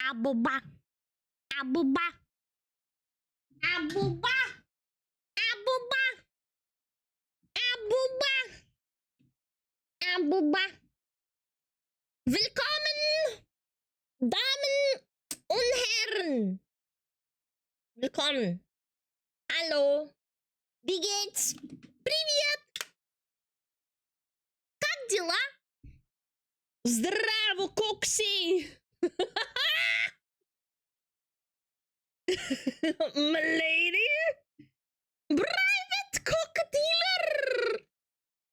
Abuba. Abuba. Abuba. Abuba. Abuba. Abuba. Willkommen, Damen und Herren. Willkommen. Hallo. Wie geht's? Привет. Как дела? Здраво, Кокси. Milady? Private cock dealer!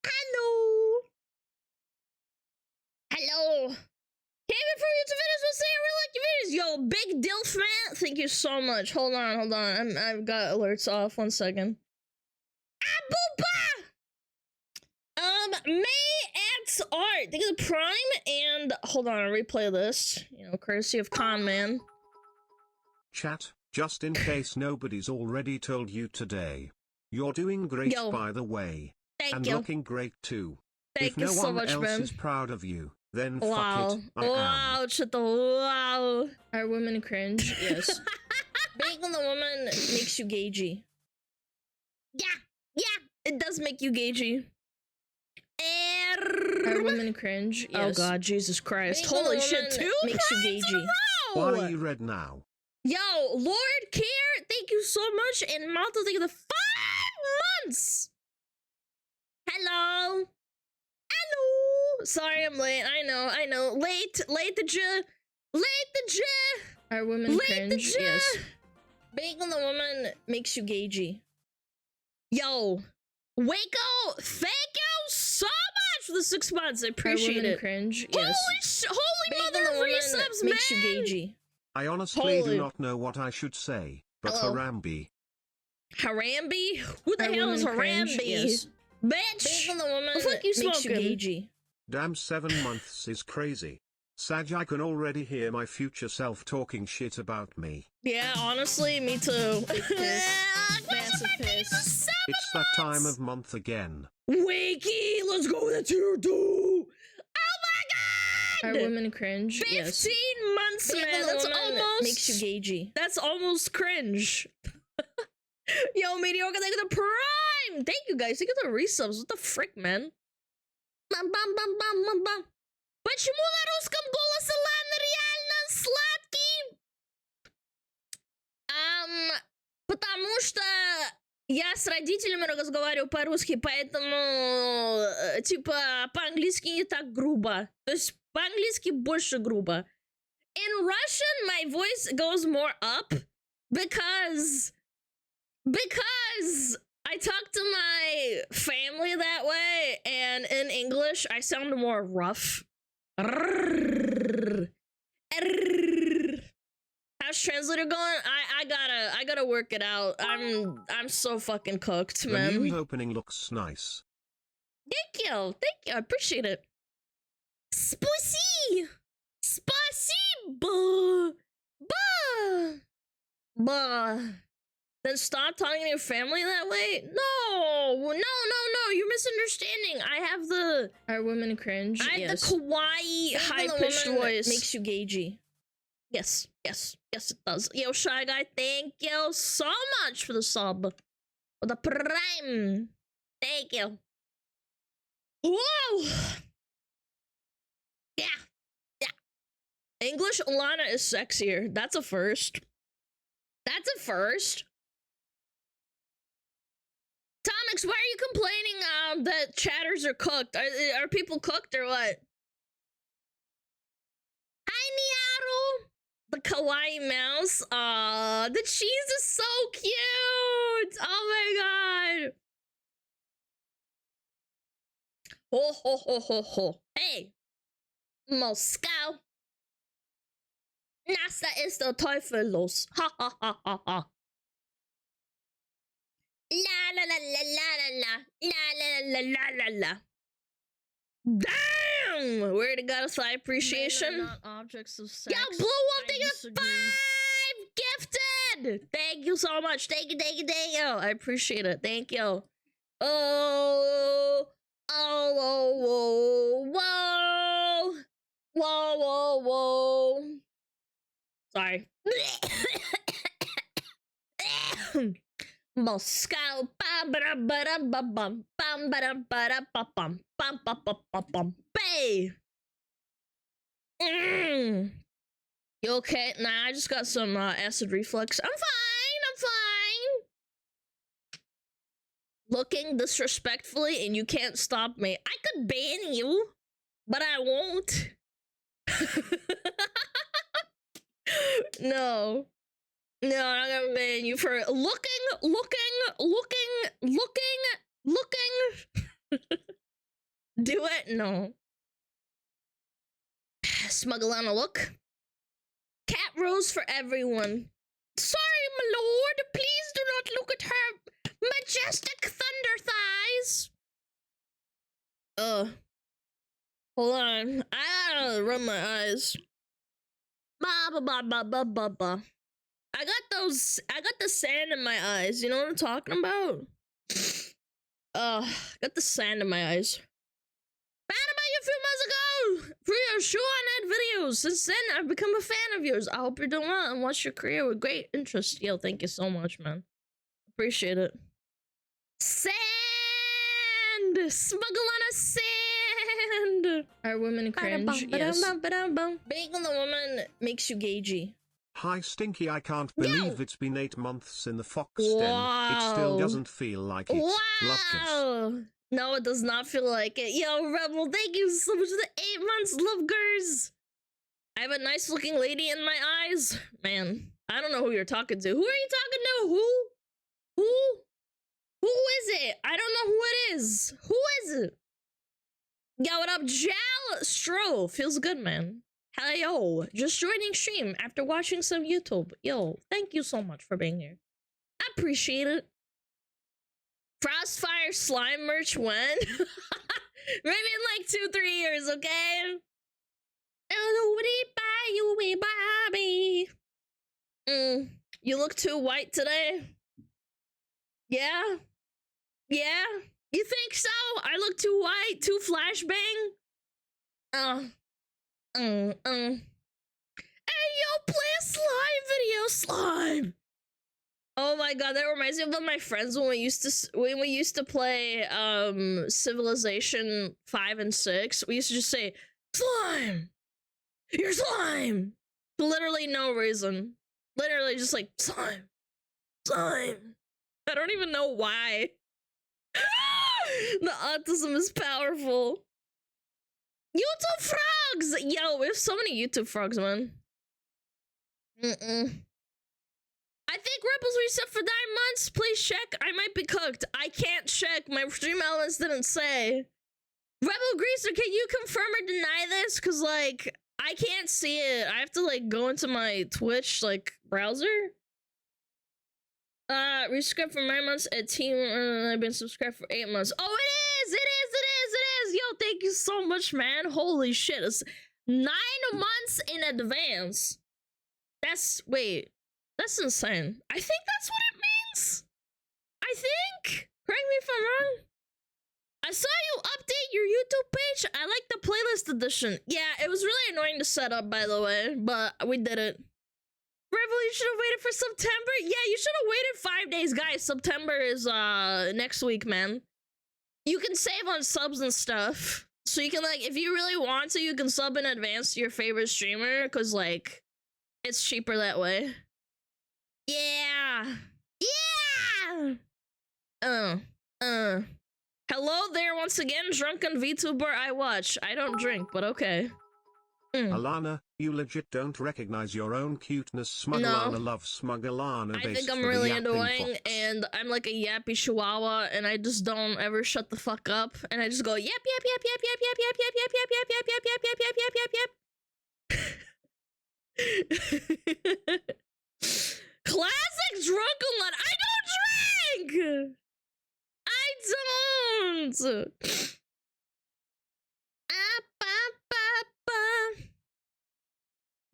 Hello! Hello! Hey, before you to finish, we'll say I really like your videos. Yo, big dilf man, thank you so much. Hold on. I've got alerts off. 1 second. Abuba! May X Art. Think of the Prime and hold on, I'll replay this. You know, courtesy of Con Man. Chat, just in case nobody's already told you today. You're doing great, Yo. by the way. Thank and you. looking great too. Thank if you no so one much, else man. is proud of you, then Wow. fuck it, I am. Wow, shit the wow. Are women cringe? Yes. Being on the woman makes you gagey. Yeah, it does make you gagey. Are women cringe? Yes. Oh god, Jesus Christ. Being Holy shit, 2 makes you gagey. Why are you red now? Yo, Lord Care, thank you so much. And Malta, thank you for the 5 months. Hello. Hello. Sorry I'm late. I know. Late the J. Are women cringe? Yes. Being on the woman makes you gagey. Yo, Waco, thank you so much for the 6 months. I appreciate it. Cringe? Yes. Holy mother of resubs, makes you gagey. I honestly do not know what I should say, but Hello. Harambe. Harambe? Who the hell is Harambe? Yes. Bitch! Being on the woman fuck you makes you gagey. Damn, 7 months is crazy. Saj, I can already hear my future self talking shit about me. Yeah, honestly, me too. Massive piss. It's that time of month again. Wakey, let's go with a tier 2. Oh my god! Are women cringe? 15 months, man. That's almost makes you gagey. That's almost cringe. Yo, Mediocre, thank you the Prime. Thank you guys. Thank you the resubs. What the frick, man? Bam. Почему на русском голос Алана реально сладкий? Потому что я с родителями разговариваю по-русски, поэтому, типа, по-английски не так грубо. То есть по-английски больше грубо. In Russian, my voice goes more up because I talk to my family that way, and in English, I sound more rough. How's translator going? I gotta work it out. I'm so fucking cooked, man. The new opening looks nice. Thank you, I appreciate it. Спасибо. Then stop talking to your family that way? No, you're misunderstanding. I have the... Are women cringe? I have the kawaii high-pitched voice. Makes you gagey. Yes, it does. Yo, Shy Guy, thank you so much for the sub. For the Prime. Thank you. Whoa! Yeah. English Alana is sexier. That's a first. Tomix, why are you complaining that chatters are cooked? Are people cooked or what? Hi, Miaru! The kawaii mouse. Aw, the cheese is so cute! Oh my god! Ho. Hey! Moskau! Nasta ist der Teufel los. Ha. La. Damn! Where to go? Side appreciation. Not objects of sex. Yo, Blue Wolf, thank you 5 gifted. Thank you so much. Thank you. I appreciate it. Thank you. Oh. Whoa. Sorry. Moscow. Bay. You okay? Nah, I just got some acid reflux. I'm fine. I'm fine. Looking disrespectfully, and you can't stop me. I could ban you, but I won't. No. No, I'm not gonna ban you for looking. Do it? No. SmugAlana look. Cat rose for everyone. Sorry, my lord. Please do not look at her majestic thunder thighs. Hold on. I gotta rub my eyes. I got the sand in my eyes. You know what I'm talking about? I got the sand in my eyes. Found about you a few months ago for your show on ad videos. Since then, I've become a fan of yours. I hope you're doing well and watch your career with great interest. Yo, thank you so much, man. Appreciate it. Sand! SmugAlana sand! Are women cringe? Yes. Being on the woman makes you gagey. Hi Stinky, I can't believe it's been 8 months in the Fox Den. It still doesn't feel like it. Love kiss. No, it does not feel like it. Yo, Rebel, thank you so much for the 8 months, love girls. I have a nice looking lady in my eyes. Man, I don't know who you're talking to. Who are you talking to? Who is it? I don't know who it is. Who is it? Yo, what up, Jal Stro? Feels good, man. Hell yo, just joining stream after watching some YouTube. Yo, thank you so much for being here. I appreciate it. Frostfire slime merch when? Maybe in like 2-3 years, okay? You look too white today. Yeah? Yeah? You think so? I look too white, too flashbang? Hey yo, play a slime video, slime! Oh my god, that reminds me of my friends when we used to play Civilization 5 and 6. We used to just say, slime! You're slime! For literally no reason. Literally just like, slime. Slime. I don't even know why. The autism is powerful. YouTube frogs! Yo, we have so many YouTube frogs, man. I think Rebels reset for 9 months. Please check. I might be cooked. I can't check. My stream elements didn't say. Rebel Greaser, can you confirm or deny this? Cause like, I can't see it. I have to like go into my Twitch like browser. Resubscribed for 9 months at team. I've been subscribed for 8 months. Oh, it is! Yo, thank you so much, man. Holy shit. It's 9 months in advance. Wait. That's insane. I think that's what it means. I think. Correct me if I'm wrong. I saw you update your YouTube page. I like the playlist edition. Yeah, it was really annoying to set up, by the way, but we did it. Rebel, you should have waited for September. Yeah, you should have waited 5 days, guys. September is next week, man. You can save on subs and stuff. So you can like, if you really want to, you can sub in advance to your favorite streamer, because like, it's cheaper that way. Yeah. Yeah. Hello there once again, drunken VTuber I watch. I don't drink, but okay. Alana, you legit don't recognize your own cuteness. SmugAlana loves SmugAlana. I think I'm really annoying, and I'm like a yappy chihuahua, and I just don't ever shut the fuck up, and I just go yap yap yap yap yap yap yap yap yap yap yap yap yap yap yap yap yap yap yap. Classic drunken. I don't drink. I don't.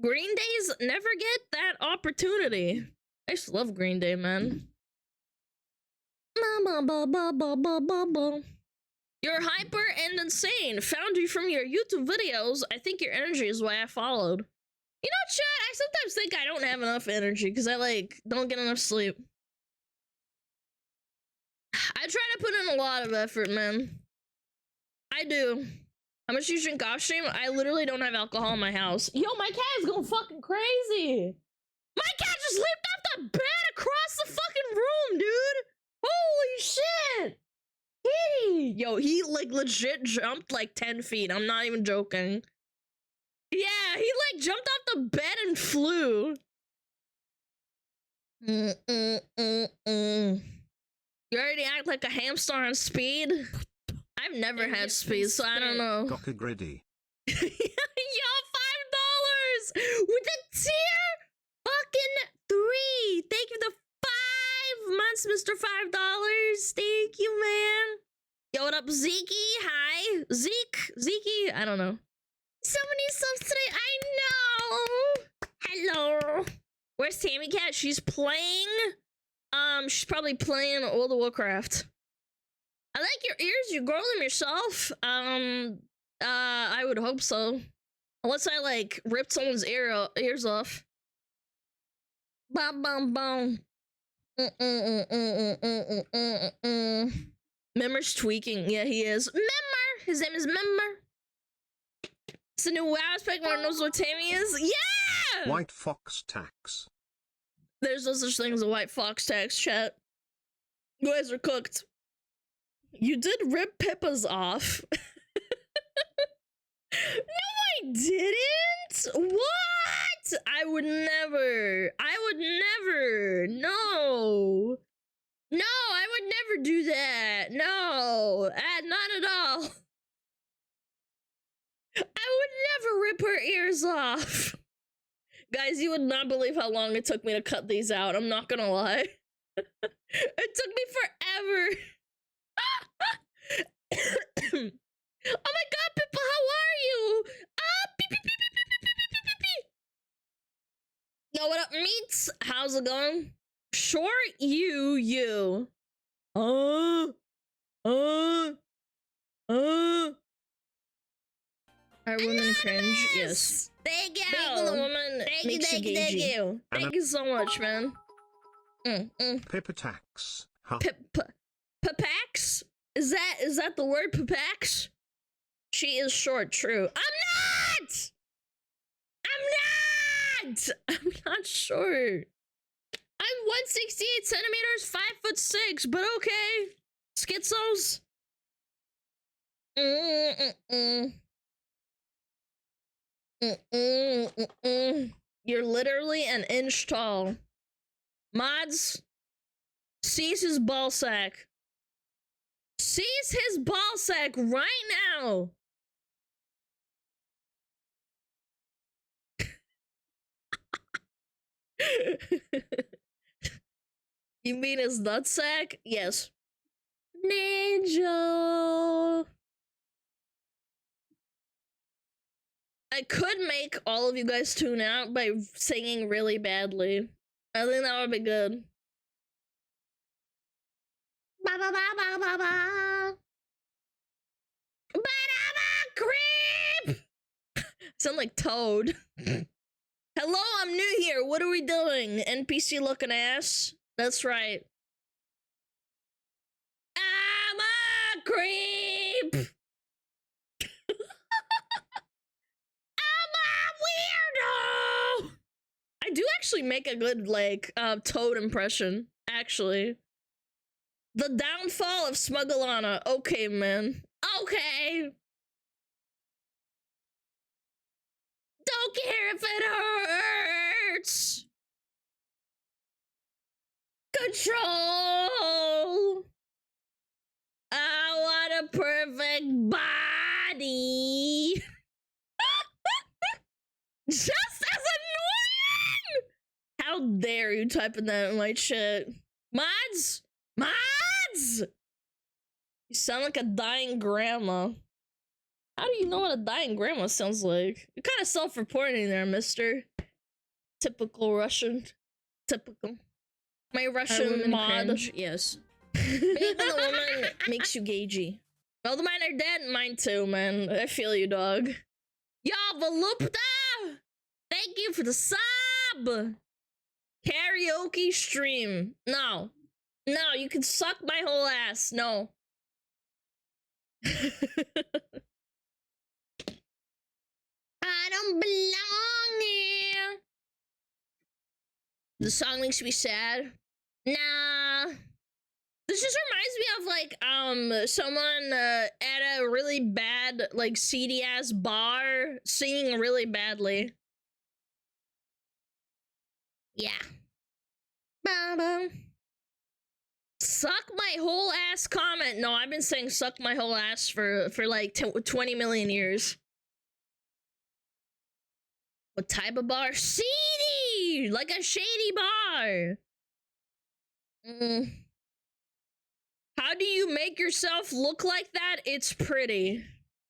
Green Days never get that opportunity. I just love Green Day, man. You're hyper and insane. Found you from your YouTube videos. I think your energy is why I followed. You know, chat, I sometimes think I don't have enough energy because I, like, don't get enough sleep. I try to put in a lot of effort, man. I do. How much do you drink off stream? I literally don't have alcohol in my house. Yo, my cat is going fucking crazy. My cat just leaped off the bed across the fucking room, dude. Holy shit. Kitty. Yo, he, like, legit jumped, like, 10 feet. I'm not even joking. Yeah, he, like, jumped off the bed and flew. You already act like a hamster on speed? I've never had speed, so I don't know. Cock-a-griddy. Yo, $5! With the tier fucking 3! Thank you for the 5 months, Mr. $5. Thank you, man. Yo, what up, Zeke? Hi. Zeke? I don't know. So many subs today, I know! Hello! Where's Tammy Cat? She's playing... she's probably playing World of Warcraft. I like your ears, you grow them yourself? I would hope so. Unless I, like, ripped someone's ears off. Bum bum bum. Memmer's tweaking. Yeah, he is. Memmer! His name is Memmer. It's a new WoW aspect where knows what Tammy is. Yeah! White fox tax. There's no such thing as a white fox tax, chat. You guys are cooked. You did rip Pippa's off. No, I didn't! What? I would never. No. No, I would never do that. No, not at all. I would never rip her ears off. Guys, you would not believe how long it took me to cut these out. I'm not gonna lie. It took me forever. Oh my god, Pippa, how are you? Beep, beep, beep, beep, beep, beep, beep, beep, beep. Yo, what up, meats? How's it going? Sure, you. Are women cringe? Yes. Thank you. Making the woman makes you gagey. Thank you so much, man. Pippa tax. Huh. Pipax? Is that the word, Pipax? She is short, true. I'm not short. I'm 168 centimeters, 5'6", but okay. Schizos. You're literally an inch tall. Mods, seize his ball sack. Seize his ball sack right now. You mean his nutsack? Yes. Ninja. I could make all of you guys tune out by singing really badly. I think that would be good. Ba ba ba ba ba ba. Ba da ba creep. Sound like Toad. Hello, I'm new here. What are we doing? NPC looking ass. That's right. I'm a creep. I'm a weirdo. I do actually make a good, like, Toad impression, actually. The downfall of SmugAlana. Okay, man. Okay. Don't care if it hurts. Control. I want a perfect body. Just as annoying. How dare you type in that in my chat? Mods? Mods! You sound like a dying grandma. How do you know what a dying grandma sounds like? You're kind of self-reporting there, mister. Typical Russian. Typical. My Russian mod. Cringe? Yes. Being a woman makes you gagey. Well, the mine are dead. Mine too, man. I feel you, dog. Yo, Volupta! Thank you for the sub. Karaoke stream. No. No, you can suck my whole ass. No. I don't belong here. The song makes me sad. Nah. This just reminds me of like someone at a really bad like seedy ass bar singing really badly. Yeah. Ba-ba. Suck my whole ass comment. No, I've been saying suck my whole ass for like 20 million years. What type of bar? Seedy! Like a shady bar. How do you make yourself look like that? It's pretty.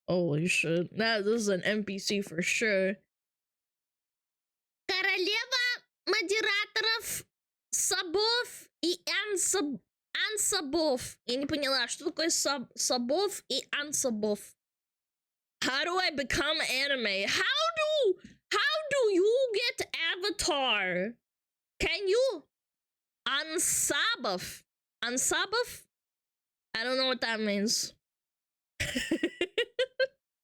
Holy shit. This is an NPC for sure. Королева модераторов сабов и ансабов. Я не поняла, что такое сабов и ансабов. How do I become anime? How do you get avatar? Can you unsabov? Unsabov? I don't know what that means. See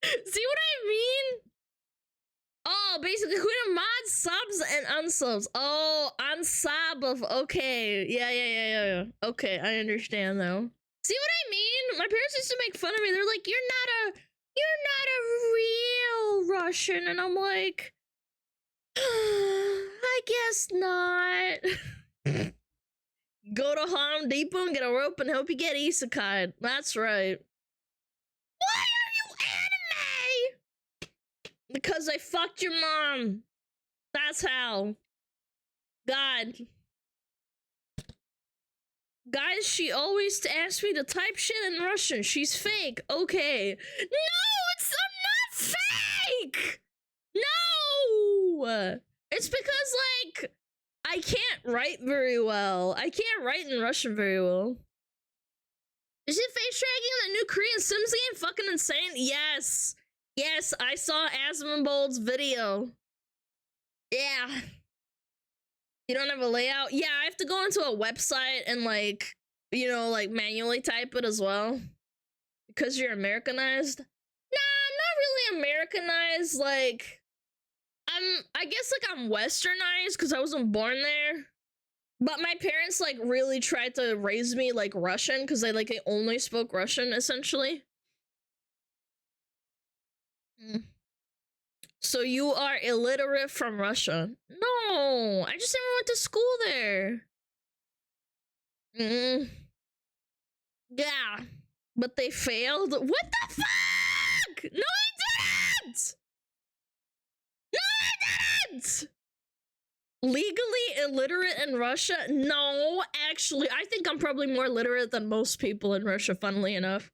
what I mean? Oh, basically, who to mod subs and unsubs. Oh, unsabov. Okay. Yeah. Okay, I understand though. See what I mean? My parents used to make fun of me. They're like, you're not a real Russian. And I'm like, I guess not. Go to Home Depot and get a rope and hope you get isekai'd. That's right. Why are you anime? Because I fucked your mom. That's how. God. Guys, she always asks me to type shit in Russian. She's fake. Okay. No, I'm not fake! No! It's because, like, I can't write very well. I can't write in Russian very well. Is it face tracking the new Korean Sims game fucking insane? Yes. Yes, I saw Asmonbold's video. Yeah. You don't have a layout? Yeah, I have to go into a website and like, you know, like manually type it as well. Because you're Americanized? Nah, I'm not really Americanized, like I guess like I'm westernized because I wasn't born there. But my parents like really tried to raise me like Russian because they only spoke Russian essentially. So you are illiterate from Russia? No, I just never went to school there. Yeah, but they failed. What the fuck? No, I didn't. No, I didn't! Legally illiterate in Russia? No, actually, I think I'm probably more literate than most people in Russia, funnily enough.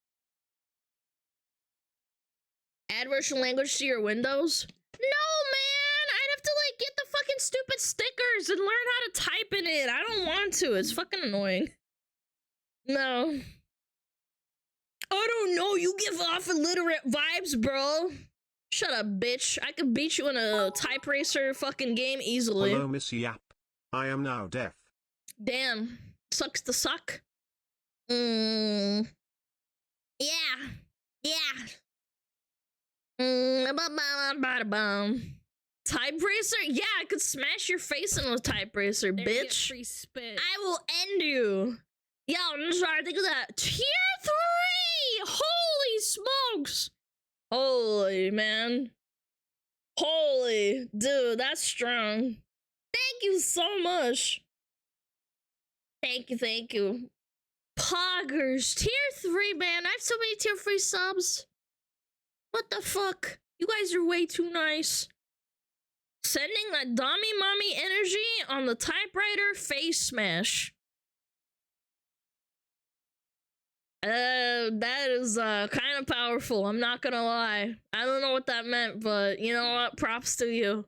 Add Russian language to your Windows? No, man! I'd have to, like, get the fucking stupid stickers and learn how to type in it. I don't want to. It's fucking annoying. No. I don't know. You give off illiterate vibes, bro. Shut up, bitch. I could beat you in a type racer fucking game easily. Hello, Miss Yap. I am now deaf. Damn. Sucks to suck. Yeah. Yeah. Type racer? Yeah, I could smash your face in a type racer, bitch. Free spit. I will end you. Yo, I'm sorry. Think of that. Tier 3! Holy smokes! Holy, man. Holy. Dude, that's strong. Thank you so much. Thank you. Poggers. Tier 3, man. I have so many tier 3 subs. What the fuck? You guys are way too nice. Sending that dummy mommy energy on the typewriter face smash. That is kind of powerful. I'm not gonna lie. I don't know what that meant, but you know what? Props to you.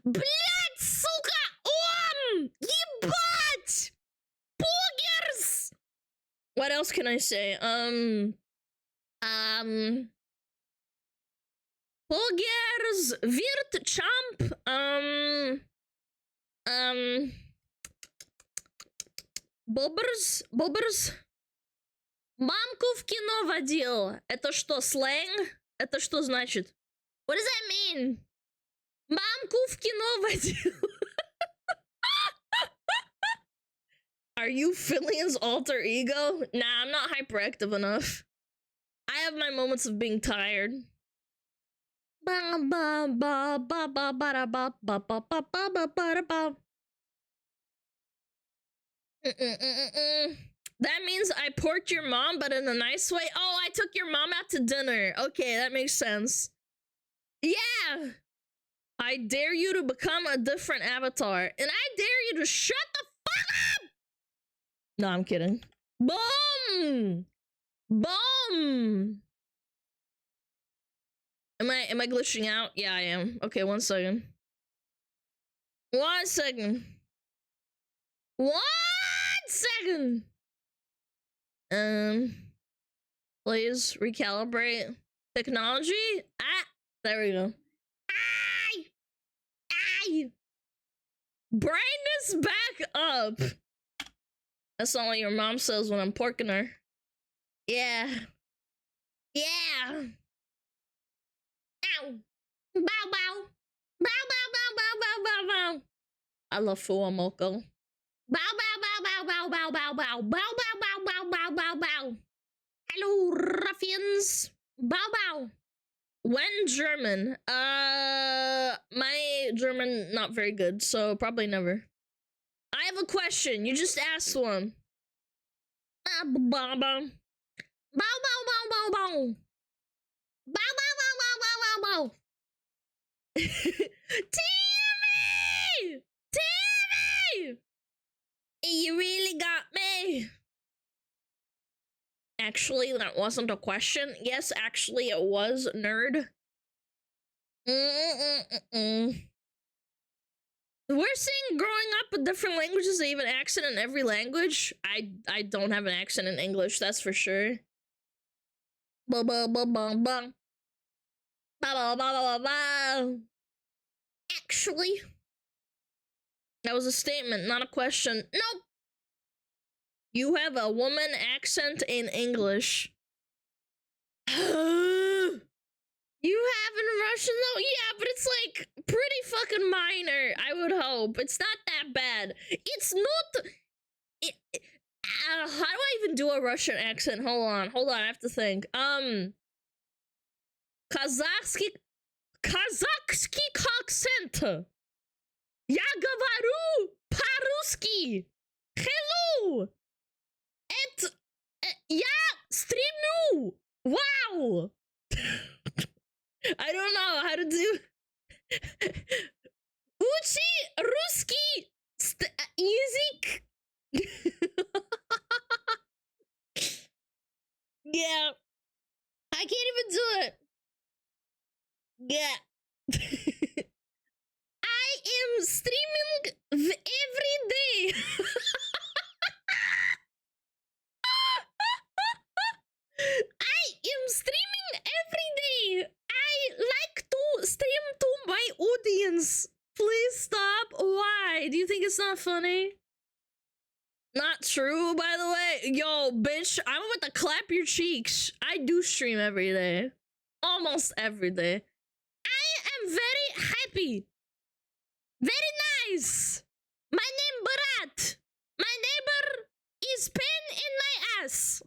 Блять, сука! Ебать! Boogers! What else can I say? Pogers wird champ. Bobbers. Мамку в кино водил. Это что, сленг? Это что значит? What does that mean? Мамку в кино водил. Are you Filian's alter ego? Nah, I'm not hyperactive enough. I have my moments of being tired. That means I porked your mom, but in a nice way. Oh, I took your mom out to dinner. Okay, that makes sense. Yeah! I dare you to become a different avatar. And I dare you to shut the fuck up! No, I'm kidding. Boom! Boom! Am I glitching out? Yeah, I am. Okay, 1 second. 1 second. 1 second. Please recalibrate technology. Ah, there we go. Ay! Brightness back up. That's not what your mom says when I'm porking her. Yeah. Yeah. Ow. Bow bow. Bow bow bow bow bow bow bow. I love Fuamoko. Bow bow bow bow bow bow bow bow. Bow bow bow bow bow bow bow. Hello, ruffians. Bow bow. When German? My German not very good, so probably never. I have a question. You just asked one. Bow bow bow. Bow bow bow bow bow. Bow bow bow bow bow bow bow. Timmy! Timmy! You really got me. Actually, that wasn't a question. Yes, actually, it was, nerd. We're seeing growing up with different languages, they have an accent in every language. I don't have an accent in English, that's for sure. Ba ba ba ba ba. Ba ba ba ba ba. Actually, that was a statement, not a question. Nope. You have a woman accent in English. You have in Russian though? Yeah, but it's like pretty fucking minor, I would hope. It's not that bad. It's not... how do I even do a Russian accent? Hold on, I have to think. Казахский accent. Я говорю по-русски. Hello. Я стримлю. Wow. I don't know how to do. Учи русский язык. Yeah. I can't even do it. Yeah. I am streaming every day. I am streaming every day. I like to stream to my audience. Please stop. Why? Do you think it's not funny? Not true, by the way. Yo, bitch, I'm about to clap your cheeks. I do stream every day. Almost every day. I am very happy. Very nice. My name Barat. My neighbor is pain in my ass.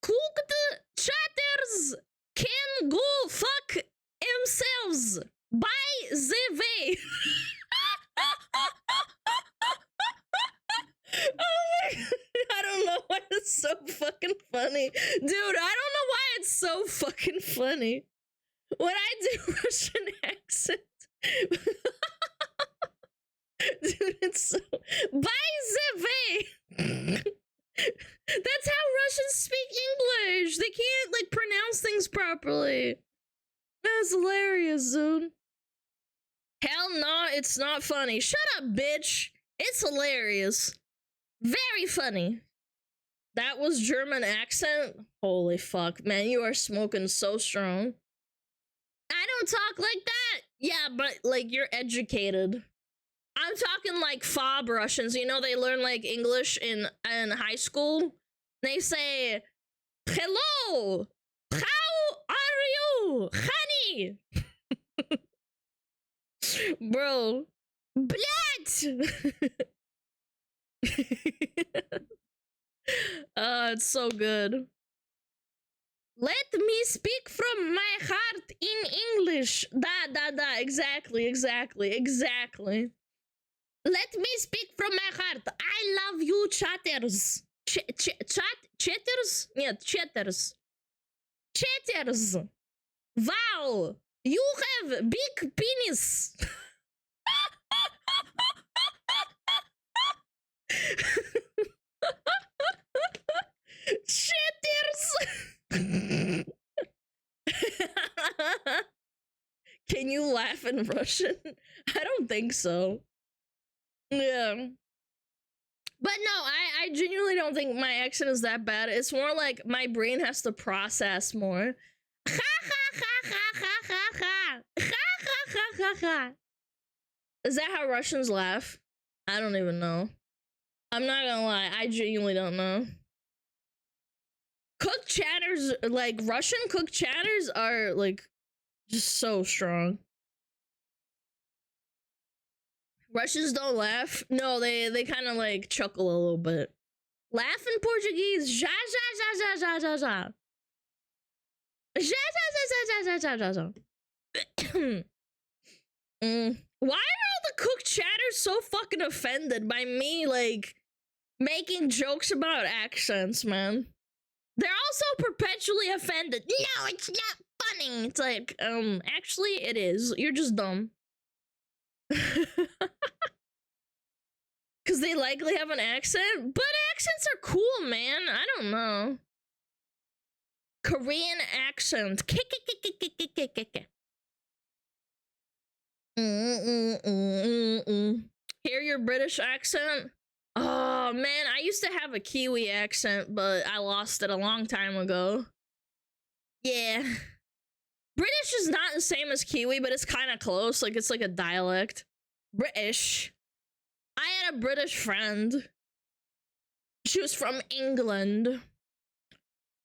Cooked chatters can go fuck themselves by the way. Oh my God. I don't know why it's so fucking funny. Dude, I don't know why it's so fucking funny. When I do Russian accent. Dude, it's so... By the way. That's how Russians speak English. They can't, like, pronounce things properly. That's hilarious, dude. Hell no, it's not funny. Shut up, bitch. It's hilarious. Very funny. That was German accent? Holy fuck, man, you are smoking so strong. I don't talk like that! Yeah, but, like, you're educated. I'm talking like fob Russians. You know, they learn, like, English in high school? They say, hello! How are you, honey? Bro. Блять! It's so good. Let me speak from my heart in English. Da, exactly. Let me speak from my heart. I love you, chatters. Chatters? Нет, chatters. Chatters. Wow, you have big penis. Chatters. Can you laugh in Russian? I don't think so. Yeah. But no, I genuinely don't think my accent is that bad. It's more like my brain has to process more. Ha ha ha ha ha ha ha. Ha ha ha ha ha. Is that how Russians laugh? I don't even know. I'm not gonna lie, I genuinely don't know. Cook chatters, like Russian cook chatters are like just so strong. Russians don't laugh. No, they kind of like chuckle a little bit. Laugh in Portuguese. Ja ja ja ja ja ja ja. Ja ja ja ja ja ja ja ja. Why are all the cook chatters so fucking offended by me like making jokes about accents, man? They're also perpetually offended. No, it's not funny. It's like, actually it is. You're just dumb. Because they likely have an accent, but accents are cool, man. I don't know. Korean accent. Hear your British accent? Oh man, I used to have a Kiwi accent, but I lost it a long time ago. Yeah. British is not the same as Kiwi, but it's kind of close. Like, it's like a dialect. British. I had a British friend. She was from England.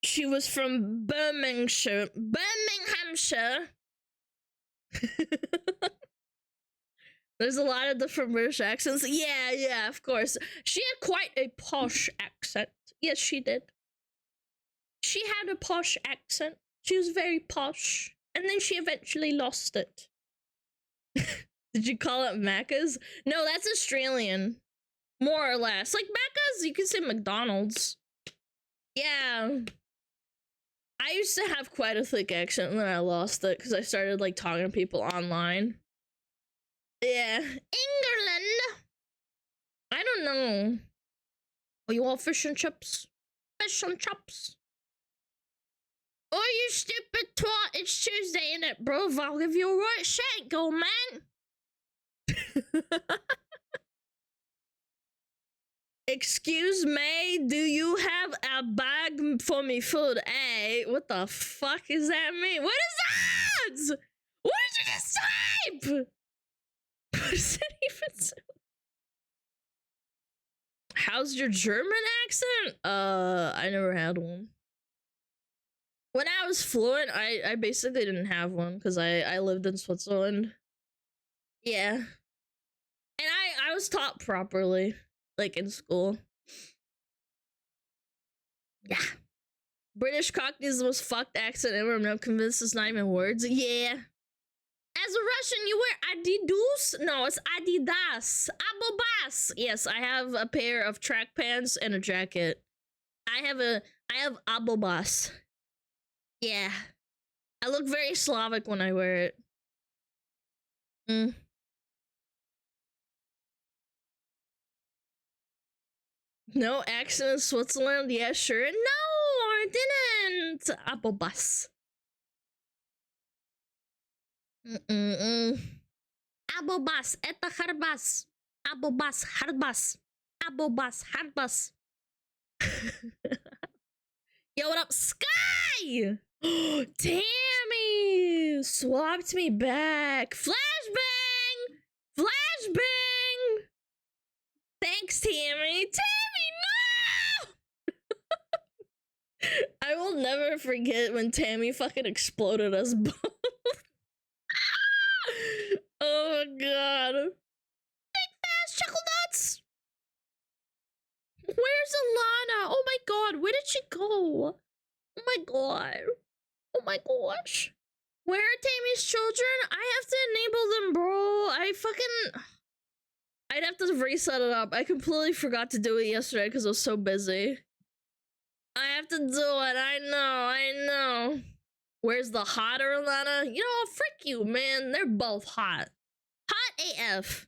She was from Birminghamshire. There's a lot of different British accents. Yeah, of course. She had quite a posh accent. Yes, she did. She had a posh accent. She was very posh. And then she eventually lost it. Did you call it Macca's? No, that's Australian. More or less. Like Macca's, you can say McDonald's. Yeah. I used to have quite a thick accent and then I lost it because I started like talking to people online. Yeah. England! I don't know. Are you all fish and chips? Fish and chops. Oh, you stupid twat. It's Tuesday, innit, bro? I'll give you a right shank, go, man. Excuse me, do you have a bag for me food? Hey, what the fuck is that mean? What is that? What did you just type? What does that even say? How's your German accent? I never had one. When I was fluent, I basically didn't have one because I lived in Switzerland. Yeah. And I was taught properly, like in school. Yeah. British Cockney is the most fucked accent ever. I'm not convinced it's not even words. Yeah. As a Russian, you wear Adidas? No, it's Adidas. Abobas. Yes, I have a pair of track pants and a jacket. I have Abobas. Yeah. I look very Slavic when I wear it. No accent in Switzerland? Yeah, sure. No, I didn't. Abobas. Abobas, это Harbas. Abobas, Harbas. Abobas, Harbas. Yo, what up, Sky? Tammy swapped me back. Flashbang! Flashbang! Thanks, Tammy. Tammy, no! I will never forget when Tammy fucking exploded us both. Oh my god. Big fast chuckle nuts! Where's Alana? Oh my god, where did she go? Oh my god. Oh my gosh. Where are Tammy's children? I have to enable them, bro. I'd have to reset it up. I completely forgot to do it yesterday because I was so busy. I have to do it. I know. Where's the hotter Alana? You know, frick you, man. They're both hot. Hot AF.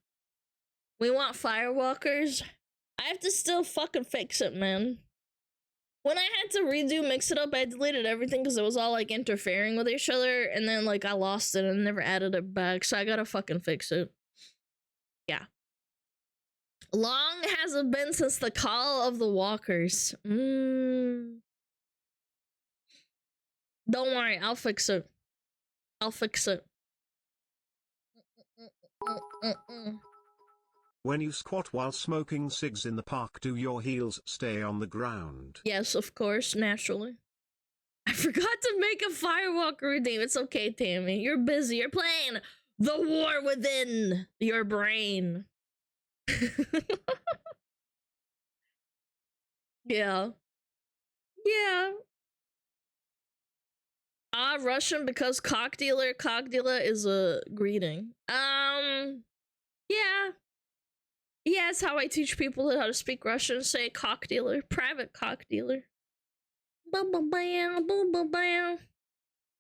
We want firewalkers. I have to still fucking fix it, man. When I had to redo Mix It Up, I deleted everything because it was all like interfering with each other, and then like I lost it and never added it back, so I gotta fucking fix it. Yeah. Long has it been since the call of the walkers? Don't worry, I'll fix it. I'll fix it. When you squat while smoking cigs in the park, do your heels stay on the ground? Yes, of course, naturally. I forgot to make a firewalker redeem. It's okay, Tammy. You're busy. You're playing the war within your brain. Yeah. Yeah. Russian because cock dealer. Cock dealer is a greeting. Yeah. Yeah, it's how I teach people how to speak Russian. Say cock dealer. Private cock dealer. Boom, boom, bam, boom, boom, bam.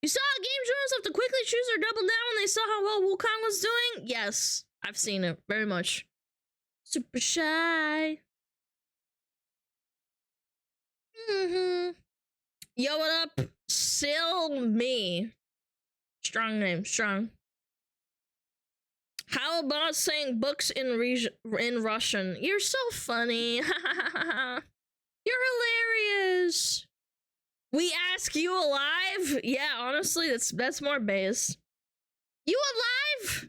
You saw Game Jones have to quickly choose or double down when they saw how well Wukong was doing? Yes, I've seen it very much. Super shy. Yo, what up? Still me. Strong name, strong. How about saying books in Russian? You're so funny. You're hilarious. We ask you alive? Yeah, honestly, that's more based. You alive?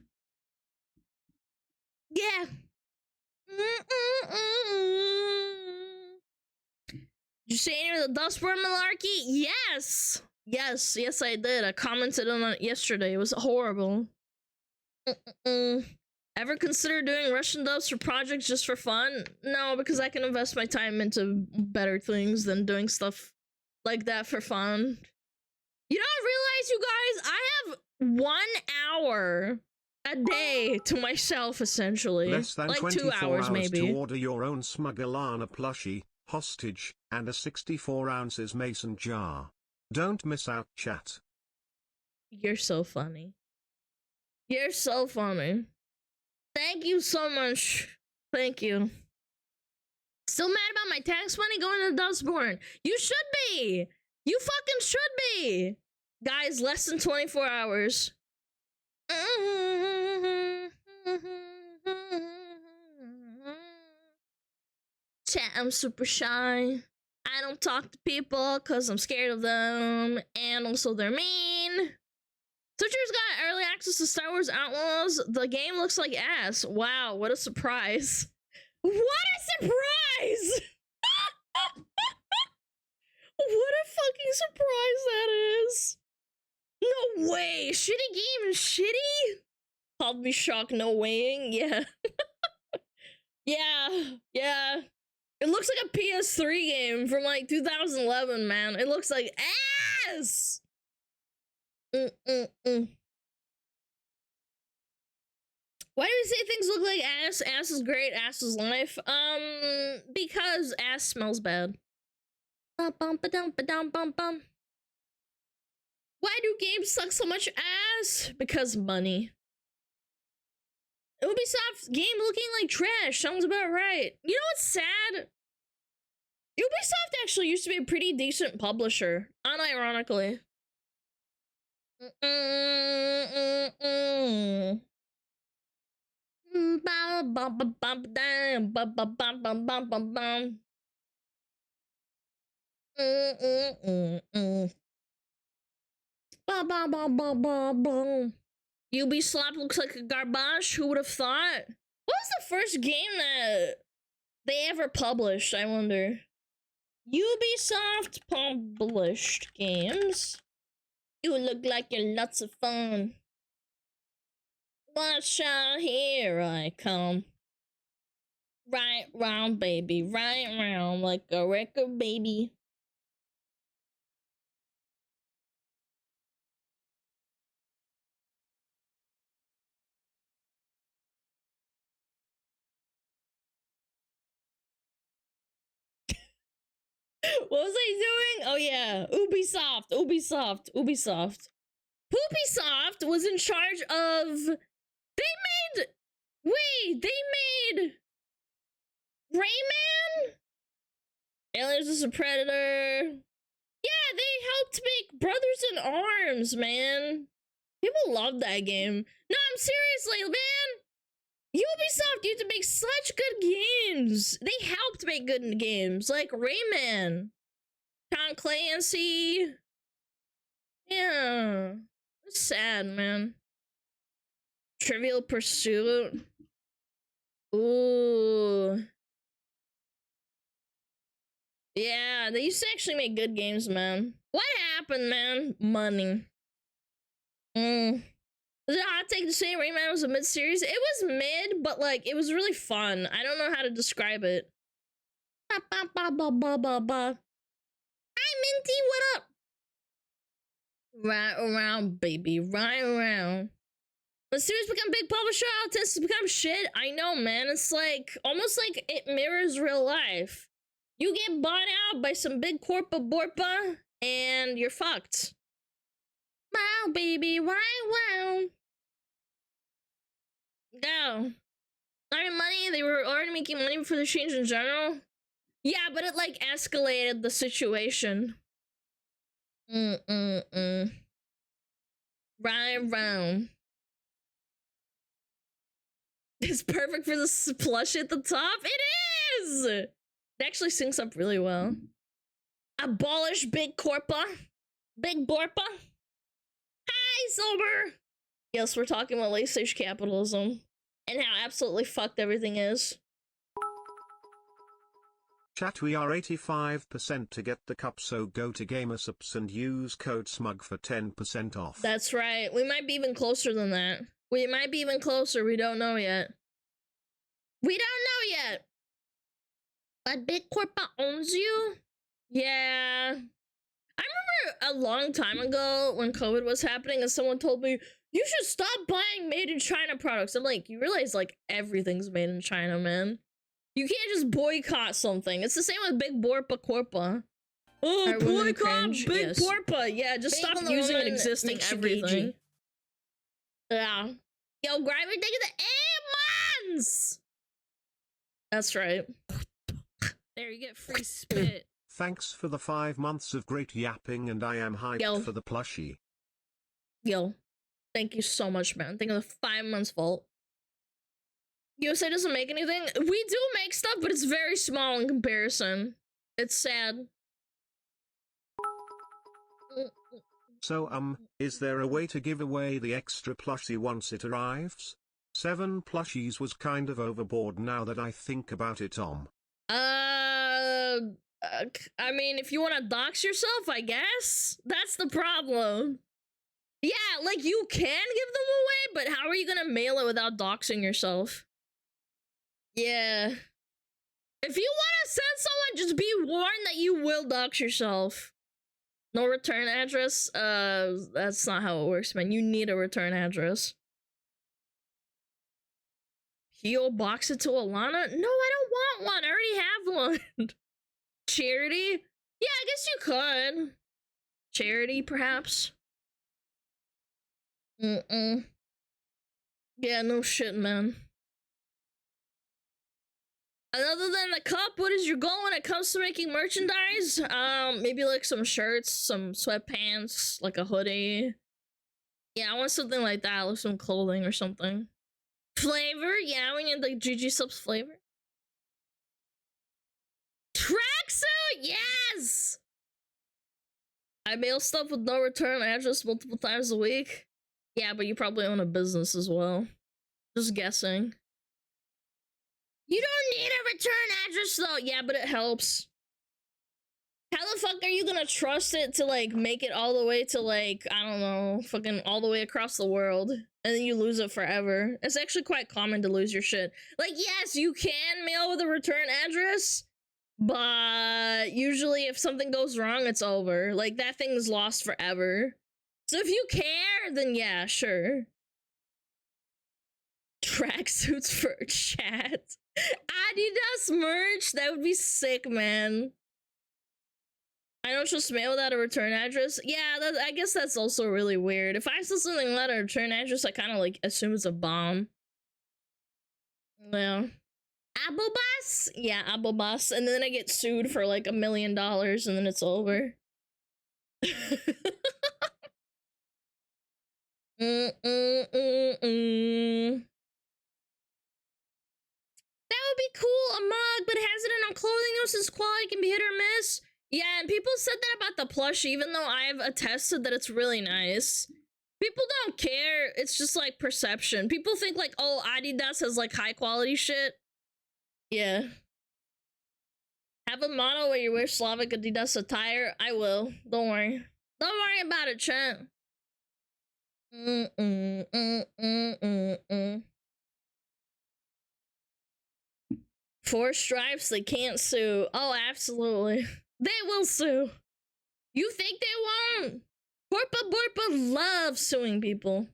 Yeah. Did you see any of the Dustborn malarkey? Yes. Yes, I did. I commented on it yesterday. It was horrible. Ever consider doing Russian dubs for projects just for fun? No, because I can invest my time into better things than doing stuff like that for fun. You don't realize, you guys, I have 1 hour a day to myself, essentially. Less than like 24 2 hours, maybe. To order your own SmugAlana plushie, hostage, and a 64 ounces mason jar. Don't miss out, chat. You're so funny. You're so funny. Thank you so much. Thank you. Still mad about my tax money going to Dustborn. You should be. You fucking should be. Guys, less than 24 hours. Chat, I'm super shy. I don't talk to people because I'm scared of them. And also they're mean. Twitcher's got early access to Star Wars Outlaws. The game looks like ass. Wow, what a surprise. What a surprise! What a fucking surprise that is. No way. Shitty game is shitty? I'll be shocked. No weighing. Yeah. Yeah. It looks like a PS3 game from like 2011, man. It looks like ass. Why do we say things look like ass? Ass is great, ass is life. Because ass smells bad. Bum, bum, ba-dum, ba-dum, bum, bum. Why do games suck so much ass? Because money. Ubisoft's game looking like trash. Sounds about right. You know what's sad? Ubisoft actually used to be a pretty decent publisher, unironically. Ba ba ba ba ba ba. Ubisoft looks like a garbage. Who would have thought? What was the first game that they ever published? I wonder. Ubisoft published games. You look like you're lots of fun. Watch out, here I come. Right round, baby, right round like a record, baby. What was I doing? Oh yeah, Ubisoft. Poopysoft was in charge of... They made Rayman? Aliens is a Predator. Yeah, they helped make Brothers in Arms, man. People love that game. No, I'm seriously, man. Ubisoft used to make such good games. They helped make good games, like Rayman, Tom Clancy. Yeah, it's sad, man. Trivial Pursuit. Ooh. Yeah, they used to actually make good games, man. What happened, man? Money. Was it a hot take to say Rayman was a mid-series? It was mid, but like, it was really fun. I don't know how to describe it. Ba ba ba ba ba ba ba. Hi, Minty, what up? Right around, baby, right around. When series become big publisher, all tends to become shit. I know, man. It's like, almost like it mirrors real life. You get bought out by some big corpa borpa, and you're fucked. Wow, baby, wow. No. I mean, money, they were already making money before the change in general. Yeah, but it, like, escalated the situation. Right around. It's perfect for the plush at the top. It is! It actually syncs up really well. Abolish big corpa. Big borpa. Hi, Silver! Yes, we're talking about late stage capitalism and how absolutely fucked everything is. Chat, we are 85% to get the cup, so go to Gamersubs and use code SMUG for 10% off. That's right. We might be even closer than that. We might be even closer. We don't know yet. But Big Corpa owns you? Yeah. I remember a long time ago when COVID was happening and someone told me, you should stop buying made in China products. I'm like, you realize like everything's made in China, man. You can't just boycott something. It's the same with Big Borpa Corpa. Oh, boycott Big Borpa. Yeah, just stop using an existing everything. Yeah. Yo, grab me taking the A-mons! That's right. There, you get free spit. Thanks for the 5 months of great yapping, and I am hyped for the plushie. Yo, thank you so much, man. Think of the 5 months vault. USA doesn't make anything. We do make stuff, but it's very small in comparison. It's sad. So, is there a way to give away the extra plushie once it arrives? 7 plushies was kind of overboard now that I think about it, I mean, if you want to dox yourself, I guess. That's the problem. Yeah, like, you can give them away, but how are you gonna mail it without doxing yourself? Yeah. If you want to send someone, just be warned that you will dox yourself. No return address? That's not how it works, man. You need a return address. He'll box it to Alana? No, I don't want one. I already have one. Charity? Yeah, I guess you could. Charity, perhaps? Yeah, no shit, man. And other than the cup, what is your goal when it comes to making merchandise? Maybe like some shirts, some sweatpants, like a hoodie. Yeah, I want something like that, like some clothing or something. Flavor? Yeah, we need like GG subs flavor. Tracksuit? Yes! I mail stuff with no return address multiple times a week. Yeah, but you probably own a business as well. Just guessing. You don't need a return address though. Yeah, but it helps. How the fuck are you gonna trust it to like make it all the way to like, I don't know, fucking all the way across the world and then you lose it forever? It's actually quite common to lose your shit. Like, yes, you can mail with a return address, but usually if something goes wrong, it's over. Like, that thing is lost forever. So if you care, then yeah, sure. Tracksuits for chat. Adidas merch? That would be sick, man. I don't just mail without a return address. Yeah, I guess that's also really weird. If I sell something without a return address, I kind of like assume it's a bomb. Yeah. Apple bus? Yeah, Apple bus. And then I get sued for like $1 million and then it's over. That would be cool, a mug, but has it in on clothing though, since quality can be hit or miss. Yeah, and people said that about the plushie, even though I've attested that it's really nice. People don't care, it's just like perception. People think like, oh, Adidas has like high quality shit. Yeah. Have a model where you wear Slavic Adidas attire? I will. Don't worry. Don't worry about it, chat. Four stripes, they can't sue. Oh, absolutely. They will sue. You think they won't? Borpa Borpa loves suing people.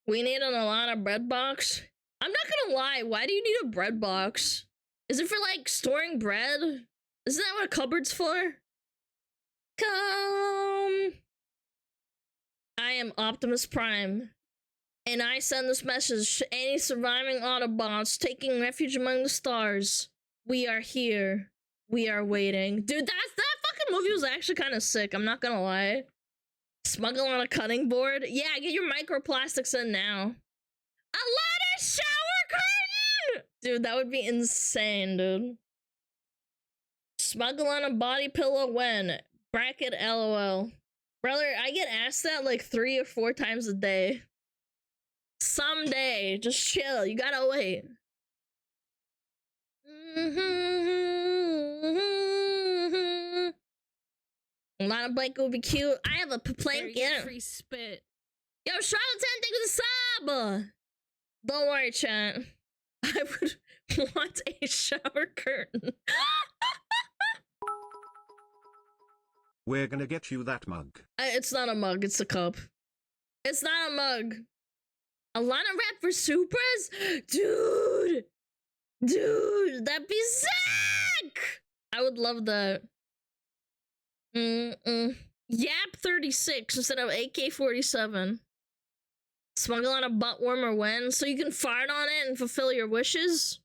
We need an Alana bread box. I'm not gonna lie, why do you need a bread box? Is it for like storing bread? Isn't that what a cupboard's for? Come. I am Optimus Prime. And I send this message to any surviving Autobots taking refuge among the stars. We are here. We are waiting. Dude, that fucking movie was actually kind of sick. I'm not gonna lie. Smuggle on a cutting board. Yeah, get your microplastics in now. Alana shower curtain! Dude, that would be insane, dude. Smuggle on a body pillow when? Bracket LOL. Brother, I get asked that like 3 or 4 times a day. Someday, just chill. You gotta wait. A lot of blanket would be cute. I have a blanket. Free spit. Yo, Charlotte, thank you for the sub. Don't worry, chat. I would want a shower curtain. We're gonna get you that mug. It's not a mug. It's a cup. It's not a mug. Alana rap for Supras? Dude! Dude, that'd be sick! I would love that. Yap 36 instead of AK-47. Smuggle on a butt warmer when? So you can fart on it and fulfill your wishes?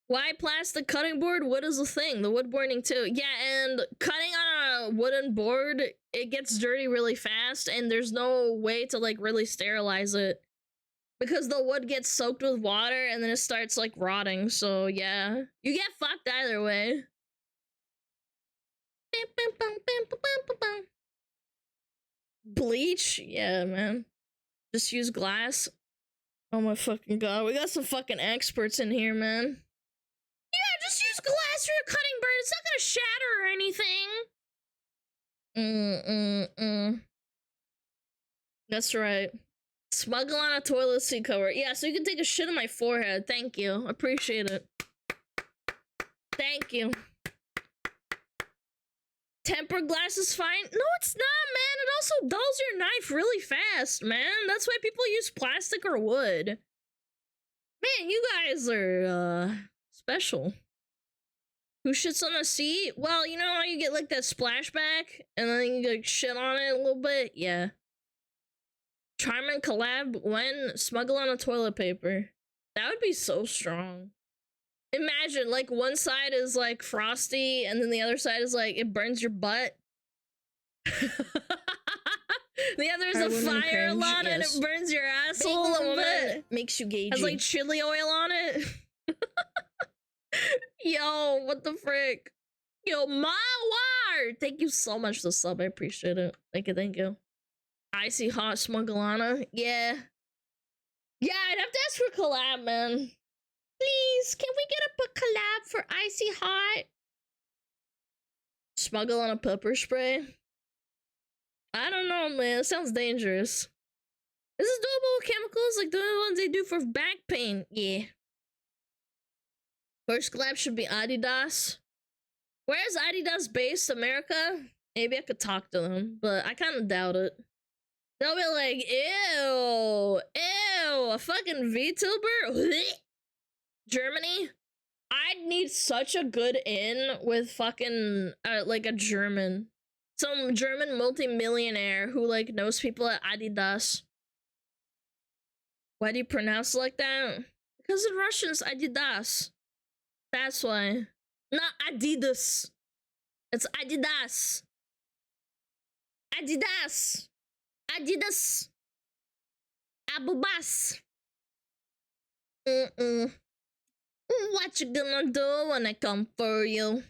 Why plastic cutting board? Wood is a thing. The wood burning too. Yeah, and cutting on a wooden board, it gets dirty really fast, and there's no way to like really sterilize it. Because the wood gets soaked with water and then it starts like rotting, so yeah. You get fucked either way. Bleach? Yeah, man. Just use glass. Oh my fucking god, we got some fucking experts in here, man. Yeah, just use glass for your cutting board. It's not gonna shatter or anything. That's right. Smuggle on a toilet seat cover. Yeah, so you can take a shit on my forehead. Thank you. Appreciate it. Thank you. Tempered glass is fine. No, it's not, man. It also dulls your knife really fast, man. That's why people use plastic or wood. Man, you guys are, special. Who shits on the seat? Well, you know how you get, like, that splashback? And then you, like, shit on it a little bit? Yeah. Charmin collab when? Smuggle on a toilet paper. That would be so strong. Imagine, like, one side is, like, frosty, and then the other side is, like, it burns your butt. The other is a fire alarm, and it burns your asshole a little bit. Makes you gagey. Has, like, chili oil on it. Yo, what the frick? Yo, Mawar! Thank you so much for the sub. I appreciate it. Thank you, thank you. Icy Hot SmugAlana. Yeah. Yeah, I'd have to ask for collab, man. Please, can we get up a collab for Icy Hot? SmugAlana pepper spray? I don't know, man. It sounds dangerous. This is doable with chemicals like the ones they do for back pain. Yeah. First collab should be Adidas. Where is Adidas based? America? Maybe I could talk to them, but I kind of doubt it. They'll be like, ew, ew, a fucking VTuber? Germany? I'd need such a good in with fucking, like a German. Some German multi-millionaire who, like, knows people at Adidas. Why do you pronounce it like that? Because in Russian it's Adidas. That's why. Not Adidas. It's Adidas. Adidas. Adidas. Abubas. What you gonna do when I come for you?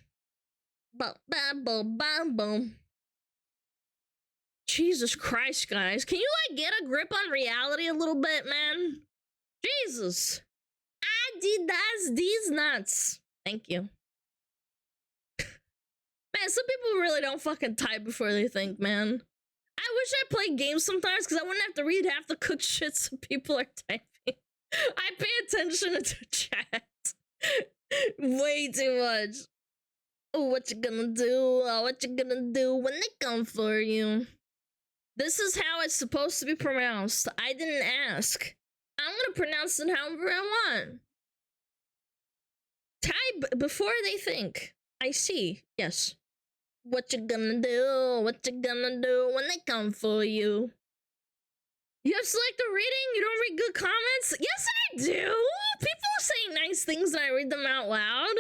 Ba ba ba ba boom. Jesus Christ, guys. Can you, like, get a grip on reality a little bit, man? Jesus. Adidas these nuts. Thank you. Man, some people really don't fucking type before they think, man. I wish I played games sometimes because I wouldn't have to read half the cook shit some people are typing. I pay attention to chat way too much. What you gonna do? What you gonna do when they come for you? This is how it's supposed to be pronounced. I didn't ask. I'm gonna pronounce it however I want. Type before they think. I see. Yes. What you gonna do? What you gonna do when they come for you? You have selective reading? You don't read good comments? Yes, I do! People say nice things and I read them out loud.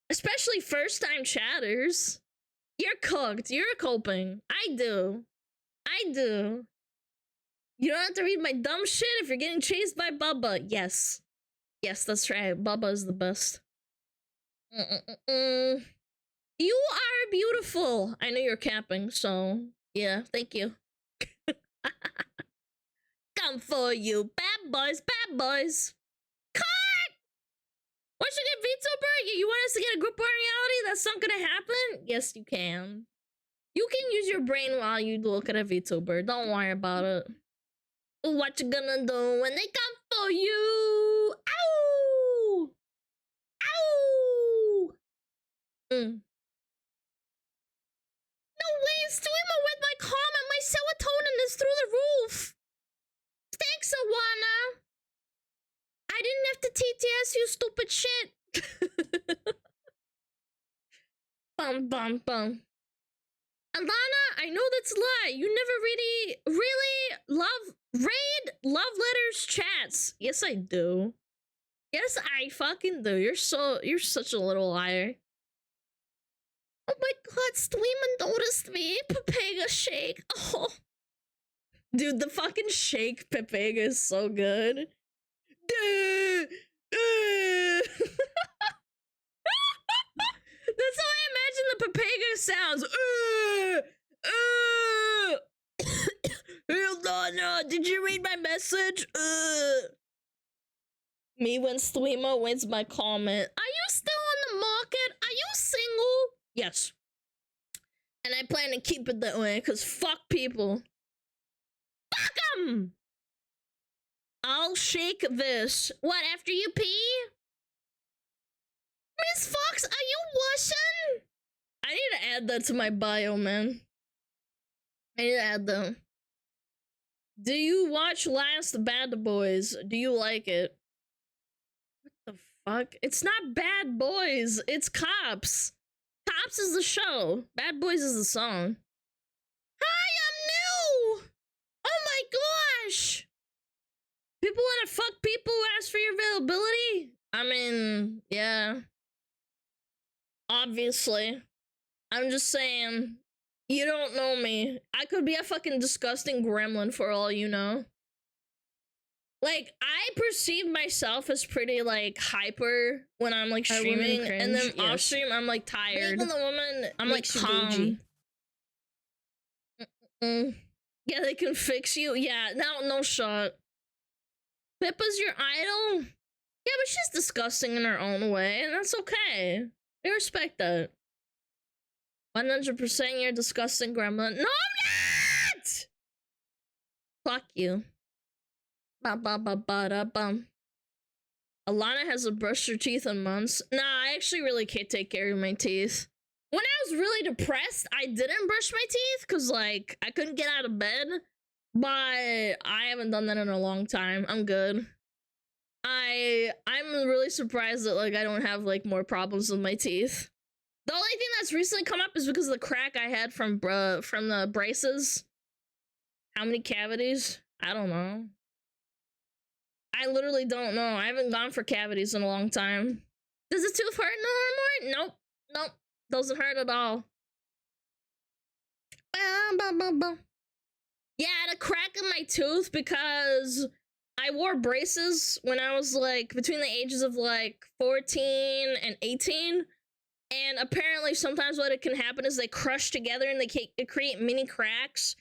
Especially first-time chatters. You're cooked. You're coping. I do. I do. You don't have to read my dumb shit if you're getting chased by Bubba. Yes. Yes, that's right. Bubba is the best. You are beautiful. I know you're capping, so yeah, thank you. Come for you, bad boys, bad boys. Cut! Once you get VTuber, you want us to get a group on reality? That's not gonna happen? Yes, you can. You can use your brain while you look at a VTuber. Don't worry about it. What you gonna do when they come for you? Ow! Ow! No way, Steema with my comment. My serotonin is through the roof. Thanks, Alaana. I didn't have to TTS you, stupid shit. Bum, bum, bum. Alana, I know that's a lie. You never really read love letters chats. Yes, I do. Yes, I fucking do. You're such a little liar. Oh my god, Steema noticed me. Pepega shake. Oh. Dude, the fucking shake Pepega is so good. That's how I imagine the Pepega sounds. No, did you read my message? Me when Steema wins my comment. Are you still on the market? Are you single? Yes. And I plan to keep it that way, because fuck people. Fuck them! I'll shake this. What, after you pee? Miss Fox, are you washing? I need to add that to my bio, man. I need to add that. Do you watch Last Bad Boys? Do you like it? What the fuck? It's not Bad Boys. It's Cops. Cops is the show. Bad Boys is the song. Hi, I'm new! Oh my gosh! People want to fuck people who ask for your availability? I mean, yeah. Obviously. I'm just saying, you don't know me. I could be a fucking disgusting gremlin for all you know. Like, I perceive myself as pretty, like, hyper when I'm, like, streaming, and then off stream, I'm, like, tired. Being the woman I'm, like, calm. Yeah, they can fix you. Yeah, no shot. Pippa's your idol? Yeah, but she's disgusting in her own way, and that's okay. I respect that. 100% you're disgusting, gremlin. No, I'm not! Fuck you. Ba-ba-ba-ba-da-bum. Alana hasn't brushed her teeth in months. Nah, I actually really can't take care of my teeth. When I was really depressed, I didn't brush my teeth because, like, I couldn't get out of bed. But I haven't done that in a long time. I'm good. I'm really surprised that, like, I don't have, like, more problems with my teeth. The only thing that's recently come up is because of the crack I had from the braces. How many cavities? I don't know. I literally don't know. I haven't gone for cavities in a long time. Does the tooth hurt no more? Nope. Doesn't hurt at all. Yeah, I had a crack in my tooth because I wore braces when I was, like, between the ages of, like, 14 and 18. And apparently sometimes what it can happen is they crush together and they create mini cracks.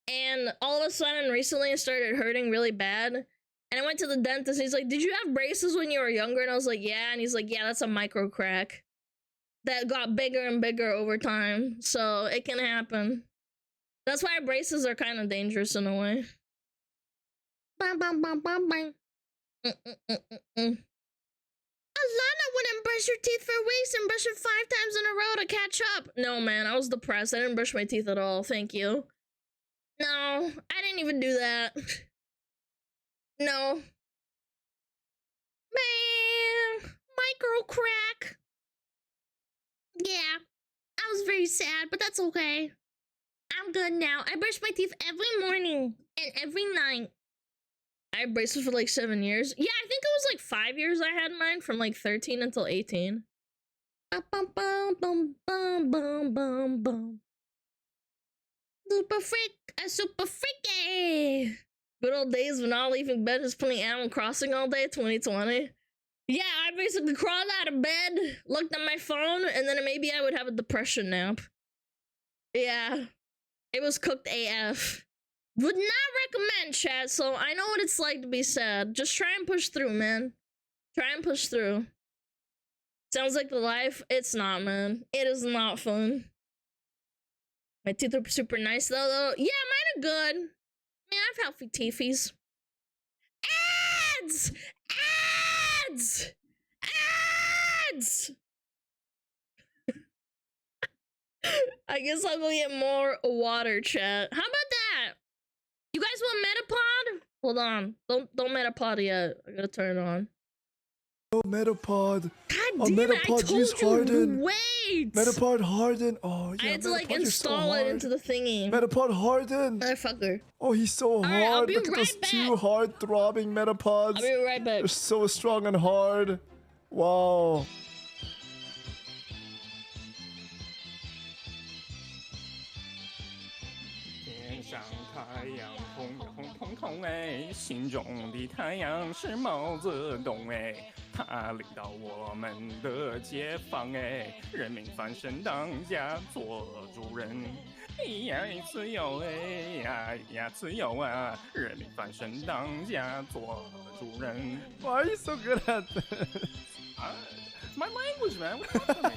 And all of a sudden recently it started hurting really bad. And I went to the dentist and he's like, did you have braces when you were younger? And I was like, yeah. And he's like, yeah, that's a micro crack that got bigger and bigger over time. So it can happen. That's why braces are kind of dangerous in a way. Bang, bang, bang, bang, bang. Alana wouldn't brush her teeth for weeks and brush it 5 times in a row to catch up. No, man, I was depressed. I didn't brush my teeth at all. Thank you. No, I didn't even do that. No. Man, micro crack. Yeah, I was very sad, but that's okay. I'm good now. I brush my teeth every morning and every night. I had braces for like 7 years. Yeah, I think it was like 5 years I had mine from like 13 until 18. Bum, bum, bum, bum, bum, bum, bum, bum. Super freaky. Good old days when not leaving bed just playing Animal Crossing all day, 2020. Yeah, I basically crawled out of bed, looked at my phone, and then maybe I would have a depression nap. Yeah, it was cooked AF. Would not recommend, chat, so I know what it's like to be sad. Just try and push through, man. Try and push through. Sounds like the life. It's not, man. It is not fun. My teeth are super nice, though. Yeah, mine are good. Man, I've healthy teethies. Ads! Ads! Ads! I guess I'll go get more water, chat. How about that? You guys want Metapod? Hold on. Don't Metapod yet. I gotta turn it on. Oh, Metapod. God damn it, I told you, hardened. wait! Metapod hardened. Oh, yeah, I had to, Metapod, like, install it into the thingy. Metapod hardened. Motherfucker. Oh, he's so hard. I'll be Look at right those back. 2 hard throbbing Metapods. I'll be right back. They're so strong and hard. Wow. 天上太阳红红彤彤哎，心中的太阳是毛泽东哎，他领导我们的解放哎，人民翻身当家做主人，呀自由哎呀自由啊，人民翻身当家做主人。Why are you so good at this? My language, man. What's up with me?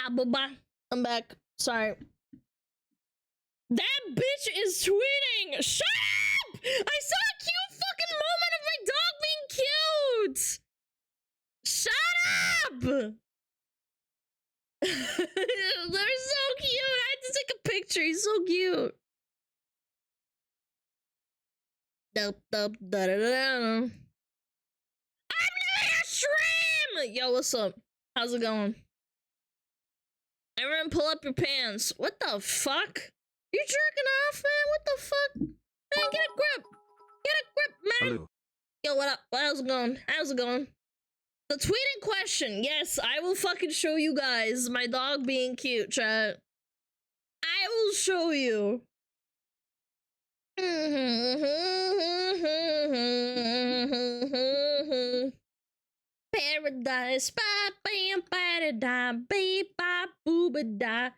Bye. I'm back. Sorry. That bitch is tweeting. Shut up! I saw a cute fucking moment of my dog being cute. Shut up! They're so cute. I had to take a picture. He's so cute. I'm doing a stream! Yo, what's up? How's it going? Everyone pull up your pants. What the fuck? You jerking off, man? What the fuck? Man, get a grip. Get a grip, man. Hello. Yo, what up? How's it going? How's it going? The tweeting question. Yes, I will fucking show you guys my dog being cute, chat. I will show you. Paradise, ba bam, ba-da-da, beep, ba boo-ba-da.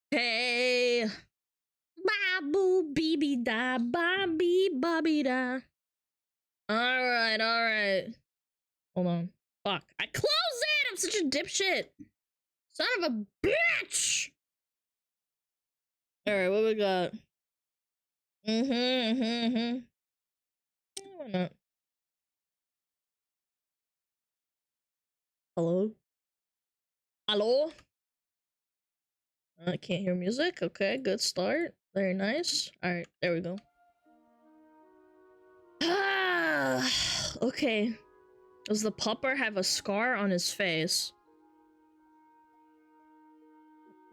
Hey, ba boo, bee-bee-da, ba bee, ba-bee-da. Alright. Hold on. Fuck. I closed it! I'm such a dipshit! Son of a bitch! Alright, what we got? Why not? Hello? Hello? I can't hear music. Okay, good start. Very nice. Alright, there we go. Okay. Does the pupper have a scar on his face?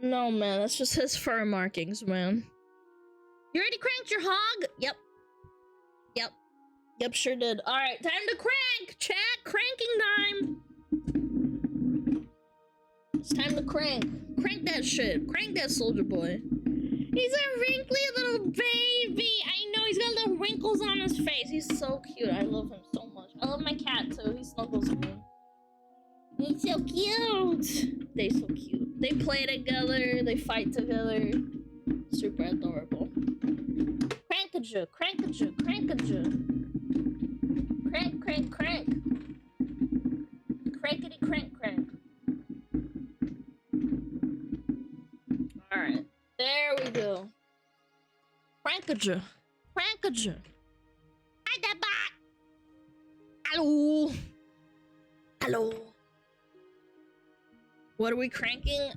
No, man, that's just his fur markings, man. You already cranked your hog? Yep, sure did. Alright, time to crank! Chat, cranking time! It's time to crank. Crank that shit. Crank that soldier boy. He's a wrinkly little baby! I know, he's got little wrinkles on his face. He's so cute. I love him so much. I love my cat, too. He snuggles me. He's so cute! They're so cute. They play together. They fight together. Super adorable. Crank-a-ja, crank-a-ja, crank-a-ja. Crank. Crankety crank. Alright. There we go. Crank-a-ja. Hi, that bot! Hello. What are we cranking?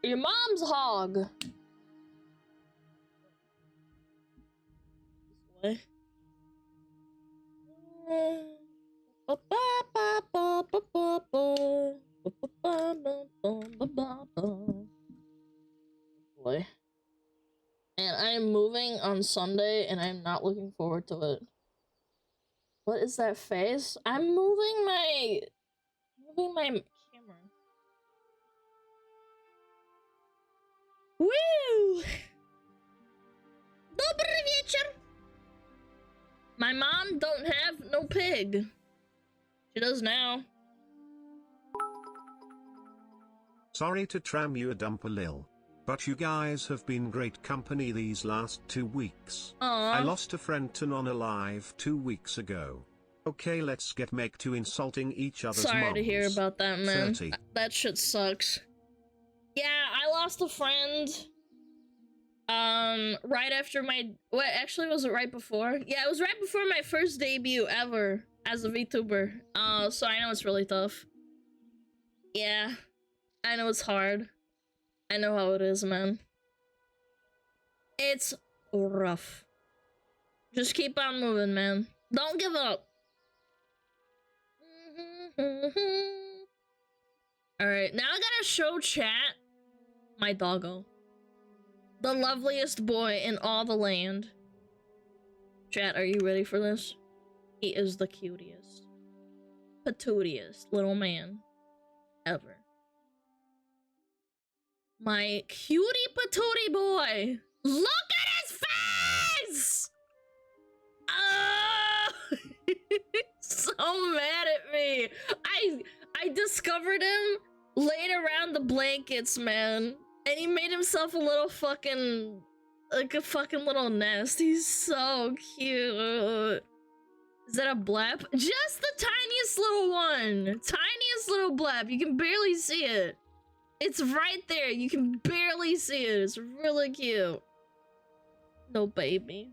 Your mom's hog. This way. And I am moving on Sunday, and I'm not looking forward to it. What is that face? I'm moving my camera. Woo! Dobry wieczór. My mom don't have no pig. She does now. Sorry to tram you a dumper lil. But you guys have been great company these last 2 weeks. Aww. I lost a friend to non-alive 2 weeks ago. Okay, let's get to insulting each other's Sorry moms. to hear about that, man. 30. That shit sucks. Yeah, I lost a friend. Right after my... What, actually, was it right before? Yeah, it was right before my first debut ever as a VTuber. So I know it's really tough. Yeah, I know it's hard. I know how it is, man. It's rough. Just keep on moving, man. Don't give up. Alright, now I gotta show chat my doggo. The loveliest boy in all the land. Chat, are you ready for this? He is the cutest, patootiest little man ever. My cutie patootie boy. Look at his face! Oh! So mad at me. I discovered him laid around the blankets, man. And he made himself a little fucking... like a fucking little nest. He's so cute. Is that a blep? Just the tiniest little one. Tiniest this little blab. You can barely see it. It's right there. You can barely see it. It's really cute. No baby.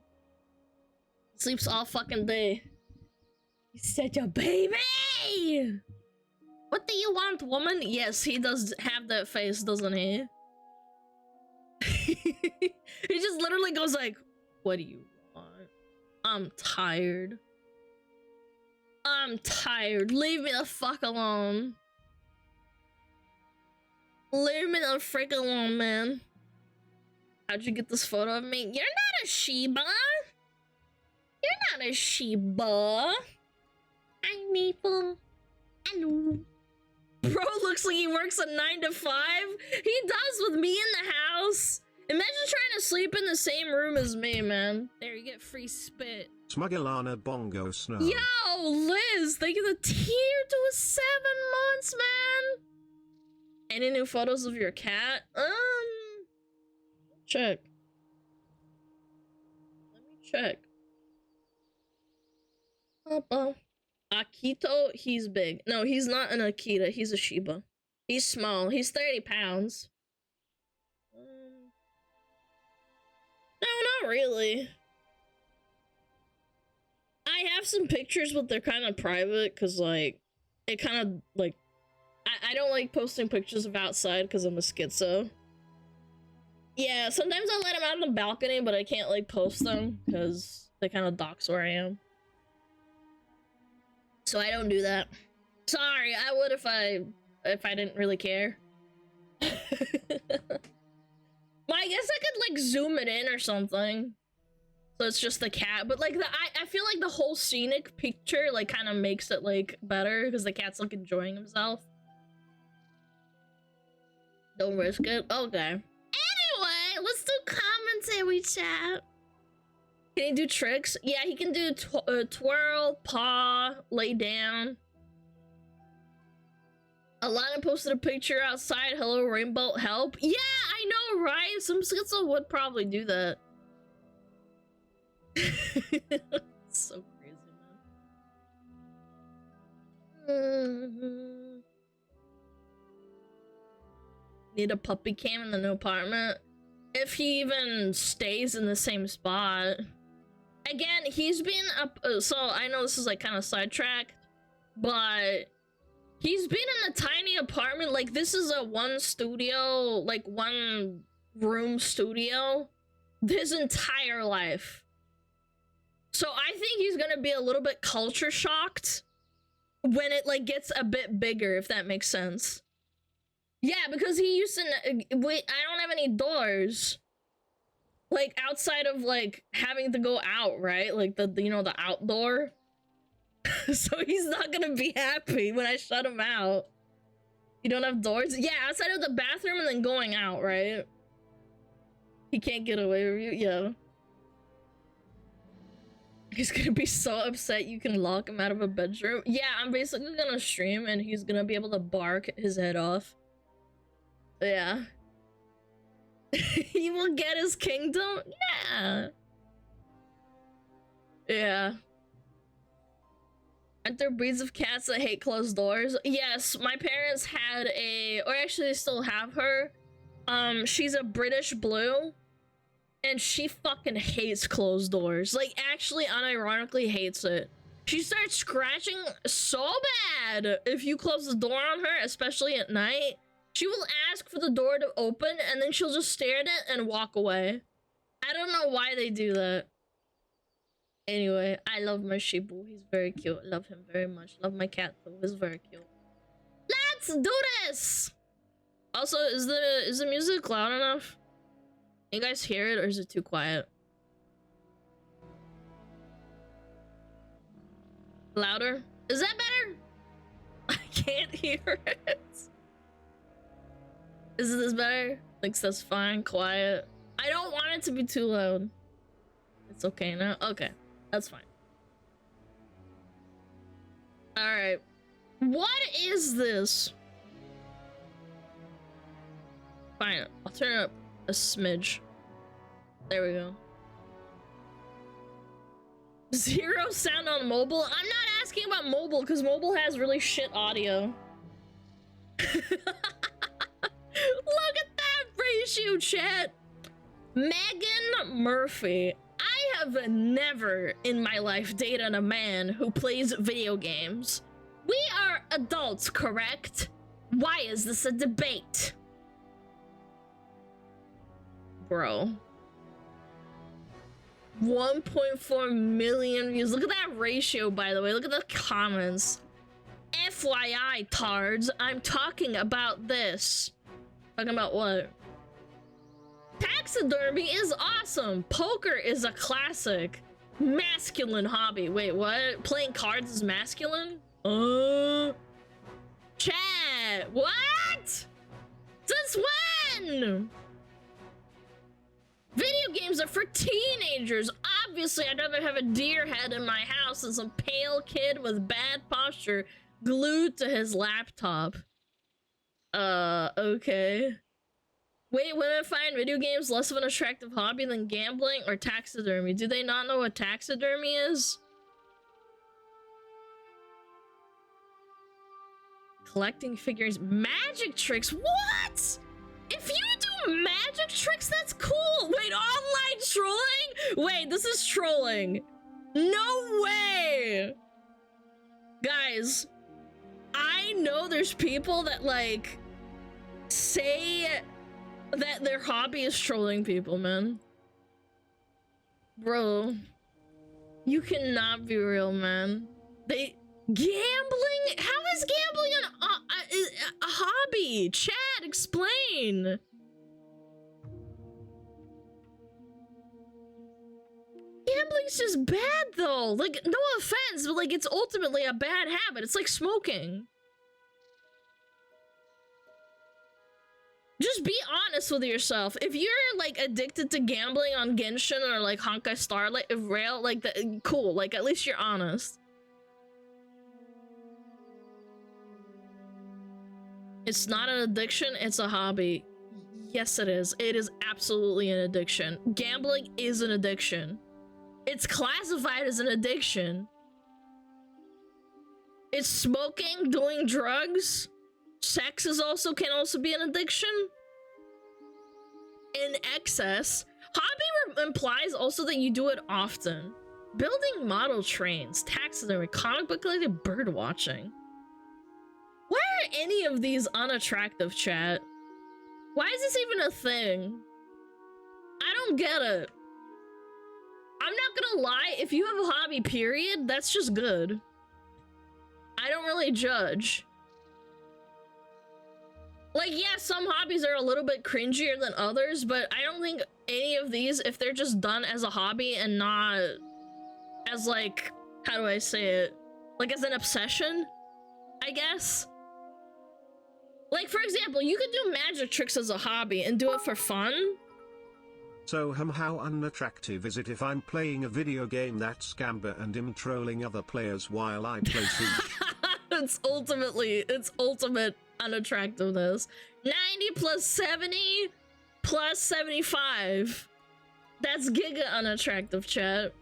Sleeps all fucking day. He's such a baby! What do you want, woman? Yes, he does have that face, doesn't he? He just literally goes like, what do you want? I'm tired. I'm tired. Leave me the fuck alone. Leave me the frick alone, man. How'd you get this photo of me? You're not a Shiba. You're not a Shiba. Hi, Maple. Hello. Bro looks like he works a 9 to 5. He does with me in the house. Imagine trying to sleep in the same room as me, man. There, you get free spit. SmugAlana bongo snow. Yo, Liz, thank you for the tier to 7 months, man. Any new photos of your cat? Check. Let me check. Akito, he's big. No, he's not an Akita, he's a Shiba. He's small, he's 30 pounds. No, not really. I have some pictures, but they're kind of private, because, like, it kind of, like, I don't like posting pictures of outside, because I'm a schizo. Yeah, sometimes I'll let them out on the balcony, but I can't, like, post them, because they kind of dox where I am. So I don't do that. Sorry, I would if I didn't really care. Well, I guess I could, like, zoom it in or something. So it's just the cat. But, like, I feel like the whole scenic picture, like, kind of makes it, like, better. Because the cat's, like, enjoying himself. Don't risk it. Okay. Anyway, let's do commentary chat. Can he do tricks? Yeah, he can do twirl, paw, lay down. Alana posted a picture outside. Hello, rainbow, help. Yeah, I know, right? Some schizo would probably do that. It's so crazy, man. Need a puppy cam in the new apartment. If he even stays in the same spot. Again, he's been up. So I know this is like kind of sidetracked, but he's been in a tiny apartment. Like, this is a one room studio his entire life. So I think he's gonna be a little bit culture shocked when it, like, gets a bit bigger, if that makes sense. Yeah, because he used to, wait, I don't have any doors. Like, outside of, like, having to go out, right? Like, you know, the outdoor. So he's not gonna be happy when I shut him out. You don't have doors? Yeah, outside of the bathroom and then going out, right? He can't get away with you? Yeah. He's gonna be so upset you can lock him out of a bedroom. Yeah, I'm basically gonna stream and he's gonna be able to bark his head off. Yeah. He will get his kingdom? Yeah. Yeah. Aren't there breeds of cats that hate closed doors? Yes, my parents had or actually they still have her. She's a British Blue. And she fucking hates closed doors. Like, actually, unironically hates it. She starts scratching so bad if you close the door on her, especially at night. She will ask for the door to open, and then she'll just stare at it and walk away. I don't know why they do that. Anyway, I love my Shibu. He's very cute. Love him very much. Love my cat, though. He's very cute. Let's do this! Also, is the music loud enough? You guys hear it, or is it too quiet? Louder? Is that better? I can't hear it. Is this better? Thinks that's fine. Quiet. I don't want it to be too loud. It's okay now? Okay. That's fine. Alright. What is this? Fine. I'll turn it up a smidge. There we go. 0 sound on mobile? I'm not asking about mobile, because mobile has really shit audio. Look at that ratio, chat. Megan Murphy. I have never in my life dated a man who plays video games. We are adults, correct? Why is this a debate? Bro. 1.4 million views. Look at that ratio, by the way. Look at the comments. FYI, tards, I'm talking about this. Talking about what? Taxidermy is awesome. Poker is a classic. Masculine hobby. Wait, what? Playing cards is masculine? Chat, what? Since when? Video games are for teenagers. Obviously, I'd rather have a deer head in my house than some pale kid with bad posture glued to his laptop. Okay. Wait, women find video games less of an attractive hobby than gambling or taxidermy. Do they not know what taxidermy is? Collecting figures. Magic tricks? What? If you do magic tricks, that's cool. Wait, online trolling? Wait, this is trolling. No way. Guys, I know there's people that, like, say that their hobby is trolling people, man. Bro, you cannot be real, man. Gambling? How is gambling a hobby? Chat, explain. Gambling's just bad, though. Like, no offense, but, like, it's ultimately a bad habit. It's like smoking. Just be honest with yourself. If you're, like, addicted to gambling on Genshin or, like, Honkai Star Rail, like, cool. Like, at least you're honest. It's not an addiction, it's a hobby. Yes, it is. It is absolutely an addiction. Gambling is an addiction. It's classified as an addiction. It's smoking, doing drugs. Sex can also be an addiction. In excess. Hobby implies also that you do it often. Building model trains, taxidermy, comic book collecting, bird watching. Why are any of these unattractive, chat? Why is this even a thing? I don't get it. I'm not gonna lie, if you have a hobby, period, that's just good. I don't really judge. Like, yeah, some hobbies are a little bit cringier than others, but I don't think any of these, if they're just done as a hobby and not as, like, how do I say it? Like, as an obsession, I guess? Like, for example, you could do magic tricks as a hobby and do it for fun. So how unattractive is it if I'm playing a video game that's Gamba and am trolling other players while I play Siege? It's ultimate unattractiveness. 90 plus 70 plus 75. That's giga unattractive, chat.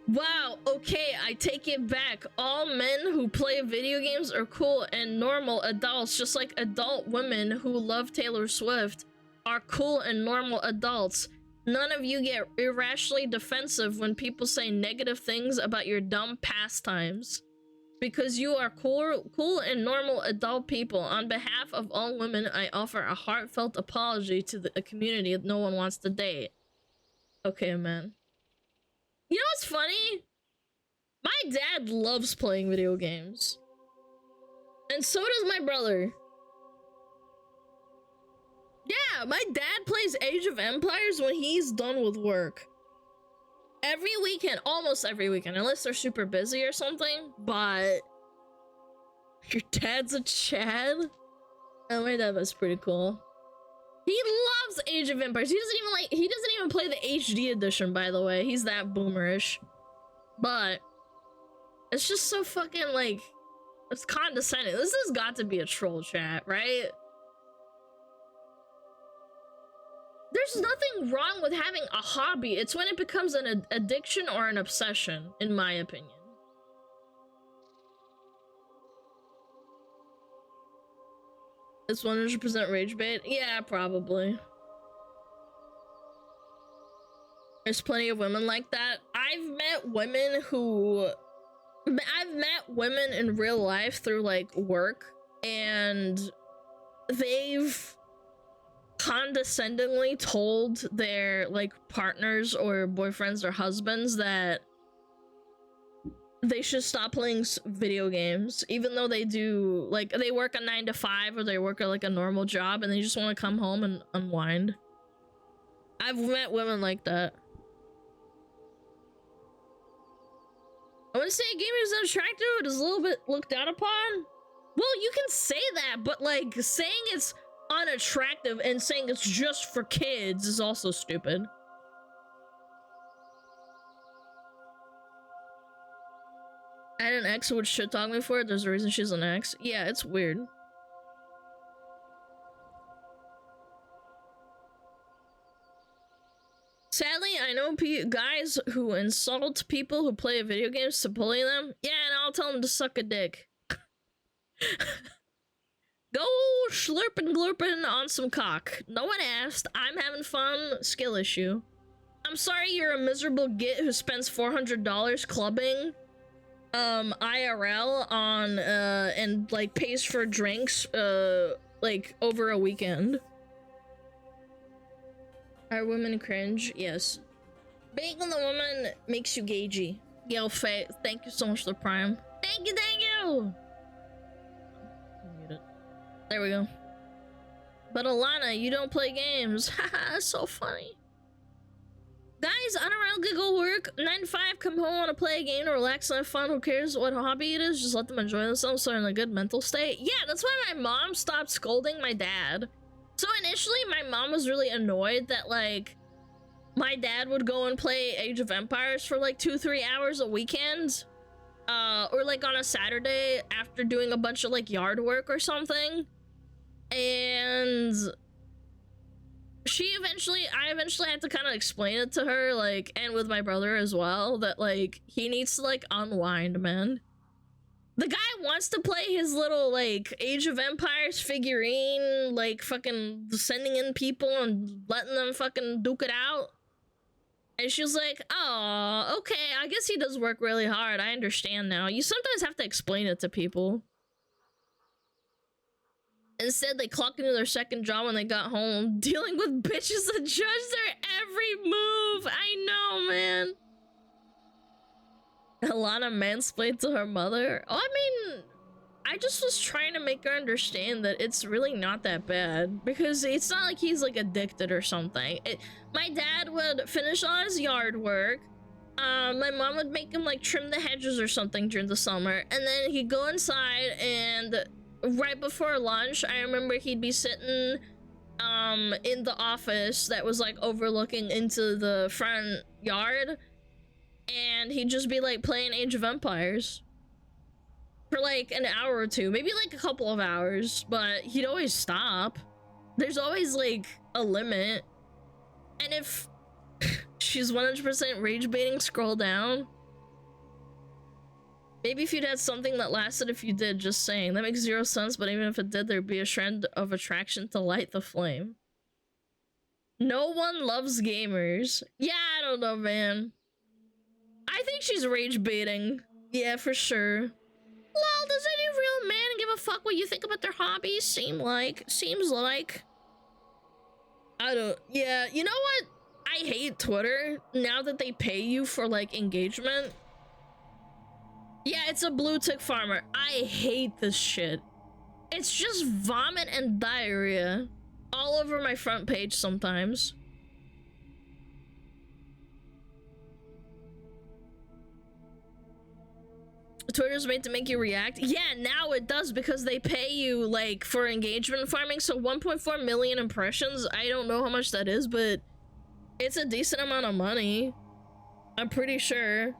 Wow, okay, I take it back. All men who play video games are cool and normal adults, just like adult women who love Taylor Swift are cool and normal adults. None of you get irrationally defensive when people say negative things about your dumb pastimes. Because you are cool and normal adult people. On behalf of all women, I offer a heartfelt apology to the community that no one wants to date. Okay, man. You know what's funny? My dad loves playing video games. And so does my brother. Yeah, my dad plays Age of Empires when he's done with work. Every weekend, almost every weekend, unless they're super busy or something, but... Your dad's a Chad? Oh, my dad was pretty cool. He loves Age of Empires. He doesn't even play the HD edition, by the way. He's that boomerish. But it's just so fucking, like, it's condescending. This has got to be a troll chat, right? There's nothing wrong with having a hobby. It's when it becomes an addiction or an obsession, in my opinion. It's 100% rage bait? Yeah, probably. There's plenty of women like that. I've met women in real life through like work, and they've condescendingly told their like partners or boyfriends or husbands that they should stop playing video games, even though they do, like, they work a 9 to 5 or they work at like a normal job and they just want to come home and unwind. I've met women like that. I wouldn't say gaming is unattractive, it is a little bit looked down upon. Well, you can say that, but like saying it's unattractive and saying it's just for kids is also stupid. I had an ex who would shit talk me for it. There's a reason she's an ex. Yeah, it's weird. Sadly, I know guys who insult people who play video games to bully them. Yeah, and I'll tell them to suck a dick. Go slurping glurping on some cock. No one asked. I'm having fun. Skill issue. I'm sorry you're a miserable git who spends $400 clubbing IRL on and like pays for drinks like over a weekend. Are women cringe? Yes. Being the woman makes you gagey. Yo, Faye, thank you so much for the prime. Thank you, thank you! There we go. But Alana, you don't play games. Haha, so funny. Guys, on around giggle work, 9 to 5, come home, want to play a game to relax and have fun. Who cares what hobby it is? Just let them enjoy themselves so they're in a good mental state. Yeah, that's why my mom stopped scolding my dad. So initially, my mom was really annoyed that, like, my dad would go and play Age of Empires for, like, 2-3 hours a weekend. Or, like, on a Saturday after doing a bunch of, like, yard work or something. And I eventually had to kind of explain it to her, like, and with my brother as well, that, like, he needs to, like, unwind, man. The guy wants to play his little, like, Age of Empires figurine, like, fucking sending in people and letting them fucking duke it out. And she was like, oh, okay, I guess he does work really hard. I understand now. You sometimes have to explain it to people. Instead, they clocked into their second job when they got home, dealing with bitches that judge their every move. I know, man. Alana mansplained to her mother. Oh, I mean, I just was trying to make her understand that it's really not that bad, because it's not like he's like addicted or something. My dad would finish all his yard work. My mom would make him like trim the hedges or something during the summer, and then he'd go inside, and right before lunch, I remember he'd be sitting in the office that was like overlooking into the front yard, and he'd just be like playing Age of Empires for like an hour or two, maybe like a couple of hours, but he'd always stop. There's always like a limit. And if she's 100% rage baiting, scroll down. Maybe if you'd had something that lasted if you did, just saying. That makes zero sense, but even if it did, there'd be a shred of attraction to light the flame. No one loves gamers. Yeah, I don't know, man. I think she's rage baiting. Yeah, for sure. Lol, does any real man give a fuck what you think about their hobbies? Seems like. I don't, yeah, you know what? I hate Twitter now that they pay you for, like, engagement. Yeah, it's a blue tick farmer. I hate this shit. It's just vomit and diarrhea all over my front page sometimes. Twitter's made to make you react. Yeah, now it does, because they pay you, like, for engagement farming. So 1.4 million impressions, I don't know how much that is, but it's a decent amount of money. I'm pretty sure.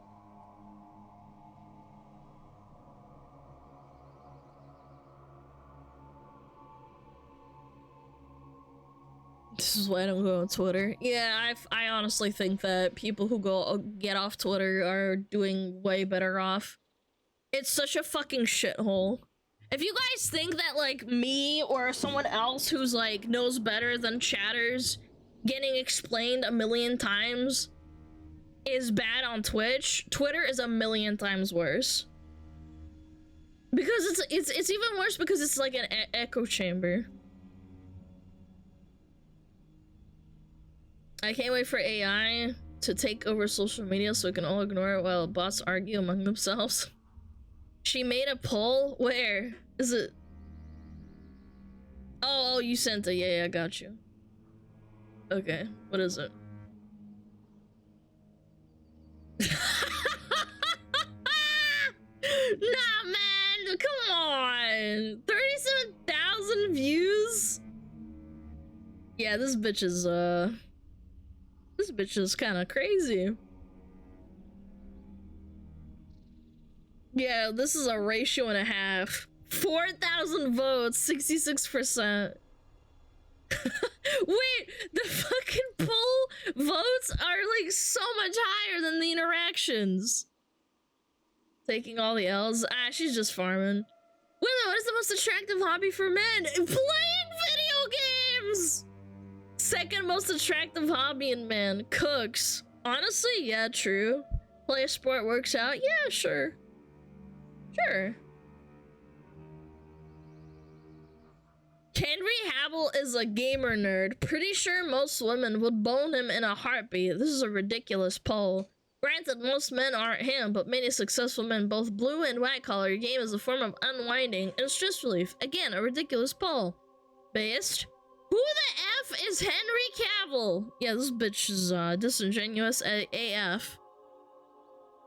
This is why I don't go on Twitter. Yeah, I honestly think that people who get off Twitter are doing way better off. It's such a fucking shithole. If you guys think that like me or someone else who's like knows better than chatters getting explained a million times is bad on Twitch, Twitter is a million times worse. Because it's even worse because it's like an echo chamber. I can't wait for AI to take over social media so we can all ignore it while bots argue among themselves. She made a poll. Where is it? Oh, you sent it. Yeah, I got you. Okay, what is it? Nah, man, come on. 37,000 views. Yeah, this bitch is kind of crazy. Yeah, this is a ratio and a half. 4,000 votes, 66%. Wait, the fucking poll votes are like so much higher than the interactions. Taking all the L's. Ah, she's just farming. Women, what is the most attractive hobby for men? Playing video games! Second most attractive hobby in men. Cooks. Honestly, yeah, true. Play a sport, works out. Yeah, sure. Sure. Henry Cavill is a gamer nerd. Pretty sure most women would bone him in a heartbeat. This is a ridiculous poll. Granted, most men aren't him, but many successful men, both blue and white collar, game as a form of unwinding and stress relief. Again, a ridiculous poll. Based. Who the F is Henry Cavill? Yeah, this bitch is disingenuous AF.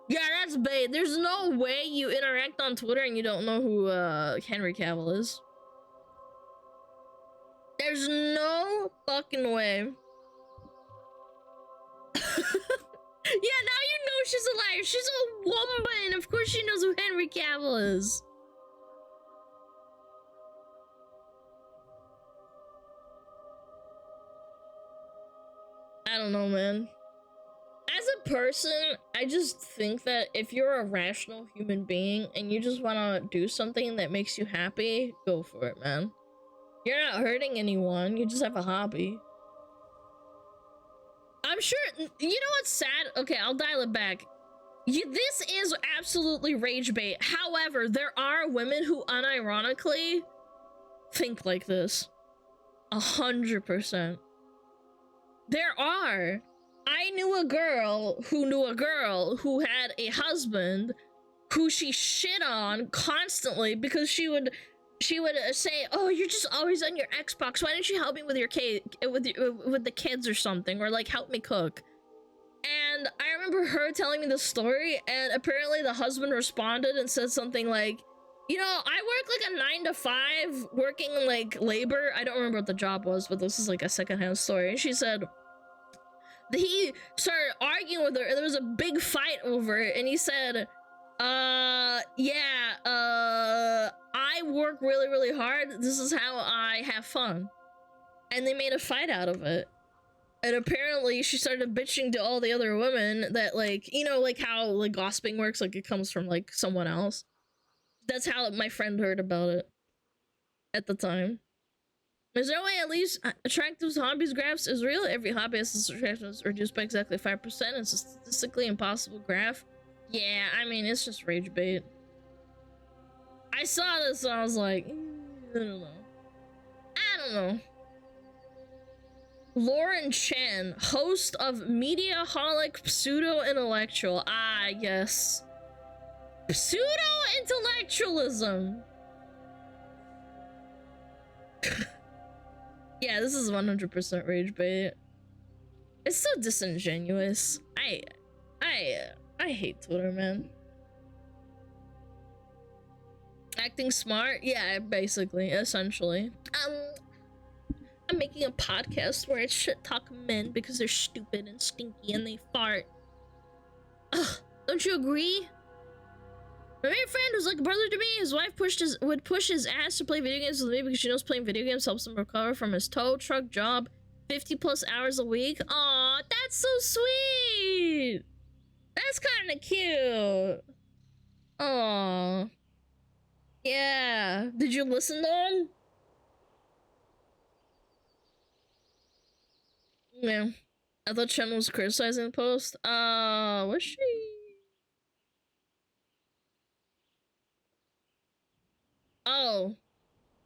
Yeah, that's bait. There's no way you interact on Twitter and you don't know who Henry Cavill is. There's no fucking way. Yeah, now you know she's a liar. She's a woman. Of course she knows who Henry Cavill is. I don't know, man. As a person, I just think that if you're a rational human being and you just want to do something that makes you happy, go for it, man. You're not hurting anyone. You just have a hobby. I'm sure, you know what's sad? Okay, I'll dial it back. This is absolutely rage bait. However, there are women who unironically think like this. 100%. There are. I knew a girl who had a husband who she shit on constantly because she would say, "Oh, you're just always on your Xbox. Why don't you help me with your with the kids or something, or like help me cook?" And I remember her telling me the story, and apparently the husband responded and said something like, "You know, I work like a 9 to 5 working like labor." I don't remember what the job was, but this is like a secondhand story. And she said he started arguing with her, and there was a big fight over it, and he said, I work really, really hard. This is how I have fun." And they made a fight out of it. And apparently she started bitching to all the other women that, like, you know, like how like gossiping works, like it comes from like someone else. That's how my friend heard about it at the time. Is there a way at least attractive hobbies graphs is real? Every hobby has its attractiveness reduced by exactly 5%. It's a statistically impossible graph. Yeah, I mean, it's just rage bait. I saw this and I was like, I don't know. Lauren Chen, host of Mediaholic Pseudo-Intellectual. Ah, yes. Pseudo-intellectualism. Yeah, this is 100% rage bait. It's so disingenuous. I hate Twitter, man. Acting smart? Yeah, basically, essentially. I'm making a podcast where I shit talk men because they're stupid and stinky and they fart. Ugh, don't you agree? My main friend was like a brother to me. His wife would push his ass to play video games with me because she knows playing video games helps him recover from his tow truck job 50+ hours a week. Aw, that's so sweet. That's kind of cute. Aw. Yeah. Did you listen to him? Yeah. I thought Chen was criticizing the post. Was she? Oh.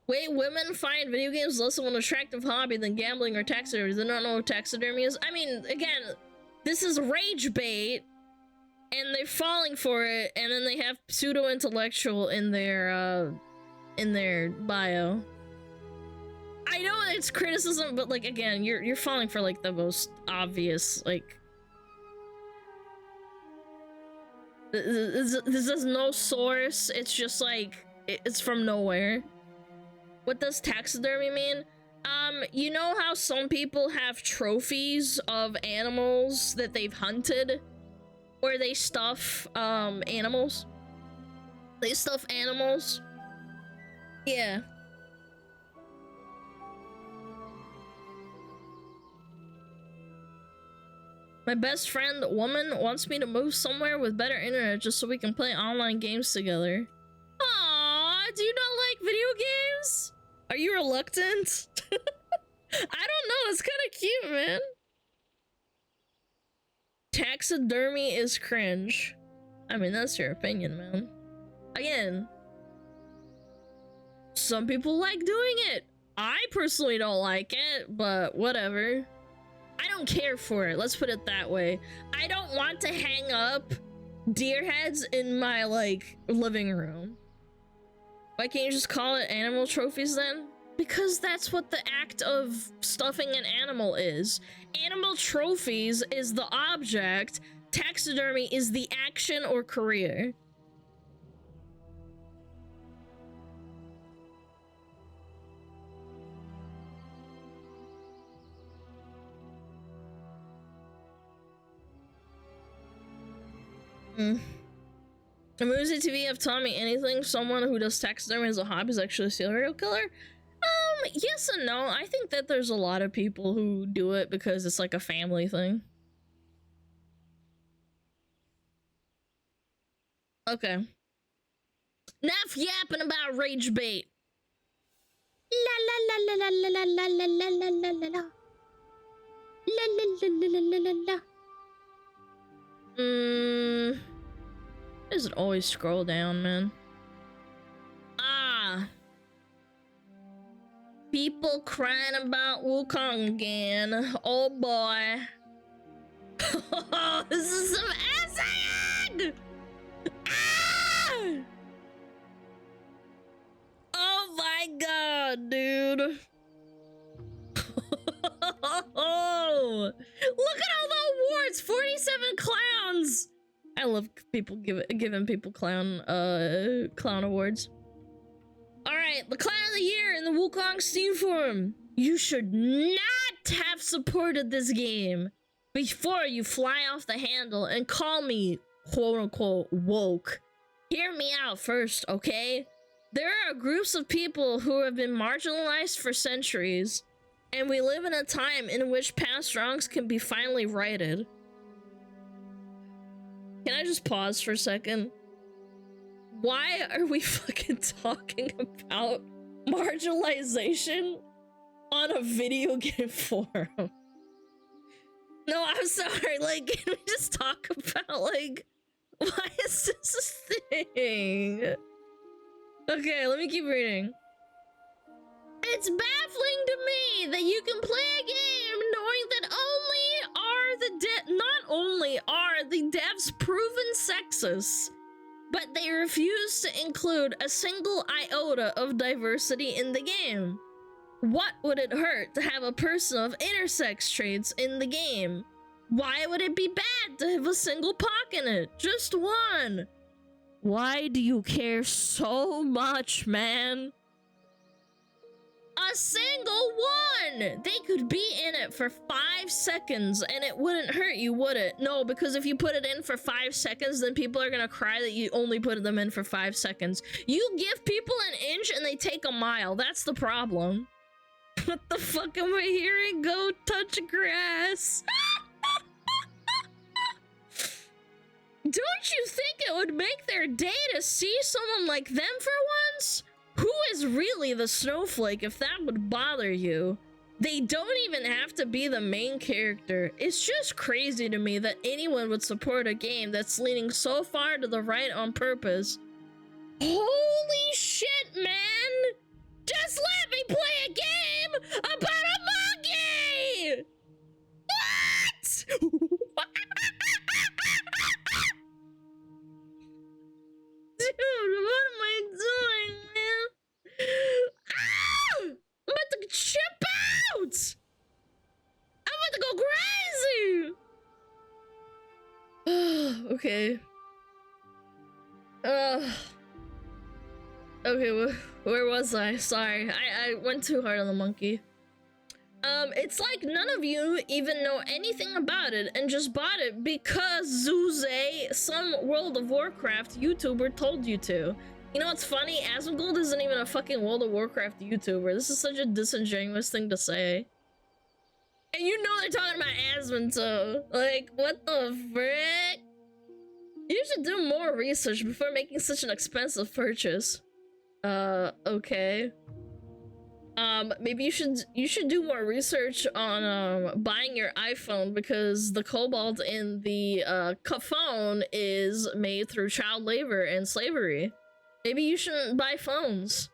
Wait, women find video games less of an attractive hobby than gambling or taxidermy. They don't know what taxidermy is. I mean, again, this is rage bait, and they're falling for it, and then they have pseudo-intellectual in their bio. I know it's criticism, but like again, you're falling for like the most obvious, like this has no source. It's just like it's from nowhere. What does taxidermy mean? You know how some people have trophies of animals that they've hunted? Or they stuff, animals? They stuff animals? Yeah. My best friend, woman, wants me to move somewhere with better internet just so we can play online games together. Aww, do you not like video games? Are you reluctant? I don't know, it's kind of cute, man. Taxidermy is cringe. I mean, that's your opinion, man. Again, some people like doing it. I personally don't like it, but whatever. I don't care for it, let's put it that way. I don't want to hang up deer heads in my, like, living room. Why can't you just call it animal trophies then? Because that's what the act of stuffing an animal is. Animal trophies is the object, taxidermy is the action or career. Movies and TV have taught me anything. Someone who does taxidermy as a hobby is actually a serial killer. Yes and no. I think that there's a lot of people who do it because it's like a family thing. Okay. Enough yapping about rage bait. La la la la la la la la la la la la la. La la la la la la la. Why does it always scroll down, man? Ah. People crying about Wukong again. Oh boy. This is some acid! Ah! Oh my god, dude. Oh, look at all the awards! 47 clowns! I love people giving people clown awards. Alright, the clown of the year in the Wukong Steam Forum. You should not have supported this game before you fly off the handle and call me quote-unquote woke. Hear me out first, okay? There are groups of people who have been marginalized for centuries, and we live in a time in which past wrongs can be finally righted. Can I just pause for a second? Why are we fucking talking about marginalization on a video game forum? No, I'm sorry, like, can we just talk about, like, why is this a thing? Okay, let me keep reading. It's baffling to me that you can play a game knowing that not only are the devs proven sexist, but they refuse to include a single iota of diversity in the game. What would it hurt to have a person of intersex traits in the game? Why would it be bad to have a single pock in it? Just one. Why do you care so much, man? A single one! They could be in it for 5 seconds and it wouldn't hurt you, would it? No, because if you put it in for 5 seconds, then people are gonna cry that you only put them in for 5 seconds. You give people an inch and they take a mile. That's the problem. What the fuck am I hearing? Go touch grass. Don't you think it would make their day to see someone like them for once? Who is really the snowflake if that would bother you? They don't even have to be the main character. It's just crazy to me that anyone would support a game that's leaning so far to the right on purpose. Holy shit, man! Just let me play a game about a monkey! What? Dude, what am I doing, man? Ah! I'm about to chip out! I'm about to go crazy! Okay. Okay, where was I? Sorry, I went too hard on the monkey. It's like none of you even know anything about it and just bought it because Zuze, some World of Warcraft YouTuber, told you to. You know what's funny? Asmongold isn't even a fucking World of Warcraft YouTuber. This is such a disingenuous thing to say. And you know they're talking about Asmon, so, like, what the frick? You should do more research before making such an expensive purchase. Okay. Maybe you should do more research on buying your iPhone because the cobalt in the phone is made through child labor and slavery. Maybe you shouldn't buy phones.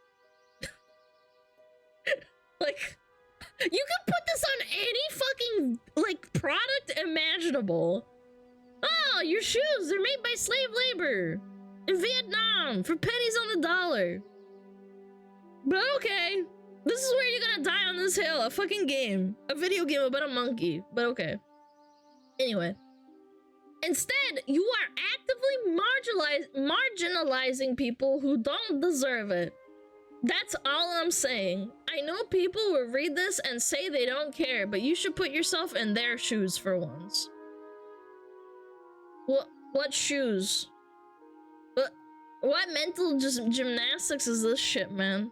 Like, you can put this on any fucking like product imaginable. Oh, your shoes, they're made by slave labor in Vietnam for pennies on the dollar. But okay. This is where you're gonna die on this hill. A fucking game. A video game about a monkey. But okay. Anyway. Instead, you are actively marginalizing people who don't deserve it. That's all I'm saying. I know people will read this and say they don't care, but you should put yourself in their shoes for once. What shoes? What mental gymnastics is this shit, man?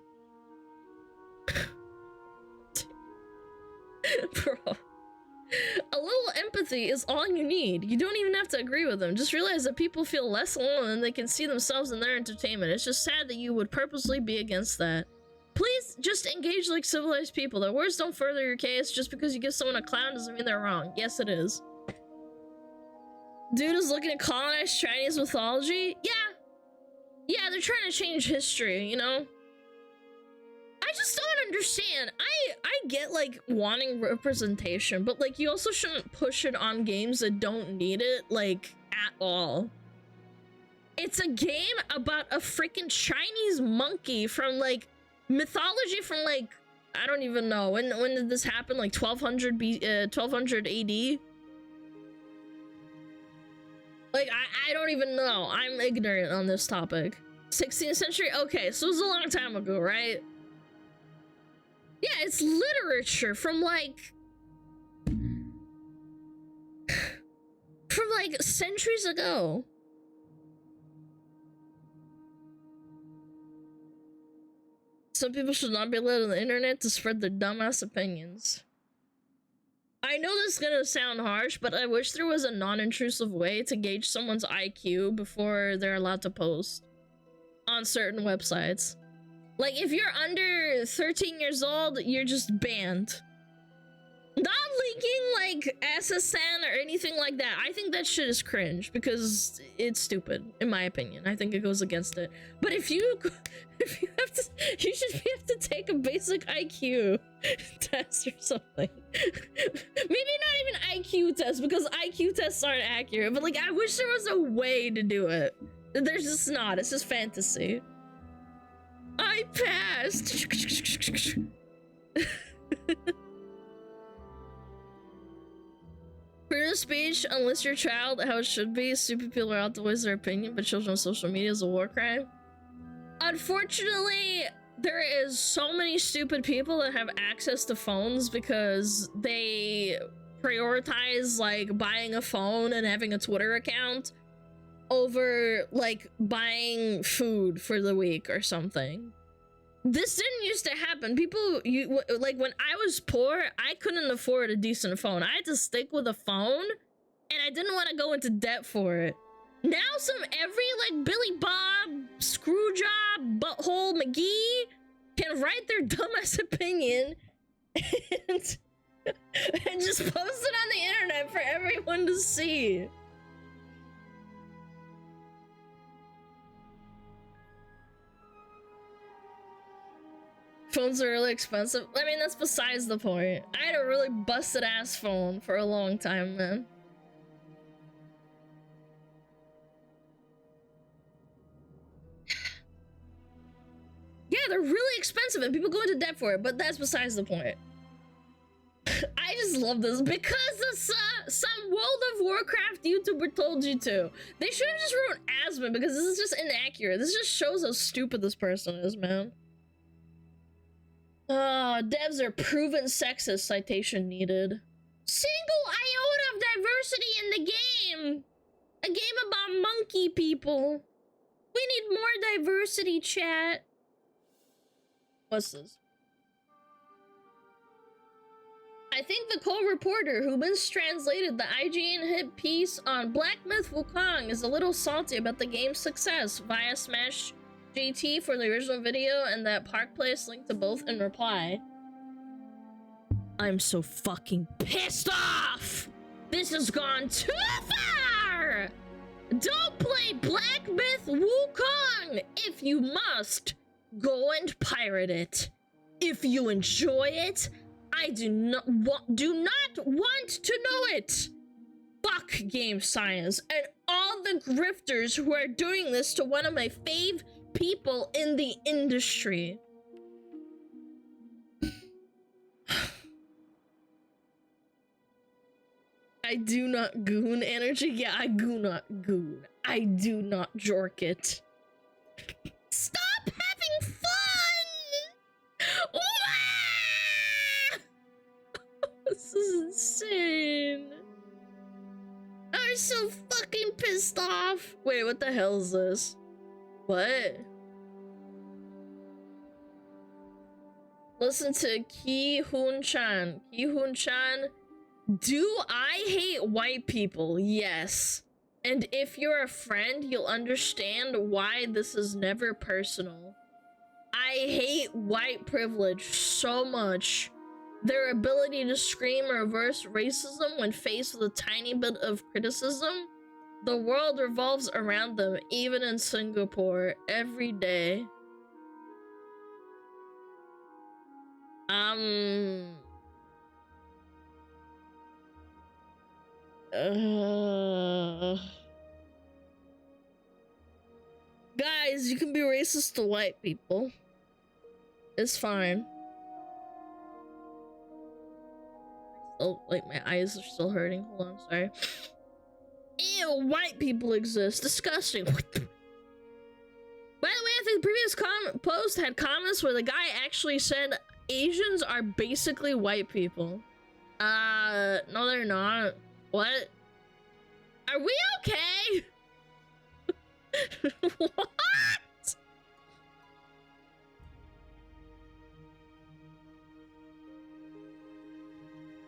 Bro, a little empathy is all you need. You don't even have to agree with them. Just realize that people feel less alone and they can see themselves in their entertainment. It's just sad that you would purposely be against that. Please just engage like civilized people. Their words don't further your case. Just because you give someone a clown doesn't mean they're wrong. Yes, it is. Dude is looking at colonized Chinese mythology. Yeah, they're trying to change history, you know? I just don't understand. I get like wanting representation, but like you also shouldn't push it on games that don't need it like at all. It's a game about a freaking Chinese monkey from like mythology from like I don't even know when did this happen, like 1200 AD. Like I don't even know. I'm ignorant on this topic. 16th century. Okay, so it was a long time ago, right? Yeah, it's literature from like centuries ago. Some people should not be allowed on the internet to spread their dumbass opinions. I know this is gonna sound harsh, but I wish there was a non-intrusive way to gauge someone's IQ before they're allowed to post on certain websites. Like, if you're under 13 years old, you're just banned. Not leaking, like, SSN or anything like that. I think that shit is cringe, because it's stupid, in my opinion. I think it goes against it. But if you have to, you should have to take a basic IQ test or something. Maybe not even IQ test, because IQ tests aren't accurate, but, like, I wish there was a way to do it. There's just not. It's just fantasy. I passed. Freedom of speech, unless your child how it should be. Stupid people are out to voice their opinion, but children on social media is a war crime. Unfortunately, there is so many stupid people that have access to phones because they prioritize like buying a phone and having a Twitter account over like buying food for the week or something. This didn't used to happen. People, like when I was poor, I couldn't afford a decent phone. I had to stick with a phone and I didn't want to go into debt for it. Now every like Billy Bob, Screwjob, Butthole McGee can write their dumbass opinion and just post it on the internet for everyone to see. Phones are really expensive. I mean, that's besides the point. I had a really busted ass phone for a long time, man. Yeah, they're really expensive and people go into debt for it, but that's besides the point. I just love this because some World of Warcraft YouTuber told you to. They should have just wrote Asmund because this is just inaccurate. This just shows how stupid this person is, man. Devs are proven sexist, citation needed. Single iota of diversity in the game. A game about monkey people. We need more diversity, chat. What's this? I think the co-reporter who mistranslated the IGN hit piece on Black Myth Wukong is a little salty about the game's success via Smash JT for the original video and that Park Place linked to both in reply. I'm so fucking pissed off! This has gone too far! Don't play Black Myth Wukong! If you must, go and pirate it. If you enjoy it, I do not want to know it. Fuck game science and all the grifters who are doing this to one of my fave people in the industry. I do not goon energy. Yeah, I do not goon. I do not jork it. Stop having fun! Wah! This is insane. I'm so fucking pissed off. Wait, what the hell is this? What? Listen to Ki Hoon Chan. Ki Hoon Chan. Do I hate white people? Yes. And if you're a friend, you'll understand why this is never personal. I hate white privilege so much. Their ability to scream reverse racism when faced with a tiny bit of criticism. The world revolves around them, even in Singapore, every day. Guys, you can be racist to white people. It's fine. Oh, like my eyes are still hurting. Hold on, sorry. Ew, white people exist. Disgusting. By the way, I think the previous post had comments where the guy actually said Asians are basically white people. No, they're not. What? Are we okay? What?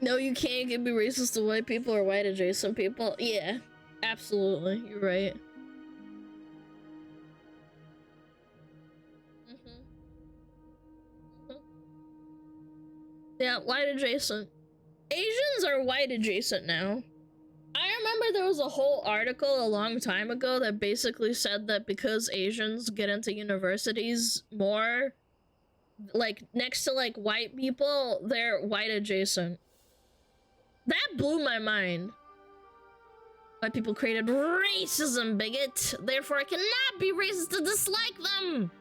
No, you can't be racist to white people or white adjacent people. Yeah, absolutely. You're right. Yeah, white adjacent. Asians are white adjacent now. I remember there was a whole article a long time ago that basically said that because Asians get into universities more, like, next to, like, white people, they're white adjacent. That blew my mind. White people created racism, bigot. Therefore, I cannot be racist to dislike them.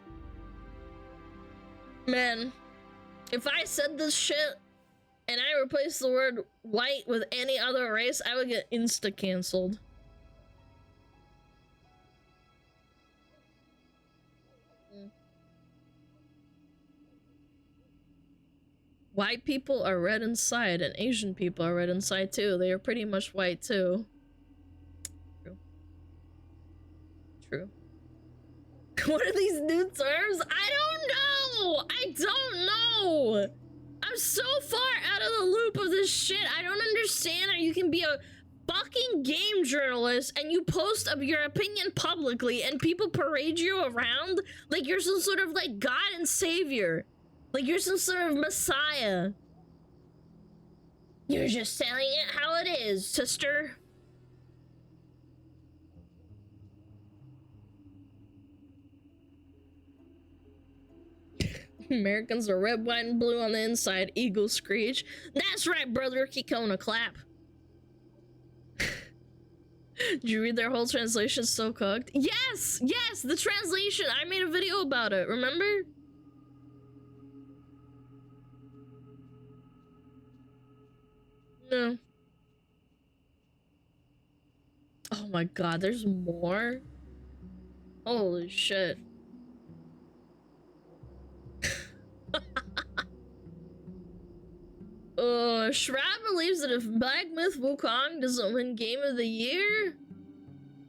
Man, if I said this shit and I replaced the word white with any other race, I would get insta-canceled. White people are red inside, and Asian people are red inside too. They are pretty much white too. True. True. What are these new terms? I don't know! I don't know! I'm so far out of the loop of this shit. I don't understand how you can be a fucking game journalist and you post of your opinion publicly and people parade you around like you're some sort of like God and savior. Like you're some sort of messiah. You're just telling it how it is, sister. Americans are red, white, and blue on the inside. Eagle screech. That's right, brother. Kikona clap. Did you read their whole translation? So cooked. Yes, yes, the translation. I made a video about it. Remember? No. Oh my god, there's more? Holy shit. Shroud believes that if Black Myth Wukong doesn't win Game of the Year,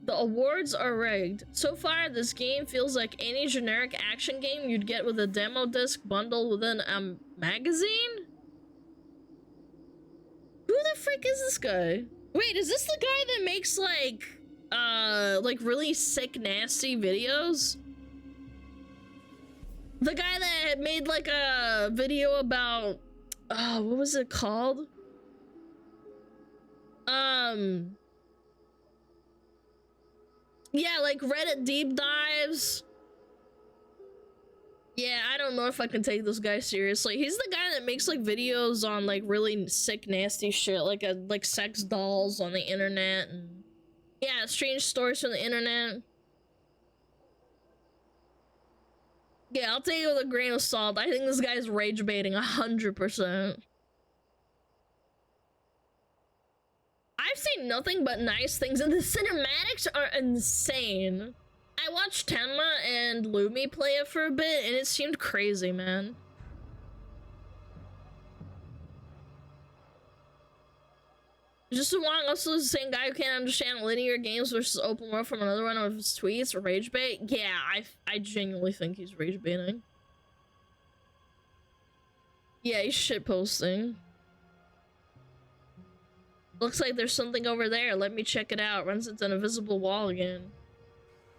the awards are rigged. So far, this game feels like any generic action game you'd get with a demo disc bundled within a magazine? Who the frick is this guy? Wait, is this the guy that makes like really sick, nasty videos? The guy that made like a video about, what was it called? Yeah, like Reddit deep dives. Yeah, I don't know if I can take this guy seriously. He's the guy that makes like videos on like really sick, nasty shit, like sex dolls on the internet and yeah, strange stories from the internet. Yeah, I'll take it with a grain of salt. I think this guy's rage baiting 100%. I've seen nothing but nice things, and the cinematics are insane. I watched Tenma and Lumi play it for a bit, and it seemed crazy, man. Just Wong, also the same guy who can't understand linear games versus open world from another one of his tweets, rage bait. Yeah, I genuinely think he's rage baiting. Yeah, he's shit posting. Looks like there's something over there. Let me check it out. Runs into an invisible wall again.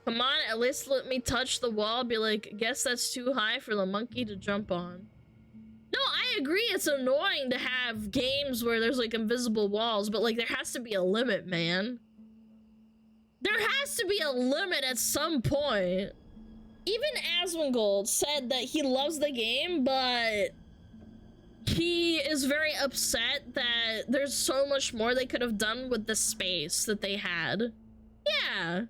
Come on, at least let me touch the wall. Be like, guess that's too high for the monkey to jump on. No, I agree. It's annoying to have games where there's like invisible walls, but like there has to be a limit, man. There has to be a limit at some point. Even Asmongold said that he loves the game, but he is very upset that there's so much more they could have done with the space that they had. Yeah.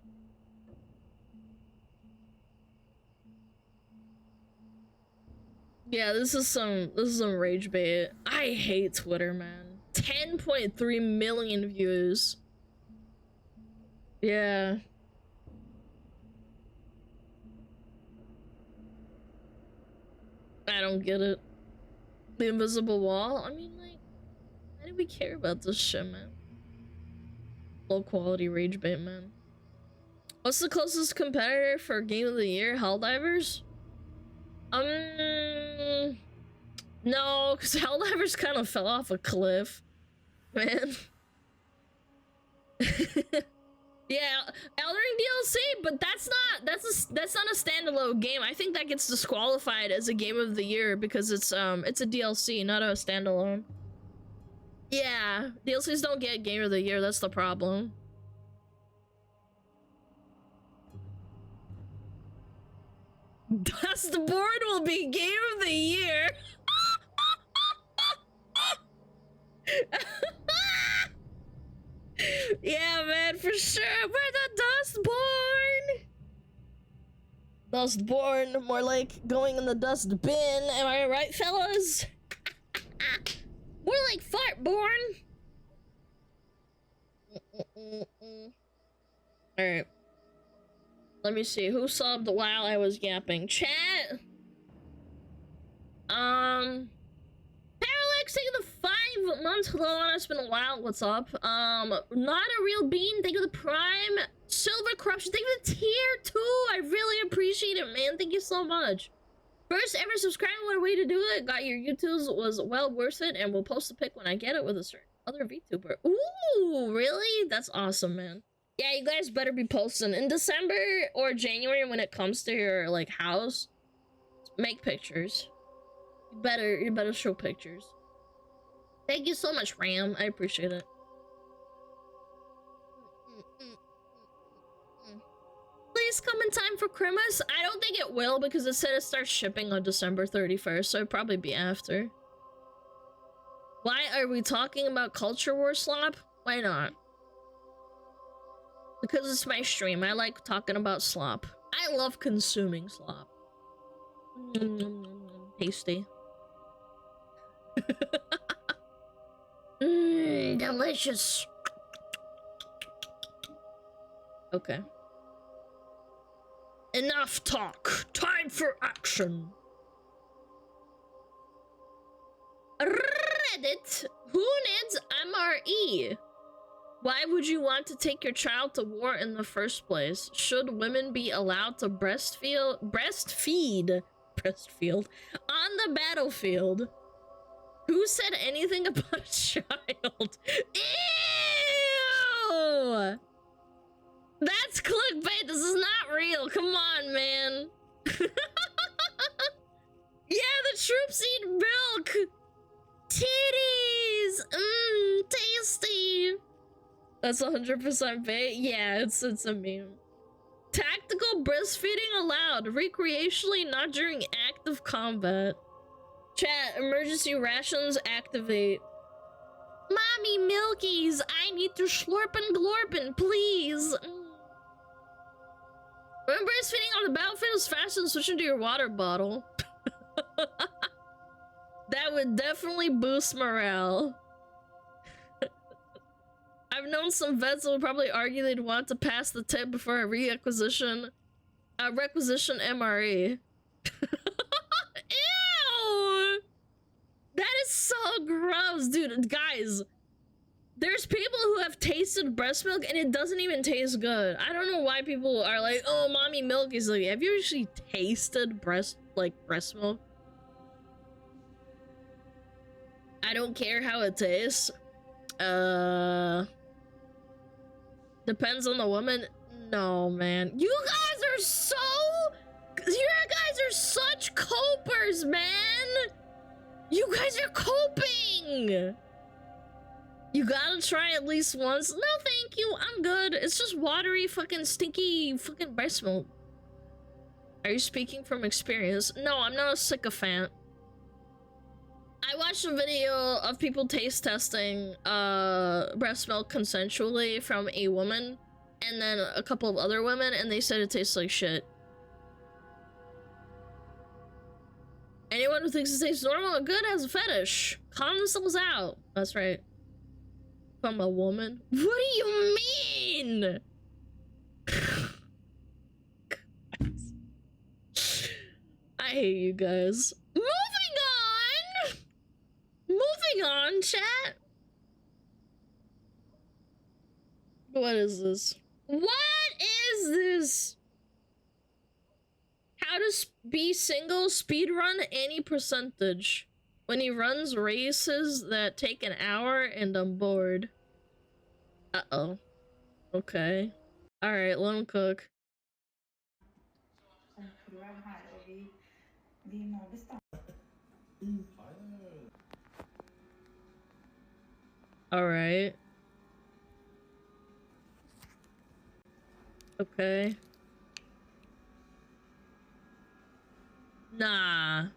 Yeah, this is some rage bait. I hate Twitter, man. 10.3 million views. Yeah. I don't get it. The invisible wall? I mean, like, why do we care about this shit, man? Low quality rage bait, man. What's the closest competitor for Game of the Year? Helldivers? No, because Helldivers kind of fell off a cliff, man. Yeah, Elden Ring DLC, but that's not a standalone game. I think that gets disqualified as a Game of the Year because it's a DLC, not a standalone. Yeah, DLCs don't get Game of the Year. That's the problem. Dustborn will be Game of the Year. Yeah, man, for sure. We're the Dustborn. Dustborn, more like going in the dustbin. Am I right, fellas? More like Fartborn. Alright. Let me see. Who subbed while I was yapping? Chat? Parallax, thank you the 5 months. Hello, Alana. It's been a while. What's up? Not a real bean. Thank you the Prime. Silver Corruption. Thank you the tier 2. I really appreciate it, man. Thank you so much. First ever subscribing. What a way to do it. Got your YouTubes. Was well worth it. And we'll post the pic when I get it with a certain other VTuber. Ooh, really? That's awesome, man. Yeah, you guys better be posting in December or January when it comes to your like house. Make pictures. You better show pictures. Thank you so much, Ram. I appreciate it. Please come in time for Christmas. I don't think it will because it said it starts shipping on December 31st, so it'll probably be after. Why are we talking about Culture War slop? Why not? Because it's my stream. I like talking about slop. I love consuming slop. Tasty. Delicious. Okay. Enough talk. Time for action. Reddit. Who needs MRE? Why would you want to take your child to war in the first place? Should women be allowed to breastfeed on the battlefield? Who said anything about a child? Ew! That's clickbait. This is not real. Come on, man. Yeah, the troops eat milk. Titties. Tasty. That's 100% bait. Yeah, it's a meme. Tactical breastfeeding allowed. Recreationally, not during active combat. Chat, emergency rations activate. Mommy milkies, I need to slurpin' glorpin', please. When breastfeeding on the battlefield is faster than switching to your water bottle. That would definitely boost morale. I've known some vets that would probably argue they'd want to pass the tip before a requisition MRE. Ew! That is so gross, dude. Guys, there's people who have tasted breast milk and it doesn't even taste good. I don't know why people are like, oh, mommy milk is like, have you actually tasted breast milk? I don't care how it tastes. Depends on the woman. No, man. You guys are such copers, man. You guys are coping. You gotta try at least once. No, thank you. I'm good. It's just watery, fucking stinky, fucking breast milk. Are you speaking from experience? No, I'm not a sycophant. I watched a video of people taste testing breast milk consensually from a woman and then a couple of other women, and they said it tastes like shit. Anyone who thinks it tastes normal or good has a fetish. Calm themselves out. That's right. From a woman? What do you mean? I hate you guys. Moving on, chat. What is this? What is this? How to be single speedrun any percentage. When he runs races that take an hour and I'm bored. Uh-oh. Okay. Alright, let him cook. Alright. Okay. Nah.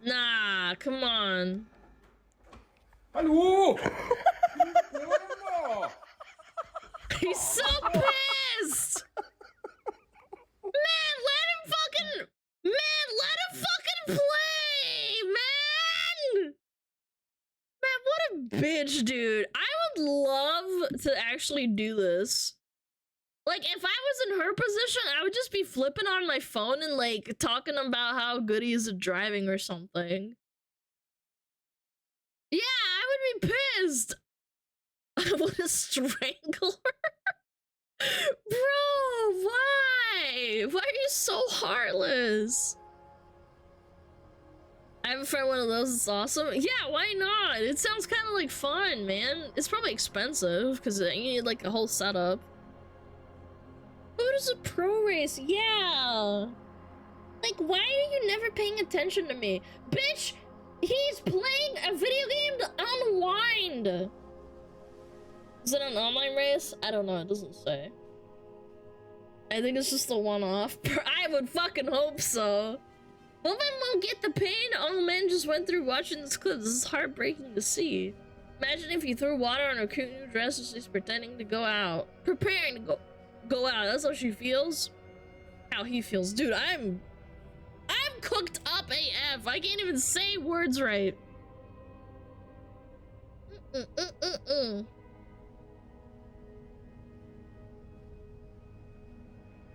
Nah, come on. Hello! He's so pissed! Man, let him fucking play! Man! Man, what a bitch, dude. I would love to actually do this. Like, if I was in her position, I would just be flipping on my phone and, like, talking about how good he is at driving or something. Yeah, I would be pissed. I want to strangle her. Bro, why? Why are you so heartless? I have a friend one of those. It's awesome. Yeah, why not? It sounds kind of like fun, man. It's probably expensive because you need like a whole setup. Who does a pro race? Yeah. Like, why are you never paying attention to me? Bitch, he's playing a video game to unwind. Is it an online race? I don't know. It doesn't say. I think it's just a one-off. I would fucking hope so. Woman won't get the pain all men just went through watching this clip. This is heartbreaking to see. Imagine if you threw water on her cute new dress and she's pretending to go out. Preparing to go out. That's how she feels. How he feels. Dude, I'm cooked up AF. I can't even say words right. A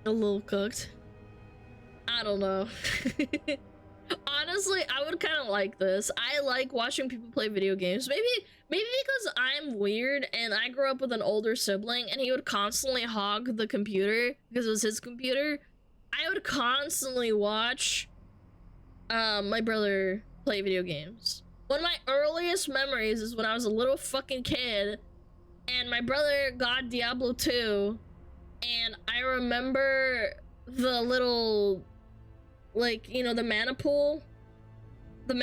little cooked. I don't know. Honestly, I would kind of like this. I like watching people play video games. Maybe because I'm weird and I grew up with an older sibling and he would constantly hog the computer because it was his computer. I would constantly watch my brother play video games. One of my earliest memories is when I was a little fucking kid and my brother got Diablo 2 and I remember the little, like, you know, the mana pool on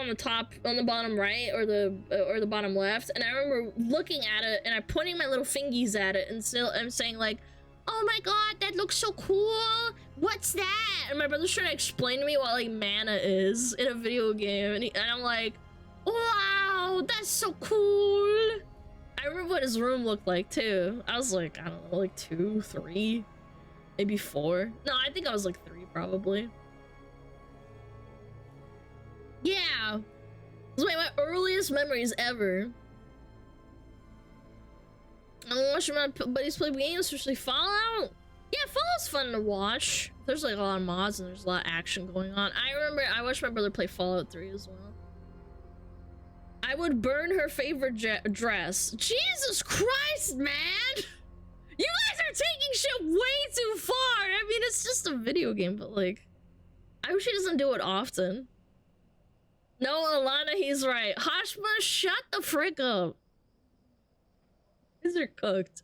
the top, on the bottom right, or the bottom left, and I remember looking at it and I pointing my little fingies at it and still I'm saying like, oh my god, that looks so cool, what's that? And my brother's trying to explain to me what like mana is in a video game, and I'm like, wow, that's so cool. I remember what his room looked like too. I was like, I don't know, like 2, 3, maybe 4. No, I think I was like 3 probably. Yeah, it's one of my earliest memories ever. I'm watching my buddies play games, especially Fallout. Yeah, Fallout's fun to watch. There's like a lot of mods and there's a lot of action going on. I remember I watched my brother play Fallout 3 as well. I would burn her favorite dress. Jesus Christ, man! You guys are taking shit way too far. I mean, it's just a video game, but like, I wish he doesn't do it often. No, Alana, he's right. Hashma, shut the frick up. These are cooked.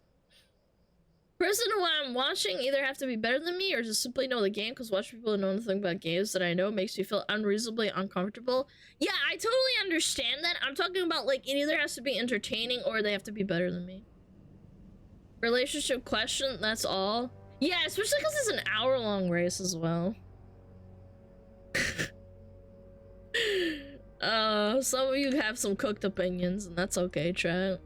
Person who I'm watching either have to be better than me or just simply know the game, because watching people who know nothing about games that I know makes me feel unreasonably uncomfortable. Yeah, I totally understand that. I'm talking about like, it either has to be entertaining or they have to be better than me. Relationship question, that's all. Yeah, especially because it's an hour-long race as well. Some of you have some cooked opinions, and that's okay, chat.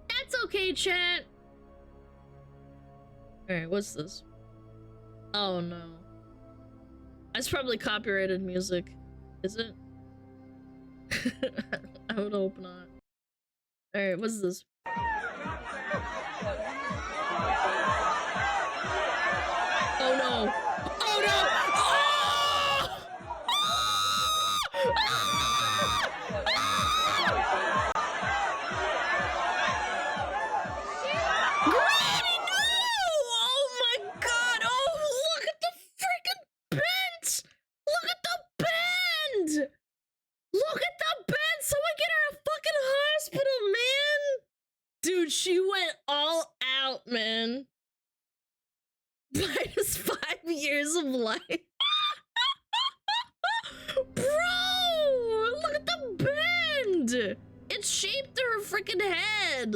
That's okay, chat. Alright, what's this? Oh no. That's probably copyrighted music. Is it? I would hope not. Alright, what's this? Oh no! Oh no! Oh! Granny, no! Oh my god! Oh, look at the freaking bend! Look at the bend! Look at the bend! Someone get her a fucking hospital, man! Dude, she went all out, man. Minus 5 years of life. Bro! Look at the bend! It's shaped to her freaking head.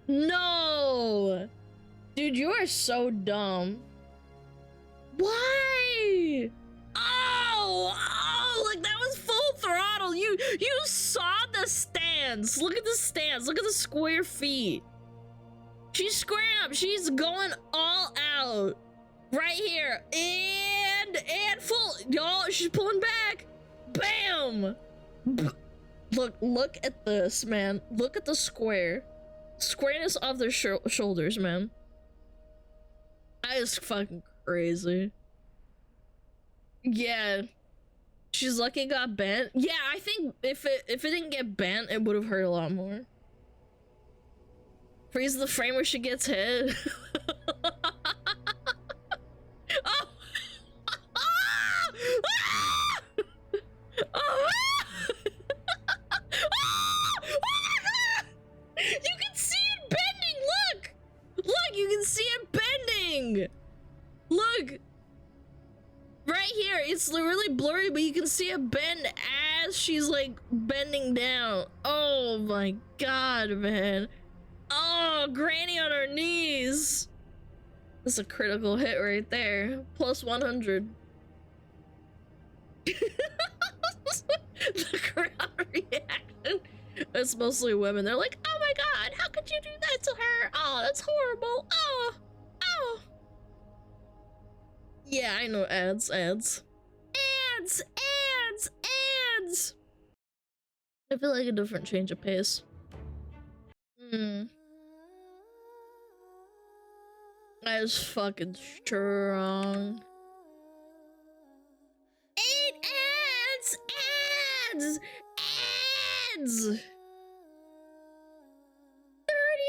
No! Dude, you are so dumb. Why? Oh, like that was full throttle. You saw the stance. Look at the stance. Look at the square feet. She's squaring up. She's going all out. Right here. And full. Y'all, she's pulling back. Bam! Look at this, man. Look at the squareness of their shoulders, man. That is fucking crazy. Yeah. She's lucky it got bent. Yeah, I think if it didn't get bent, it would have hurt a lot more. Freeze the frame where she gets hit. Oh. right here. It's really blurry, but you can see a bend as she's like bending down. Oh my god, man. Oh, Granny on her knees. That's a critical hit right there. Plus 100. The crowd reaction. It's mostly women. They're like, oh my god, how could you do that to her? Oh, that's horrible. Oh. Yeah, I know ads. Ads. I feel like a different change of pace. That is fucking strong. 8 ads! 30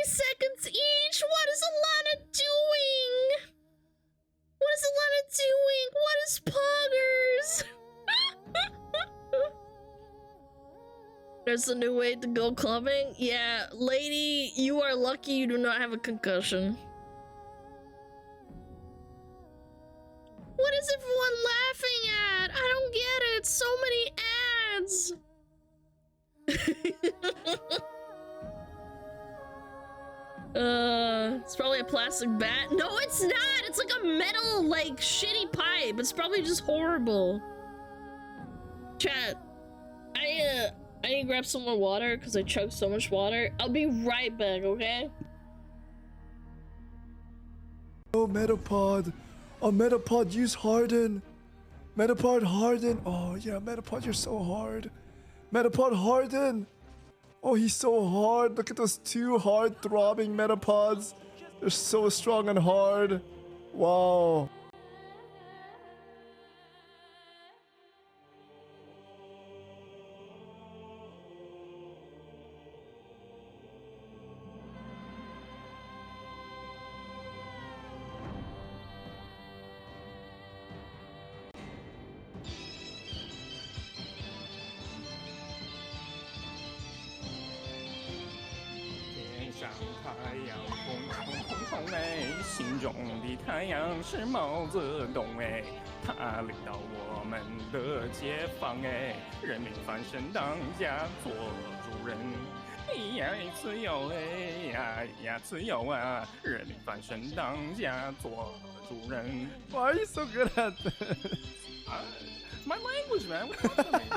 seconds each! What is Alana doing? What is Alana doing? What is poggers? There's a new way to go clubbing? Yeah, lady, you are lucky you do not have a concussion. What is everyone laughing at? I don't get it. So many ads. It's probably a plastic bat. No, it's not. It's like a metal, like, shitty pipe. It's probably just horrible. Chat, I need to grab some more water because I chugged so much water. I'll be right back, okay? Oh, Metapod. Oh, Metapod, use Harden. Metapod, Harden. Oh, yeah, Metapod, you're so hard. Metapod, Harden. Oh, he's so hard. Look at those 2 hard throbbing Metapods. They're so strong and hard. Wow. Why are you so good at this? My language, man. What do you want from me?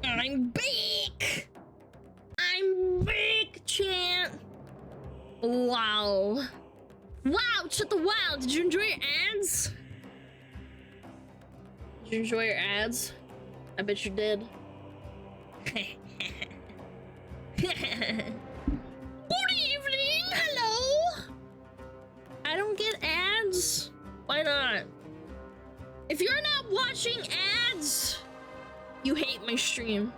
I'm back! I'm back, chat! Wow. Wow, shut the wow! Did you enjoy your ads? Did you enjoy your ads? I bet you did. Good evening! Hello! I don't get ads. Why not? If you're not watching ads, you hate my stream.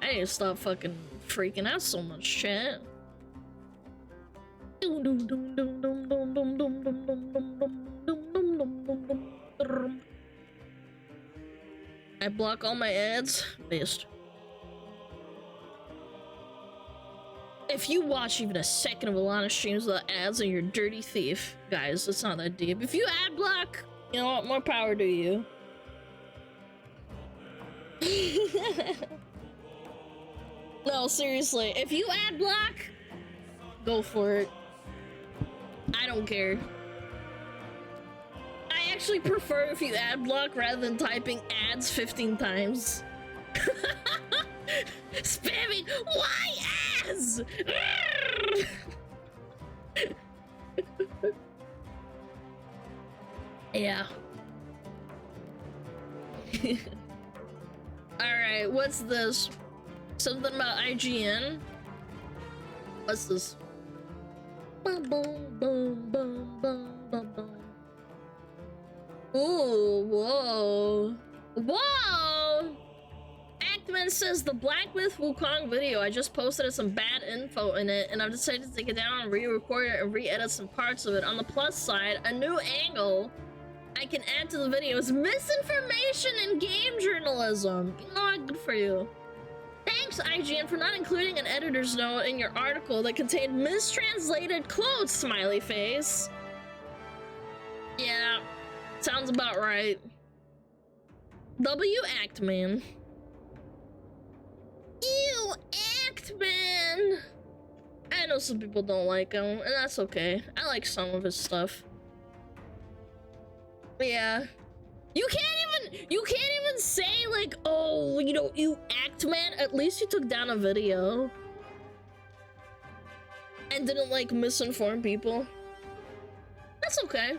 I need to stop fucking freaking out so much, chat. I block all my ads. Based. If you watch even a second of Alana streams without ads, then you're a dirty thief. Guys, it's not that deep. If you ad block, you know what? More power to you. No, seriously. If you ad block, Go for it. I don't care. I actually prefer if you ad block rather than typing ads 15 times. Spamming, why ads? Yeah. Alright, what's this? Something about IGN? What's this? Boom, boom, boom, boom, boom, boom, boom. Ooh, whoa. Whoa! Actman says the Black Myth Wukong video I just posted has some bad info in it, and I've decided to take it down and re-record it and re-edit some parts of it. On the plus side, a new angle I can add to the video is misinformation in game journalism. You know what? Good for you. Thanks, IGN, for not including an editor's note in your article that contained mistranslated quotes, smiley face. Yeah, sounds about right. W Actman. Ew, Actman! I know some people don't like him, and that's okay. I like some of his stuff. Yeah. You can't even say like, oh, you know, you Actman. At least you took down a video. And didn't like misinform people. That's okay.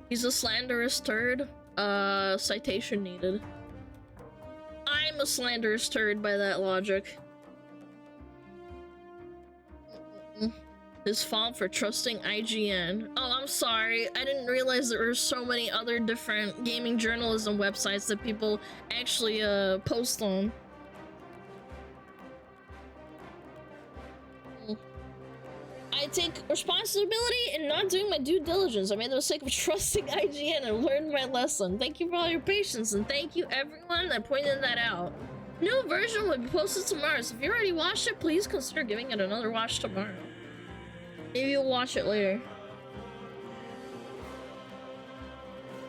He's a slanderous turd. Citation needed. I'm a slanderous turd by that logic. His fault for trusting IGN. Oh, I'm sorry. I didn't realize there were so many other different gaming journalism websites that people actually post on. I take responsibility in not doing my due diligence. I made the mistake of trusting IGN and learned my lesson. Thank you for all your patience, and thank you everyone that pointed that out. New version will be posted tomorrow, so if you already watched it, please consider giving it another watch tomorrow. Maybe you'll watch it later.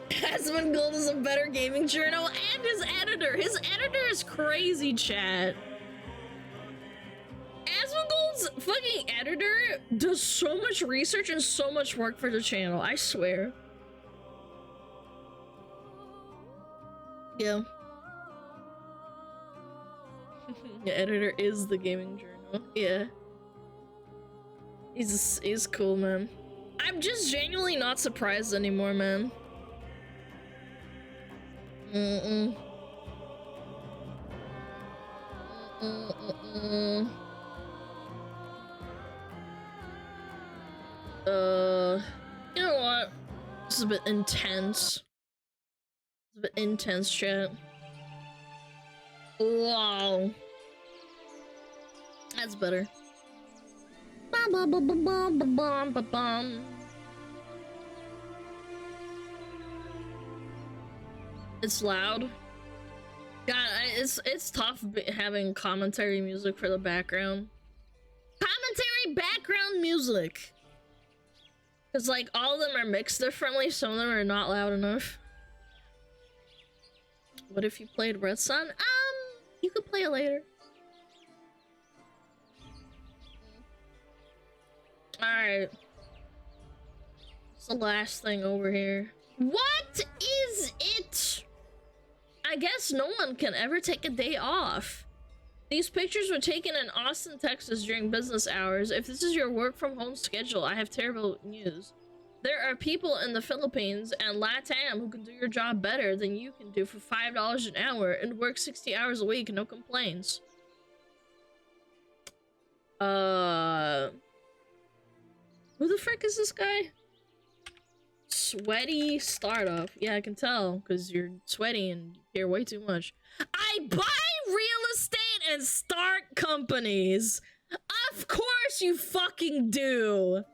Asmongold is a better gaming journal, and his editor. His editor is crazy, chat. Asmongold's fucking editor does so much research and so much work for the channel, I swear. Yeah. The editor is the gaming journal. Yeah. He's cool, man. I'm just genuinely not surprised anymore, man. You know what? This is a bit intense. It's a bit intense, chat. Wow. That's better. It's loud. God, it's tough having commentary music for the background. Commentary background music. Cause like all of them are mixed differently, some of them are not loud enough. What if you played Red Sun? You could play it later. Alright. What's the last thing over here? What is it? I guess no one can ever take a day off. These pictures were taken in Austin, Texas during business hours. If this is your work from home schedule, I have terrible news. There are people in the Philippines and LATAM who can do your job better than you can do for $5 an hour and work 60 hours a week, no complaints. Who the frick is this guy? Sweaty startup. Yeah, I can tell, because you're sweaty and you care way too much. I buy real estate and start companies. Of course you fucking do.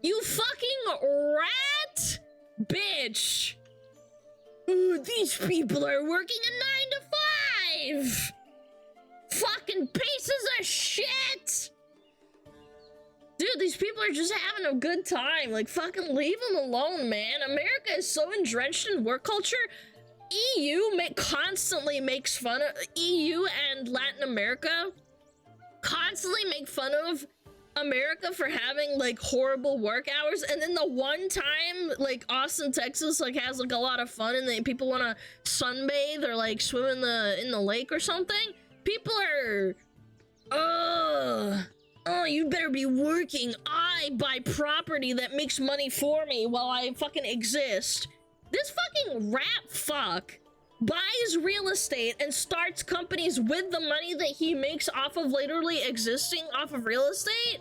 You fucking rat bitch. Ooh, these people are working a 9 to 5. Fucking pieces of shit. Dude, these people are just having a good time. Like, fucking leave them alone, man. America is so entrenched in work culture. EU constantly makes fun of EU and Latin America constantly make fun of America for having like horrible work hours, and then the one time like Austin, Texas like has like a lot of fun and then people want to sunbathe or like swim in the lake or something, people are oh, you better be working. I buy property that makes money for me while I fucking exist. This fucking rat fuck buys real estate and starts companies with the money that he makes off of literally existing off of real estate,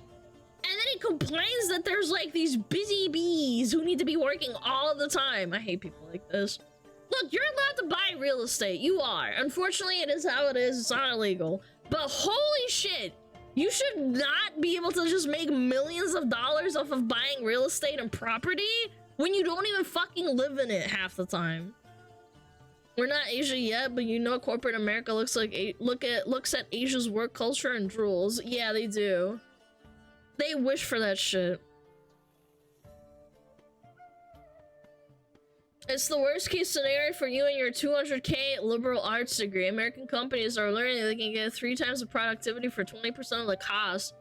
and then he complains that there's like these busy bees who need to be working all the time. I hate people like this. Look, you're allowed to buy real estate. You are. Unfortunately, it is how it is. It's not illegal. But holy shit, you should not be able to just make millions of dollars off of buying real estate and property when you don't even fucking live in it half the time. We're not Asia yet, but you know corporate America looks at Asia's work culture and drools. Yeah, they do. They wish for that shit. It's the worst case scenario for you and your 200K liberal arts degree. American companies are learning they can get 3 times the productivity for 20% of the cost.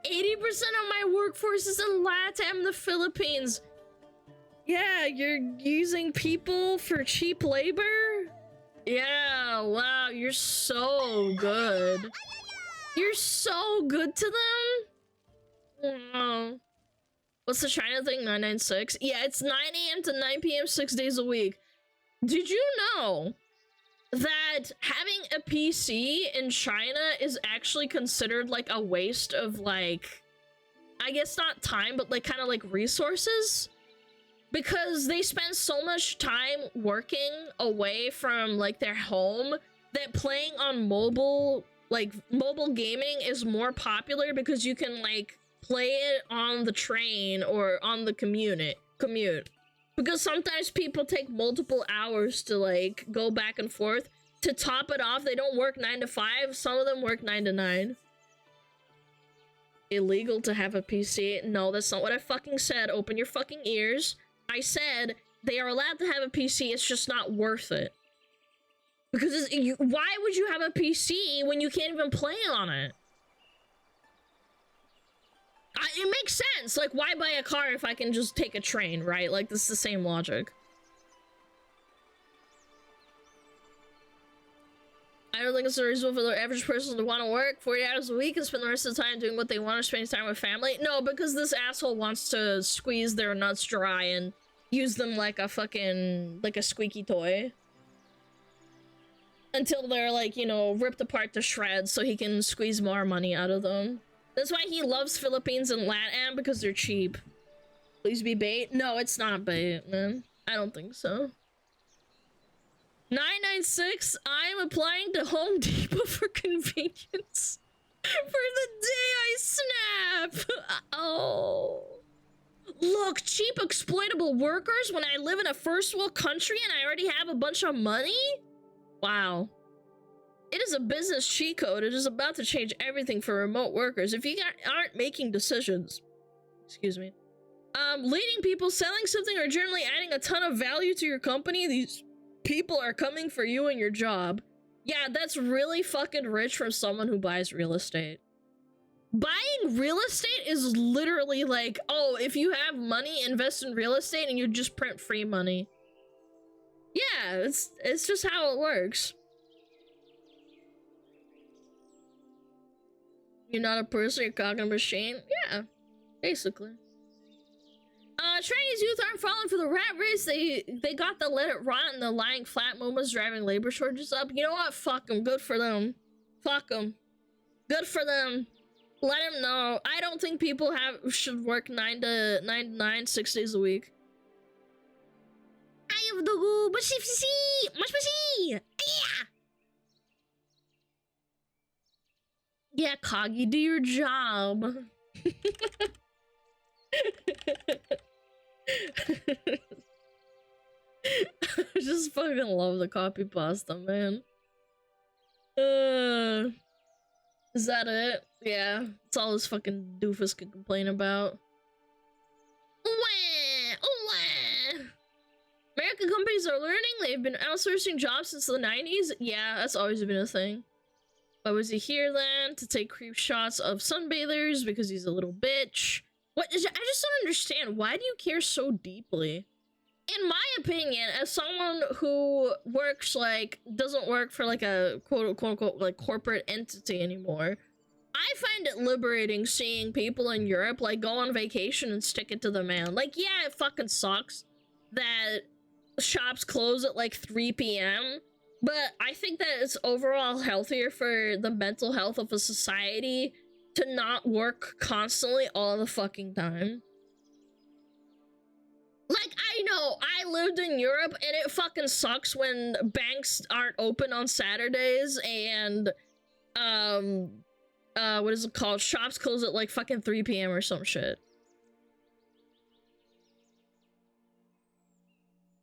80% of my workforce is in LATAM, the Philippines. Yeah, you're using people for cheap labor? Yeah, wow, you're so good. You're so good to them? Wow. What's the China thing? 996? Yeah, it's 9 a.m. to 9 p.m. 6 days a week. Did you know that having a PC in China is actually considered like a waste of like, I guess not time, but like kind of like resources? Because they spend so much time working away from like their home that playing on mobile gaming is more popular because you can like play it on the train or on the commute. Because sometimes people take multiple hours to like go back and forth. To top it off, they don't work 9 to 5. Some of them work 9 to 9. Illegal to have a PC? No, that's not what I fucking said. Open your fucking ears. I said they are allowed to have a PC, it's just not worth it. Because why would you have a PC when you can't even play on it? It makes sense. Like, why buy a car if I can just take a train, right? Like, this is the same logic. I don't think it's reasonable for the average person to want to work 40 hours a week and spend the rest of the time doing what they want or spending time with family. No, because this asshole wants to squeeze their nuts dry and use them like a fucking, like a squeaky toy. Until they're like, you know, ripped apart to shreds so he can squeeze more money out of them. That's why he loves Philippines and LATAM, because they're cheap. Please be bait? No, it's not bait, man. I don't think so. 996, I'm applying to Home Depot for convenience. For the day I snap. Oh. Look, cheap exploitable workers when I live in a first world country and I already have a bunch of money? Wow. It is a business cheat code. It is about to change everything for remote workers. If you aren't making decisions, excuse me, leading people, selling something, or generally adding a ton of value to your company, these people are coming for you and your job. Yeah, that's really fucking rich from someone who buys real estate. Buying real estate is literally like, oh, if you have money, invest in real estate and you just print free money. Yeah, it's just how it works. You're not a person, you're cocking a machine? Yeah, basically. Chinese youth aren't falling for the rat race. They got the let it rot and the lying flat moments driving labor shortages up. You know what? Fuck them. Good for them. Fuck them. Good for them. Let them know. I don't think people should work 9 to 9, 6 days a week. I have the go. Yeah. Yeah, Kagi, do your job. I just fucking love the copy pasta, man. Is that it? Yeah, it's all this fucking doofus can complain about. American companies are learning. They've been outsourcing jobs since the 90s. Yeah, that's always been a thing. Why was he here then? To take creep shots of sunbathers because he's a little bitch. What? I just don't understand. Why do you care so deeply? In my opinion, as someone who works, like, doesn't work for, like, a quote-unquote, like, corporate entity anymore, I find it liberating seeing people in Europe, like, go on vacation and stick it to the man. Like, yeah, it fucking sucks that shops close at, like, 3 p.m., but I think that it's overall healthier for the mental health of a society to not work constantly all the fucking time. Like, I know, I lived in Europe, and it fucking sucks when banks aren't open on Saturdays, and, what is it called? Shops close at, like, fucking 3 p.m. or some shit.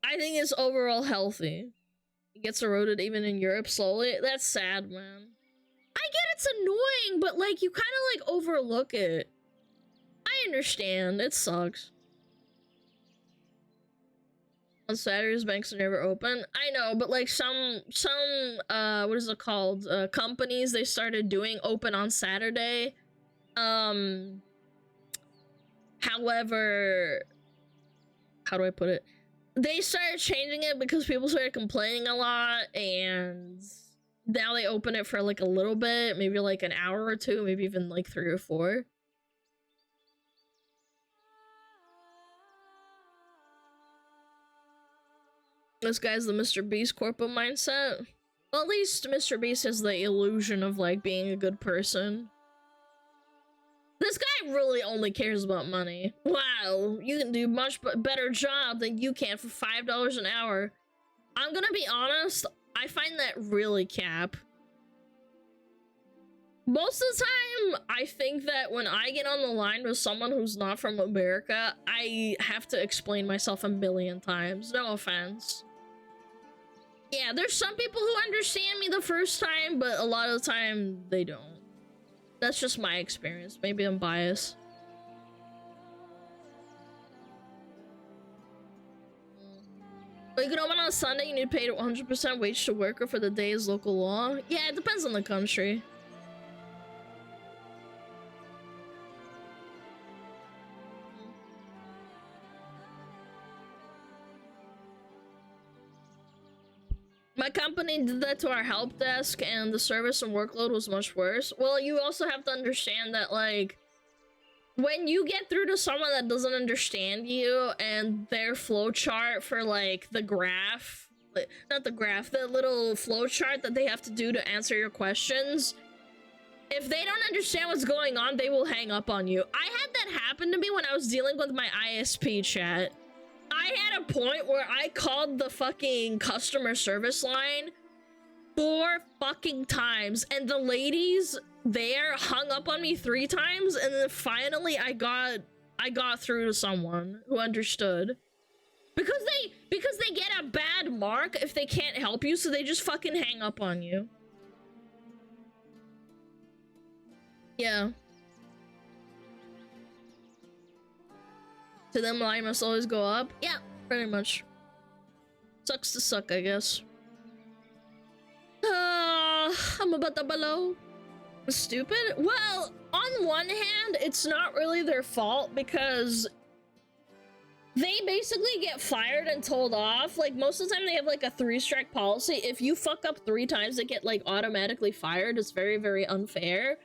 I think it's overall healthy. It gets eroded even in Europe slowly. That's sad, man. I get it's annoying, but, like, you kind of, like, overlook it. I understand. It sucks. On Saturdays, banks are never open. I know, but like some what is it called? Companies, they started doing open on Saturday. However, how do I put it? They started changing it because people started complaining a lot, and now they open it for like a little bit, maybe like an hour or two, maybe even like 3 or 4. This guy's the Mr. Beast corpo mindset. Well, at least Mr. Beast has the illusion of, like, being a good person. This guy really only cares about money. Wow, you can do much better job than you can for $5 an hour. I'm gonna be honest, I find that really cap. Most of the time, I think that when I get on the line with someone who's not from America, I have to explain myself a million times. No offense. Yeah, there's some people who understand me the first time, but a lot of the time, they don't. That's just my experience. Maybe I'm biased. But you can open on Sunday, you need to pay 100% wage to worker for the day's local law. Yeah, it depends on the country. My company did that to our help desk, and the service and workload was much worse. Well, you also have to understand that, like, when you get through to someone that doesn't understand you and their flowchart for, like, the graph, not the graph, the little flowchart that they have to do to answer your questions, if they don't understand what's going on, they will hang up on you. I had that happen to me when I was dealing with my ISP chat. I had a point where I called the fucking customer service line 4 fucking times, and the ladies there hung up on me 3 times, and then finally I got through to someone who understood. Because they get a bad mark if they can't help you, so they just fucking hang up on you. Yeah. To them, line must always go up. Yeah, pretty much. Sucks to suck, I guess. I'm about to below. Stupid? Well, on one hand, it's not really their fault because they basically get fired and told off. Like, most of the time they have like a 3-strike policy. If you fuck up 3 times, they get like automatically fired. It's very, very unfair.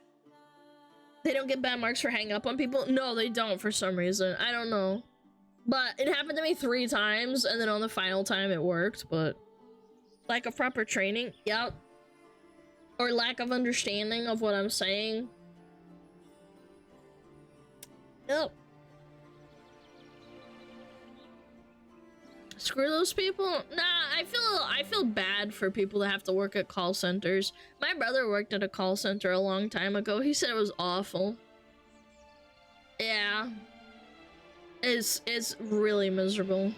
They don't get bad marks for hanging up on people? No, they don't for some reason. I don't know. But it happened to me 3 times, and then on the final time it worked, but lack of proper training, yep. Or lack of understanding of what I'm saying. Yep. Screw those people? Nah, I feel bad for people that have to work at call centers. My brother worked at a call center a long time ago. He said it was awful. Yeah. It's really miserable.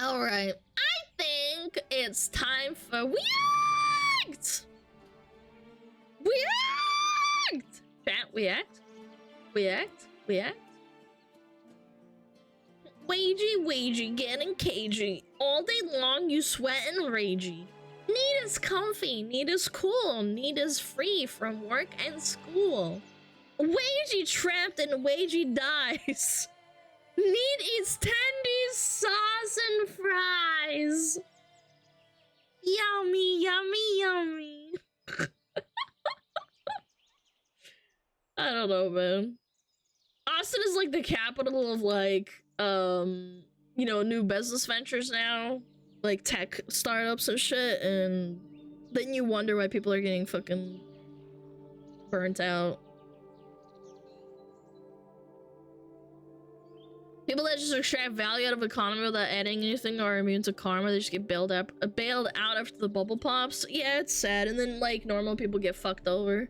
Alright. I think it's time for React! React! Chat, we act? We act? We act? Wagey, getting cagey. All day long, you sweat and ragey. Need is comfy, need is cool, need is free from work and school. Wagey trapped and wagey dies. Need eats tendies, sauce, and fries. Yummy, yummy, yummy. I don't know, man. Austin is like the capital of like, you know, new business ventures now. Like tech startups and shit, and then you wonder why people are getting fucking burnt out. People that just extract value out of economy without adding anything are immune to karma. They just get bailed out after the bubble pops. Yeah, it's sad. And then like normal people get fucked over.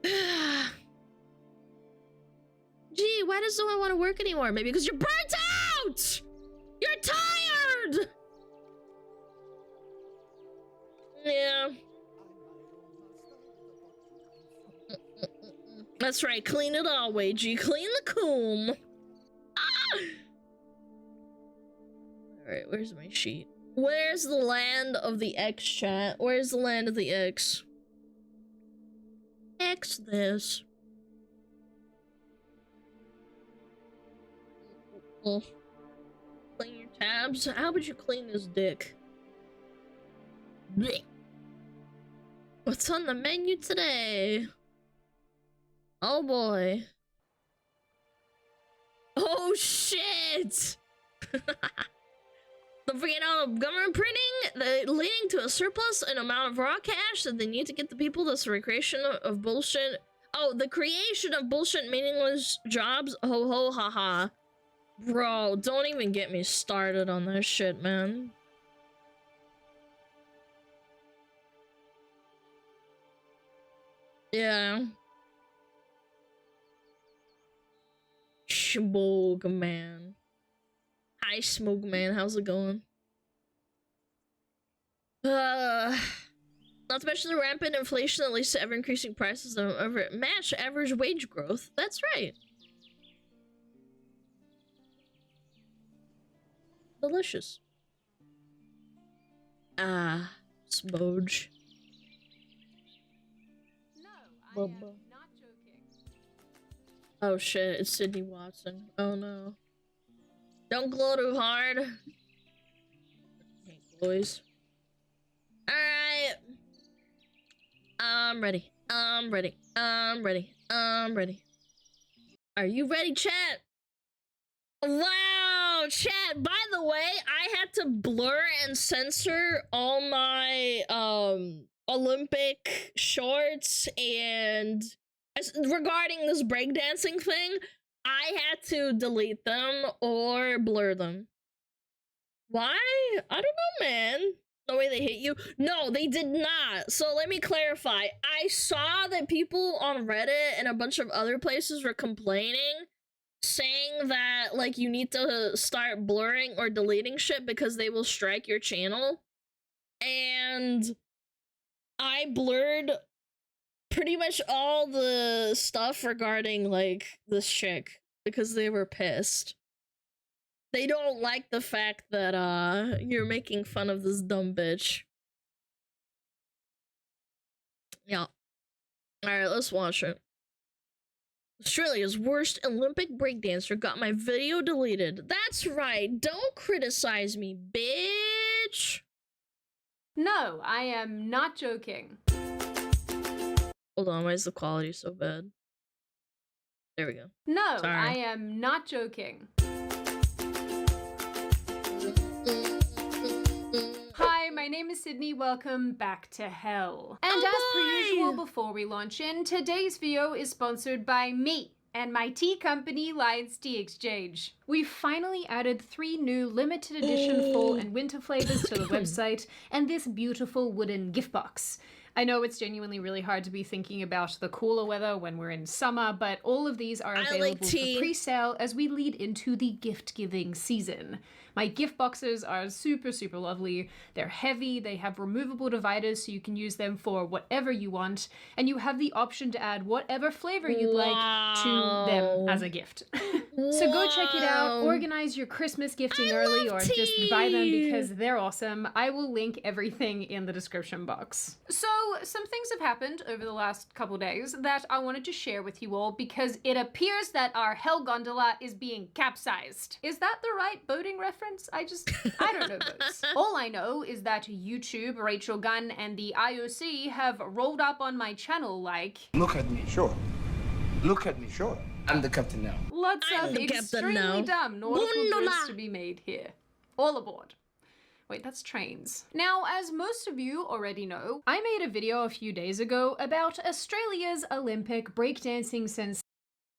Gee, why does no one want to work anymore? Maybe because you're burnt out! You're tired! Yeah. That's right, clean it all, Wagey. Clean the comb. Ah! Alright, where's my sheet? Where's the land of the X, chat? Where's the land of the X? X this. Clean your tabs? How would you clean this dick? Blech. What's on the menu today? Oh boy. Oh shit! Don't forget all the government printing leading to a surplus in amount of raw cash that they need to get the people. That's the recreation of bullshit. Oh, the creation of bullshit meaningless jobs. Ho ho ha ha. Bro, don't even get me started on that shit, man. Yeah. SmugAlana. Hi, SmugAlana. How's it going? Not to mention the rampant inflation that leads to ever-increasing prices that don't ever match average wage growth. That's right. Delicious. Ah, Smoj. No, I am not joking. Oh shit, it's Sydney Watson. Oh no. Don't glow too hard. Okay, boys. Alright. I'm ready. I'm ready. I'm ready. I'm ready. Are you ready, chat? Wow, chat. By the way, I had to blur and censor all my Olympic shorts, and regarding this breakdancing thing, I had to delete them or blur them. Why? I don't know, man. The way they hit you? No, they did not. So let me clarify. I saw that people on Reddit and a bunch of other places were complaining, saying that, like, you need to start blurring or deleting shit because they will strike your channel. And I blurred pretty much all the stuff regarding, like, this chick because they were pissed. They don't like the fact that, you're making fun of this dumb bitch. Yeah. Alright, let's watch it. Australia's worst Olympic breakdancer got my video deleted. That's right, don't criticize me, bitch! No, I am not joking. Hold on, why is the quality so bad? There we go. No, Sorry. I am not joking. Hi, my name is Sydney. Welcome back to hell. And as per usual, before we launch in, today's video is sponsored by me and my tea company, Lions Tea Exchange. We've finally added 3 new limited edition fall and winter flavors to the website, and this beautiful wooden gift box. I know it's genuinely really hard to be thinking about the cooler weather when we're in summer, but all of these are available for pre-sale as we lead into the gift-giving season. My gift boxes are super, super lovely. They're heavy, they have removable dividers so you can use them for whatever you want, and you have the option to add whatever flavor you'd like to them as a gift. So go check it out, organize your Christmas gifting early, or just buy them because they're awesome. I will link everything in the description box. So some things have happened over the last couple days that I wanted to share with you all because it appears that our Hell Gondola is being capsized. Is that the right boating reference? I don't know boats. All I know is that YouTube, Rachel Gunn, and the IOC have rolled up on my channel like, look at me, sure. Look at me, sure. I'm the captain now. Lots of extremely dumb nautical jokes to be made here. All aboard. Wait, that's trains. Now, as most of you already know, I made a video a few days ago about Australia's Olympic breakdancing sensation.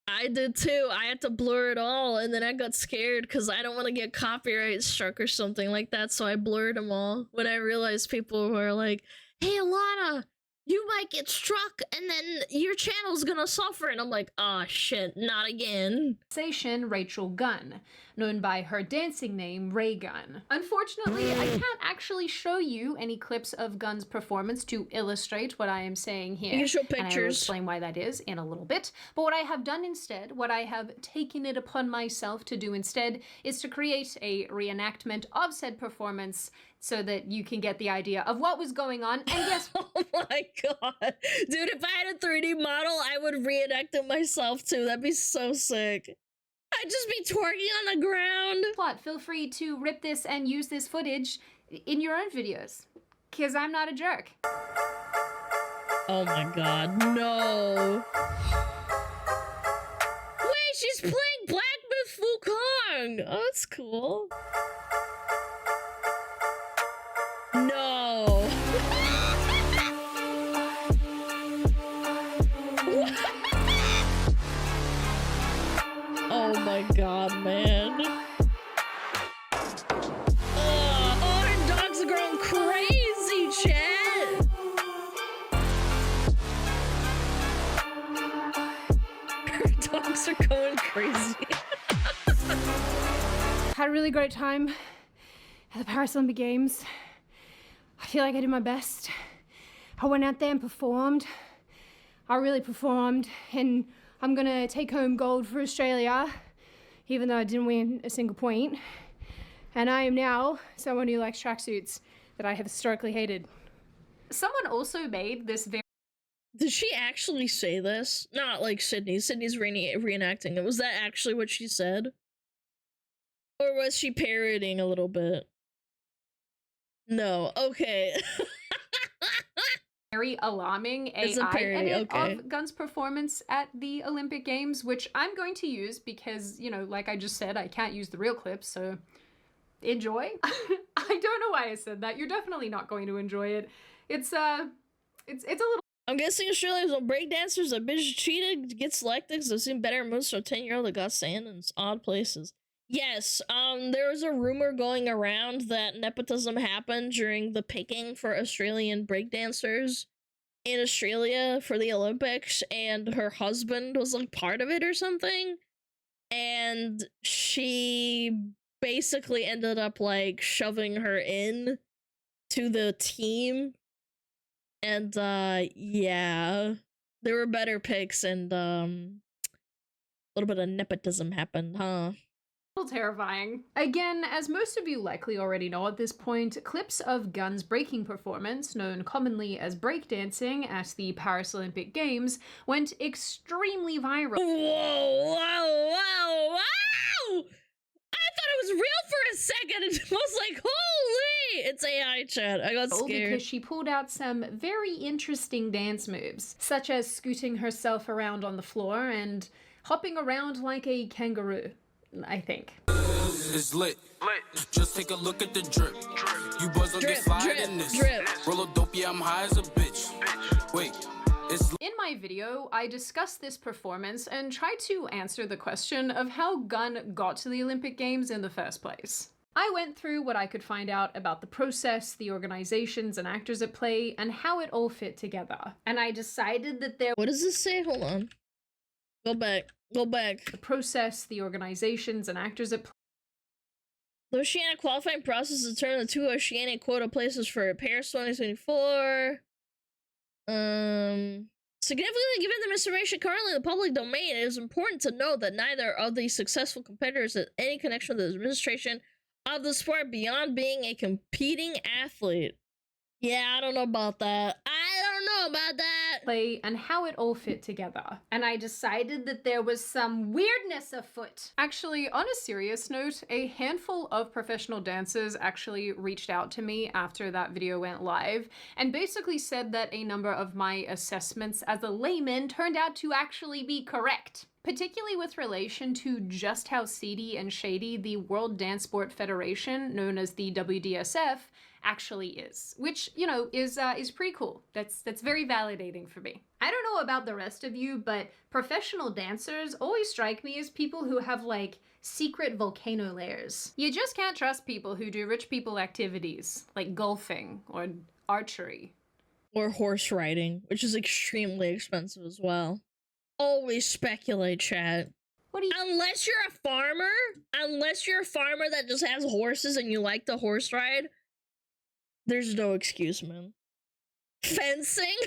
I did too. I had to blur it all, and then I got scared because I don't want to get copyright struck or something like that, so I blurred them all. When I realized people were like, hey, Alana, you might get struck and then your channel's gonna suffer. And I'm like, oh shit, not again. Rachel Gunn, known by her dancing name, Ray Gunn. Unfortunately, I can't actually show you any clips of Gunn's performance to illustrate what I am saying here. You can show And I will pictures. explain why that is in a little bit. But what I have done instead, what I have taken it upon myself to do instead, is to create a reenactment of said performance so that you can get the idea of what was going on. And yes, Oh my god. Dude, if I had a 3D model, I would reenact it myself too. That'd be so sick. I'd just be twerking on the ground. plot, feel free to rip this and use this footage in your own videos, because I'm not a jerk. Oh my god, no. Wait, she's playing Black Myth Wukong. Oh, that's cool. No. Oh my god, man. Oh, her dogs are growing crazy, chat. Her dogs are going crazy. Had a really great time at the Paris Olympic Games. I feel like I did my best. I went out there and performed. I really performed, and I'm gonna take home gold for Australia, even though I didn't win a single point. And I am now someone who likes tracksuits that I have historically hated. Someone also made this very Did she actually say this? Not like Sydney. Sydney's reenacting it. Was that actually what she said? Or was she parodying a little bit? No. Okay. very alarming It's a AI parody, edit okay. of Gunn's performance at the Olympic Games, which I'm going to use because, you know, like I just said, I can't use the real clips, so enjoy. I don't know why I said that. You're definitely not going to enjoy it. It's a little I'm guessing Australia's on breakdancers. A bitch cheated to get selected because they've seen better moves for a 10-year-old that got sand in odd places. Yes, there was a rumor going around that nepotism happened during the picking for Australian breakdancers in Australia for the Olympics, and her husband was like part of it or something. And she basically ended up like shoving her in to the team. And yeah, there were better picks, and a little bit of nepotism happened, huh? terrifying. Again, as most of you likely already know at this point, clips of Gunn's breaking performance, known commonly as breakdancing at the Paris Olympic Games, went extremely viral. Whoa, whoa, whoa, whoa! I thought it was real for a second, and I was like, holy! It's AI chat. I got scared. Because she pulled out some very interesting dance moves, such as scooting herself around on the floor and hopping around like a kangaroo, I think. It's lit. Just take a look at the drip. You boys don't get fired in this. Roll a dope, yeah, I'm high as a bitch. Wait. In my video, I discussed this performance and tried to answer the question of how Gunn got to the Olympic Games in the first place. I went through what I could find out about the process, the organizations and actors at play, and how it all fit together. And I decided that there What does this say? Hold on. Go back. Go back. the process, the organizations and actors at play. The Oceanic qualifying process determined the 2 Oceanic quota places for Paris 2024. Significantly given the misinformation currently in the public domain, it is important to note that neither of these successful competitors has any connection with the administration of the sport beyond being a competing athlete. Yeah, I don't know about that. Play and how it all fit together. And I decided that there was some weirdness afoot. Actually, on a serious note, a handful of professional dancers actually reached out to me after that video went live and basically said that a number of my assessments as a layman turned out to actually be correct. Particularly with relation to just how seedy and shady the World Dance Sport Federation, known as the WDSF, actually is, which, you know, is pretty cool. That's very validating for me. I don't know about the rest of you, but professional dancers always strike me as people who have like secret volcano layers. You just can't trust people who do rich people activities like golfing or archery. Or horse riding, which is extremely expensive as well. Always speculate, chat. What do you— unless you're a farmer that just has horses and you like to horse ride, there's no excuse, man. Fencing?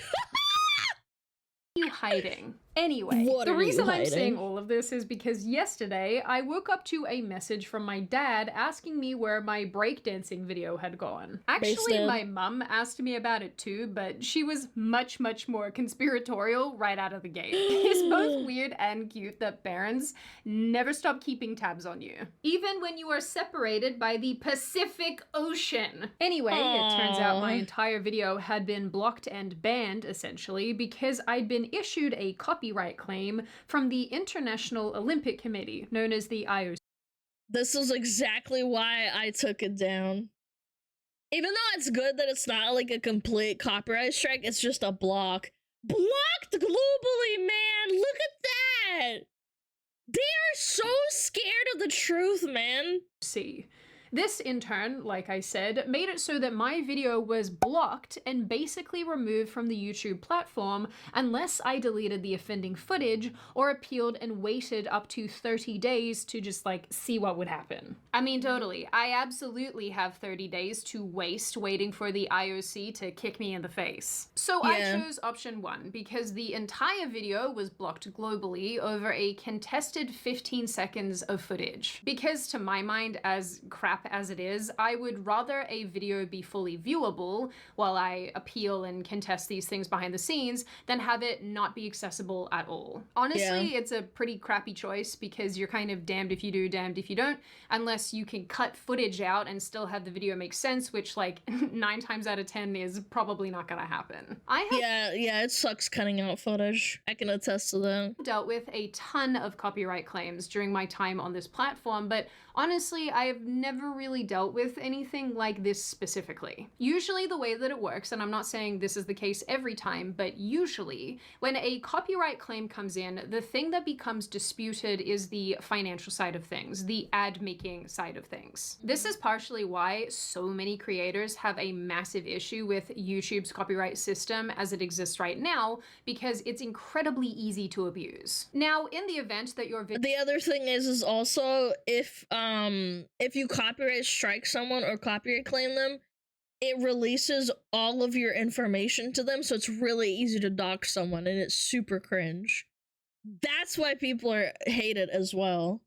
you hiding? Anyway, the reason I'm saying all of this is because yesterday I woke up to a message from my dad asking me where my breakdancing video had gone. Actually, my mum asked me about it too, but she was much, much more conspiratorial right out of the gate. It's both weird and cute that parents never stop keeping tabs on you, even when you are separated by the Pacific Ocean. Anyway, it turns out my entire video had been blocked and banned, essentially, because I'd been issued a copyright claim from the International Olympic Committee, known as the IOC. This is exactly why I took it down. Even though it's good that it's not like a complete copyright strike, it's just a block. Blocked globally, man! Look at that! They are so scared of the truth, man. See. This, in turn, like I said, made it so that my video was blocked and basically removed from the YouTube platform unless I deleted the offending footage or appealed and waited up to 30 days to just, like, see what would happen. I mean, totally. I absolutely have 30 days to waste waiting for the IOC to kick me in the face. So I chose option 1 because the entire video was blocked globally over a contested 15 seconds of footage. Because to my mind, as crap as it is, I would rather a video be fully viewable while I appeal and contest these things behind the scenes than have it not be accessible at all. Honestly, it's a pretty crappy choice because you're kind of damned if you do, damned if you don't, unless you can cut footage out and still have the video make sense, which like 9 times out of 10 is probably not gonna happen. Yeah, it sucks cutting out footage. I can attest to that. Dealt with a ton of copyright claims during my time on this platform, but honestly, I have never really dealt with anything like this specifically. Usually the way that it works, and I'm not saying this is the case every time, but usually when a copyright claim comes in, the thing that becomes disputed is the financial side of things, the ad making side of things. This is partially why so many creators have a massive issue with YouTube's copyright system as it exists right now, because it's incredibly easy to abuse. Now, in the event that your video— the other thing is also if you copyright strike someone or copyright claim them, it releases all of your information to them, so it's really easy to dox someone, and it's super cringe. That's why people hate it as well.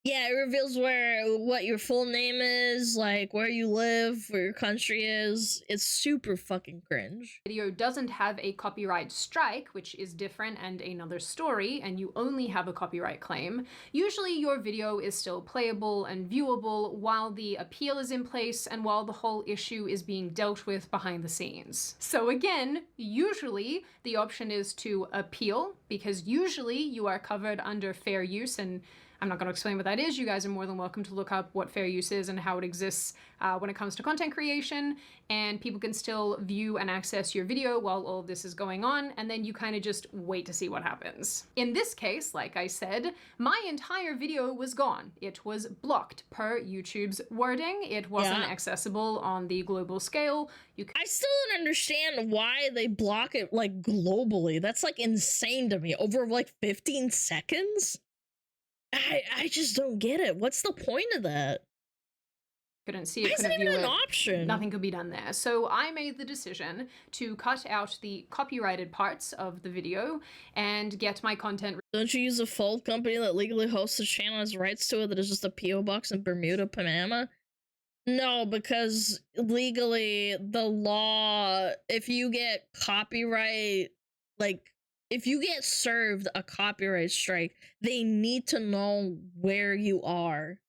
Yeah, it reveals what your full name is, like where you live, where your country is. It's super fucking cringe. Video doesn't have a copyright strike, which is different and another story, and you only have a copyright claim. Usually your video is still playable and viewable while the appeal is in place and while the whole issue is being dealt with behind the scenes. So again, usually the option is to appeal, because usually you are covered under fair use, and I'm not going to explain what that is. You guys are more than welcome to look up what fair use is and how it exists when it comes to content creation, and people can still view and access your video while all of this is going on, and then you kind of just wait to see what happens. In this case, like I said, my entire video was gone. It was blocked per YouTube's wording. It wasn't accessible on the global scale. I still don't understand why they block it like globally. That's like insane to me. Over like 15 seconds? I just don't get it. What's the point of that? couldn't see it, Why isn't couldn't view even it. an option? Nothing could be done there. So I made the decision to cut out the copyrighted parts of the video and get my content. Don't you use a full company that legally hosts a channel has rights to it that is just a P.O. box in Bermuda, Panama? No, because legally, the law, if you get copyright, like, if you get served a copyright strike, they need to know where you are,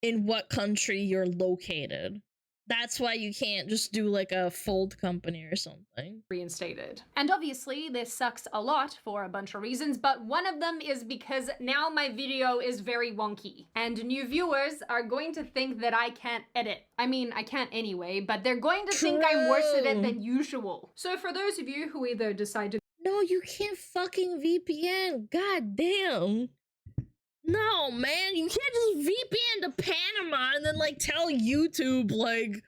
in what country you're located. That's why you can't just do like a fold company or something. Reinstated. And obviously this sucks a lot for a bunch of reasons, but one of them is because now my video is very wonky and new viewers are going to think that I can't edit. I mean, I can't anyway, but they're going to think I'm worse at it than usual. So for those of you who either decide to— No, you can't fucking VPN. God damn. No, man, you can't just VPN to Panama and then, like, tell YouTube, like,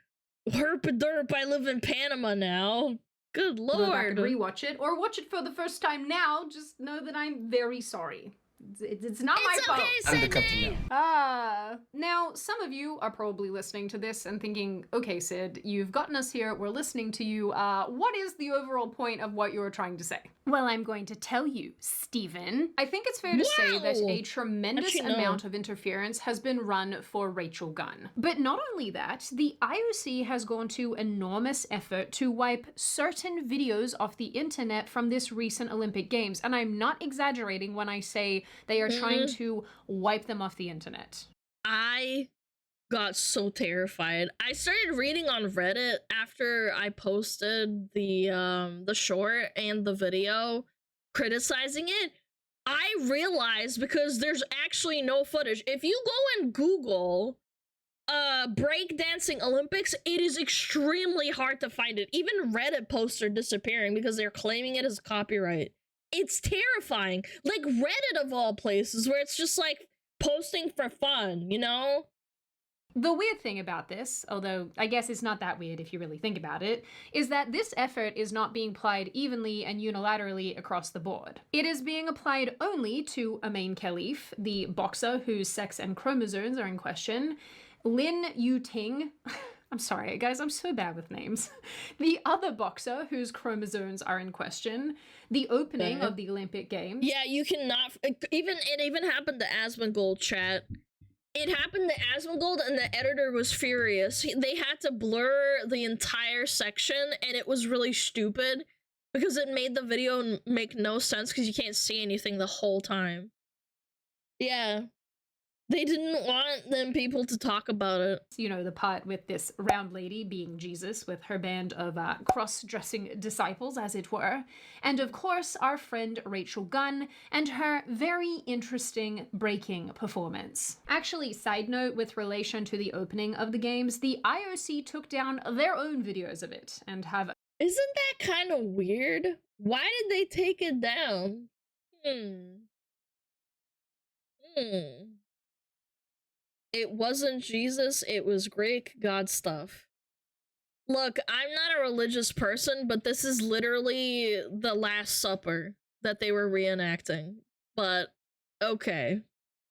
herp-a-derp, I live in Panama now. Good lord. Go back and rewatch it, or watch it for the first time now. Just know that I'm very sorry. It's not my fault. I'm the captain now. Now, some of you are probably listening to this and thinking, okay, Sid, you've gotten us here, we're listening to you. What is the overall point of what you're trying to say? Well, I'm going to tell you, Stephen. I think it's fair to say that a tremendous amount of interference has been run for Rachel Gunn. But not only that, the IOC has gone to enormous effort to wipe certain videos off the internet from this recent Olympic Games. And I'm not exaggerating when I say they are trying to wipe them off the internet. I got so terrified. I started reading on Reddit after I posted the short and the video criticizing it. I realized, because there's actually no footage. If you go and Google breakdancing Olympics, it is extremely hard to find it. Even Reddit posts are disappearing because they're claiming it as copyright. It's terrifying. Like Reddit of all places, where it's just like posting for fun, you know? The weird thing about this, although I guess it's not that weird if you really think about it, is that this effort is not being applied evenly and unilaterally across the board. It is being applied only to Amain Khalif, the boxer whose sex and chromosomes are in question, Lin Yuting, I'm sorry guys, I'm so bad with names, the other boxer whose chromosomes are in question, the opening of the Olympic Games. Yeah, you cannot, it even happened to Asmongold, chat. It happened to Asmongold and the editor was furious. They had to blur the entire section and it was really stupid because it made the video make no sense because you can't see anything the whole time. Yeah. They didn't want them people to talk about it. You know, the part with this round lady being Jesus with her band of cross-dressing disciples, as it were. And of course, our friend Rachel Gunn and her very interesting breaking performance. Actually, side note with relation to the opening of the games, the IOC took down their own videos of it and have— Isn't that kind of weird? Why did they take it down? It wasn't Jesus, it was Greek god stuff. Look, I'm not a religious person, but this is literally the Last Supper that they were reenacting. But, okay.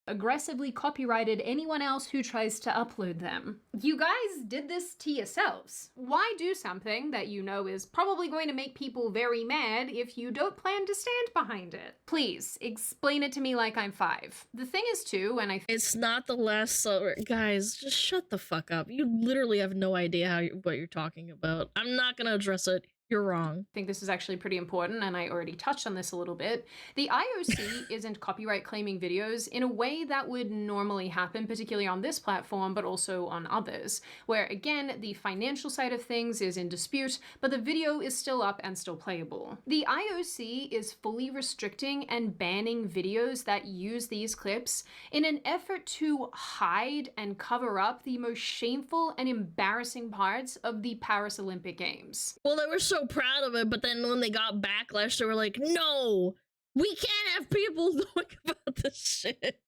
aggressively copyrighted anyone else who tries to upload them. You guys did this to yourselves. Why do something that you know is probably going to make people very mad if you don't plan to stand behind it? Please, explain it to me like I'm 5. The thing is too, and It's not the Last Supper. Guys, just shut the fuck up. You literally have no idea what you're talking about. I'm not gonna address it. You're wrong. I think this is actually pretty important, and I already touched on this a little bit. The IOC isn't copyright claiming videos in a way that would normally happen, particularly on this platform, but also on others, where again, the financial side of things is in dispute, but the video is still up and still playable. The IOC is fully restricting and banning videos that use these clips in an effort to hide and cover up the most shameful and embarrassing parts of the Paris Olympic Games. Well, they were so proud of it, but then when they got backlash, they were like, no, we can't have people knowing about this shit.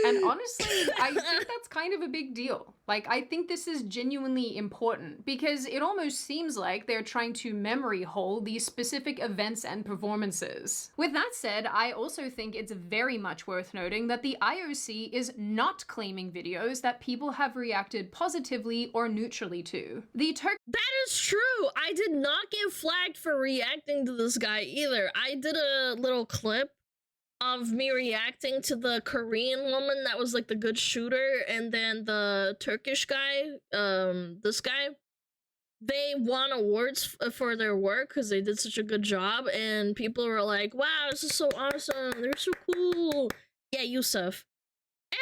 And honestly, I think that's kind of a big deal. Like, I think this is genuinely important because it almost seems like they're trying to memory hole these specific events and performances. With that said, I also think it's very much worth noting that the IOC is not claiming videos that people have reacted positively or neutrally to. That is true. I did not get flagged for reacting to this guy either. I did a little clip of me reacting to the Korean woman that was like the good shooter, and then the Turkish guy, this guy, they won awards for their work because they did such a good job, and people were like, wow, this is so awesome, they're so cool. Yeah, Yusuf. And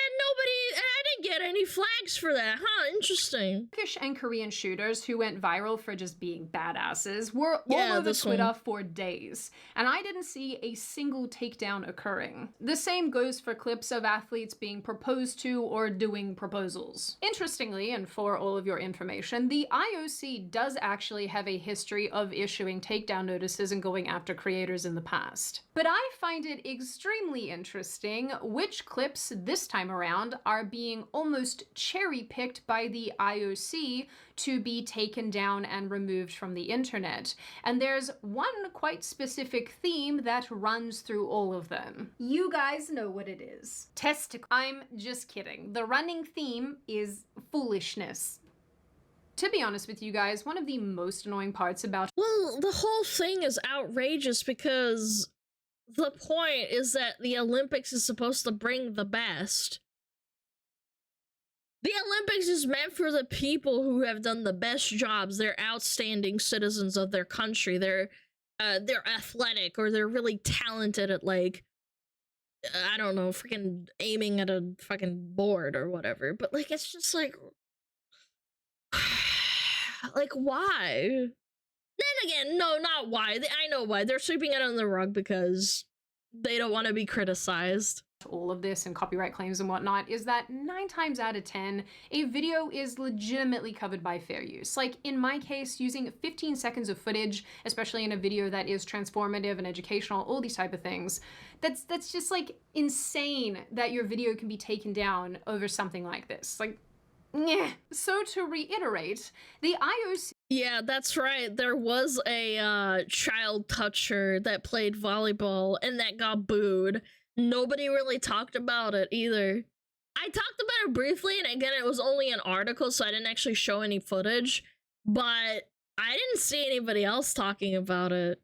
I didn't get any flags for that, huh? Interesting. Turkish and Korean shooters who went viral for just being badasses were all over Twitter for days, and I didn't see a single takedown occurring. The same goes for clips of athletes being proposed to or doing proposals. Interestingly, and for all of your information, the IOC does actually have a history of issuing takedown notices and going after creators in the past. But I find it extremely interesting which clips this time around are being almost cherry-picked by the IOC to be taken down and removed from the internet. And there's one quite specific theme that runs through all of them. You guys know what it is. I'm just kidding. The running theme is foolishness. To be honest with you guys, one of the most annoying parts about— Well, the whole thing is outrageous because the point is that the Olympics is supposed to bring the best. The Olympics is meant for the people who have done the best jobs. They're outstanding citizens of their country. They're athletic, or they're really talented at, like, I don't know, freaking aiming at a fucking board or whatever. But, like, it's just like, like, why? Then again, no, not why. I know why. They're sweeping it under the rug because they don't want to be criticized. All of this and copyright claims and whatnot is that 9 times out of 10, a video is legitimately covered by fair use. Like in my case, using 15 seconds of footage, especially in a video that is transformative and educational, all these type of things, that's just like insane that your video can be taken down over something like this. Like, yeah. So to reiterate, the IOC— Yeah, that's right. There was a child toucher that played volleyball and that got booed. Nobody really talked about it either. I talked about it briefly, and again, it was only an article, so I didn't actually show any footage, but I didn't see anybody else talking about it.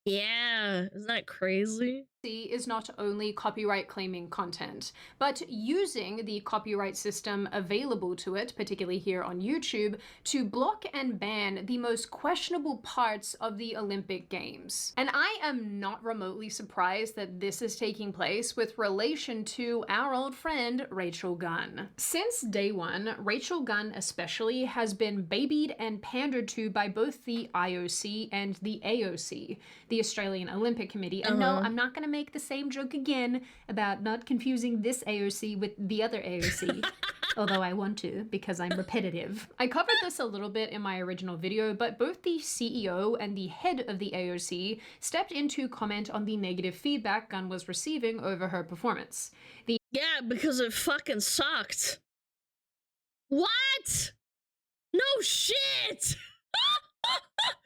Yeah, isn't that crazy? Is not only copyright claiming content, but using the copyright system available to it, particularly here on YouTube, to block and ban the most questionable parts of the Olympic Games. And I am not remotely surprised that this is taking place with relation to our old friend Rachel Gunn. Since day one, Rachel Gunn especially has been babied and pandered to by both the IOC and the AOC, the Australian Olympic Committee. And no, I'm not gonna make the same joke again about not confusing this AOC with the other AOC, although I want to because I'm repetitive. I covered this a little bit in my original video, but both the CEO and the head of the AOC stepped in to comment on the negative feedback Gunn was receiving over her performance. Yeah, because it fucking sucked. What? No shit!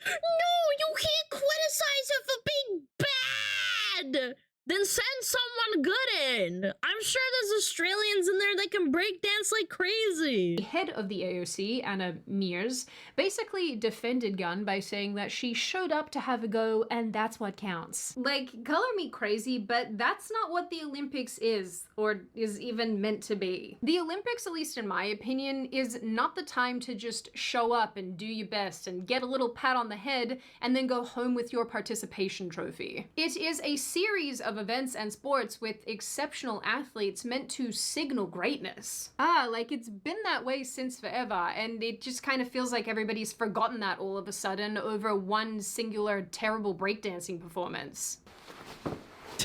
No, you can't criticize it for being bad! Then send someone good in. I'm sure there's Australians in there that can break dance like crazy. The head of the AOC, Anna Mears, basically defended Gunn by saying that she showed up to have a go and that's what counts. Like, color me crazy, but that's not what the Olympics is, or is even meant to be. The Olympics, at least in my opinion, is not the time to just show up and do your best and get a little pat on the head and then go home with your participation trophy. It is a series of events and sports with exceptional athletes meant to signal greatness. Like it's been that way since forever, and it just kind of feels like everybody's forgotten that all of a sudden over one singular terrible breakdancing performance.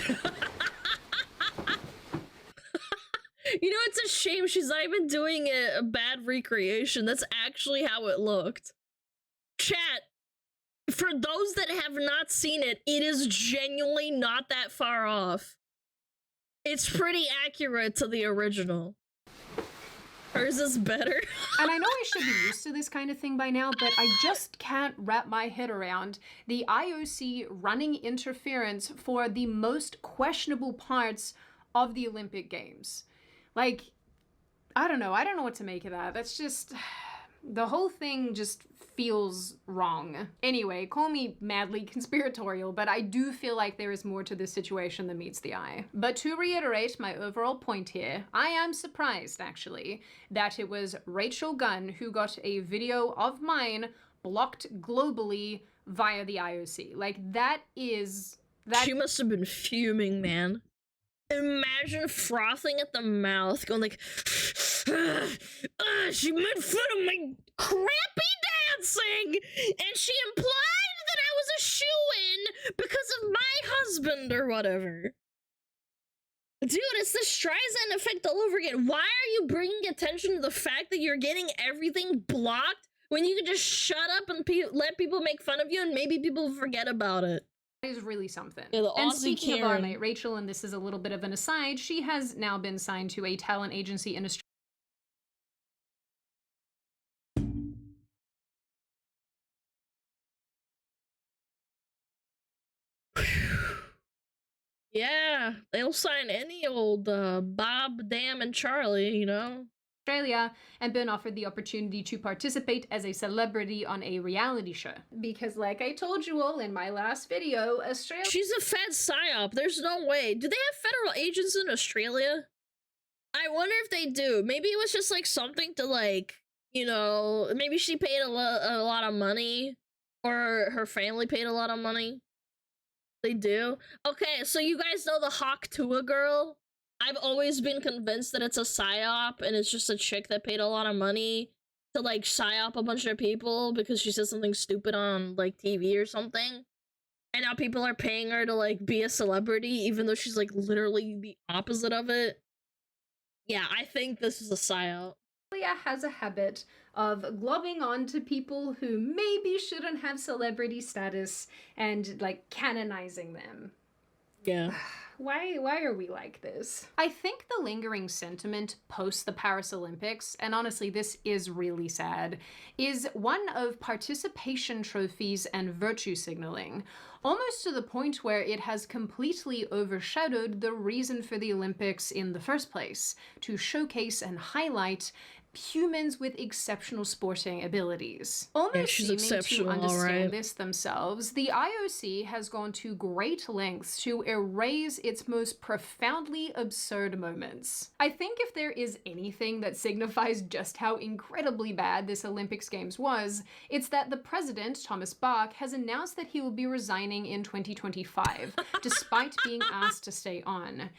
You know, it's a shame she's not even doing a bad recreation. That's actually how it looked. Chat, for those that have not seen it, it is genuinely not that far off. It's pretty accurate to the original. Hers is better. And I know I should be used to this kind of thing by now, but I just can't wrap my head around the IOC running interference for the most questionable parts of the Olympic Games. Like, I don't know what to make of that. That's just, the whole thing just feels wrong. Anyway, call me madly conspiratorial, but I do feel like there is more to this situation than meets the eye. But to reiterate my overall point here, I am surprised, actually, that it was Rachel Gunn who got a video of mine blocked globally via the IOC. Like, that is... She must have been fuming, man. Imagine frothing at the mouth, going like, she made fun of my crappy dancing, and she implied that I was a shoo-in because of my husband or whatever. Dude, it's the Streisand effect all over again. Why are you bringing attention to the fact that you're getting everything blocked when you can just shut up and let people make fun of you and maybe people forget about it? Is really something. Yeah, and speaking of our mate Rachel, and this is a little bit of an aside, she has now been signed to a talent agency in Australia. Yeah, they'll sign any old Bob, Dan, and Charlie, you know? And been offered the opportunity to participate as a celebrity on a reality show. Because like I told you all in my last video, Australia— She's a Fed psyop. There's no way. Do they have federal agents in Australia? I wonder if they do. Maybe it was just like something to like, you know, maybe she paid a lot of money, or her family paid a lot of money. They do? Okay, so you guys know the Hawk Tua girl? I've always been convinced that it's a psyop and it's just a chick that paid a lot of money to like psyop a bunch of people because she said something stupid on like TV or something. And now people are paying her to like be a celebrity even though she's like literally the opposite of it. Yeah, I think this is a psyop. Has a habit of globbing on to people who maybe shouldn't have celebrity status and like canonizing them. Yeah. Why are we like this? I think the lingering sentiment post the Paris Olympics, and honestly this is really sad, is one of participation trophies and virtue signaling, almost to the point where it has completely overshadowed the reason for the Olympics in the first place, to showcase and highlight humans with exceptional sporting abilities. Almost seeming to understand this themselves, the IOC has gone to great lengths to erase its most profoundly absurd moments. I think if there is anything that signifies just how incredibly bad this Olympics Games was, it's that the president, Thomas Bach, has announced that he will be resigning in 2025, despite being asked to stay on.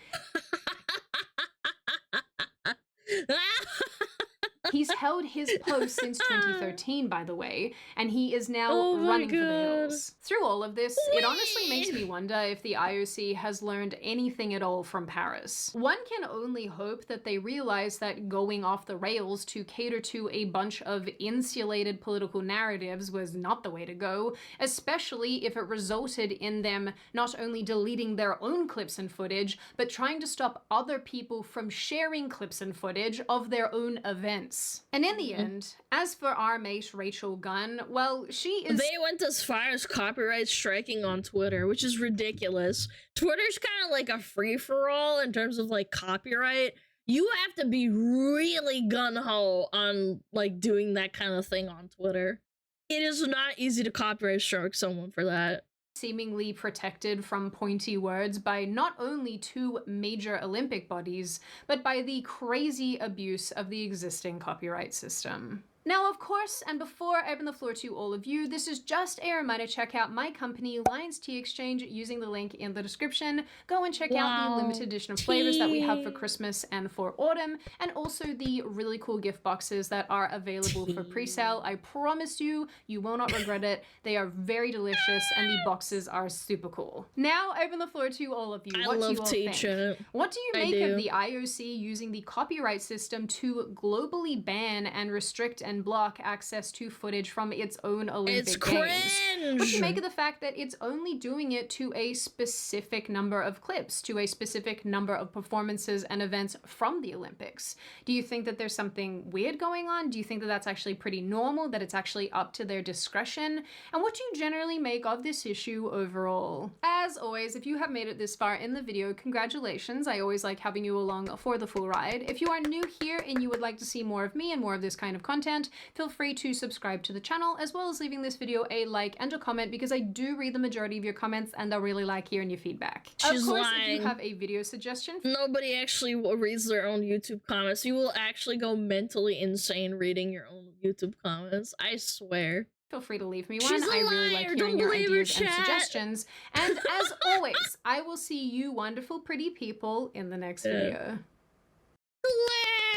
He's held his post since 2013, by the way, and he is now running for the hills. Through all of this, it honestly makes me wonder if the IOC has learned anything at all from Paris. One can only hope that they realize that going off the rails to cater to a bunch of insulated political narratives was not the way to go, especially if it resulted in them not only deleting their own clips and footage, but trying to stop other people from sharing clips and footage of their own events. And in the end, as for our mate Rachel Gunn, well, she is— They went as far as copyright striking on Twitter, which is ridiculous. Twitter's kind of like a free-for-all in terms of like copyright. You have to be really gung-ho on like doing that kind of thing on Twitter. It is not easy to copyright strike someone for that. Seemingly protected from pointy words by not only two major Olympic bodies, but by the crazy abuse of the existing copyright system. Now, of course, and before I open the floor to all of you, this is just a reminder to check out my company, Alanas YT, using the link in the description. Go and check out the limited edition of flavors that we have for Christmas and for autumn, and also the really cool gift boxes that are available for pre-sale. I promise you, you will not regret it. They are very delicious, and the boxes are super cool. Now, I open the floor to all of you. What do you all think? What do you make of the IOC using the copyright system to globally ban and restrict and and block access to footage from its own Olympic It's Games. cringe! What do you make of the fact that it's only doing it to a specific number of clips, to a specific number of performances and events from the Olympics? Do you think that there's something weird going on? Do you think that that's actually pretty normal, that it's actually up to their discretion? And what do you generally make of this issue overall? As always, if you have made it this far in the video, congratulations. I always like having you along for the full ride. If you are new here and you would like to see more of me and more of this kind of content, feel free to subscribe to the channel, as well as leaving this video a like and a comment, because I do read the majority of your comments and I really like hearing your feedback. She's of course, lying. if you have a video suggestion, Nobody actually reads their own YouTube comments. You will actually go mentally insane reading your own YouTube comments. I swear. feel free to leave me She's one. a I really like liar. hearing Don't your believe her, ideas and chat. suggestions. And as always, I will see you wonderful, pretty people in the next video.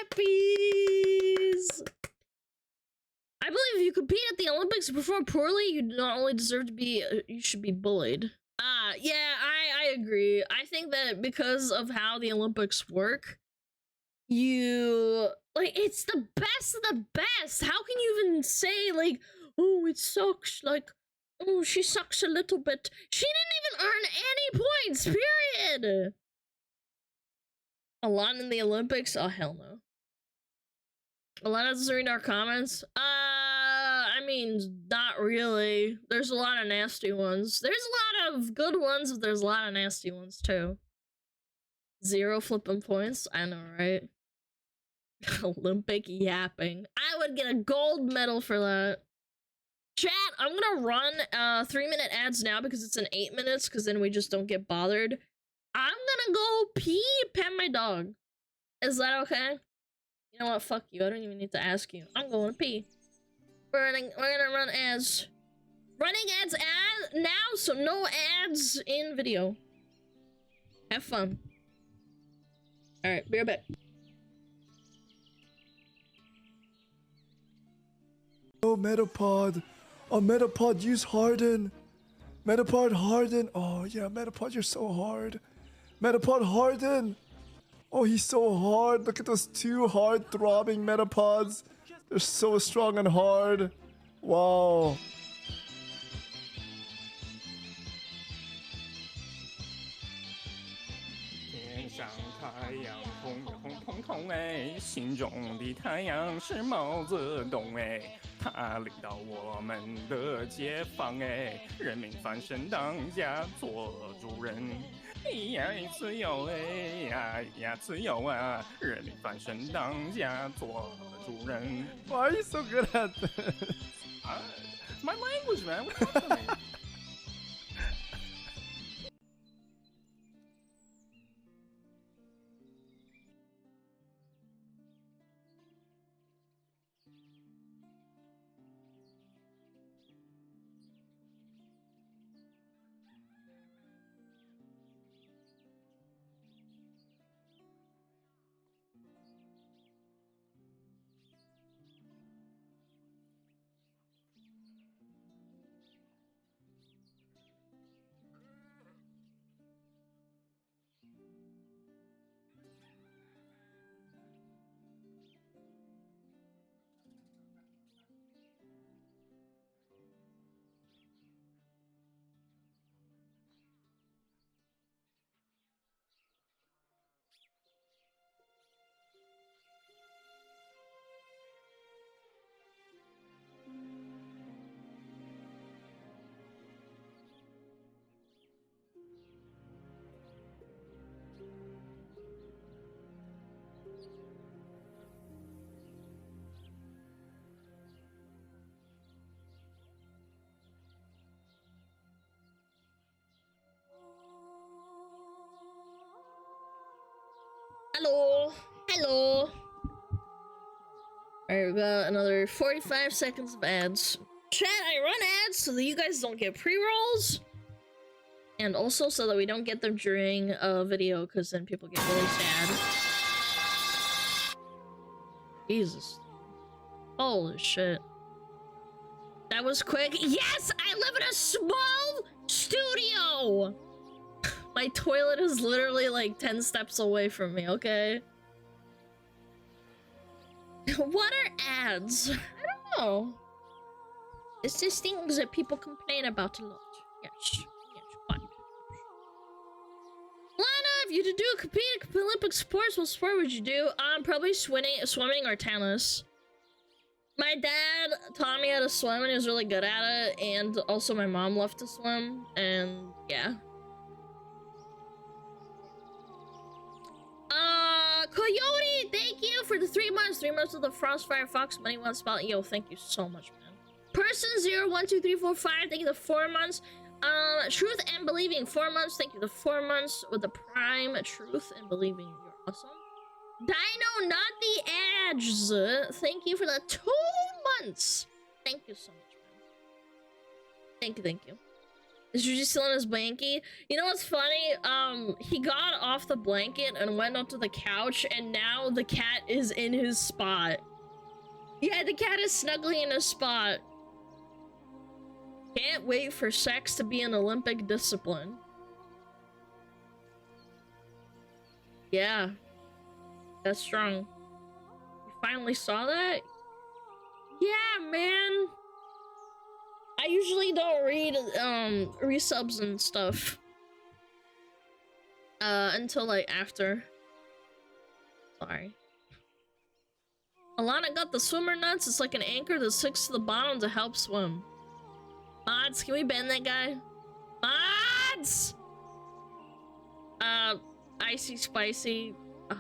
Lappies! I believe if you compete at the Olympics and perform poorly, you not only deserve to be, you should be bullied. Yeah, I agree. I think that because of how the Olympics work, you, like, it's the best of the best. How can you even say, like, oh, it sucks, like, oh, she sucks a little bit. She didn't even earn any points, period. Alana in the Olympics? Oh, hell no. Alana doesn't read our comments? I mean, not really. There's a lot of nasty ones. There's a lot of good ones, but there's a lot of nasty ones, too. 0 flipping points? I know, right? Olympic yapping. I would get a gold medal for that. Chat, I'm gonna run 3-minute ads now because it's in 8 minutes, because then we just don't get bothered. I'm gonna go pee, pet my dog. Is that okay? You know what? Fuck you. I don't even need to ask you. I'm going to pee. We're gonna run ads. Running ads now, so no ads in video. Have fun. Alright, be right back. Oh, Metapod. Oh, Metapod, use Harden. Metapod, Harden. Oh, yeah, Metapod, you're so hard. Metapod, Harden. Oh, he's so hard. Look at those 2 hard throbbing Metapods. They're so strong and hard. Wow. Why are you so good at this? My language, man. What's up with me? Hello. Hello. Alright, we got another 45 seconds of ads. Chat, I run ads so that you guys don't get pre-rolls. And also so that we don't get them during a video, because then people get really sad. Jesus. Holy shit. That was quick. Yes! I live in a small studio! My toilet is literally like 10 steps away from me, okay? What are ads? I know. It's just things that people complain about a lot. Yes. Yes, but. Lana, if you could compete in Olympic sports, what sport would you do? Probably swimming or tennis. My dad taught me how to swim and he was really good at it, and also my mom loved to swim, and yeah. Coyote, thank you for the 3 months. 3 months of the Frostfire Fox money one spot. Yo, thank you so much, man. Person 0123445, thank you the 4 months. Truth and Believing, 4 months. Thank you the 4 months with the Prime Truth and Believing. You're awesome. Dino, not the Edge. Thank you for the 2 months. Thank you so much, man. Thank you, thank you. Is Juju still on his blankie? You know what's funny? He got off the blanket and went onto the couch, and now the cat is in his spot. Yeah, the cat is snuggling in his spot. Can't wait for sex to be an Olympic discipline. Yeah. That's strong. You finally saw that? Yeah, man. I usually don't read resubs and stuff until like after. Sorry. Alana got the swimmer nuts. It's like an anchor that sticks to the bottom to help swim. Mods, can we ban that guy? Mods! Icy Spicy. Ugh,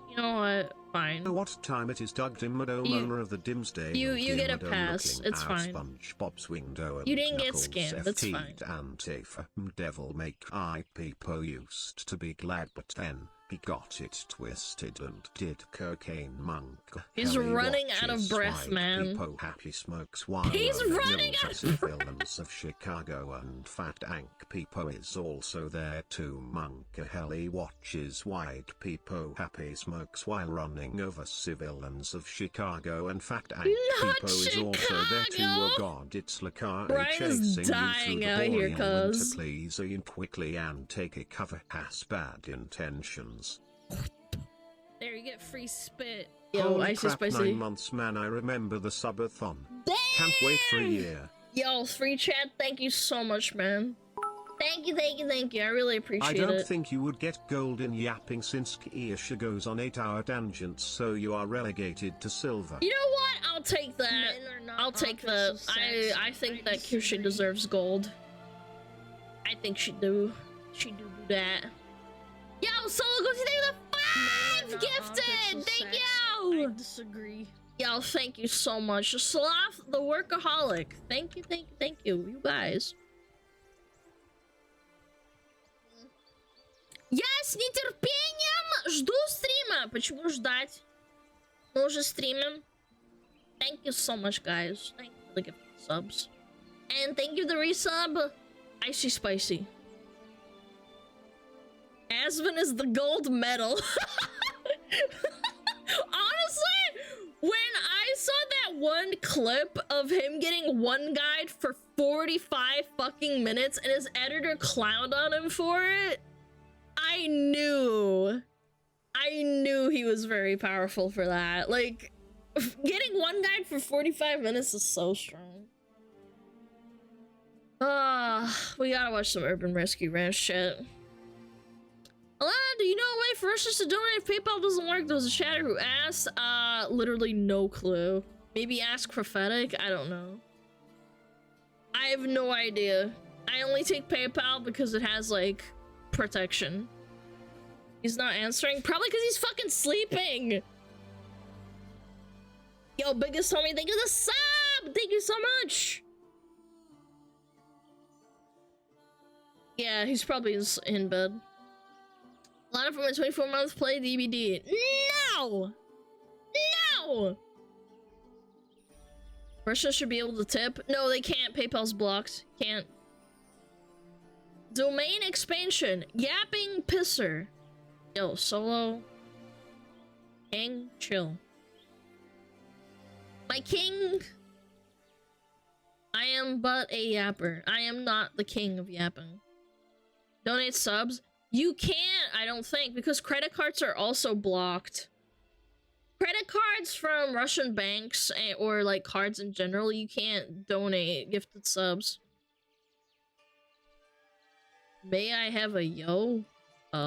you know what? Fine. What time it is, Doug Dimmadome, owner of the Dimsday. You get a pass. It's fine. SpongeBob's window and you didn't get scammed. That's fine. Antifa devil make I people used to be glad, but then he got it twisted and did cocaine monk. He's running out of breath, man. Happy smokes while he's running out of breath. Villains of Chicago and Fat Ank Peepo is also there too. Monk Helly watches White Peepo happy smokes while running over civilians of Chicago, and Fat Ank Peepo is also there too. Oh god, it's Lacar chasing dying you out here, cuz. Please in quickly and take a cover. Has bad intentions. There, you get free spit. Yo, Holy Icy crap, Spicy. 9 months, man. I remember the subathon. Damn! Can't wait for a year. Yo, free chat, thank you so much, man. Thank you, thank you, thank you. I really appreciate it. I don't think you would get gold in yapping since Kiesha goes on 8-hour tangents, so you are relegated to silver. You know what? I'll take that. I'll take that. I think that Kiesha deserves gold. I think she do. She do that. Yo, Solo goes to the 5 gifted! Thank you! I disagree. Yo, thank you so much. Sloth the Workaholic. Thank you, thank you, thank you. You guys. Я с нетерпением жду стрима. Почему ждать? Мы уже стримим. Thank you so much, guys. Thank you for the gift subs. And thank you for the resub, Icy Spicy. Asvin is the gold medal. Honestly, when I saw that one clip of him getting one guide for 45 fucking minutes and his editor clowned on him for it, I knew he was very powerful for that. Like, getting one guide for 45 minutes is so strong. We gotta watch some Urban Rescue Ranch shit. Alana, do you know a way for us to donate if PayPal doesn't work? There was a chatter who asked. Literally no clue. Maybe ask Prophetic? I don't know. I have no idea. I only take PayPal because it has, like, protection. He's not answering? Probably because he's fucking sleeping! Yo, biggest homie, thank you for the sub! Thank you so much! Yeah, he's probably in bed. A lot of from my 24-month play DVD. No! No! Russia should be able to tip. No, they can't. PayPal's blocked. Can't. Domain expansion. Yapping pisser. Yo, Solo. King, chill. My king. I am but a yapper. I am not the king of yapping. Donate subs. You can't, I don't think, because credit cards are also blocked. Credit cards from Russian banks or like cards in general, you can't donate gifted subs. May I have a yo? No.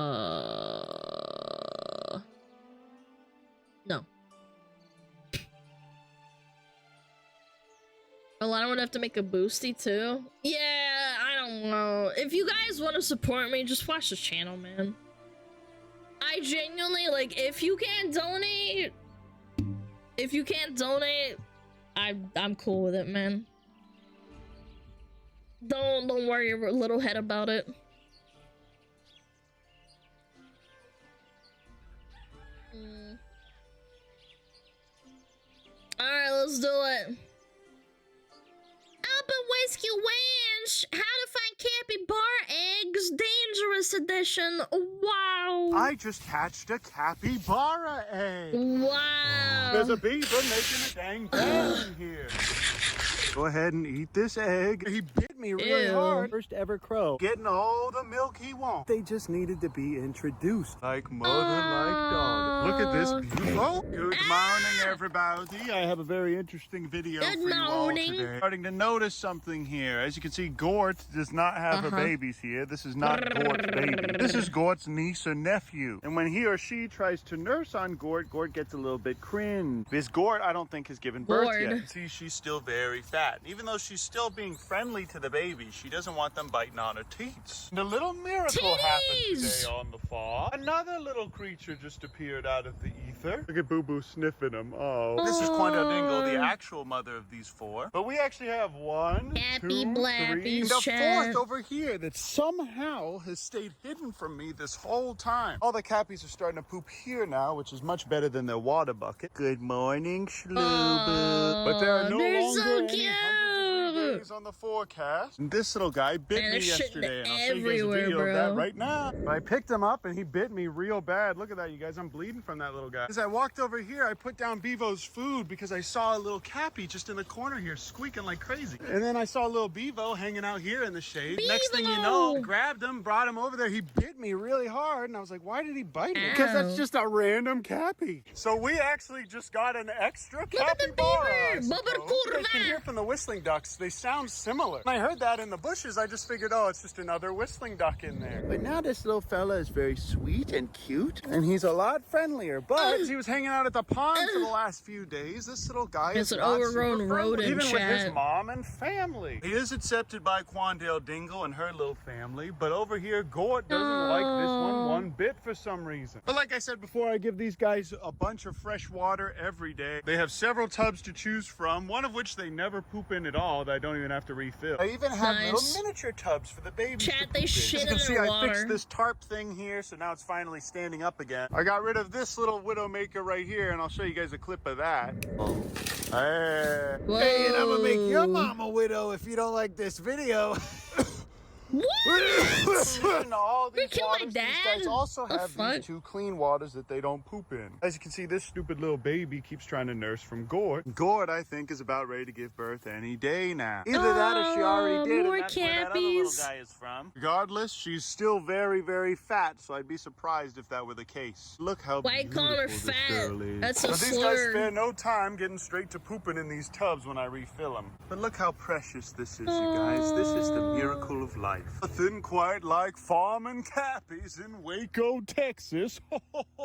Alana would have to make a boosty too. Yeah, I don't know. If you guys want to support me, just watch the channel, man. I genuinely, like, if you can't donate, I'm cool with it, man. Don't worry your little head about it. Alright, let's do it. Open Whiskey Wench! How to find capybara eggs, Dangerous Edition. Wow. I just hatched a capybara egg. Wow. There's a beaver making a dang bang in here. Go ahead and eat this egg. He bit me really hard. First ever crow. Getting all the milk he wants. They just needed to be introduced. Like mother, like daughter. Look at this beautiful. Good morning, everybody. I have a very interesting video for you all today. Starting to notice something here. As you can see, Gort does not have her babies here. This is not Gort's baby. This is Gort's niece or nephew. And when he or she tries to nurse on Gort, Gort gets a little bit cringe. This Gort, I don't think, has given birth yet. See, she's still very fat. Even though she's still being friendly to the baby, she doesn't want them biting on her teats. And a little miracle happened today on the farm. Another little creature just appeared out of the ether. Look at Boo Boo sniffing him. Oh. This is Quando Dingle, the actual mother of these four. But we actually have one, Happy two, three, and a chat. fourth over here that somehow has stayed hidden from me this whole time. All the cappies are starting to poop here now, which is much better than their water bucket. Good morning, Schluba. But there are no longer any 100-degree days on the forecast. And this little guy bit me yesterday, and I'll show you guys a video of that right now. I picked him up, and he bit me real bad. Look at that, you guys. I'm bleeding from that little guy. As I walked over here, I put down Bevo's food because I saw a little cappy just in the corner here squeaking like crazy. And then I saw little Bevo hanging out here in the shade. Next thing you know, grabbed him, brought him over there. He bit me really hard, and I was like, why did he bite me? Because that's just a random cappy. So we actually just got an extra capybara. You guys can hear from the whistling ducks. They sound similar. When I heard that in the bushes, I just figured, oh, it's just another whistling duck in there. But now this little fella is very sweet and cute, and he's a lot friendlier. But as he was hanging out at the pond for the last few days, this little guy is an overgrown rodent, even with his mom and family. He is accepted by Quandale Dingle and her little family, but over here, Gort doesn't like this one bit for some reason. But like I said before, I give these guys a bunch of fresh water every day. They have several tubs to choose from, one of which they never poop in at all, that I don't even have to refill. I even have little miniature tubs for the babies to poop in. As you can see, I fixed this tarp thing here, so now it's finally standing up again. I got rid of this little Widowmaker right here, and I'll show you guys a clip of that. Hey, and I'm gonna make your mom a widow if you don't like this video. What? All these waters, these guys also have these two clean waters that they don't poop in. As you can see, this stupid little baby keeps trying to nurse from Gort. Gort, I think, is about ready to give birth any day now. Either that or she already did, and that's where that other little guy is from. Regardless, she's still very, very fat, so I'd be surprised if that were the case. Look how beautiful this girl is. That's a slur. These guys spare no time getting straight to pooping in these tubs when I refill them. But look how precious this is, you guys. This is the miracle of life. Nothing quite like farming cappies in Waco, Texas.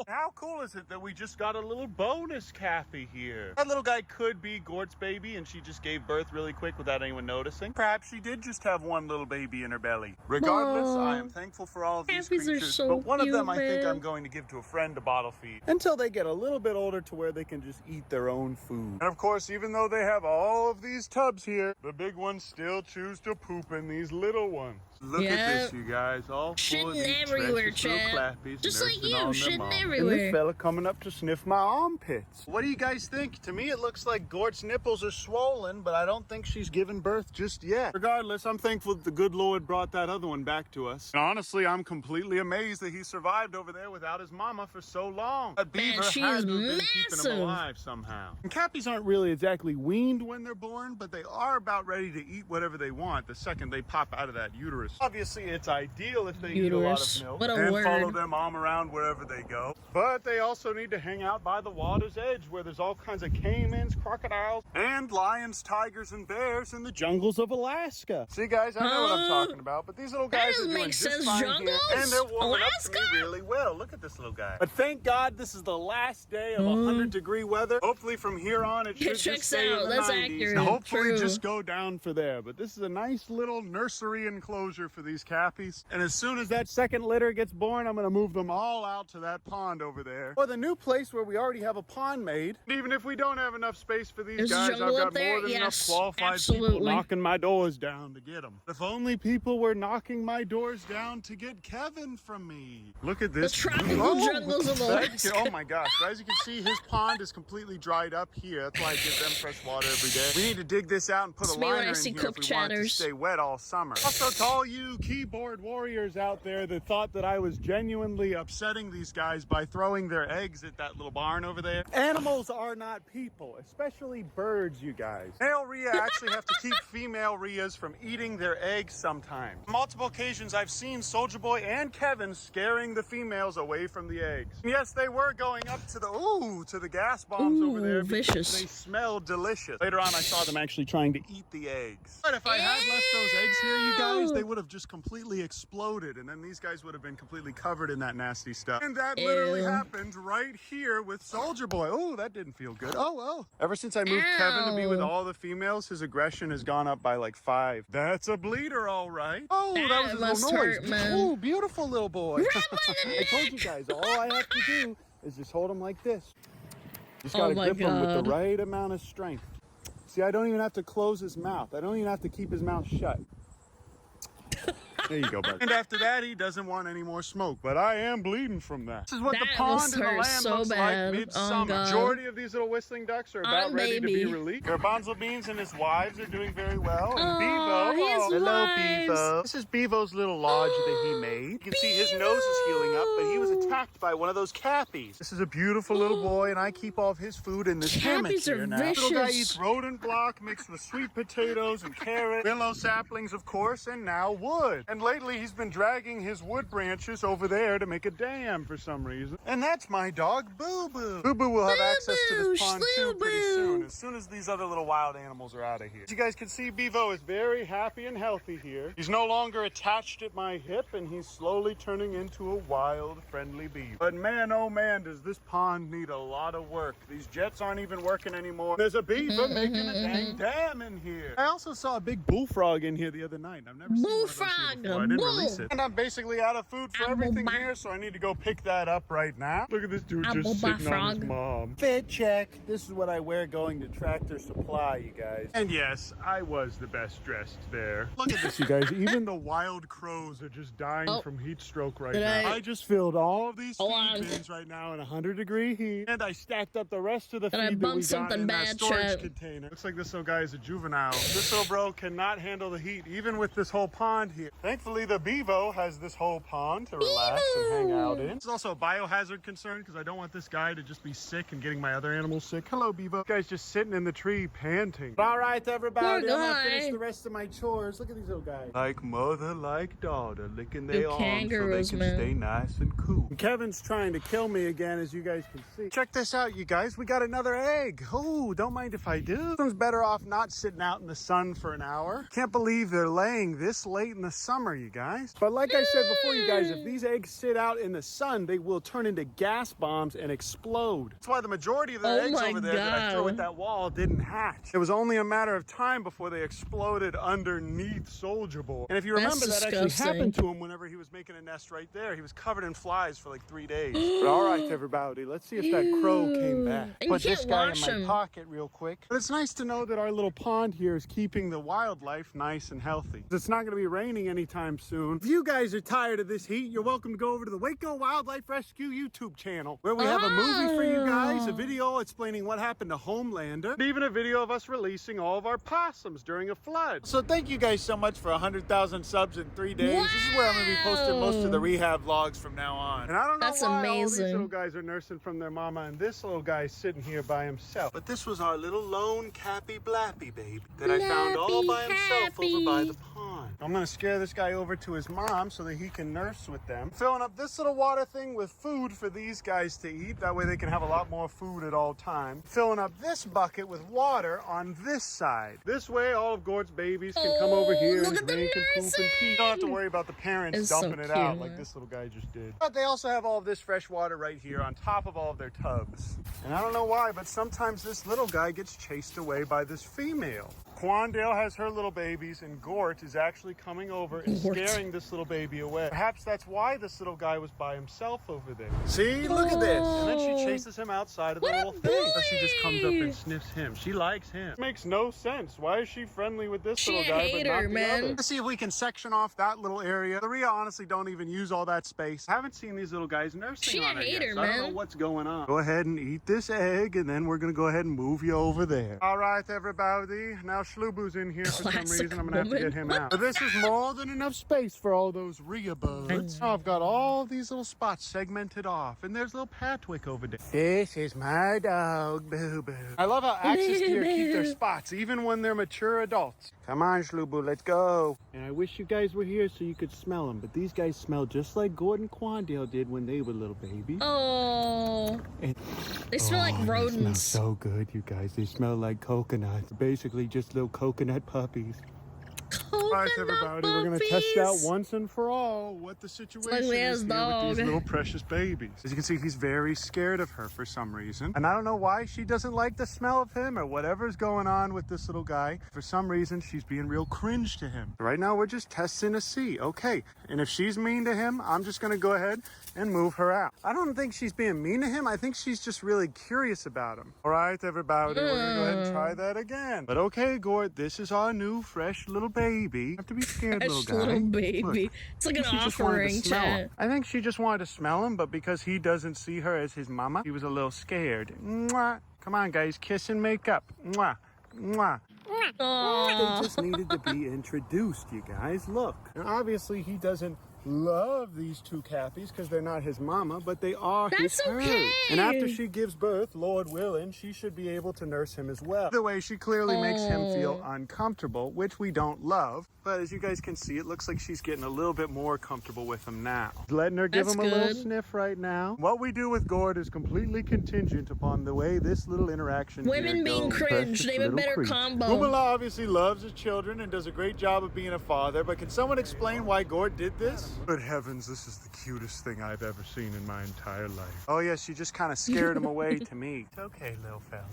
How cool is it that we just got a little bonus cappy here? That little guy could be Gort's baby, and she just gave birth really quick without anyone noticing. Perhaps she did just have one little baby in her belly. Regardless, I am thankful for all of these creatures, but one of them I think I'm going to give to a friend to bottle feed until they get a little bit older to where they can just eat their own food. And of course, even though they have all of these tubs here, the big ones still choose to poop in these little ones. Look at this, you guys, all full of these everywhere, clappies, just like you, shitting everywhere. And this fella coming up to sniff my armpits. What do you guys think? To me, it looks like Gort's nipples are swollen, but I don't think she's given birth just yet. Regardless, I'm thankful that the good Lord brought that other one back to us. And honestly, I'm completely amazed that he survived over there without his mama for so long. That beaver had to have been keeping him alive somehow. And cappies aren't really exactly weaned when they're born, but they are about ready to eat whatever they want the second they pop out of that uterus. Obviously, it's ideal if they eat a lot of milk and follow their mom around wherever they go. But they also need to hang out by the water's edge where there's all kinds of caimans, crocodiles, and lions, tigers, and bears in the jungles of Alaska. See, guys, I know what I'm talking about, but these little guys are doing just fine here, and they're warming up to me really well. Look at this little guy. But thank God this is the last day of 100-degree weather. Hopefully from here on it should just stay in the 90s. And hopefully just go down for there. But this is a nice little nursery enclosure for these cappies. And as soon as that second litter gets born, I'm gonna move them all out to that pond over there, or the new place where we already have a pond made. Even if we don't have enough space for these guys, I've got more than enough qualified people knocking my doors down to get them. If only people were knocking my doors down to get Kevin from me. Look at this. The tropical jungles of Alaska. Oh my gosh, but as you can see, his pond is completely dried up here. That's why I give them fresh water every day. We need to dig this out and put a liner in here if we want it to stay wet all summer. Also, to all you keyboard warriors out there that thought that I was genuinely upsetting these guys by throwing their eggs at that little barn over there. Animals are not people, especially birds, you guys. Male rhea actually have to keep female rheas from eating their eggs sometimes. On multiple occasions, I've seen Soulja Boy and Kevin scaring the females away from the eggs. And yes, they were going up to the gas bombs over there because they smelled delicious. Later on, I saw them actually trying to eat the eggs. But if I had left those eggs here, you guys, they would have just completely exploded, and then these guys would have been completely covered in that nasty stuff. And that literally happened right here with Soulja Boy. Oh, that didn't feel good. Oh, well. Ever since I moved Kevin to be with all the females, his aggression has gone up by like 5. That's a bleeder, all right. Oh, that was his little noise. Oh, beautiful little boy. I told you guys, all I have to do is just hold him like this. Just gotta grip him with the right amount of strength. See, I don't even have to close his mouth. I don't even have to keep his mouth shut. There you go, bud. And after that, he doesn't want any more smoke, but I am bleeding from that. This is what the pond and the land looks like midsummer. Majority of these little whistling ducks are about ready to be released. Garbanzo Beans and his wives are doing very well. And Bevo, hello, Bevo. This is Bevo's little lodge that he made. You can see his nose is healing up, but he was attacked by one of those cappies. This is a beautiful little boy, and I keep all of his food in this hammock here now. This little guy eats rodent block mixed with sweet potatoes and carrots, willow saplings, of course, and now wood. And lately he's been dragging his wood branches over there to make a dam for some reason. And that's my dog, Boo Boo. Boo Boo will have access to this pond too pretty soon as these other little wild animals are out of here. As you guys can see, Bevo is very happy and healthy here. He's no longer attached at my hip, and he's slowly turning into a wild, friendly beaver. But man, oh man, does this pond need a lot of work. These jets aren't even working anymore. There's a beaver making a dang dam in here. I also saw a big bullfrog in here the other night. I've never seen one of those here before. I didn't release it. And I'm basically out of food for everything here, so I need to go pick that up right now. Look at this dude just sitting on his mom. Fit check. This is what I wear going to Tractor Supply, you guys. And yes, I was the best dressed there. Look at this, you guys. Even the wild crows are just dying from heat stroke right now. I just filled all of these feed bins right now in 100-degree heat, and I stacked up the rest of the feed that we got in that storage container. Looks like this little guy is a juvenile. This little bro cannot handle the heat, even with this whole pond here. Thankfully, the Bevo has this whole pond to relax and hang out in. It's also a biohazard concern because I don't want this guy to just be sick and getting my other animals sick. Hello, Bevo. This guy's just sitting in the tree panting. But all right, everybody, I'm gonna finish the rest of my chores. Look at these little guys. Like mother, like daughter, licking their arms so they can stay nice and cool. And Kevin's trying to kill me again, as you guys can see. Check this out, you guys. We got another egg. Oh, don't mind if I do. This one's better off not sitting out in the sun for an hour. Can't believe they're laying this late in the summer, you guys. But like I said before, you guys, if these eggs sit out in the sun, they will turn into gas bombs and explode. That's why the majority of the eggs over there that I threw at that wall didn't hatch. It was only a matter of time before they exploded underneath Soulja Boy. And if you remember, that actually happened to him whenever he was making a nest right there. He was covered in flies for like 3 days. But all right, everybody, let's see if that crow came back. Put this guy in my pocket real quick. But it's nice to know that our little pond here is keeping the wildlife nice and healthy. It's not going to be raining anytime soon. If you guys are tired of this heat, you're welcome to go over to the Waco Wildlife Rescue YouTube channel, where we have a movie for you guys, a video explaining what happened to Homelander, and even a video of us releasing all of our possums during a flood. So thank you guys so much for 100,000 subs in 3 days. This is where I'm going to be posting most of the rehab vlogs from now on. And I don't know why all these little guys are nursing from their mama, and this little guy is sitting here by himself. But this was our little lone Cappy Blappy baby that I found all by himself over by the pond. I'm gonna scare this guy over to his mom so that he can nurse with them. Filling up this little water thing with food for these guys to eat. That way they can have a lot more food at all times. Filling up this bucket with water on this side. This way all of Gord's babies can come over here and drink and poop and pee. You don't have to worry about the parents dumping it out like this little guy just did. But they also have all of this fresh water right here on top of all of their tubs. And I don't know why, but sometimes this little guy gets chased away by this female. Quandale has her little babies, and Gort is actually coming over and scaring this little baby away. Perhaps that's why this little guy was by himself over there. See, look at this. And then she chases him outside of the little thing. Or she just comes up and sniffs him. She likes him. It makes no sense. Why is she friendly with this little guy but not the other? Let's see if we can section off that little area. The Rhea honestly don't even use all that space. I haven't seen these little guys nursing on her yet, so I don't know what's going on. Go ahead and eat this egg, and then we're gonna go ahead and move you over there. All right, everybody. Now Shlubu's in here for some reason. I'm gonna have to get him out. But this is more than enough space for all those Rhea buds. Now I've got all these little spots segmented off, and there's little Patwick over there. This is my dog, Boo Boo. I love how Axis deer keep their spots, even when they're mature adults. Come on, Shlubu, let's go. And I wish you guys were here so you could smell them, but these guys smell just like Gordon Quandale did when they were little babies. Oh. They smell like rodents. They smell so good, you guys. They smell like coconuts. Basically just little coconut puppies. All right, everybody, we're going to test out once and for all what the situation is here with these little precious babies. As you can see, he's very scared of her for some reason. And I don't know why she doesn't like the smell of him or whatever's going on with this little guy. For some reason, she's being real cringe to him. Right now, we're just testing to see. Okay, and if she's mean to him, I'm just going to go ahead and move her out. I don't think she's being mean to him. I think she's just really curious about him. All right, everybody, we're going to go ahead and try that again. But okay, Gord, this is our new fresh little baby. You have to be scared, little guy. Little baby. Look, it's like an offering, chat. I think she just wanted to smell him, but because he doesn't see her as his mama, he was a little scared. Mwah. Come on, guys, kiss and make up. Mwah. Mwah. They just needed to be introduced, you guys. Look. And obviously, he doesn't love these two cappies because they're not his mama, but they are his herd. And after she gives birth, Lord willing, she should be able to nurse him as well. The way she clearly makes him feel uncomfortable, which we don't love. But as you guys can see, it looks like she's getting a little bit more comfortable with him now. Letting her give him a little sniff right now. What we do with Gord is completely contingent upon the way this little interaction Women being cringe, they have a better combo. Umala obviously loves his children and does a great job of being a father, but can someone explain why Gord did this? Good heavens, this is the cutest thing I've ever seen in my entire life. Oh yeah, she just kind of scared him away to me. It's okay, little fella.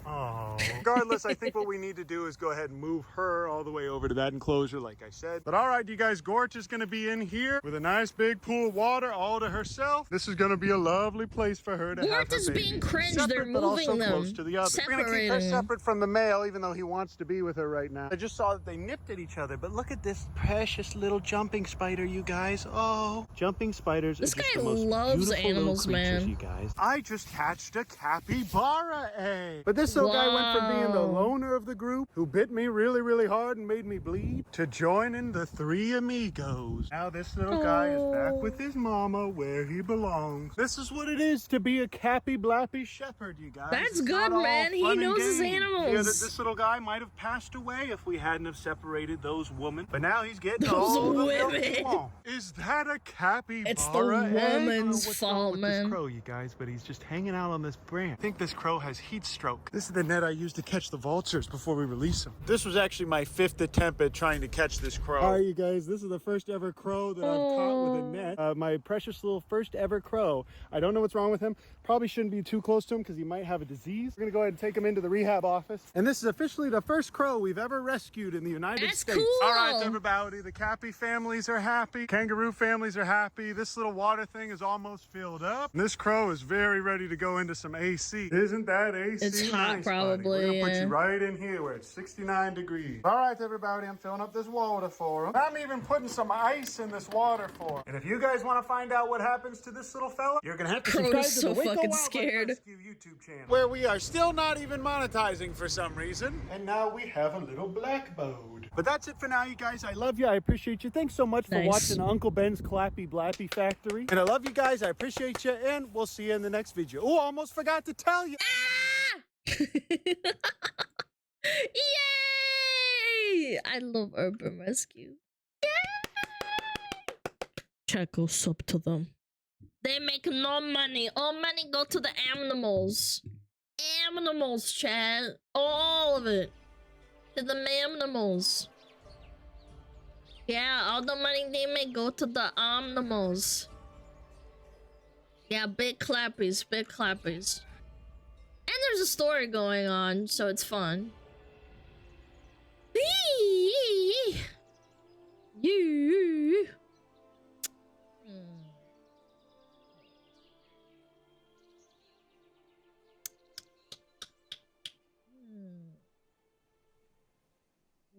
Oh. Regardless, I think what we need to do is go ahead and move her all the way over to that enclosure, like I said. But all right, you guys, Gorch is going to be in here with a nice big pool of water all to herself. This is going to be a lovely place for her to have her baby. Gorch is being cringe. They're moving but also them. Close to the other. We're going to keep her separate from the male, even though he wants to be with her right now. I just saw that they nipped at each other, but look at this precious little jumping spider, you guys. Oh, jumping spiders are just the most beautiful animals, little creatures, man. you guys. I just hatched a capybara egg. But this little guy went from being the loner of the group, who bit me really, really hard and made me bleed, to joining the three amigos. Now this little guy is back with his mama where he belongs. This is what it is to be a cappy-blappy shepherd, you guys. That's It's good, not all man. He fun and knows his games. animals. Yeah, that this little guy might have passed away if we hadn't have separated those women. But now he's getting Those all the women. milk he wants. Is that a capybara It's the egg? woman's What's fault, wrong with man. this crow, you guys, but he's just hanging out on this branch. I think this crow has heat stroke. This is the net I used to catch the vultures before we release them. This was actually my 5th attempt at trying to catch this crow. All right, you guys, this is the first ever crow that I've caught with a net. My precious little first ever crow. I don't know what's wrong with him. Probably shouldn't be too close to him because he might have a disease. We're gonna go ahead and take him into the rehab office. And this is officially the first crow we've ever rescued in the United States. Cool. All right, everybody, the cappy families are happy. Kangaroo families are happy. This little water thing is almost filled up. And this crow is very ready to go into some AC. Isn't that AC? It's hot, nice, probably. buddy? We're gonna put you right in here where it's 69 degrees. All right, everybody, I'm filling up this water for them. I'm even putting some ice in this water for them. And if you guys want to find out what happens to this little fella, you're gonna have to Crow subscribe is to so the Waco fucking Wildlife scared. Rescue YouTube channel, where we are still not even monetizing for some reason. And now we have a little black bode. But that's it for now, you guys. I love you. I appreciate you. Thanks so much for watching Uncle Ben's Clappy Blappy Factory. And I love you guys. I appreciate you. And we'll see you in the next video. Oh, almost forgot to tell you. Yay! I love Urban Rescue. Chat, go sub to them. They make no money. All money go to the animals. Animals, chat. All of it. To the animals. Yeah, all the money they make go to the animals. Yeah, big clappies, big clappies. And there's a story going on, so it's fun. You.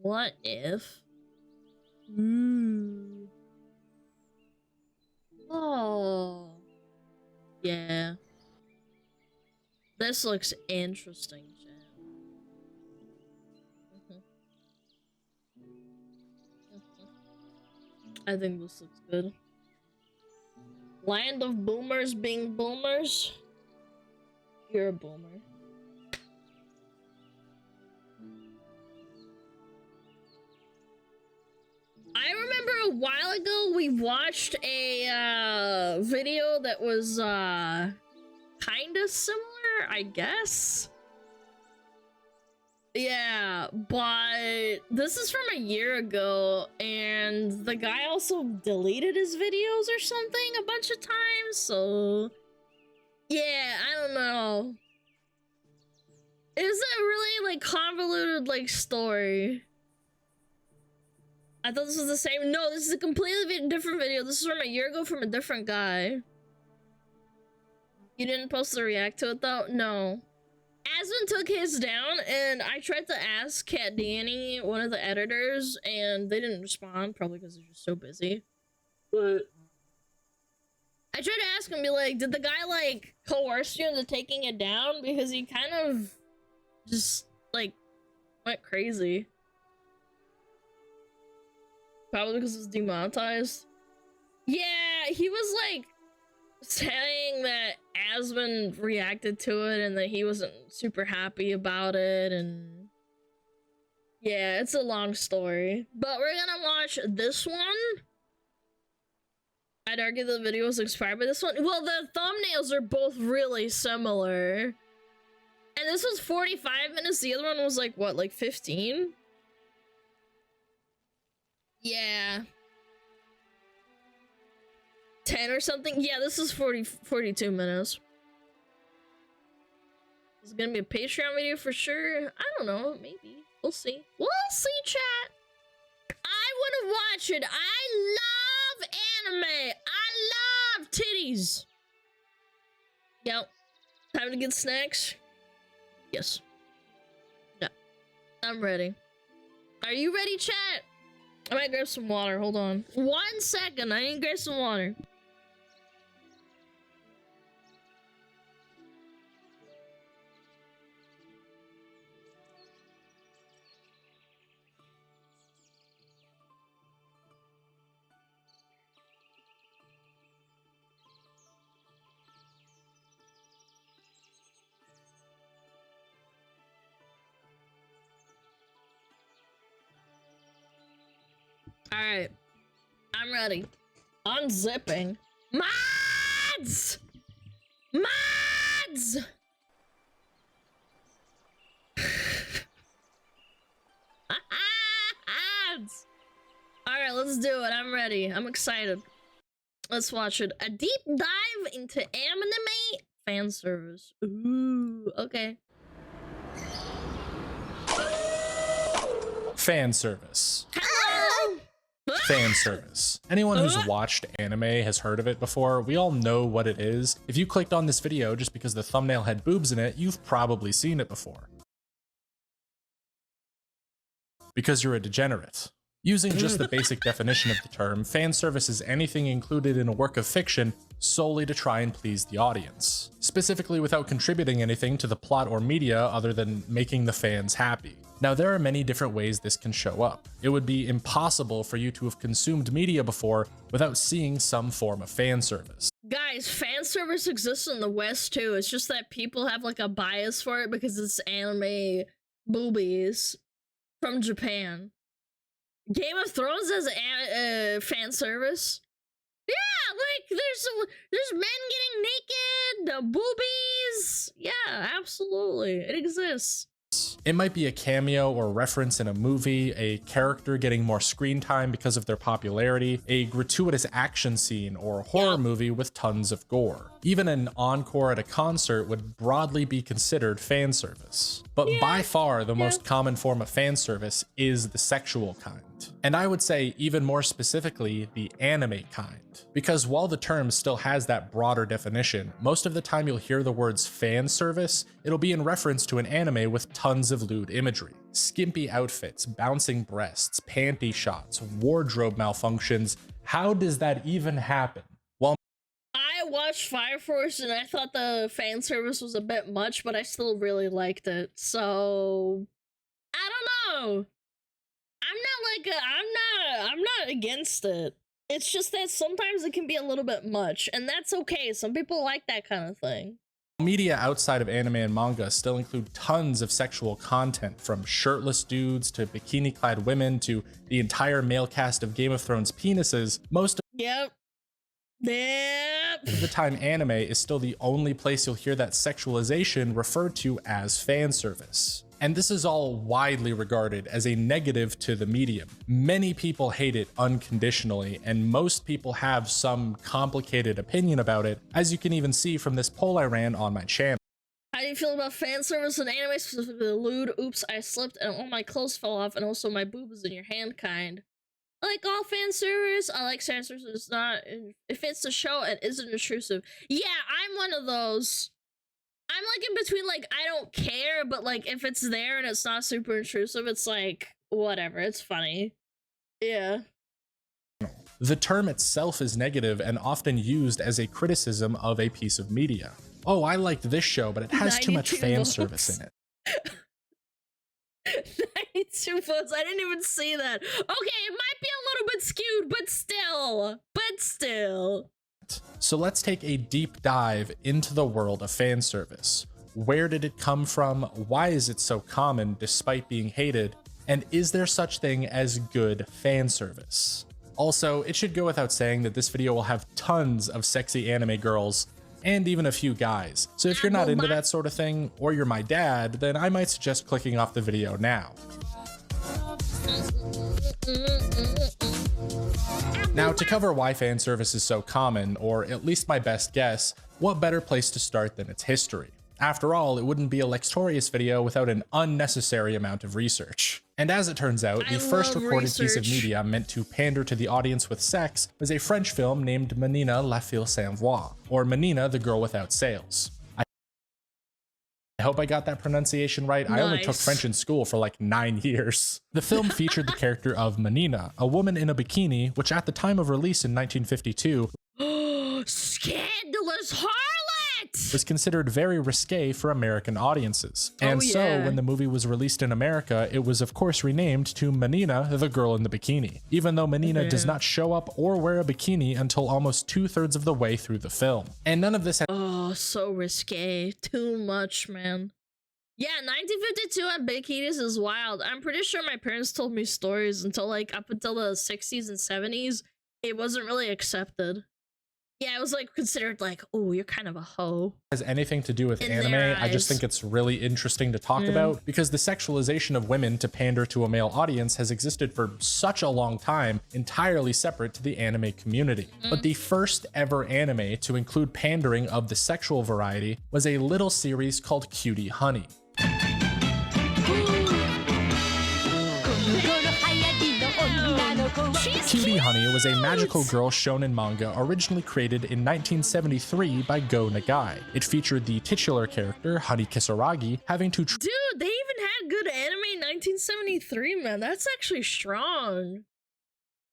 What if? Oh. Yeah. This looks interesting, Jen. I think this looks good. Land of boomers being boomers. You're a boomer. I remember a while ago we watched a video that was kinda similar, I guess. Yeah, but this is from a year ago, and the guy also deleted his videos or something a bunch of times, so yeah, I don't know. It was a really like convoluted like story. I thought this was the same. No, this is a completely different video. This is from a year ago from a different guy. You didn't post to react to it though? No. Aswin took his down, and I tried to ask Cat Danny, one of the editors, and they didn't respond, probably because they're just so busy. But I tried to ask him, be like, did the guy like coerce you into taking it down? Because he kind of just like went crazy. Probably because it's demonetized. Yeah, he was like saying that Aswin reacted to it and that he wasn't super happy about it, and yeah, it's a long story. But we're gonna watch this one. I'd argue the video was inspired by this one. Well, the thumbnails are both really similar. And this was 45 minutes, the other one was like, what, like 15? Yeah. 10 or something? Yeah, this is 42 minutes. Is it gonna be a Patreon video for sure? I don't know, maybe. We'll see. We'll see, chat. I wanna watch it. I love anime. I love titties. Yep. Time to get snacks? Yes. Yeah. I'm ready. Are you ready, chat? I might grab some water. Hold on. 1 second. I need to grab some water. Alright. I'm ready. Unzipping. Mods! Mods! Mods! Alright, let's do it. I'm ready. I'm excited. Let's watch it. A deep dive into anime fan service. Ooh, okay. Fan service. Hello! Fan service. Anyone who's watched anime has heard of it before. We all know what it is. If you clicked on this video just because the thumbnail had boobs in it, you've probably seen it before. Because you're a degenerate. Using just the basic definition of the term, fan service is anything included in a work of fiction solely to try and please the audience, specifically without contributing anything to the plot or media other than making the fans happy. Now, there are many different ways this can show up. It would be impossible for you to have consumed media before without seeing some form of fan service. Guys, fan service exists in the West too. It's just that people have like a bias for it because it's anime boobies from Japan. Game of Thrones as fan service. Yeah, like there's men getting naked, boobies. Yeah, absolutely, it exists. It might be a cameo or reference in a movie, a character getting more screen time because of their popularity, a gratuitous action scene, or a horror movie with tons of gore. Even an encore at a concert would broadly be considered fan service. But by far, the most common form of fan service is the sexual kind. And I would say even more specifically, the anime kind. Because while the term still has that broader definition, most of the time you'll hear the words fan service, it'll be in reference to an anime with tons of lewd imagery. Skimpy outfits, bouncing breasts, panty shots, wardrobe malfunctions. How does that even happen? Well, I watched Fire Force and I thought the fan service was a bit much, but I still really liked it. So I don't know. I'm not against it. It's just that sometimes it can be a little bit much, and that's okay. Some people like that kind of thing. Media outside of anime and manga still include tons of sexual content, from shirtless dudes to bikini-clad women to the entire male cast of Game of Thrones penises. Most of the time, anime is still the only place you'll hear that sexualization referred to as fan service. And this is all widely regarded as a negative to the medium. Many people hate it unconditionally, and most people have some complicated opinion about it, as you can even see from this poll I ran on my channel. How do you feel about fan service in anime, specifically lewd? Oops, I slipped and all my clothes fell off, and also my boob is in your hand kind. I like all fan service. I like fan service. It's not, if it's a show, it isn't intrusive. Yeah, I'm one of those. I'm like in between, like, I don't care, but like if it's there and it's not super intrusive, it's like, whatever, it's funny. Yeah. The term itself is negative and often used as a criticism of a piece of media. Oh, I liked this show, but it has too much fan service in it. 92 votes, I didn't even see that. Okay, it might be a little bit skewed, but still. So let's take a deep dive into the world of fan service. Where did it come from? Why is it so common despite being hated? And is there such thing as good fan service? Also, it should go without saying that this video will have tons of sexy anime girls and even a few guys. So if you're not into that sort of thing, or you're my dad, then I might suggest clicking off the video now. Now, to cover why fan service is so common, or at least my best guess, what better place to start than its history? After all, it wouldn't be a Lextorious video without an unnecessary amount of research. And as it turns out, the first recorded piece of media meant to pander to the audience with sex was a French film named Menina la Fille sans voix, or Menina the Girl Without Sails. I hope I got that pronunciation right. Nice. I only took French in school for like 9 years. The film featured the character of Menina, a woman in a bikini, which at the time of release in 1952 scandalous harlot was considered very risque for American audiences. And so when the movie was released in America, it was of course renamed to Menina, the Girl in the Bikini, even though Menina does not show up or wear a bikini until almost 2/3 of the way through the film. And none of this so risque. Too much, man. Yeah, 1952 and bikinis is wild. I'm pretty sure my parents told me stories until like up until the 60s and 70s. It wasn't really accepted. Yeah, it was like considered like, oh, you're kind of a hoe. Has anything to do with anime. I just think it's really interesting to talk about because the sexualization of women to pander to a male audience has existed for such a long time, entirely separate to the anime community. But the first ever anime to include pandering of the sexual variety was a little series called Cutie Honey. Cutie Honey was a magical girl shown in manga originally created in 1973 by Go Nagai. It featured the titular character, Honey Kisaragi, having to Dude, they even had good anime in 1973, man. That's actually strong.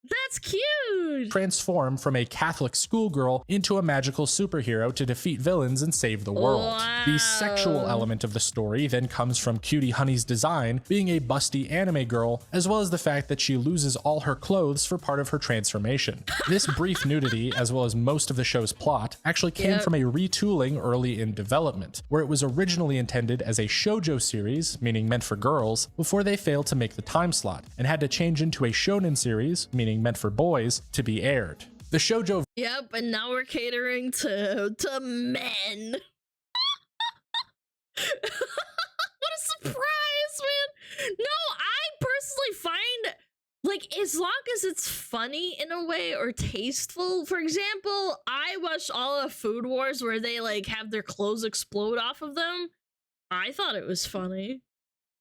That's cute! Transform from a Catholic schoolgirl into a magical superhero to defeat villains and save the world. Wow. The sexual element of the story then comes from Cutie Honey's design being a busty anime girl, as well as the fact that she loses all her clothes for part of her transformation. This brief nudity, as well as most of the show's plot, actually came from a retooling early in development, where it was originally intended as a shoujo series, meaning meant for girls, before they failed to make the time slot, and had to change into a shonen series, meaning meant for boys, to be aired. The shoujo— Yep, and now we're catering to men. What a surprise, man! No, I personally find, like, as long as it's funny in a way or tasteful. For example, I watched all of Food Wars where they like have their clothes explode off of them. I thought it was funny.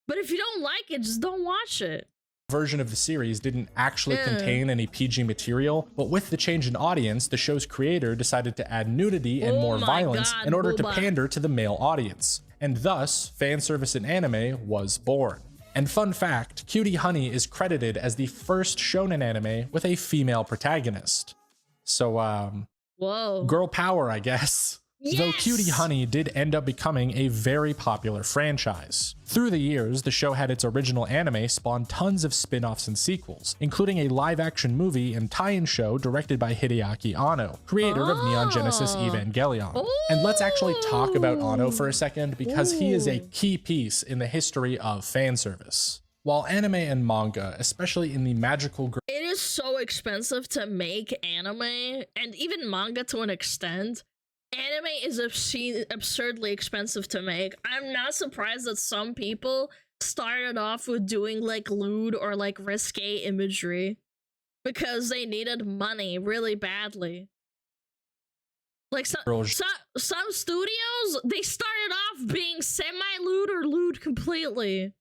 But if you don't like it, just don't watch it. Version of the series didn't actually contain any PG material, but with the change in audience, the show's creator decided to add nudity and more violence in order to pander to the male audience. And thus, fan service in anime was born. And fun fact, Cutie Honey is credited as the first shonen anime with a female protagonist. So, whoa. Girl power, I guess. Yes! Though Cutie Honey did end up becoming a very popular franchise. Through the years, the show had its original anime spawn tons of spin-offs and sequels, including a live-action movie and tie-in show directed by Hideaki Anno, creator of Neon Genesis Evangelion. And let's actually talk about Anno for a second, because he is a key piece in the history of fan service. While anime and manga, especially in the magical— It is so expensive to make anime, and even manga to an extent. Anime is absurdly expensive to make. I'm not surprised that some people started off with doing like lewd or like risque imagery because they needed money really badly. Like some studios, they started off being semi-lewd or lewd completely.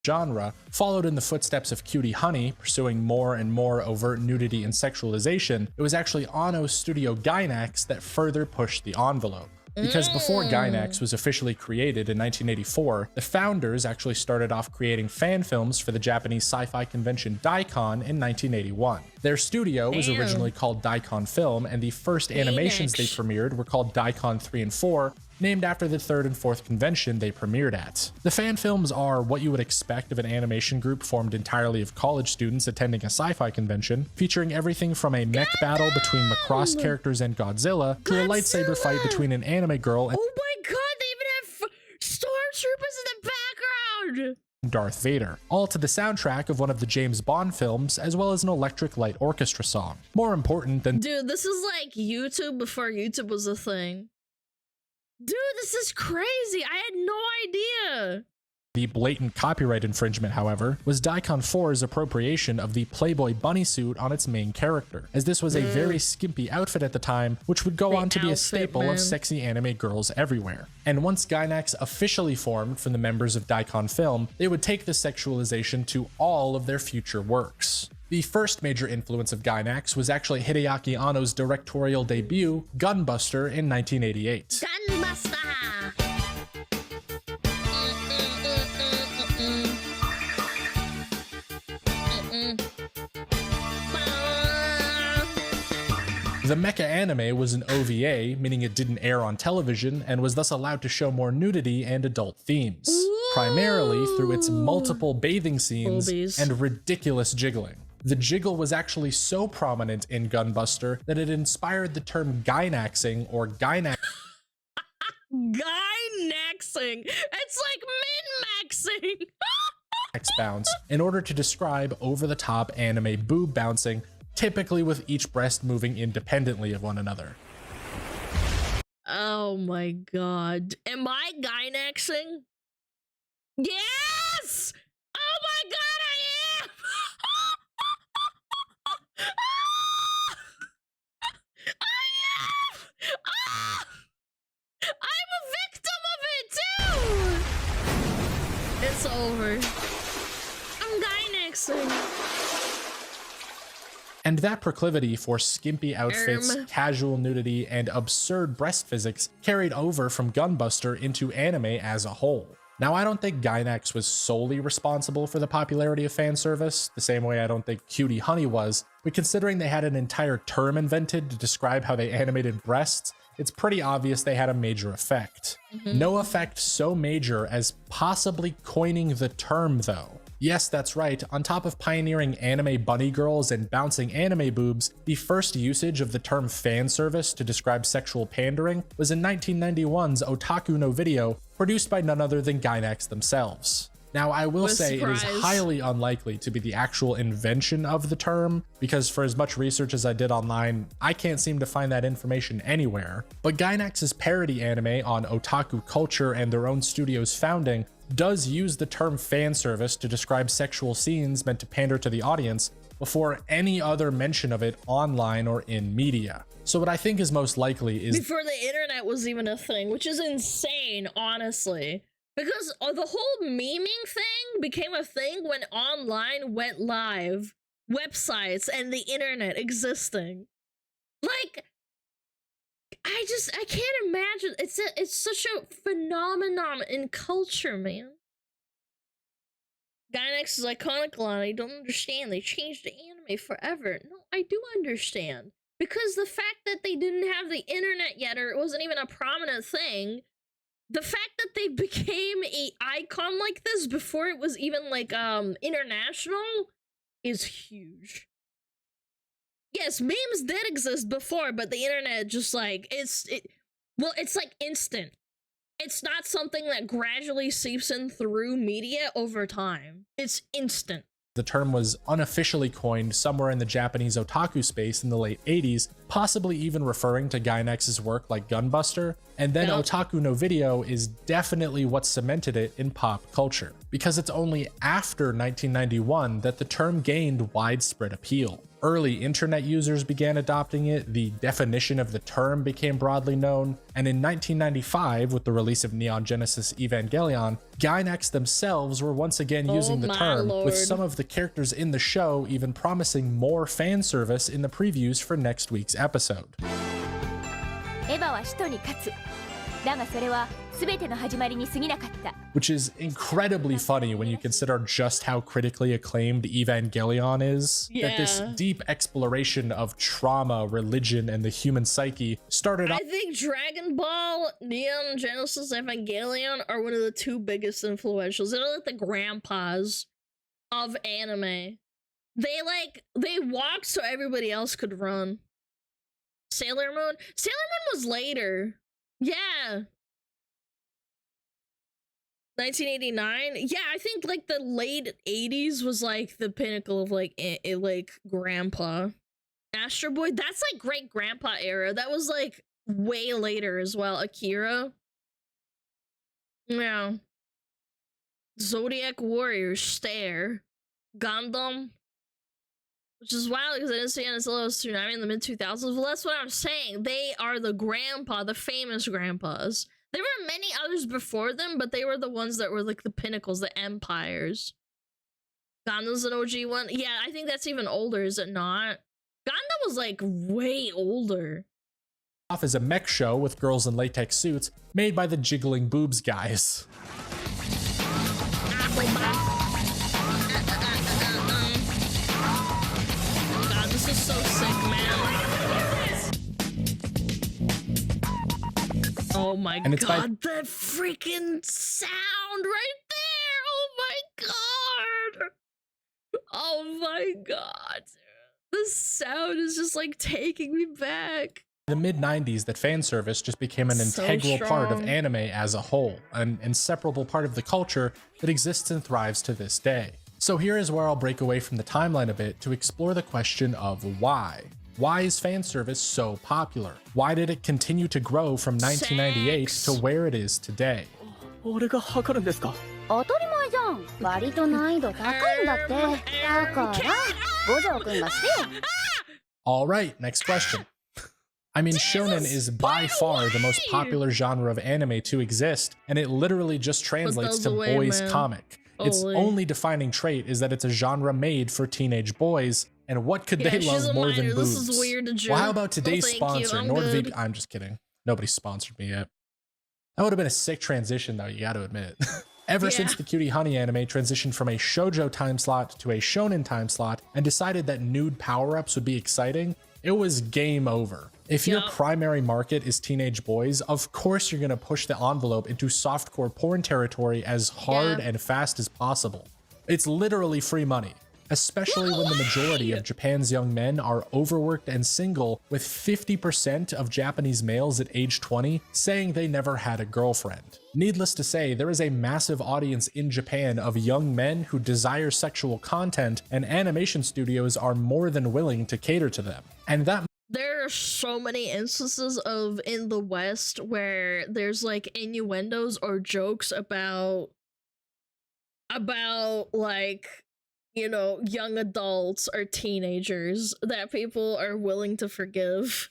Genre followed in the footsteps of Cutie Honey, pursuing more and more overt nudity and sexualization. It was actually Anno's studio Gainax that further pushed the envelope. Because before Gainax was officially created in 1984, the founders actually started off creating fan films for the Japanese sci-fi convention Daikon in 1981. Their studio was originally called Daikon Film, and the first animations they premiered were called Daikon 3 and 4, named after the third and fourth convention they premiered at. The fan films are what you would expect of an animation group formed entirely of college students attending a sci-fi convention, featuring everything from a mech battle between Macross characters and Godzilla, to a lightsaber fight between an anime girl and— oh my god, they even have stormtroopers in the background! Darth Vader, all to the soundtrack of one of the James Bond films, as well as an Electric Light Orchestra song. More important than— Dude, this is like YouTube before YouTube was a thing. Dude, this is crazy. I had no idea. The blatant copyright infringement, however, was Daikon 4's appropriation of the Playboy bunny suit on its main character, as this was a very skimpy outfit at the time, which would go on to be a staple of sexy anime girls everywhere. And once Gainax officially formed from the members of Daikon Film, they would take this sexualization to all of their future works. The first major influence of Gainax was actually Hideaki Anno's directorial debut, Gunbuster, in 1988. Gunbuster! The mecha anime was an OVA, meaning it didn't air on television, and was thus allowed to show more nudity and adult themes, primarily through its multiple bathing scenes and ridiculous jiggling. The jiggle was actually so prominent in Gunbuster that it inspired the term Gainaxing or Gainax. Gainaxing. It's like min-maxing. Bounce in order to describe over-the-top anime boob bouncing, typically with each breast moving independently of one another. Oh my god. Am I Gainaxing? Yes! Oh my god, I am! I am! I'm a victim of it too! It's over. I'm Gainaxing. And that proclivity for skimpy outfits, casual nudity, and absurd breast physics carried over from Gunbuster into anime as a whole. Now, I don't think Gainax was solely responsible for the popularity of fan service, the same way I don't think Cutie Honey was, but considering they had an entire term invented to describe how they animated breasts, it's pretty obvious they had a major effect. No effect so major as possibly coining the term, though. Yes, that's right, on top of pioneering anime bunny girls and bouncing anime boobs, the first usage of the term fan service to describe sexual pandering was in 1991's Otaku no Video, produced by none other than Gainax themselves. Now, I will say it is highly unlikely to be the actual invention of the term, because for as much research as I did online, I can't seem to find that information anywhere. But Gainax's parody anime on otaku culture and their own studio's founding does use the term fan service to describe sexual scenes meant to pander to the audience before any other mention of it online or in media. So what I think is most likely is before the internet was even a thing, which is insane, honestly. Because the whole memeing thing became a thing when online went live, websites and the internet existing. Like, I can't imagine. It's such a phenomenon in culture, man. Gainax is iconic, Alana. You don't understand. They changed the anime forever. No, I do understand. Because the fact that they didn't have the internet yet, or it wasn't even a prominent thing, the fact that they became a icon like this before it was even like international is huge. Yes, memes did exist before, but the internet just like it's like instant. It's not something that gradually seeps in through media over time. It's instant. The term was unofficially coined somewhere in the Japanese otaku space in the late 80s, possibly even referring to Gainax's work like Gunbuster, and then Otaku no Video is definitely what cemented it in pop culture, because it's only after 1991 that the term gained widespread appeal. Early internet users began adopting it, the definition of the term became broadly known, and in 1995, with the release of Neon Genesis Evangelion, Gainax themselves were once again using the term, with some of the characters in the show even promising more fan service in the previews for next week's episode. Which is incredibly funny when you consider just how critically acclaimed Evangelion is. Yeah. That this deep exploration of trauma, religion, and the human psyche started off. I think Dragon Ball, Neon Genesis Evangelion are one of the two biggest influentials. They're like the grandpas of anime. They walked so everybody else could run. Sailor Moon? Sailor Moon was later. Yeah. 1989? Yeah, I think like the late 80s was like the pinnacle of like like grandpa. Astro Boy, that's like great grandpa era. That was like way later as well. Akira. Yeah. Zodiac Warriors, Stare. Gundam. Which is wild because I didn't see it until I was tsunami in the mid-2000s. Well, that's what I'm saying. They are the grandpa, the famous grandpas. There were many others before them, but they were the ones that were like the pinnacles, the empires. Gundam's an OG one. Yeah, I think that's even older, is it not? Gundam was like way older. Off as a mech show with girls in latex suits made by the Jiggling Boobs guys. God, this is so sick, man. Oh my god, that freaking sound right there! Oh my god! Oh my god. The sound is just like taking me back. In the mid-90s, that fan service just became an integral part of anime as a whole, an inseparable part of the culture that exists and thrives to this day. So here is where I'll break away from the timeline a bit to explore the question of why. Why is fan service so popular? Why did it continue to grow from 1998 to where it is today? Alright, next question. I mean, shonen is by far the most popular genre of anime to exist, and it literally just translates to boys comic. Its only defining trait is that it's a genre made for teenage boys, and what could they love more than boobs? This is weird, well, how about today's sponsor, NordVPN? I'm just kidding. Nobody sponsored me yet. That would have been a sick transition, though, you gotta admit. Ever since the Cutie Honey anime transitioned from a shoujo time slot to a shonen time slot and decided that nude power-ups would be exciting, it was game over. If your primary market is teenage boys, of course you're gonna push the envelope into softcore porn territory as hard and fast as possible. It's literally free money, especially when the majority of Japan's young men are overworked and single, with 50% of Japanese males at age 20 saying they never had a girlfriend. Needless to say, there is a massive audience in Japan of young men who desire sexual content, and animation studios are more than willing to cater to them. And that there are so many instances of in the West where there's like innuendos or jokes about like, you know, young adults or teenagers that people are willing to forgive.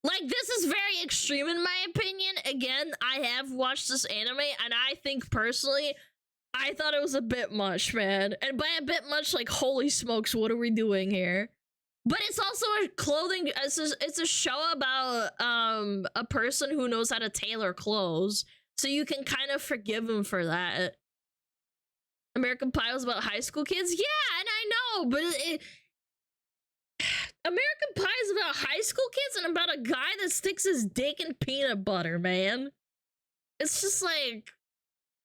Like, this is very extreme in my opinion. Again, I have watched this anime and I think personally, I thought it was a bit much, man. And by a bit much, like, holy smokes, what are we doing here? But it's also a clothing, it's a show about a person who knows how to tailor clothes. So you can kind of forgive him for that. American Pie was about high school kids? Yeah, and I know, but American Pie is about high school kids and about a guy that sticks his dick in peanut butter, man. It's just like,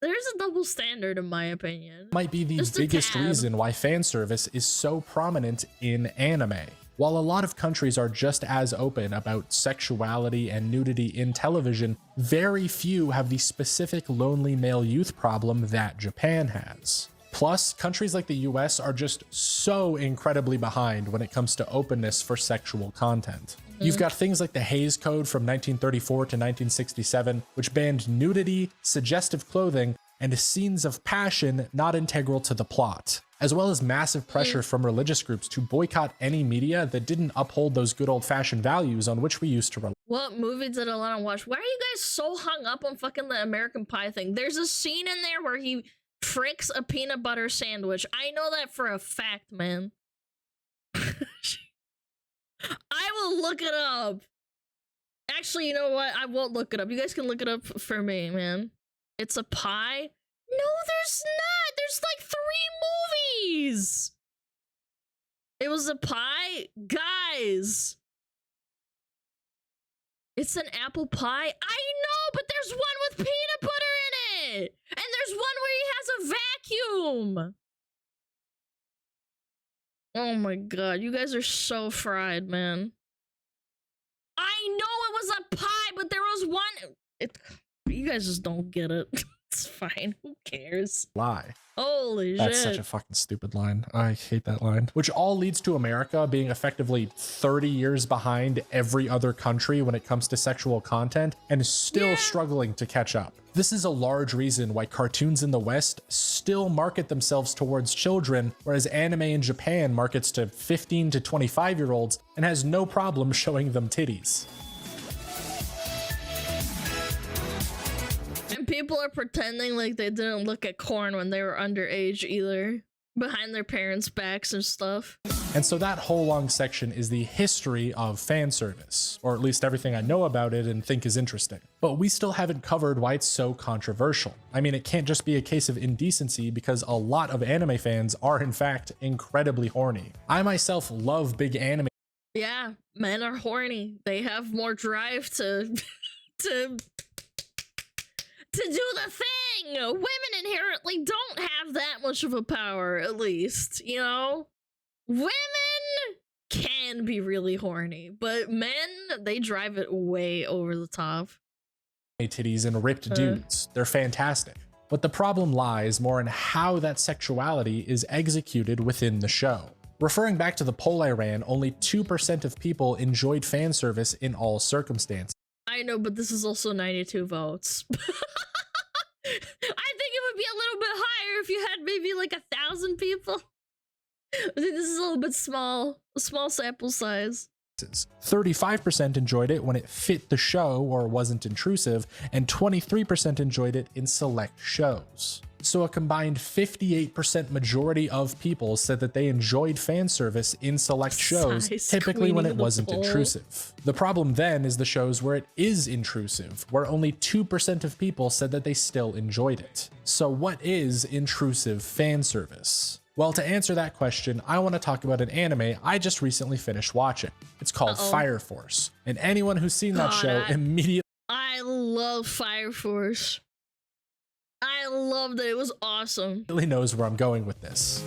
there's a double standard in my opinion. Might be the biggest reason why fan service is so prominent in anime. While a lot of countries are just as open about sexuality and nudity in television, very few have the specific lonely male youth problem that Japan has. Plus, countries like the US are just so incredibly behind when it comes to openness for sexual content. You've got things like the Hays Code from 1934 to 1967, which banned nudity, suggestive clothing, and scenes of passion not integral to the plot, as well as massive pressure from religious groups to boycott any media that didn't uphold those good old-fashioned values on which we used to rely. What movie did Alana watch? Why are you guys so hung up on fucking the American Pie thing? There's a scene in there where he fricks a peanut butter sandwich. I know that for a fact, man. I will look it up. Actually, you know what? I won't look it up. You guys can look it up for me, man. It's a pie? No, there's not. There's like 3 movies. It was a pie? Guys. It's an apple pie? I know, but there's one with peanut butter in it. And there's one where he has a vacuum. Oh my god, you guys are so fried, man. I know it was a pie, but there was one. You guys just don't get it. It's fine. Who cares? Lie. Holy shit. That's such a fucking stupid line. I hate that line. Which all leads to America being effectively 30 years behind every other country when it comes to sexual content and still struggling to catch up. This is a large reason why cartoons in the West still market themselves towards children, whereas anime in Japan markets to 15 to 25-year-olds and has no problem showing them titties. And people are pretending like they didn't look at corn when they were underage either, behind their parents' backs and stuff. And so that whole long section is the history of fan service, or at least everything I know about it and think is interesting. But we still haven't covered why it's so controversial. I mean, it can't just be a case of indecency because a lot of anime fans are in fact incredibly horny. I myself love big anime. Yeah, men are horny. They have more drive to do the thing. Women inherently don't have that much of a power, at least, you know? Women can be really horny, but men, they drive it way over the top. Titties and ripped dudes. They're fantastic. But the problem lies more in how that sexuality is executed within the show. Referring back to the poll I ran, only 2% of people enjoyed fan service in all circumstances. I know, but this is also 92 votes. I think it would be a little bit higher if you had maybe like 1,000 people. I think this is a little bit small, a small sample size. 35% enjoyed it when it fit the show or wasn't intrusive, and 23% enjoyed it in select shows. So a combined 58% majority of people said that they enjoyed fan service in select shows, typically when it wasn't intrusive. The problem then is the shows where it is intrusive, where only 2% of people said that they still enjoyed it. So what is intrusive fan service? Well, to answer that question, I want to talk about an anime I just recently finished watching. It's called Fire Force, and anyone who's seen that show immediately— I love Fire Force. I loved it. It was awesome. Really knows where I'm going with this.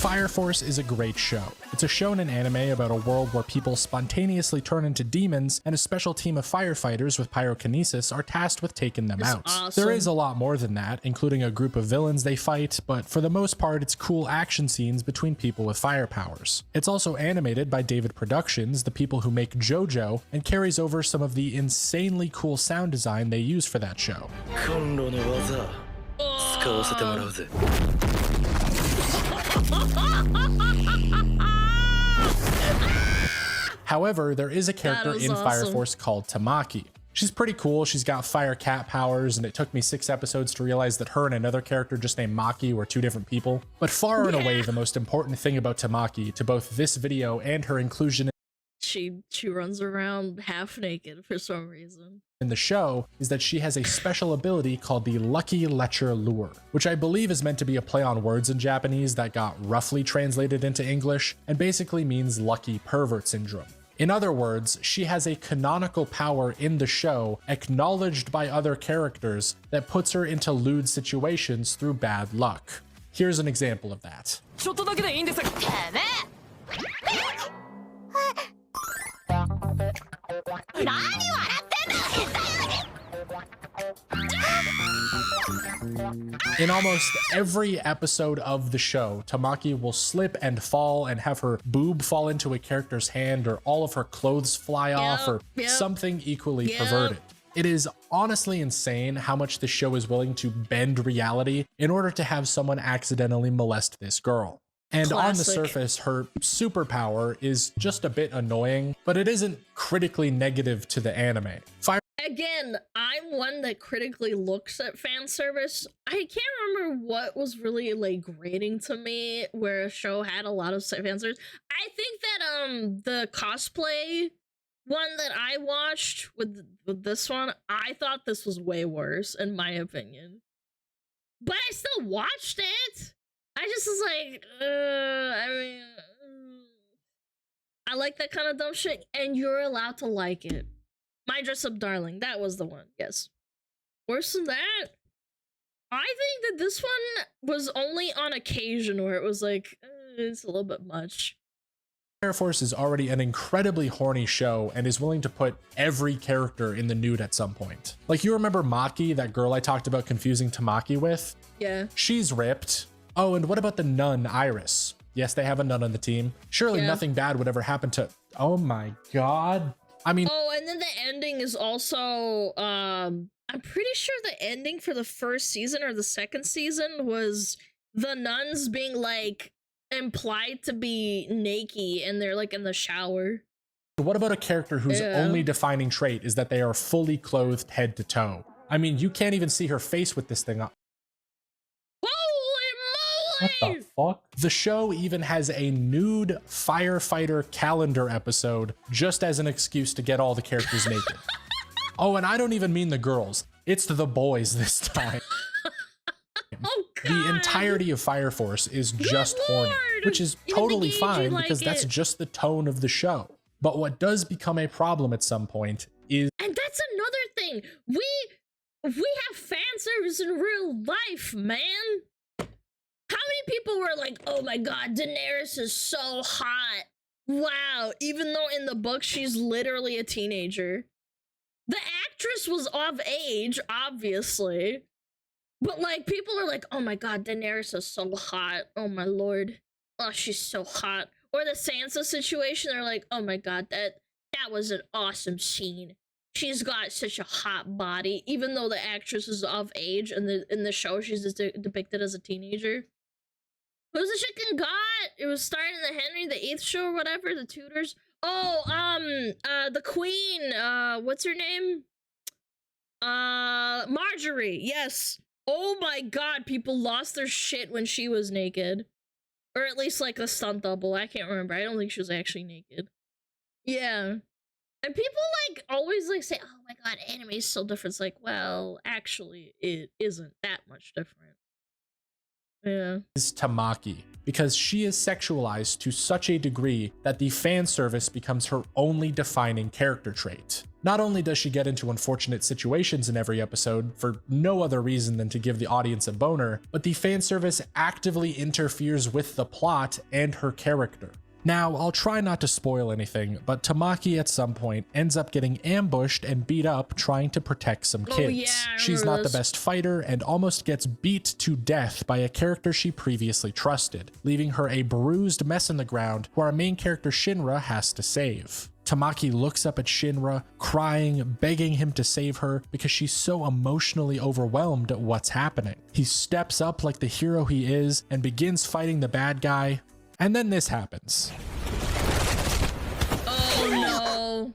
Fire Force is a great show. It's a shonen anime about a world where people spontaneously turn into demons, and a special team of firefighters with pyrokinesis are tasked with taking them out. Awesome. There is a lot more than that, including a group of villains they fight, but for the most part, it's cool action scenes between people with fire powers. It's also animated by David Productions, the people who make JoJo, and carries over some of the insanely cool sound design they use for that show. However, there is a character in Fire Force called Tamaki. She's pretty cool. She's got fire cat powers, and it took me 6 episodes to realize that her and another character just named Maki were 2 different people. But far and away, the most important thing about Tamaki to both this video and her inclusion she runs around half naked for some reason in the show is that she has a special ability called the Lucky Lecher Lure, which I believe is meant to be a play on words in Japanese that got roughly translated into English and basically means lucky pervert syndrome. In other words, she has a canonical power in the show, acknowledged by other characters, that puts her into lewd situations through bad luck. Here's an example of that. In almost every episode of the show, Tamaki will slip and fall and have her boob fall into a character's hand, or all of her clothes fly off, or something equally perverted. It is honestly insane how much the show is willing to bend reality in order to have someone accidentally molest this girl. And on the surface, her superpower is just a bit annoying, but it isn't critically negative to the anime. Again, I'm one that critically looks at fan service. I can't remember what was really like grating to me where a show had a lot of fan service. I think that the cosplay one that I watched with this one, I thought this was way worse in my opinion. But I still watched it. I just was like, I mean, I like that kind of dumb shit, and you're allowed to like it. My Dress Up Darling, that was the one, yes. Worse than that, I think that this one was only on occasion where it was like, it's a little bit much. Fire Force is already an incredibly horny show and is willing to put every character in the nude at some point. Like, you remember Maki, that girl I talked about confusing Tamaki with? Yeah. She's ripped. Oh, and what about the nun, Iris? Yes, they have a nun on the team. Surely nothing bad would ever happen to— oh my god. I mean— oh, and then the ending is also, I'm pretty sure the ending for the first season or the second season was the nuns being like implied to be naked and they're like in the shower. What about a character whose only defining trait is that they are fully clothed head to toe? I mean, you can't even see her face with this thing on. What the fuck? The show even has a nude firefighter calendar episode just as an excuse to get all the characters naked. Oh, and I don't even mean the girls. It's the boys this time. Oh, God. The entirety of Fire Force is just horny, which is totally fine because that's just the tone of the show. But what does become a problem at some point is— and that's another thing. We have fan service in real life, man. How many people were like, oh my god, Daenerys is so hot. Wow, even though in the book she's literally a teenager. The actress was of age, obviously. But like, people are like, oh my god, Daenerys is so hot. Oh my lord. Oh, she's so hot. Or the Sansa situation, they're like, oh my god, that was an awesome scene. She's got such a hot body, even though the actress is of age and in the show she's depicted as a teenager. Who's the chicken god? It was starring in the Henry VIII show or whatever, the Tudors. Oh, the queen, what's her name? Marjorie, yes. Oh my god, people lost their shit when she was naked. Or at least like a stunt double, I can't remember. I don't think she was actually naked. Yeah. And people like always like say, oh my god, anime is so different. It's like, well, actually it isn't that much different. Yeah. Is Tamaki, because she is sexualized to such a degree that the fan service becomes her only defining character trait. Not only does she get into unfortunate situations in every episode for no other reason than to give the audience a boner, but the fan service actively interferes with the plot and her character. Now, I'll try not to spoil anything, but Tamaki at some point ends up getting ambushed and beat up trying to protect some kids. Oh, yeah, She's not the best fighter and almost gets beat to death by a character she previously trusted, leaving her a bruised mess in the ground who our main character Shinra has to save. Tamaki looks up at Shinra, crying, begging him to save her because she's so emotionally overwhelmed at what's happening. He steps up like the hero he is and begins fighting the bad guy. And then this happens. Oh no.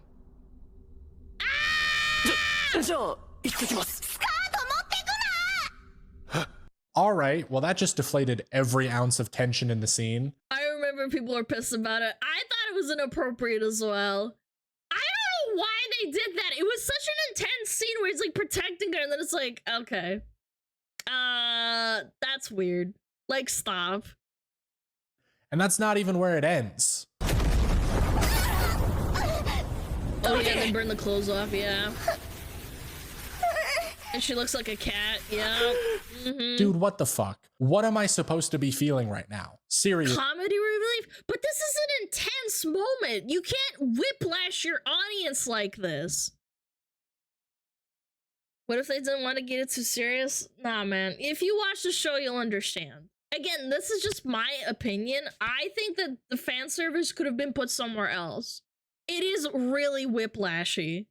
Alright, well that just deflated every ounce of tension in the scene. I remember people are pissed about it. I thought it was inappropriate as well. I don't know why they did that. It was such an intense scene where he's like protecting her and then it's like, okay. That's weird. Like, stop. And that's not even where it ends. Oh yeah, they burn the clothes off, yeah. And she looks like a cat, yeah. Dude, what the fuck? What am I supposed to be feeling right now? Seriously. Comedy relief? But this is an intense moment. You can't whiplash your audience like this. What if they didn't want to get it too serious? Nah, man. If you watch the show, you'll understand. Again, this is just my opinion. I think that the fan service could have been put somewhere else. It is really whiplashy.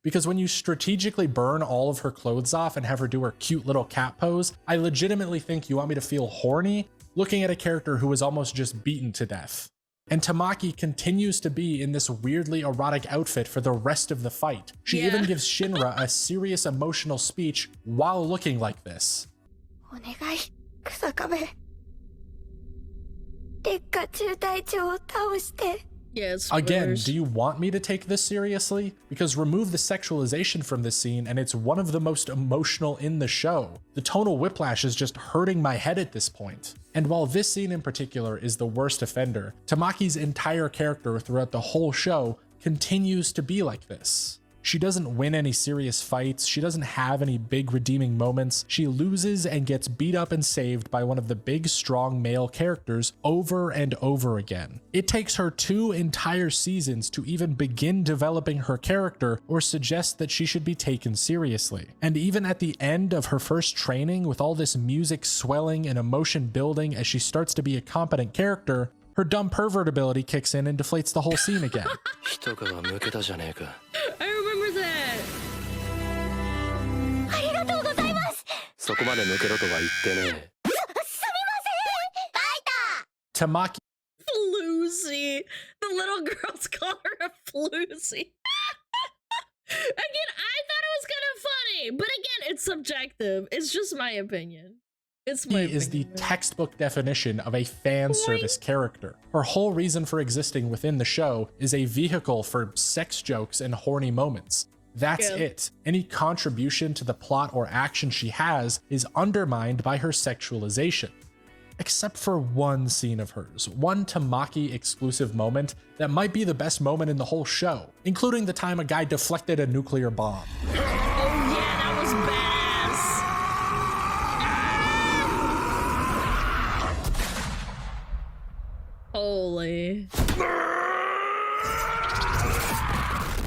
Because when you strategically burn all of her clothes off and have her do her cute little cat pose, I legitimately think you want me to feel horny looking at a character who was almost just beaten to death. And Tamaki continues to be in this weirdly erotic outfit for the rest of the fight. She even gives Shinra a serious emotional speech while looking like this. Yes. Again, do you want me to take this seriously? Because remove the sexualization from this scene and it's one of the most emotional in the show. The tonal whiplash is just hurting my head at this point. And while this scene in particular is the worst offender, Tamaki's entire character throughout the whole show continues to be like this. She doesn't win any serious fights, she doesn't have any big redeeming moments, she loses and gets beat up and saved by one of the big strong male characters over and over again. It takes her 2 entire seasons to even begin developing her character or suggest that she should be taken seriously. And even at the end of her first training, with all this music swelling and emotion building as she starts to be a competent character, her dumb pervert ability kicks in and deflates the whole scene again. I remember that. Tamaki. Floozy. The little girls call her a floozy. Again, I thought it was kind of funny, but again, it's subjective. It's just my opinion. It's my opinion. Is the textbook definition of a fan service character. Her whole reason for existing within the show is a vehicle for sex jokes and horny moments. That's it. Any contribution to the plot or action she has is undermined by her sexualization. Except for one scene of hers, one Tamaki exclusive moment that might be the best moment in the whole show, including the time a guy deflected a nuclear bomb. Oh yeah, that was badass. Holy.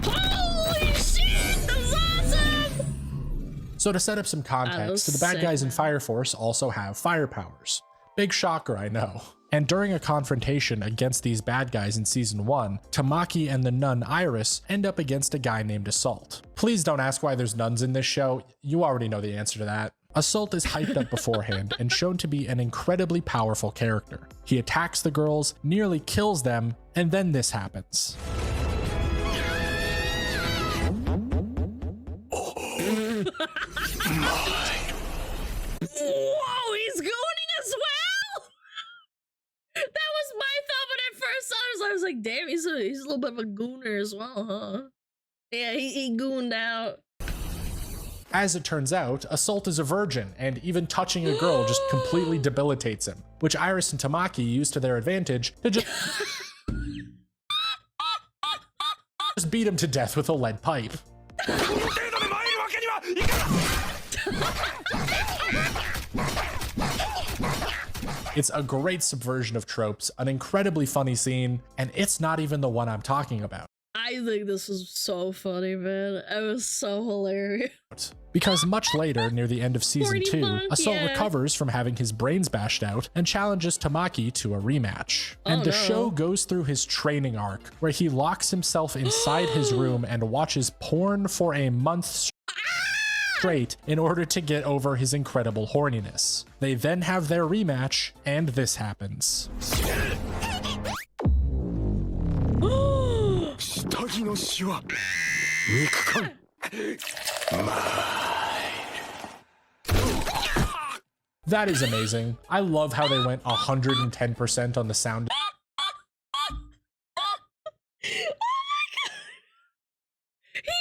Holy shit, that's awesome! So to set up some context, the bad guys in Fire Force also have fire powers. Big shocker, I know. And during a confrontation against these bad guys in season 1, Tamaki and the nun Iris end up against a guy named Assault. Please don't ask why there's nuns in this show, you already know the answer to that. Assault is hyped up beforehand and shown to be an incredibly powerful character. He attacks the girls, nearly kills them, and then this happens. Whoa, he's gooning as well? That was my thought when I first saw it. I was like, damn, he's a little bit of a gooner as well, huh? Yeah, he gooned out. As it turns out, Assault is a virgin, and even touching a girl just completely debilitates him, which Iris and Tamaki use to their advantage to just beat him to death with a lead pipe. It's a great subversion of tropes, an incredibly funny scene, and it's not even the one I'm talking about. I think this was so funny, man. It was so hilarious. Because much later, near the end of season 2, Assault recovers from having his brains bashed out and challenges Tamaki to a rematch. And the show goes through his training arc, where he locks himself inside his room and watches porn for a month straight in order to get over his incredible horniness. They then have their rematch, and this happens. That is amazing. I love how they went 110% on the sound. He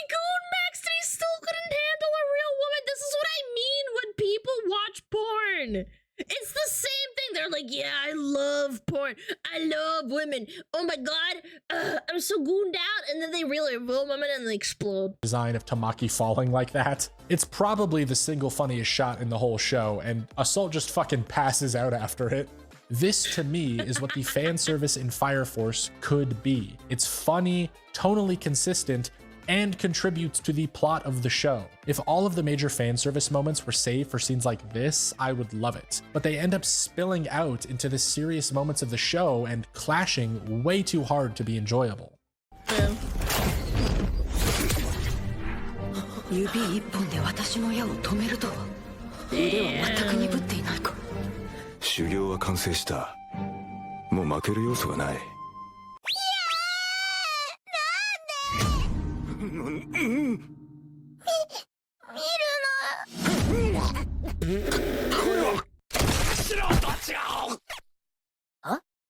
goon maxed and he still couldn't handle a real woman. This is what I mean when people watch porn. It's the same thing. They're like, yeah, I love porn. I love women. Oh my god, I'm so gooned out. And then they really real women and they explode. Design of Tamaki falling like that. It's probably the single funniest shot in the whole show, and Assault just fucking passes out after it. This, to me, is what the fan service in Fire Force could be. It's funny, tonally consistent, and contributes to the plot of the show. If all of the major fan service moments were saved for scenes like this, I would love it. But they end up spilling out into the serious moments of the show and clashing way too hard to be enjoyable. Yeah. 指一本で私の矢を止めるとは腕は全く鈍っていないか修行は完成したもう負ける要素がない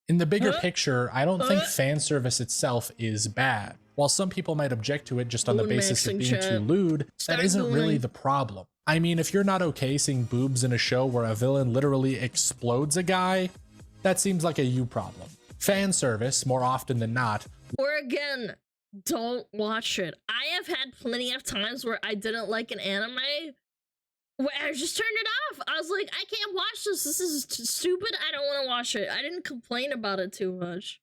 In the bigger picture, I don't think fan service itself is bad. While some people might object to it just on the basis of being too lewd, that isn't really the problem. I mean, if you're not okay seeing boobs in a show where a villain literally explodes a guy, that seems like a you problem. Fan service, more often than not, or again, don't watch it. I have had plenty of times where I didn't like an anime where I just turned it off. I was like, I can't watch this. This is stupid. I don't want to watch it. I didn't complain about it too much.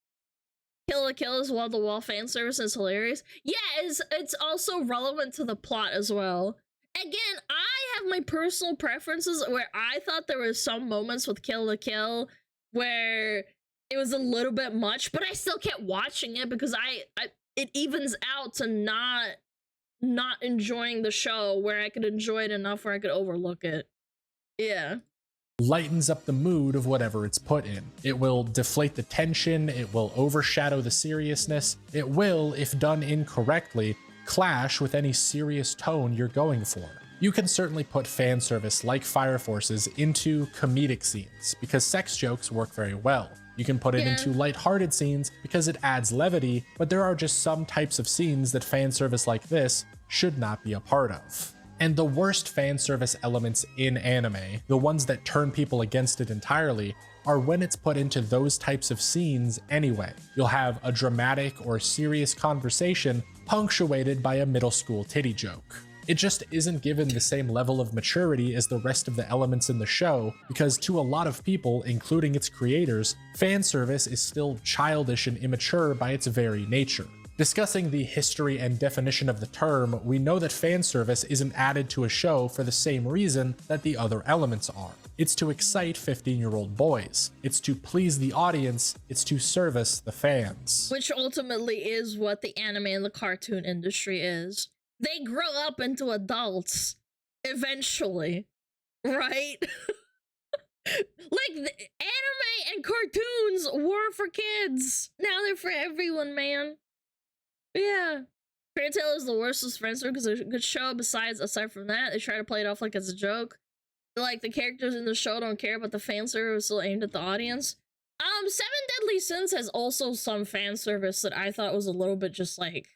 Kill la Kill is wall-to-wall fan service is hilarious. Yeah, it's also relevant to the plot as well. Again, I have my personal preferences where I thought there were some moments with Kill la Kill where it was a little bit much, but I still kept watching it because it evens out to not enjoying the show where I could enjoy it enough where I could overlook it. Yeah. Lightens up the mood of whatever it's put in. It will deflate the tension, it will overshadow the seriousness, it will, if done incorrectly, clash with any serious tone you're going for. You can certainly put fan service like Fire Force's into comedic scenes because sex jokes work very well. You can put it into lighthearted scenes because it adds levity, but there are just some types of scenes that fan service like this should not be a part of. And the worst fan service elements in anime, the ones that turn people against it entirely, are when it's put into those types of scenes anyway. You'll have a dramatic or serious conversation punctuated by a middle school titty joke. It just isn't given the same level of maturity as the rest of the elements in the show, because to a lot of people, including its creators, fan service is still childish and immature by its very nature. Discussing the history and definition of the term, we know that fan service isn't added to a show for the same reason that the other elements are. It's to excite 15-year-old boys. It's to please the audience. It's to service the fans. Which ultimately is what the anime and the cartoon industry is. They grow up into adults eventually, right? Like, the anime and cartoons were for kids. Now they're for everyone, man. Yeah. Fairy Tail is the worst as friends because it's a good show. Aside from that, they try to play it off like it's a joke. Like the characters in the show don't care, but the fan service is still aimed at the audience. Seven Deadly Sins has also some fan service that I thought was a little bit just like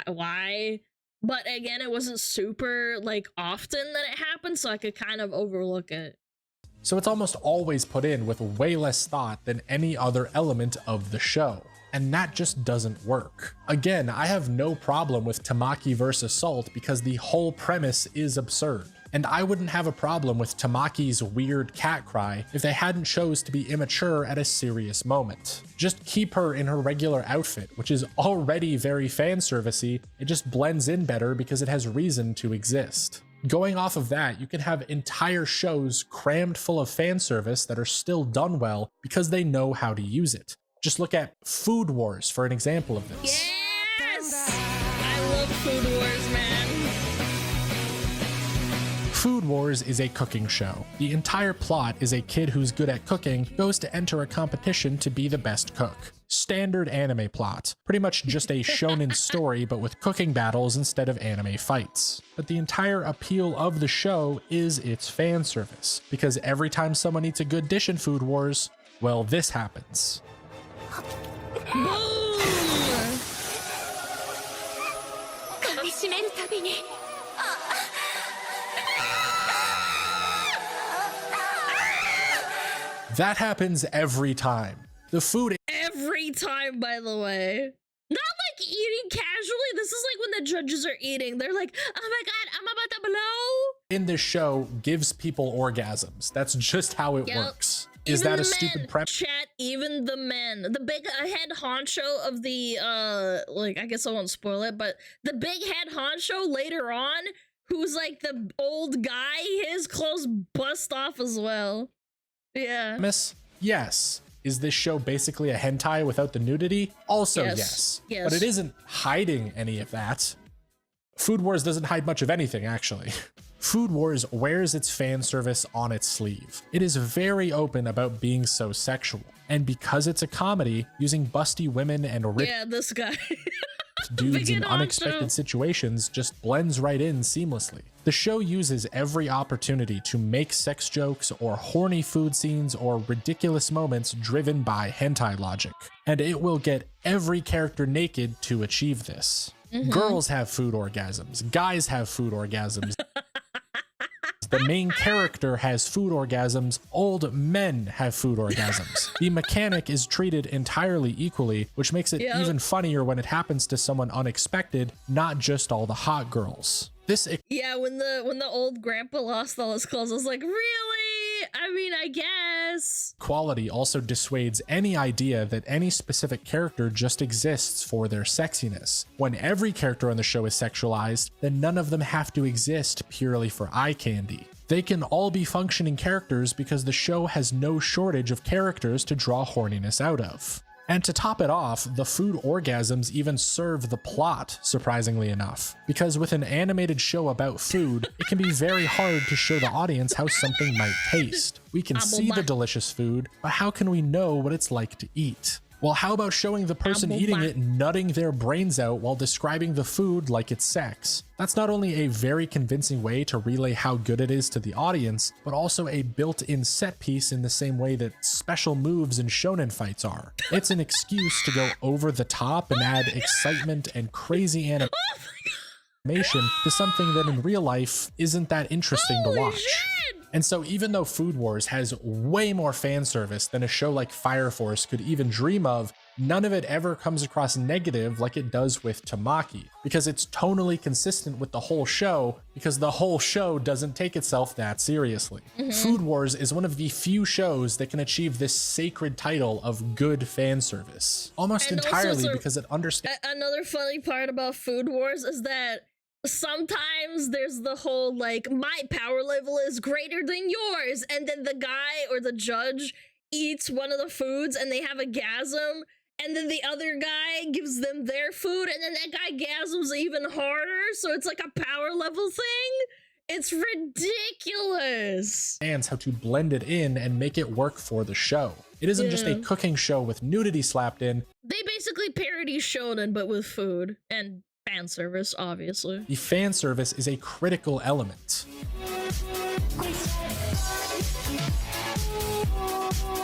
why? But again, it wasn't super like often that it happened, so I could kind of overlook it. So it's almost always put in with way less thought than any other element of the show. And that just doesn't work. Again, I have no problem with Tamaki vs. Salt because the whole premise is absurd. And I wouldn't have a problem with Tamaki's weird cat cry if they hadn't chose to be immature at a serious moment. Just keep her in her regular outfit, which is already very fan servicey. It just blends in better because it has reason to exist. Going off of that, you can have entire shows crammed full of fan service that are still done well because they know how to use it. Just look at Food Wars for an example of this. Yes! I love Food Wars, man. Food Wars is a cooking show. The entire plot is a kid who's good at cooking goes to enter a competition to be the best cook. Standard anime plot. Pretty much just a shonen story, but with cooking battles instead of anime fights. But the entire appeal of the show is its fan service, because every time someone eats a good dish in Food Wars, well, this happens. That happens every time. The food every time, by the way. Not like eating casually. This is like when the judges are eating. They're like, oh my god, I'm about to blow. In this show gives people orgasms. That's just how it works. Is that a stupid premise? Chat, even the men. The big head honcho of the, like, I guess I won't spoil it, but the big head honcho later on, who's like the old guy, his clothes bust off as well. Yeah. Yes. Is this show basically a hentai without the nudity? Also yes. But it isn't hiding any of that. Food Wars doesn't hide much of anything, actually. Food Wars wears its fan service on its sleeve. It is very open about being so sexual. And because it's a comedy, using busty women and rich this guy. dudes in unexpected situations just blends right in seamlessly. The show uses every opportunity to make sex jokes or horny food scenes or ridiculous moments driven by hentai logic. And it will get every character naked to achieve this. Girls have food orgasms. Guys have food orgasms. The main character has food orgasms. Old men have food orgasms. The mechanic is treated entirely equally, which makes it even funnier when it happens to someone unexpected, not just all the hot girls. When the old grandpa lost all his clothes, I was like, really? I mean, I guess. Quality also dissuades any idea that any specific character just exists for their sexiness. When every character on the show is sexualized, then none of them have to exist purely for eye candy. They can all be functioning characters because the show has no shortage of characters to draw horniness out of. And to top it off, the food orgasms even serve the plot, surprisingly enough. Because with an animated show about food, it can be very hard to show the audience how something might taste. We can see the delicious food, but how can we know what it's like to eat? Well, how about showing the person eating it nutting their brains out while describing the food like it's sex? That's not only a very convincing way to relay how good it is to the audience, but also a built-in set piece in the same way that special moves in shonen fights are. It's an excuse to go over the top and add excitement and crazy animation to something that in real life isn't that interesting to watch. And so even though Food Wars has way more fan service than a show like Fire Force could even dream of, none of it ever comes across negative like it does with Tamaki, because it's tonally consistent with the whole show, because the whole show doesn't take itself that seriously. Food Wars is one of the few shows that can achieve this sacred title of good fan service, almost entirely because it understands. Another funny part about Food Wars is that sometimes there's the whole like, my power level is greater than yours, and then the guy or the judge eats one of the foods and they have a gasm, and then the other guy gives them their food and then that guy gasms even harder, so it's like a power level thing. It's ridiculous. Understands how to blend it in and make it work for the show. It isn't just a cooking show with nudity slapped in. They basically parody shonen but with food and Fan service, obviously. The fan service is a critical element.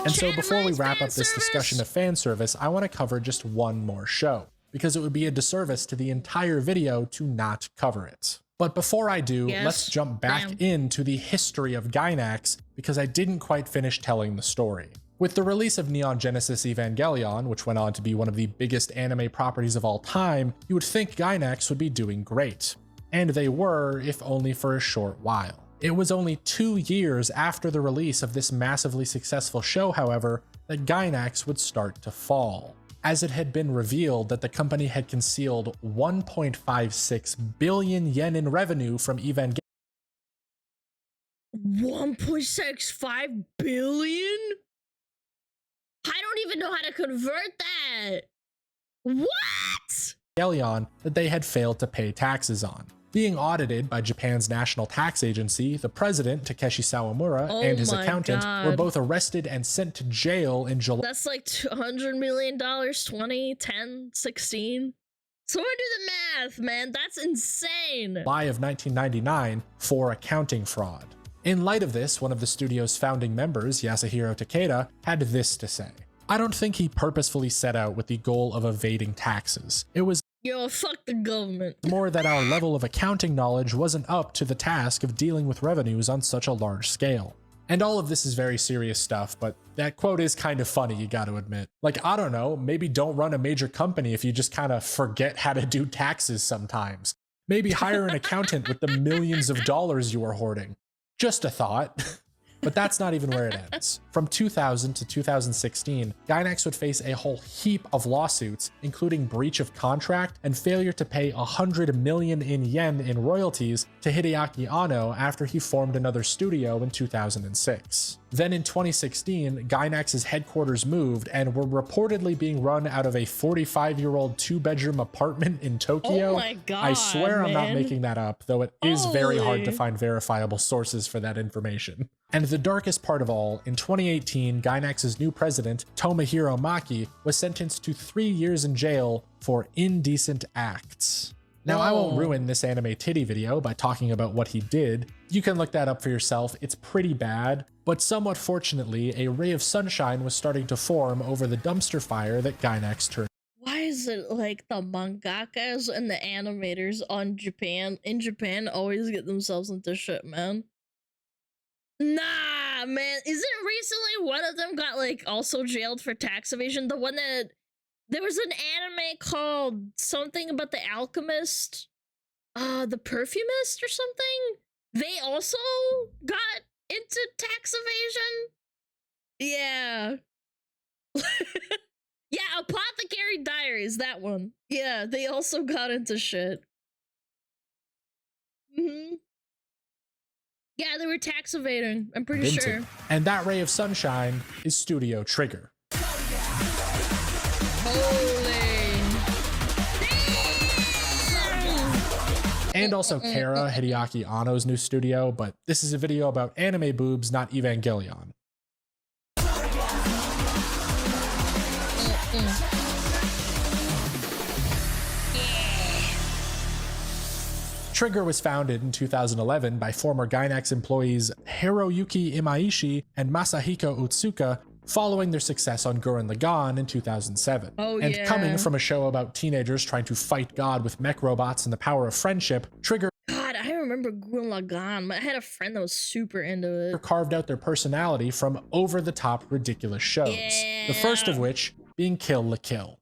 And so before we wrap up this discussion of fan service, I want to cover just one more show, because it would be a disservice to the entire video to not cover it. But before I do, let's jump back into the history of Gainax, because I didn't quite finish telling the story. With the release of Neon Genesis Evangelion, which went on to be one of the biggest anime properties of all time, you would think Gainax would be doing great. And they were, if only for a short while. It was only 2 years after the release of this massively successful show, however, that Gainax would start to fall, as it had been revealed that the company had concealed 1.56 billion yen in revenue from Evangelion. 1.65 billion? I don't even know how to convert that. What? That they had failed to pay taxes on. Being audited by Japan's National Tax Agency, the president, Takeshi Sawamura, and his accountant were both arrested and sent to jail in July. That's like $200 million, 20, 10, 16. Someone do the math, man. That's insane. July of 1999 for accounting fraud. In light of this, one of the studio's founding members, Yasuhiro Takeda, had this to say. I don't think he purposefully set out with the goal of evading taxes. It was fuck the government. More that our level of accounting knowledge wasn't up to the task of dealing with revenues on such a large scale. And all of this is very serious stuff, but that quote is kind of funny, you gotta admit. Like, I don't know, maybe don't run a major company if you just kind of forget how to do taxes sometimes. Maybe hire an accountant with the millions of dollars you are hoarding. Just a thought. But that's not even where it ends. From 2000 to 2016, Gainax would face a whole heap of lawsuits, including breach of contract and failure to pay 100 million yen in royalties to Hideaki Anno after he formed another studio in 2006. Then in 2016, Gainax's headquarters moved and were reportedly being run out of a 45-year-old 2-bedroom apartment in Tokyo. Oh my god, I swear I'm not making that up, though it is very hard to Holy. find verifiable sources for that information. And the darkest part of all, in 2018, Gainax's new president, Tomohiro Maki, was sentenced to 3 years in jail for indecent acts. Now, I won't ruin this anime titty video by talking about what he did. You can look that up for yourself. It's pretty bad, but somewhat fortunately, a ray of sunshine was starting to form over the dumpster fire that Gainax turned. Why is it like the mangakas and the animators in Japan always get themselves into shit, man? Nah, man. Isn't recently one of them got like also jailed for tax evasion? The one that there was an anime called something about the alchemist, the perfumist or something. They also got into tax evasion. Yeah. Yeah, Apothecary Diaries, that one. Yeah, they also got into shit. Yeah, they were tax evading, I'm pretty sure. And that ray of sunshine is Studio Trigger. And also Kara, Hideaki Anno's new studio, but this is a video about anime boobs, not Evangelion. Trigger was founded in 2011 by former Gainax employees Hiroyuki Imaishi and Masahiko Utsuka following their success on Gurren Lagann in 2007. And coming from a show about teenagers trying to fight God with mech robots and the power of friendship, Trigger God, I remember Gurren Lagann. I had a friend that was super into it. Carved out their personality from over-the-top ridiculous shows. The first of which being Kill la Kill.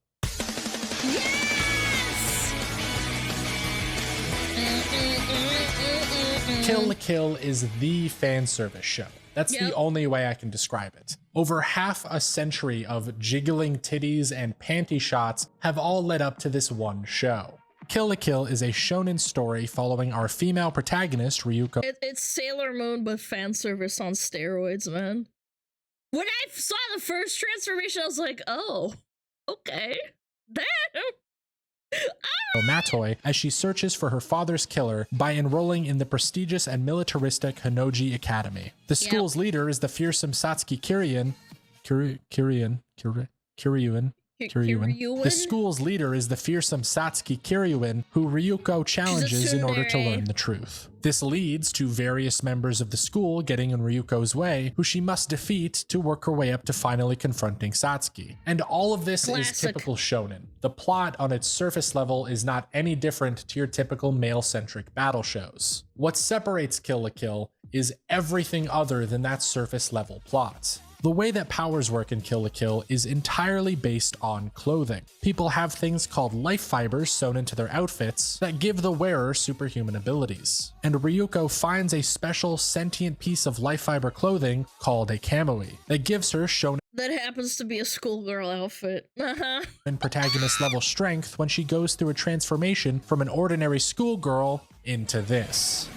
Kill la Kill is the fan service show. That's the only way I can describe it. Over half a century of jiggling titties and panty shots have all led up to this one show. Kill la Kill is a shonen story following our female protagonist, Ryuko. It's Sailor Moon with fan service on steroids, man. When I saw the first transformation, I was like, oh, okay. Damn. Matoi as she searches for her father's killer by enrolling in the prestigious and militaristic Hinoji Academy. The school's leader is the fearsome Satsuki Kiryuin, Kiryuin? The school's leader is the fearsome Satsuki Kiryuin, who Ryuko challenges in order to learn the truth. This leads to various members of the school getting in Ryuko's way, who she must defeat to work her way up to finally confronting Satsuki. And all of this is typical shonen. The plot on its surface level is not any different to your typical male-centric battle shows. What separates Kill la Kill is everything other than that surface level plot. The way that powers work in Kill la Kill is entirely based on clothing. People have things called life fibers sewn into their outfits that give the wearer superhuman abilities. And Ryuko finds a special sentient piece of life fiber clothing called a kamui that gives her shonen that happens to be a schoolgirl outfit. and protagonist level strength when she goes through a transformation from an ordinary schoolgirl into this.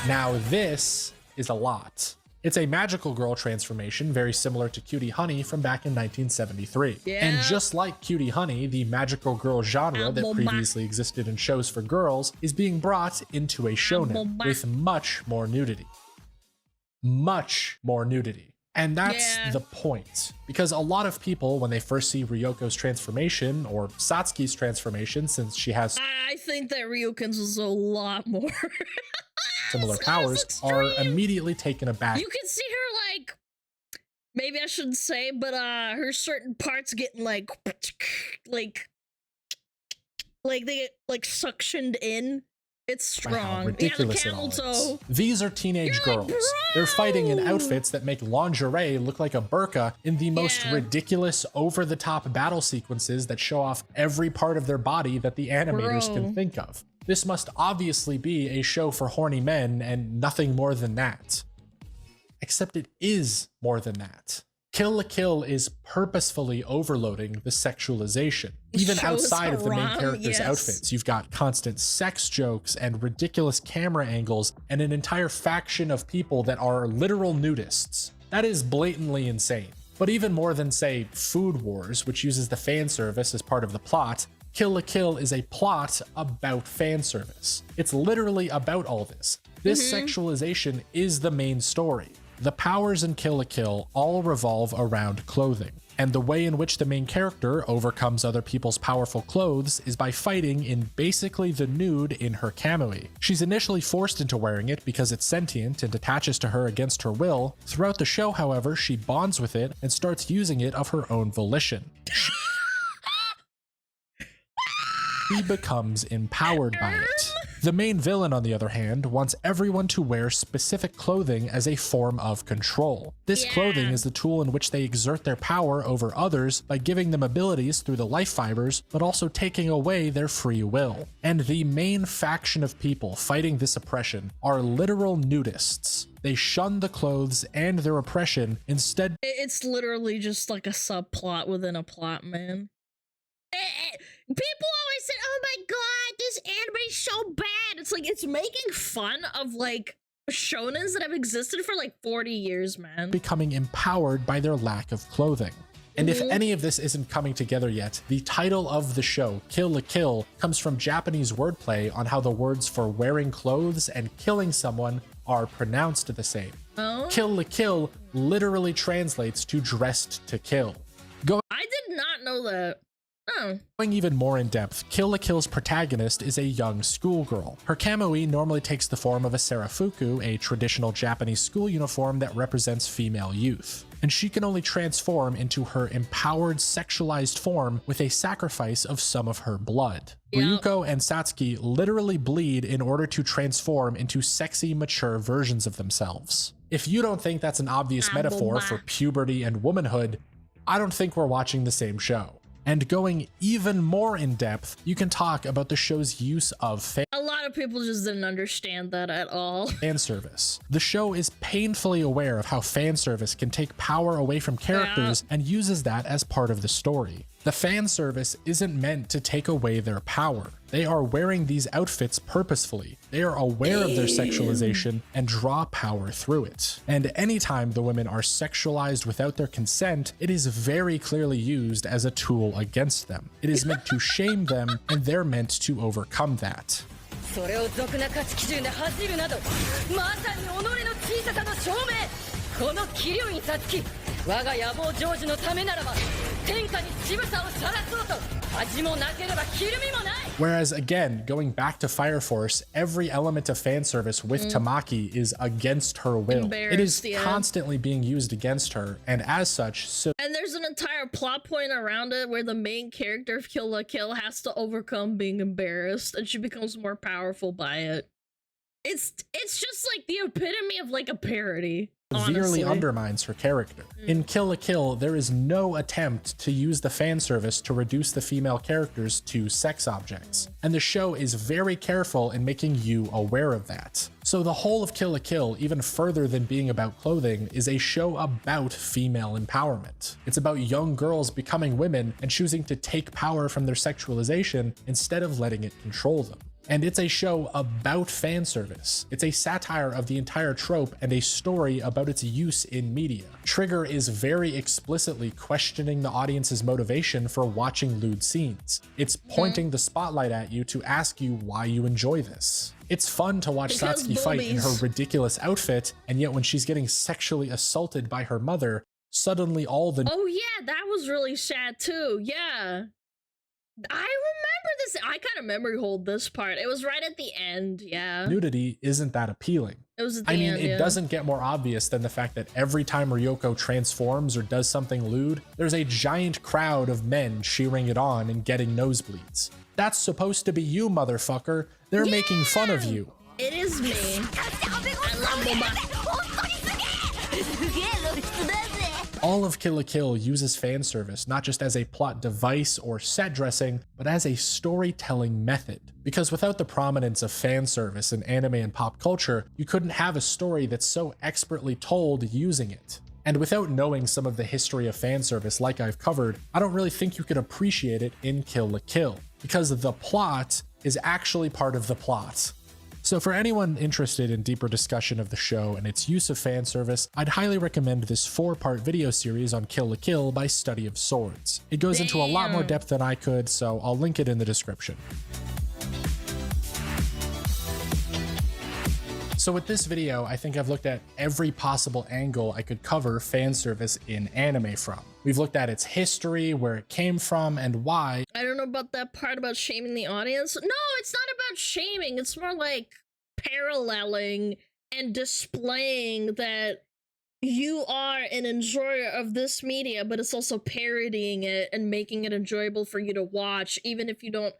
Now this is a lot. It's a magical girl transformation very similar to Cutie Honey from back in 1973. Yeah. And just like Cutie Honey, the magical girl genre that previously existed in shows for girls is being brought into a shonen with much more nudity. Much more nudity. And that's the point. Because a lot of people, when they first see Ryoko's transformation, or Satsuki's transformation, since she has I think that Ryuken's is a lot more similar powers, are immediately taken aback. You can see her, like, maybe I shouldn't say, but her certain parts getting like they get like suctioned in. It's strong. Ridiculous yeah, the camel toe. These are teenage girls. Like, they're fighting in outfits that make lingerie look like a burqa in the most ridiculous, over-the-top battle sequences that show off every part of their body that the animators can think of. This must obviously be a show for horny men and nothing more than that. Except it is more than that. Kill la Kill is purposefully overloading the sexualization. Even outside of the main character's outfits, you've got constant sex jokes and ridiculous camera angles and an entire faction of people that are literal nudists. That is blatantly insane. But even more than, say, Food Wars, which uses the fan service as part of the plot, Kill la Kill is a plot about fan service. It's literally about all this. This sexualization is the main story. The powers in Kill la Kill all revolve around clothing, and the way in which the main character overcomes other people's powerful clothes is by fighting in basically the nude in her kamui. She's initially forced into wearing it because it's sentient and attaches to her against her will. Throughout the show, however, she bonds with it and starts using it of her own volition. She becomes empowered by it. The main villain, on the other hand, wants everyone to wear specific clothing as a form of control. This clothing is the tool in which they exert their power over others by giving them abilities through the life fibers, but also taking away their free will. And the main faction of people fighting this oppression are literal nudists. They shun the clothes and their oppression, instead. It's literally just like a subplot within a plot, man. People always say, oh my god, this anime's so bad. It's like, it's making fun of like shonens that have existed for like 40 years, man. Becoming empowered by their lack of clothing. And if any of this isn't coming together yet, the title of the show, Kill la Kill, comes from Japanese wordplay on how the words for wearing clothes and killing someone are pronounced the same. Kill la Kill literally translates to dressed to kill. I did not know that. Going even more in depth, Kill la Kill's protagonist is a young schoolgirl. Her kamui normally takes the form of a sarafuku, a traditional Japanese school uniform that represents female youth. And she can only transform into her empowered, sexualized form with a sacrifice of some of her blood. Ryuko and Satsuki literally bleed in order to transform into sexy, mature versions of themselves. If you don't think that's an obvious metaphor for puberty and womanhood, I don't think we're watching the same show. And going even more in depth, you can talk about the show's use of a lot of people just didn't understand that at all. Fan service. The show is painfully aware of how fan service can take power away from characters and uses that as part of the story. The fan service isn't meant to take away their power. They are wearing these outfits purposefully. They are aware of their sexualization and draw power through it. And anytime the women are sexualized without their consent, it is very clearly used as a tool against them. It is meant to shame them, and they're meant to overcome that. Whereas again, going back to Fire Force, every element of fan service with Tamaki is against her will. It is constantly being used against her, and as such, so. And there's an entire plot point around it where the main character of Kill la Kill has to overcome being embarrassed, and she becomes more powerful by it. It's just like the epitome of like a parody. Severely undermines her character. In Kill la Kill, there is no attempt to use the fan service to reduce the female characters to sex objects, and the show is very careful in making you aware of that. So the whole of Kill la Kill, even further than being about clothing, is a show about female empowerment. It's about young girls becoming women and choosing to take power from their sexualization instead of letting it control them. And it's a show about fan service. It's a satire of the entire trope and a story about its use in media. Trigger is very explicitly questioning the audience's motivation for watching lewd scenes. It's pointing the spotlight at you to ask you why you enjoy this. It's fun to watch Satsuki fight in her ridiculous outfit, and yet when she's getting sexually assaulted by her mother, suddenly all the— Oh yeah, that was really sad too, yeah. I remember this. I kind of memory hold this part. It was right at the end, yeah. Nudity isn't that appealing. It was at the end, it doesn't get more obvious than the fact that every time Ryoko transforms or does something lewd, there's a giant crowd of men cheering it on and getting nosebleeds. That's supposed to be you, motherfucker. They're making fun of you. It is me. I love Boba. All of Kill la Kill uses fan service not just as a plot device or set dressing, but as a storytelling method. Because without the prominence of fan service in anime and pop culture, you couldn't have a story that's so expertly told using it. And without knowing some of the history of fan service like I've covered, I don't really think you could appreciate it in Kill la Kill, because the plot is actually part of the plot. So for anyone interested in deeper discussion of the show and its use of fan service, I'd highly recommend this 4-part video series on Kill la Kill by Study of Swords. It goes into a lot more depth than I could, so I'll link it in the description. So with this video, I think I've looked at every possible angle I could cover fan service in anime from. We've looked at its history, where it came from, and why. I don't know about that part about shaming the audience. No, it's not about shaming. It's more like paralleling and displaying that you are an enjoyer of this media, but it's also parodying it and making it enjoyable for you to watch, even if you don't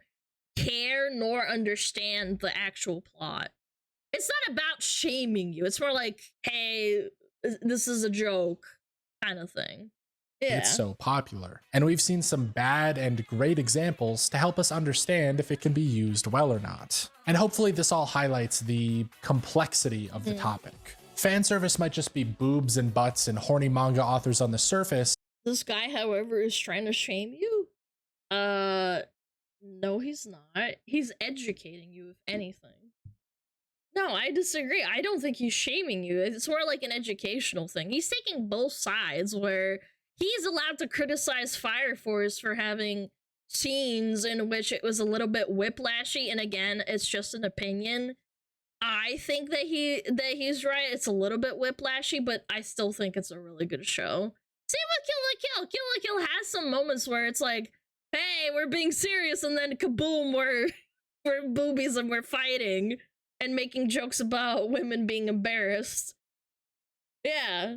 care nor understand the actual plot. It's not about shaming you. It's more like, hey, this is a joke kind of thing. Yeah. It's so popular. And we've seen some bad and great examples to help us understand if it can be used well or not. And hopefully this all highlights the complexity of the topic. Fan service might just be boobs and butts and horny manga authors on the surface. This guy, however, is trying to shame you. No, he's not. He's educating you, if anything. No, I disagree. I don't think he's shaming you. It's more like an educational thing. He's taking both sides, where he's allowed to criticize Fire Force for having scenes in which it was a little bit whiplashy, and again, it's just an opinion. I think that he's right. It's a little bit whiplashy, but I still think it's a really good show. Same with Kill la Kill. Kill la Kill has some moments where it's like, hey, we're being serious, and then kaboom, we're boobies and we're fighting and making jokes about women being embarrassed. Yeah.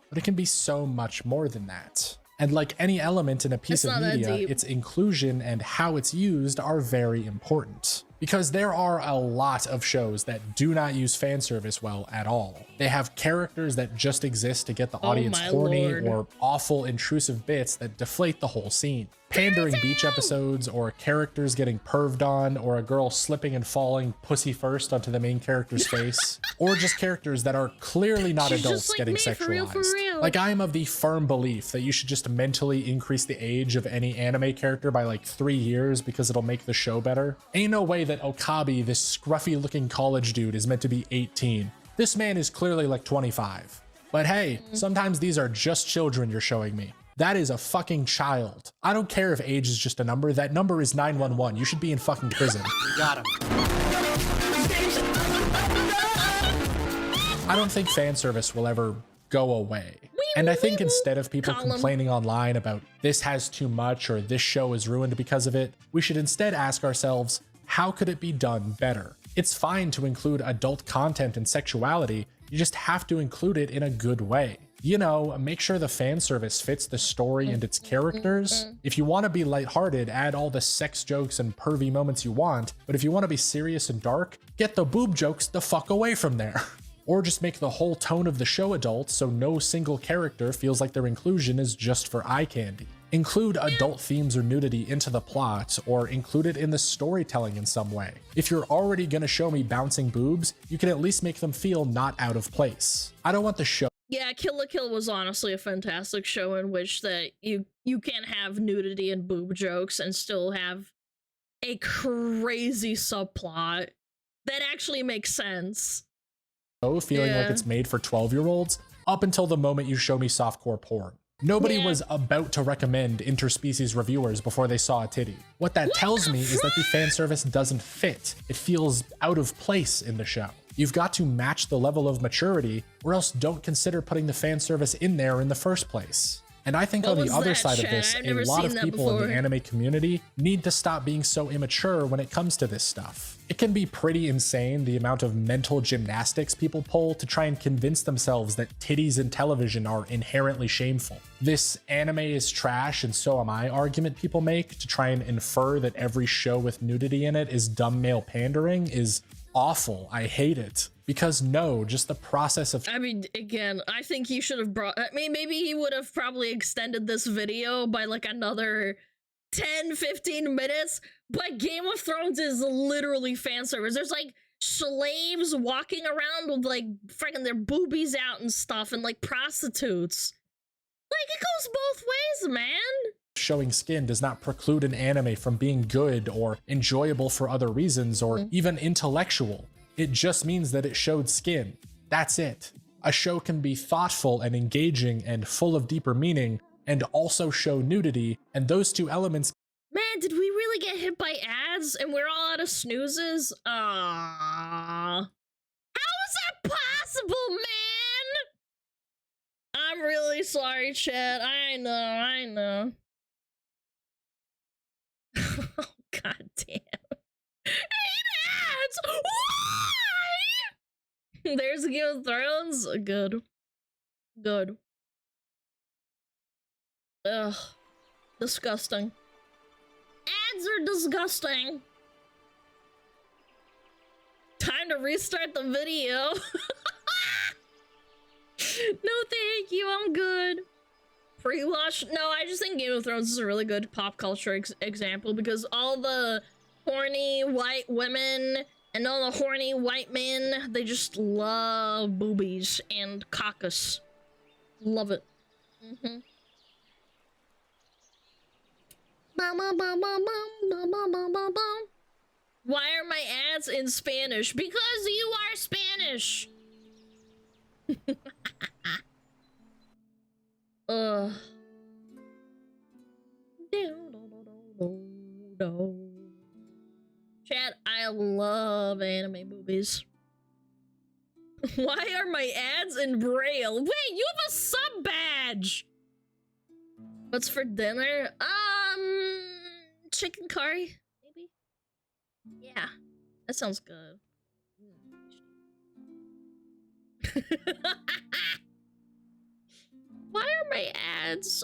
But it can be so much more than that. And like any element in a piece of media, its inclusion and how it's used are very important. Because there are a lot of shows that do not use fan service well at all. They have characters that just exist to get the audience horny, or awful intrusive bits that deflate the whole scene. Pandering beach episodes, or characters getting perved on, or a girl slipping and falling pussy first onto the main character's face, or just characters that are clearly not adults like getting sexualized. For real. Like, I am of the firm belief that you should just mentally increase the age of any anime character by like 3 years because it'll make the show better. Ain't no way that Okabe, this scruffy looking college dude, is meant to be 18. This man is clearly like 25. But hey, sometimes these are just children you're showing me. That is a fucking child. I don't care if age is just a number. That number is 911. You should be in fucking prison. You got him. I don't think fan service will ever go away. And I think instead of people complaining online about this has too much or this show is ruined because of it, we should instead ask ourselves, how could it be done better? It's fine to include adult content and sexuality, you just have to include it in a good way. You know, make sure the fan service fits the story and its characters. If you want to be lighthearted, add all the sex jokes and pervy moments you want, but if you want to be serious and dark, get the boob jokes the fuck away from there. Or just make the whole tone of the show adult so no single character feels like their inclusion is just for eye candy. Include adult themes or nudity into the plot, or include it in the storytelling in some way. If you're already gonna show me bouncing boobs, you can at least make them feel not out of place. I don't want the show. Yeah, Kill la Kill was honestly a fantastic show in which that you can have nudity and boob jokes and still have a crazy subplot that actually makes sense. Feeling like it's made for 12-year-olds up until the moment you show me softcore porn. Nobody was about to recommend interspecies reviewers before they saw a titty. What that tells me is that the fan service doesn't fit. It feels out of place in the show. You've got to match the level of maturity, or else don't consider putting the fan service in there in the first place. And I think on the other side of this, a lot of people in the anime community need to stop being so immature when it comes to this stuff. It can be pretty insane the amount of mental gymnastics people pull to try and convince themselves that titties in television are inherently shameful. This anime is trash and so am I argument people make to try and infer that every show with nudity in it is dumb male pandering is awful. I hate it. Because no, just the process of— I mean, again, I think he should have brought— I mean, maybe he would have probably extended this video by like another 10-15 minutes, but Game of Thrones is literally fan service. There's like slaves walking around with like freaking their boobies out and stuff, and like prostitutes. Like, it goes both ways, man. Showing skin does not preclude an anime from being good or enjoyable for other reasons or even intellectual. It just means that it showed skin. That's it. A show can be thoughtful and engaging and full of deeper meaning and also show nudity, and those two elements— Man, did we really get hit by ads and we're all out of snoozes? How is that possible, man? I'm really sorry, chat. I know. Oh, god damn. I hate ads! Why? There's Game of Thrones. Good. Ugh. Disgusting. Ads are disgusting. Time to restart the video. No, thank you. I'm good. Pre-launch? No, I just think Game of Thrones is a really good pop culture example because all the horny white women and all the horny white men, they just love boobies and caucus. Love it. Why are my ads in Spanish? Because you are Spanish. Chat, I love anime movies. Why are my ads in Braille? Wait, you have a sub badge! What's for dinner? Chicken curry, maybe? Yeah, that sounds good. Why are my ads,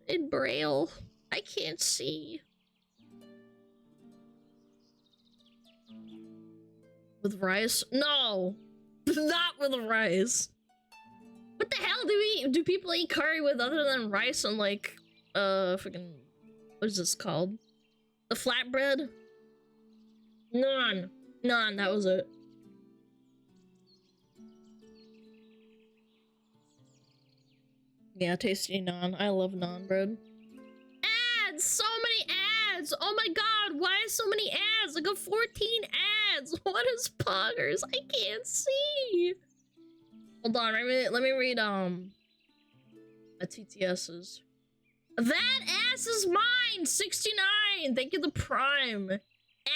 in Braille? I can't see. With rice? No! Not with rice. What the hell do people eat curry with other than rice and like, freaking, what is this called? The flatbread? Naan, that was it. Yeah, tasty naan. I love naan bread. Ads! So many ads! Oh my god, why so many ads? I got 14 ads! What is poggers? I can't see! Hold on, let me read, my TTS's. That ass is mine! 69! Thank you, the Prime.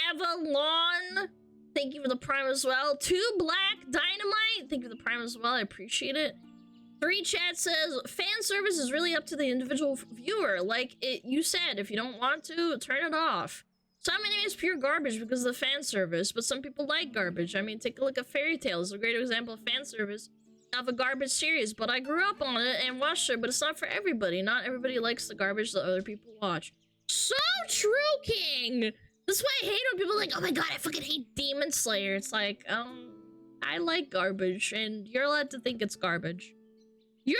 Avalon! thank you for the prime as well. 2 Black Dynamite, thank you for the prime as well. I appreciate it. 3 Chat says fan service is really up to the individual viewer. Like you said, if you don't want to, turn it off. Some anime is pure garbage because of the fan service, but some people like garbage. I mean, take a look at Fairy Tail. It's a great example of fan service of a garbage series, but I grew up on it and watched it, but it's not for everybody. Not everybody likes the garbage that other people watch. So true, King! That's why I hate when people are like, oh my god, I fucking hate Demon Slayer. It's like, I like garbage, and you're allowed to think it's garbage. You're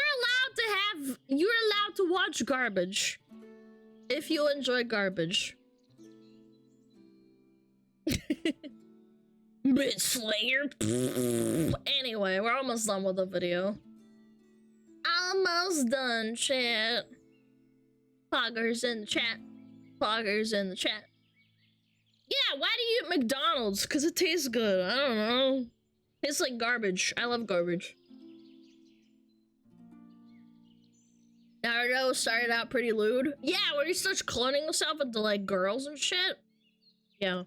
allowed to watch garbage. If you enjoy garbage. Bitch Slayer. Anyway, we're almost done with the video. Almost done, chat. Poggers in the chat. Poggers in the chat. Yeah, why do you eat McDonald's? Because it tastes good. I don't know. Tastes like garbage. I love garbage. Naruto started out pretty lewd. Yeah, where he starts cloning himself into like girls and shit. Yeah.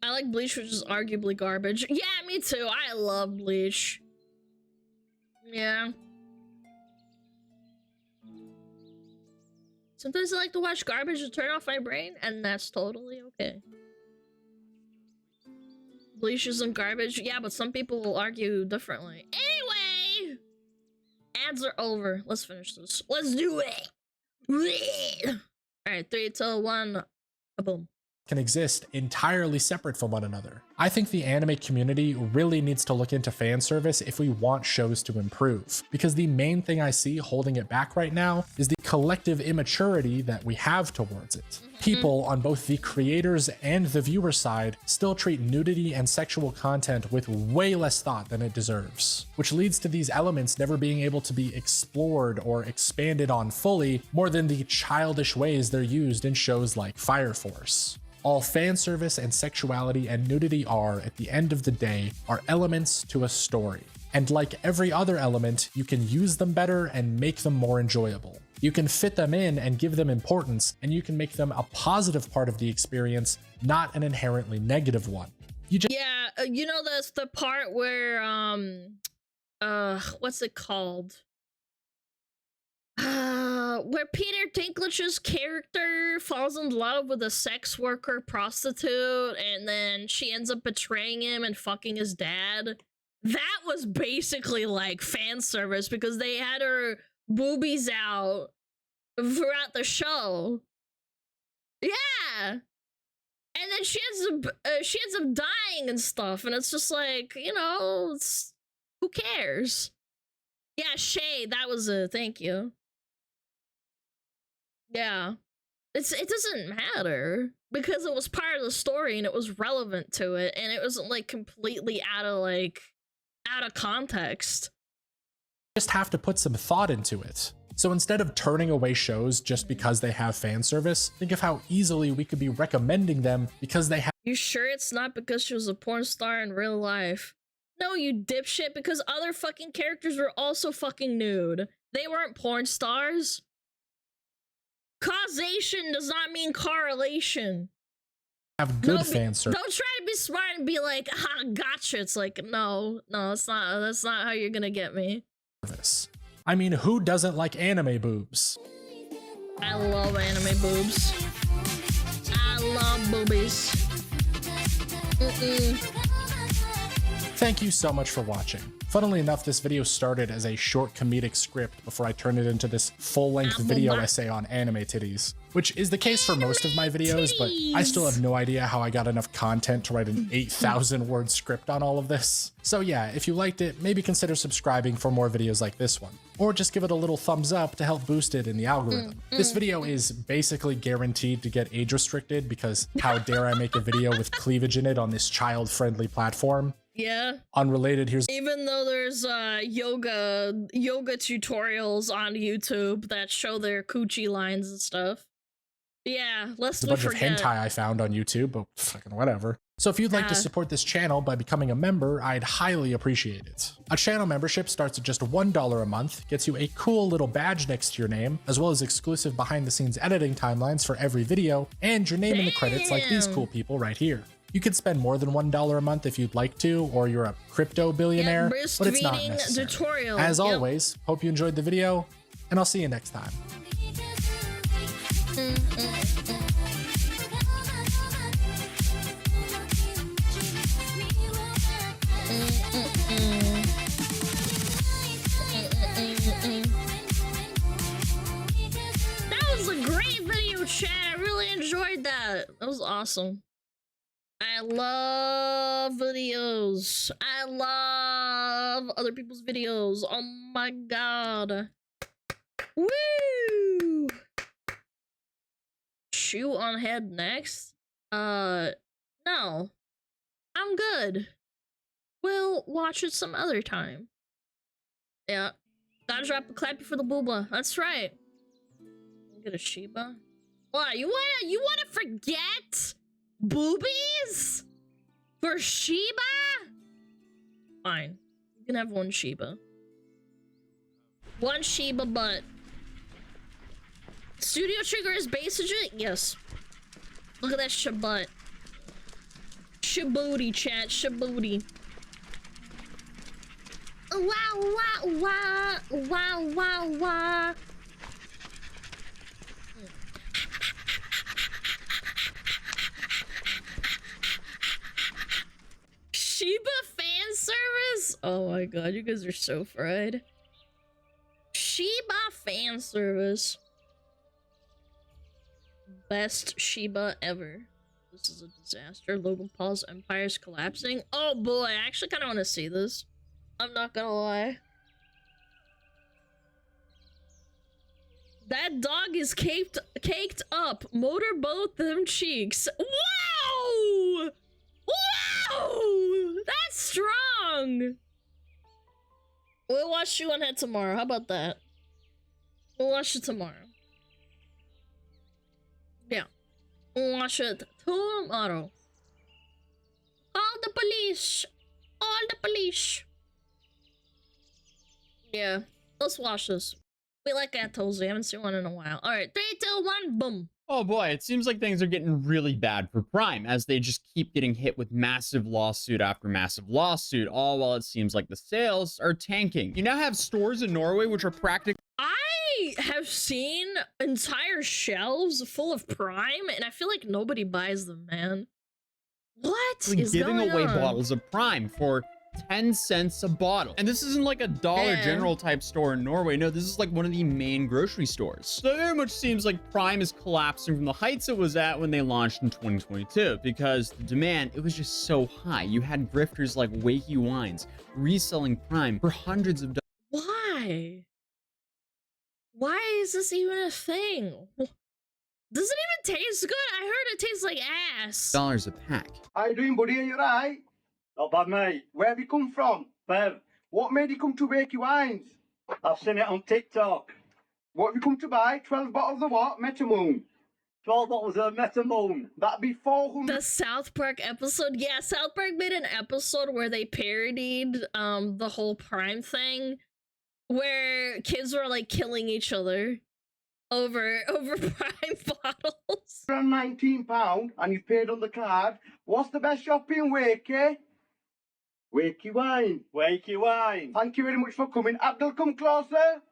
I like Bleach, which is arguably garbage. Yeah, me too. I love Bleach. Yeah. Sometimes I like to watch garbage to turn off my brain, and that's totally okay. Bleach isn't garbage. Yeah, but some people will argue differently. Anyway! Ads are over. Let's finish this. Let's do it! Alright, 3, 2, 1. Kaboom. Can exist entirely separate from one another. I think the anime community really needs to look into fan service if we want shows to improve, because the main thing I see holding it back right now is the collective immaturity that we have towards it. People on both the creators and the viewer side still treat nudity and sexual content with way less thought than it deserves, which leads to these elements never being able to be explored or expanded on fully more than the childish ways they're used in shows like Fire Force. All fan service and sexuality and nudity are, at the end of the day, are elements to a story. And like every other element, you can use them better and make them more enjoyable. You can fit them in and give them importance, and you can make them a positive part of the experience, not an inherently negative one. Yeah, you know, that's the part where, what's it called? Where Peter Dinklage's character falls in love with a sex worker prostitute, and then she ends up betraying him and fucking his dad. That was basically like fan service because they had her boobies out throughout the show. Yeah, and then she ends up dying and stuff, and it's just like, you know, who cares? Yeah, Shay, that was it. Thank you. Yeah, it doesn't matter because it was part of the story and it was relevant to it, and it wasn't like completely out of context. Just have to put some thought into it. So instead of turning away shows just because they have fan service, think of how easily we could be recommending them because they have— You sure it's not because she was a porn star in real life? No, you dipshit, because other fucking characters were also fucking nude. They weren't porn stars. Causation does not mean correlation. Have good fan service. Don't try to be smart and be like, ah, gotcha. It's like, no, it's not. That's not how you're gonna get me. I mean, who doesn't like anime boobs? I love anime boobs. I love boobies. Thank you so much for watching. Funnily enough, this video started as a short comedic script before I turned it into this full-length video essay on anime titties, which is the case for most of my videos, but I still have no idea how I got enough content to write an 8,000 word script on all of this. So yeah, if you liked it, maybe consider subscribing for more videos like this one, or just give it a little thumbs up to help boost it in the algorithm. This video is basically guaranteed to get age restricted because how dare I make a video with cleavage in it on this child-friendly platform? Yeah. Unrelated, here's— Even though there's yoga tutorials on YouTube that show their coochie lines and stuff. Yeah, lest It's a we bunch of forget. hentai I found on YouTube, but fucking whatever. So if you'd like to support this channel by becoming a member, I'd highly appreciate it. A channel membership starts at just $1 a month, gets you a cool little badge next to your name, as well as exclusive behind the scenes editing timelines for every video, and your name in the credits like these cool people right here. You could spend more than $1 a month if you'd like to, or you're a crypto billionaire, but it's not necessary. Tutorial. As always, hope you enjoyed the video, and I'll see you next time. That was a great video, chat. I really enjoyed that. That was awesome. I love videos. I love other people's videos. Oh my god. Woo! Shoe on head next? No. I'm good. We'll watch it some other time. Yeah. Gotta drop a clappy for the booba. That's right. Get a Shiba. What? You wanna forget boobies? For Shiba? Fine. You can have one Shiba. One Shiba butt. Studio Trigger is basically yes. Look at that shabut. Shabooty chat, shabooty. Wow, wow, wow, wow, wow, wow. Shiba fan service? Oh my god, you guys are so fried. Shiba fan service. Best Shiba ever. This is a disaster. Logan Paul's empire's collapsing. Oh boy, I actually kind of want to see this. I'm not gonna lie. That dog is caked up. Motorboat them cheeks. Wow! Wow! That's strong! We'll watch Shoe on Head tomorrow. How about that? We'll watch it tomorrow. Yeah. We'll watch it tomorrow. All the police! All the police! Yeah. Let's watch this. We like Atos. We haven't seen one in a while. Alright, 3, 2, 1, boom! Oh boy, it seems like things are getting really bad for Prime as they just keep getting hit with massive lawsuit after massive lawsuit, all while it seems like the sales are tanking. You now have stores in Norway which are practically— I have seen entire shelves full of Prime, and I feel like nobody buys them, man. What is giving going away on? bottles of Prime for 10 cents a bottle. And this isn't like a Dollar General type store in Norway. No, this is like one of the main grocery stores. So it very much seems like Prime is collapsing from the heights it was at when they launched in 2022 because the demand, it was just so high. You had grifters like Wakey Wines reselling Prime for hundreds of dollars. Why? Why is this even a thing? Does it even taste good? I heard it tastes like ass. Dollars a pack. How you doing, buddy? Are you right? Not bad, mate. Where have you come from? Bev. What made you come to Wakey Wines? I've seen it on TikTok. What have you come to buy? 12 bottles of what? Metamoon. 12 bottles of Metamoon. That'd be 400. The South Park episode? Yeah, South Park made an episode where they parodied the whole Prime thing, where kids were like killing each other over Prime bottles. £19 and you've paid on the card. What's the best shop in Wakey? Wakey Wine. Wakey Wine. Thank you very much for coming. Abdul, come closer.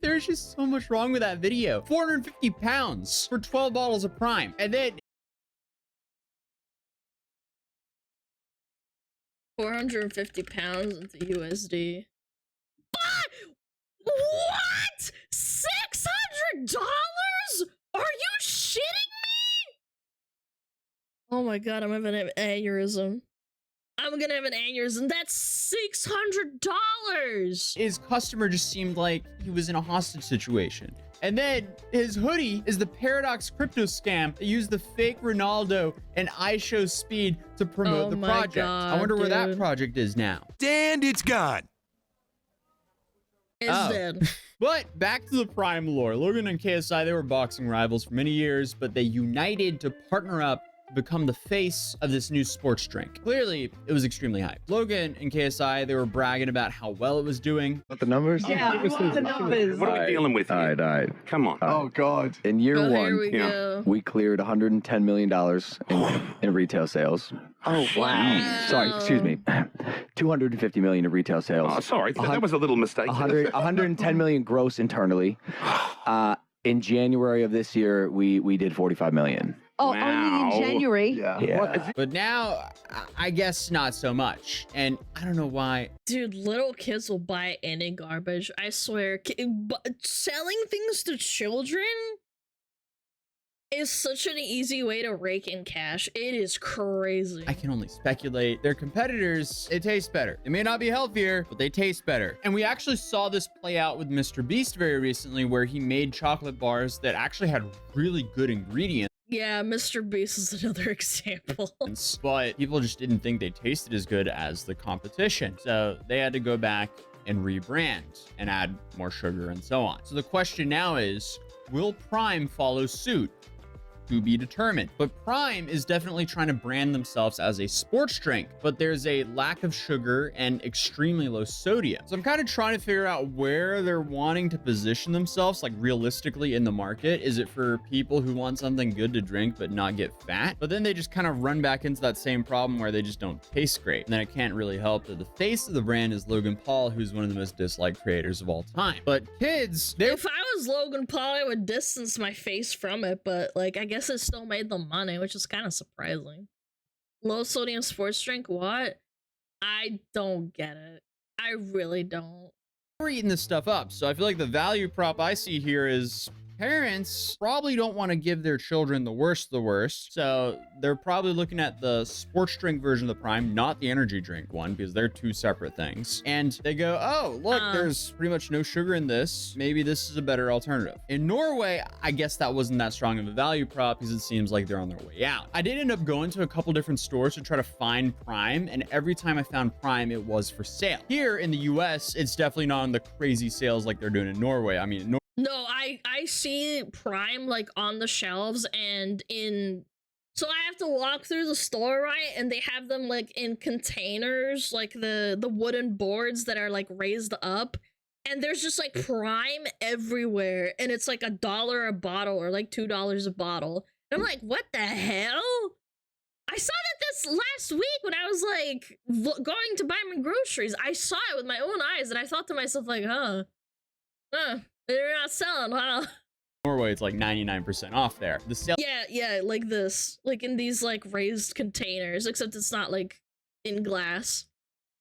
There's just so much wrong with that video. 450 pounds for 12 bottles of Prime. And then 450 pounds into USD. What? $600? Are you shitting me? Oh my god, I'm having an aneurysm. I'm gonna have an aneurysm. That's $600. his customer just seemed like he was in a hostage situation. And then his hoodie is the Paradox crypto scam that used the fake Ronaldo and iShow Speed to promote the project. God, I wonder where that project is now. And it's gone. It's dead. But back to the Prime lore. Logan and KSI, they were boxing rivals for many years, but they united to partner up to become the face of this new sports drink. Clearly, it was extremely hype. Logan and KSI, they were bragging about how well it was doing. Want the numbers? Yeah, I want the numbers. What are we dealing with here? All right. Come on. Oh, God. In year one, we cleared $110 million in retail sales. Oh, wow. Sorry, excuse me. 250 million in retail sales. Oh, sorry. That was a little mistake. 110 million gross internally. In January of this year, we did 45 million. Oh, only in January? Yeah. But now, I guess not so much. And I don't know why. Dude, little kids will buy any garbage. I swear. Selling things to children is such an easy way to rake in cash. It is crazy. I can only speculate. Their competitors, they taste better. They may not be healthier, but they taste better. And we actually saw this play out with Mr. Beast very recently, where he made chocolate bars that actually had really good ingredients. Yeah, Mr. Beast is another example. But people just didn't think they tasted as good as the competition. So they had to go back and rebrand and add more sugar and so on. So the question now is, will Prime follow suit? To be determined. But Prime is definitely trying to brand themselves as a sports drink, but there's a lack of sugar and extremely low sodium. So I'm kind of trying to figure out where they're wanting to position themselves, like realistically in the market. Is it for people who want something good to drink but not get fat? But then they just kind of run back into that same problem where they just don't taste great. And then it can't really help that the face of the brand is Logan Paul, who's one of the most disliked creators of all time. But kids, if I was Logan Paul, I would distance my face from it, but like, I guess it still made them money, which is kind of surprising. Low sodium sports drink, what? I don't get it. I really don't. We're eating this stuff up, so I feel like the value prop I see here is parents probably don't want to give their children the worst of the worst, so they're probably looking at the sports drink version of the Prime, not the energy drink one, because they're two separate things. And they go, oh, look, there's pretty much no sugar in this. Maybe this is a better alternative. In Norway, I guess that wasn't that strong of a value prop because it seems like they're on their way out. I did end up going to a couple different stores to try to find Prime, and every time I found Prime, it was for sale. Here in the US, it's definitely not on the crazy sales like they're doing in Norway. I mean, no, I see Prime like on the shelves and so I have to walk through the store, right? And they have them like in containers, like the wooden boards that are like raised up. And there's just like Prime everywhere. And it's like $1 a bottle or like $2 a bottle. And I'm like, what the hell? I saw that this last week when I was like going to buy my groceries. I saw it with my own eyes and I thought to myself like, they're not selling, huh? Norway, it's like 99% off there. The sale, yeah, like this, like in these like raised containers, except it's not like in glass.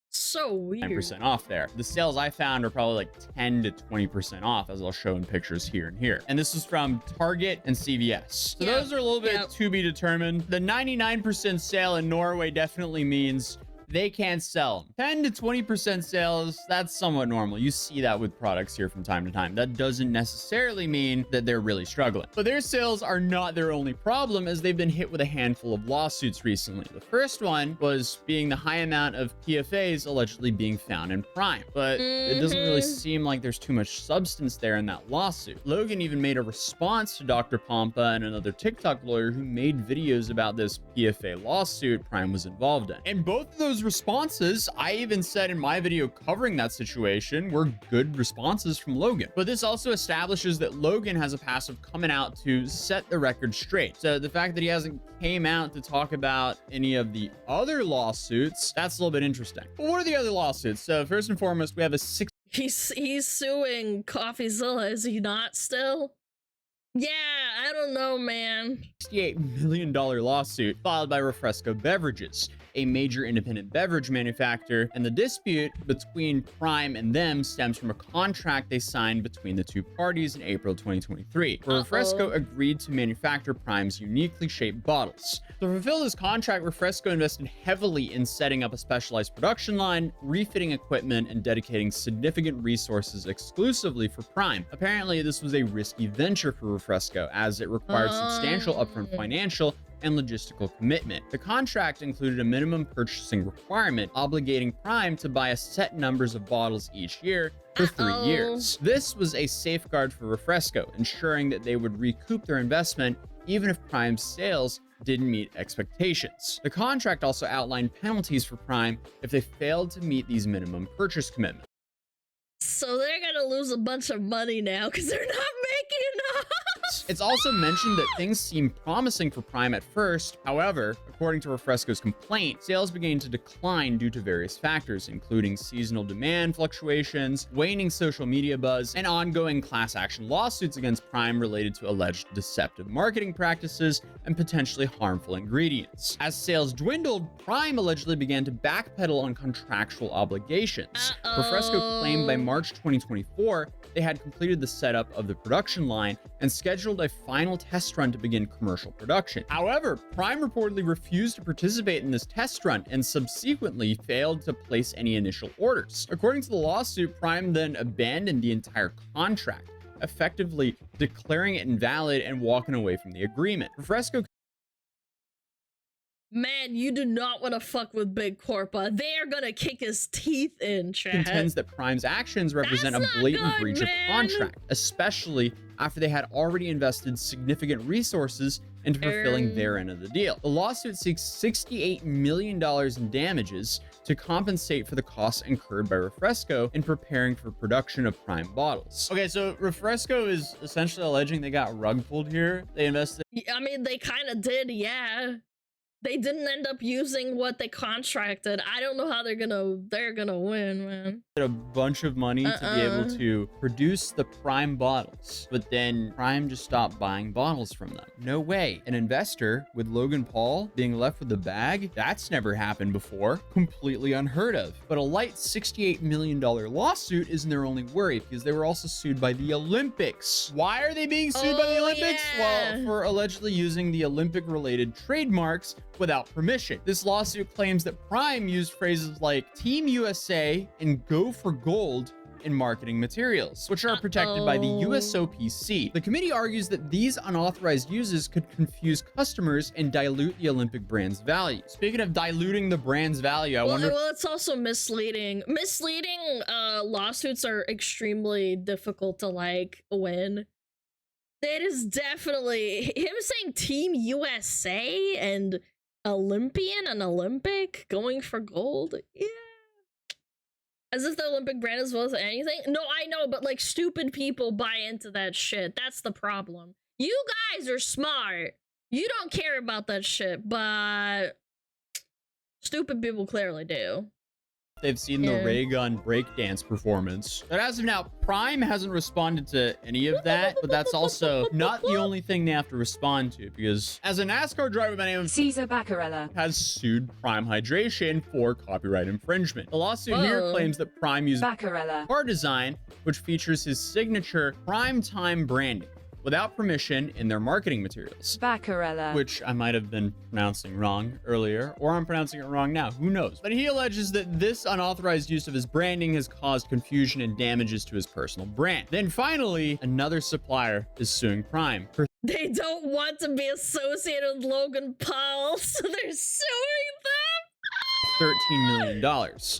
So weird. 9% off there. The sales I found are probably like 10 to 20% off, as I'll show in pictures here and here. And this is from Target and CVS. So those are a little bit to be determined. The 99% sale in Norway definitely means they can't sell them. 10 to 20% sales, that's somewhat normal. You see that with products here from time to time. That doesn't necessarily mean that they're really struggling. But their sales are not their only problem, as they've been hit with a handful of lawsuits recently. The first one was being the high amount of PFAs allegedly being found in Prime. But it doesn't really seem like there's too much substance there in that lawsuit. Logan even made a response to Dr. Pompa and another TikTok lawyer who made videos about this PFA lawsuit Prime was involved in. And both of those responses, I even said in my video covering that situation, were good responses from Logan. But this also establishes that Logan has a past of coming out to set the record straight. So the fact that he hasn't came out to talk about any of the other lawsuits, that's a little bit interesting. But what are the other lawsuits? So first and foremost, we have a He's suing CoffeeZilla, is he not still? Yeah, I don't know, man. $68 million lawsuit filed by Refresco Beverages, a major independent beverage manufacturer, and the dispute between Prime and them stems from a contract they signed between the two parties in April 2023, where Refresco agreed to manufacture Prime's uniquely shaped bottles. To fulfill this contract, Refresco invested heavily in setting up a specialized production line, refitting equipment, and dedicating significant resources exclusively for Prime. Apparently, this was a risky venture for Refresco, as it required substantial upfront financial and logistical commitment. The contract included a minimum purchasing requirement obligating Prime to buy a set numbers of bottles each year for 3 years. This was a safeguard for Refresco, ensuring that they would recoup their investment even if Prime's sales didn't meet expectations. The contract also outlined penalties for Prime if they failed to meet these minimum purchase commitments. So they're gonna lose a bunch of money now because they're not making enough. It's also mentioned that things seemed promising for Prime at first. However, according to Refresco's complaint, sales began to decline due to various factors, including seasonal demand fluctuations, waning social media buzz, and ongoing class action lawsuits against Prime related to alleged deceptive marketing practices and potentially harmful ingredients. As sales dwindled, Prime allegedly began to backpedal on contractual obligations. Refresco claimed by March 2024, they had completed the setup of the production line and scheduled a final test run to begin commercial production. However, Prime reportedly refused to participate in this test run and subsequently failed to place any initial orders. According to the lawsuit, Prime then abandoned the entire contract, effectively declaring it invalid and walking away from the agreement. Refresco Man, you do not want to fuck with Big Corpa. They are gonna kick his teeth in, chat. Contends that Prime's actions represent a blatant breach of contract, especially after they had already invested significant resources into fulfilling their end of the deal. The lawsuit seeks $68 million in damages to compensate for the costs incurred by Refresco in preparing for production of Prime bottles. Okay, so Refresco is essentially alleging they got rug pulled here. They invested. I mean, they kind of did, yeah. They didn't end up using what they contracted. I don't know how they're gonna win, man. A bunch of money to be able to produce the Prime bottles, but then Prime just stopped buying bottles from them. No way. An investor with Logan Paul being left with the bag? That's never happened before. Completely unheard of. But a light $68 million lawsuit isn't their only worry, because they were also sued by the Olympics. Why are they being sued by the Olympics? Yeah. Well, for allegedly using the Olympic-related trademarks without permission. This lawsuit claims that Prime used phrases like Team USA and Go for Gold in marketing materials, which are protected by the USOPC. The committee argues that these unauthorized uses could confuse customers and dilute the Olympic brand's value. Speaking of diluting the brand's value, I wonder... Well, it's also misleading. Misleading lawsuits are extremely difficult to, like, win. It is definitely... Him saying Team USA and Olympian and Olympic going for gold, yeah, as if the Olympic brand is worth anything. No, I know, but like stupid people buy into that shit. That's the problem. You guys are smart, you don't care about that shit, but stupid people clearly do. They've seen the ray gun breakdance performance. But as of now, Prime hasn't responded to any of that, but that's also not the only thing they have to respond to, because as a NASCAR driver by the name of Cesar Baccarella has sued Prime Hydration for copyright infringement. The lawsuit here claims that Prime used Baccarella car design, which features his signature Prime Time branding, without permission in their marketing materials. Baccarella. Which I might have been pronouncing wrong earlier, or I'm pronouncing it wrong now, who knows? But he alleges that this unauthorized use of his branding has caused confusion and damages to his personal brand. Then finally, another supplier is suing Prime. They don't want to be associated with Logan Paul, so they're suing them. $13 million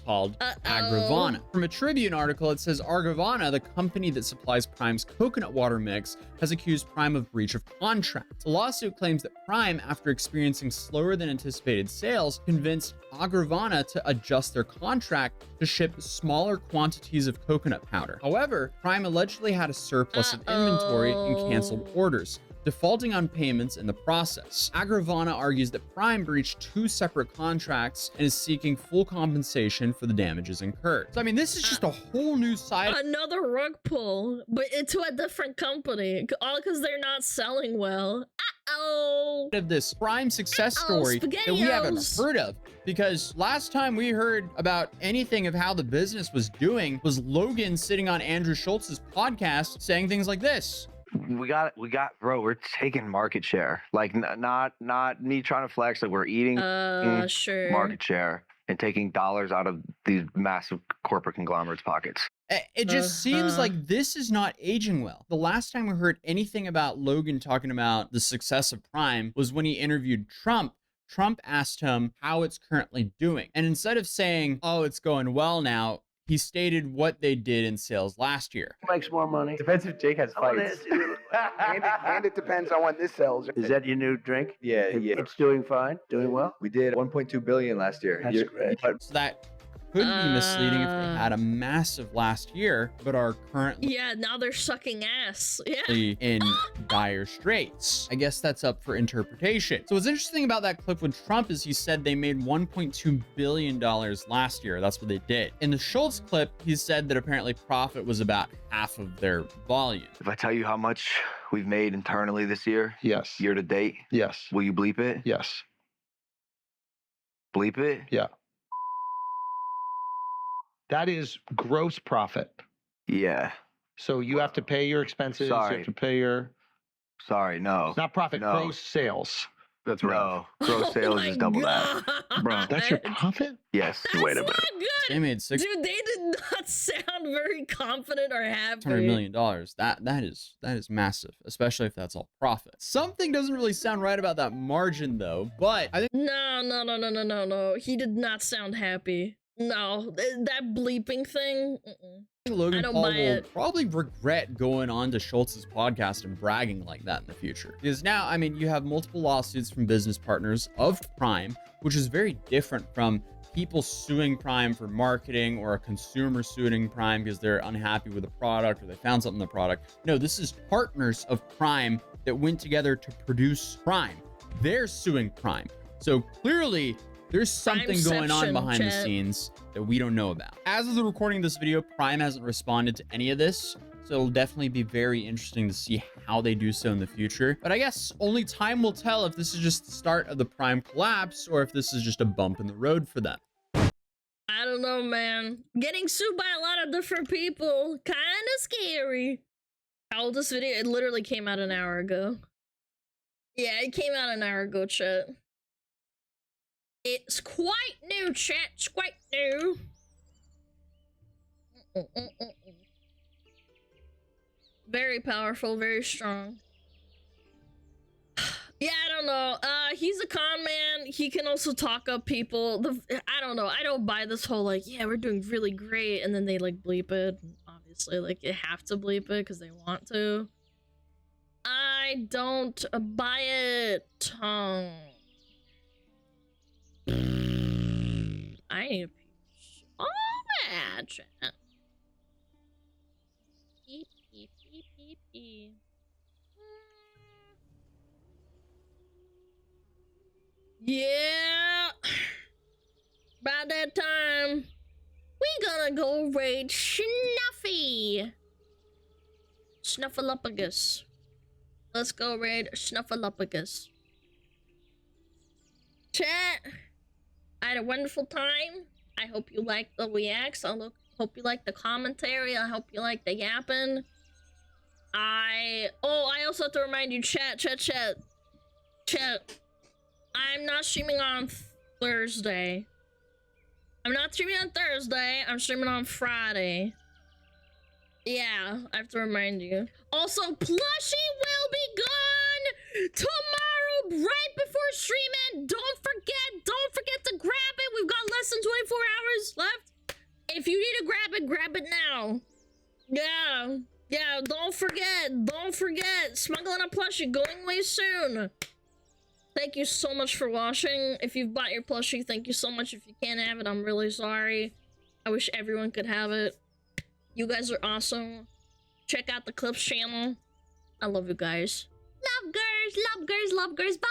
called Agravana. From a Tribune article, it says Agravana, the company that supplies Prime's coconut water mix, has accused Prime of breach of contract. The lawsuit claims that Prime, after experiencing slower than anticipated sales, convinced Agravana to adjust their contract to ship smaller quantities of coconut powder. However, Prime allegedly had a surplus of inventory and canceled orders, defaulting on payments in the process. Agravana argues that Prime breached 2 separate contracts and is seeking full compensation for the damages incurred. So, I mean, this is just a whole new side. Another rug pull, but into a different company, all because they're not selling well. Of this Prime success story that we haven't heard of, because last time we heard about anything of how the business was doing was Logan sitting on Andrew Schultz's podcast saying things like this. We got, bro, we're taking market share. Like, not me trying to flex, like we're eating sure. market share and taking dollars out of these massive corporate conglomerates' pockets. It just seems like this is not aging well. The last time we heard anything about Logan talking about the success of Prime was when he interviewed Trump. Trump asked him how it's currently doing. And instead of saying, oh, it's going well now, he stated what they did in sales last year. Who makes more money? Depends if Jake has fights. And it depends on when this sells. Is that your new drink? Yeah. It's doing fine, doing well. We did 1.2 billion last year. That's great. So that could be misleading if they had a massive last year, but are currently now they're sucking ass. in dire straits. I guess that's up for interpretation. So what's interesting about that clip with Trump is he said they made $1.2 billion last year. That's what they did. In the Schultz clip, he said that apparently profit was about half of their volume. If I tell you how much we've made internally this year? Yes. Year to date? Yes. Will you bleep it? Yes. Bleep it? Yeah. That is gross profit. Yeah. So you have to pay your expenses. Sorry. You have to pay your... Sorry, no. It's not profit, No. gross sales. That's right. No. Gross sales is double that. Bro, that's your profit? Yes. Wait a minute. They made Dude, they did not sound very confident or happy. $600 million. That is massive, especially if that's all profit. Something doesn't really sound right about that margin though, but I think No. He did not sound happy. No, that bleeping thing. Logan I don't Paul buy will it. probably regret going on to Schultz's podcast and bragging like that in the future. Because now, I mean, you have multiple lawsuits from business partners of Prime, which is very different from people suing Prime for marketing or a consumer suing Prime because they're unhappy with the product or they found something in the product. No, this is partners of Prime that went together to produce Prime. They're suing Prime. So clearly, there's something going on behind the scenes that we don't know about. As of the recording of this video, Prime hasn't responded to any of this, so it'll definitely be very interesting to see how they do so in the future. But I guess only time will tell if this is just the start of the Prime collapse or if this is just a bump in the road for them. I don't know, man. Getting sued by a lot of different people, kind of scary. How old is this video? It literally came out an hour ago. Yeah, it came out an hour ago, chat. It's quite new, chat. It's quite new. Very powerful, very strong. Yeah, I don't know. He's a con man. He can also talk up people. I don't know. I don't buy this whole like, yeah, we're doing really great, and then they like bleep it. Obviously, like they have to bleep it because they want to. I don't buy it. I need a piece. Oh, bad chat. Beep, beep, beep, beep, beep. Yeah. About that time, we gonna go raid Snuffy. Snuffleupagus. Let's go raid Snuffleupagus. Chat. I had a wonderful time. I hope you liked the reacts. I hope you liked the commentary. I hope you liked the yapping. I also have to remind you, chat. I'm not streaming on Thursday. I'm streaming on Friday. Yeah, I have to remind you. Also, Plushie will be gone tomorrow right before stream end. Don't forget to grab it. We've got less than 24 hours left. If you need to grab it now. Yeah, don't forget. SmugAlana plushie going away soon. Thank you so much for watching. If you've bought your plushie, thank you so much. If you can't have it, I'm really sorry. I wish everyone could have it. You guys are awesome. Check out the Clips channel. I love you guys. Love girls. Bye.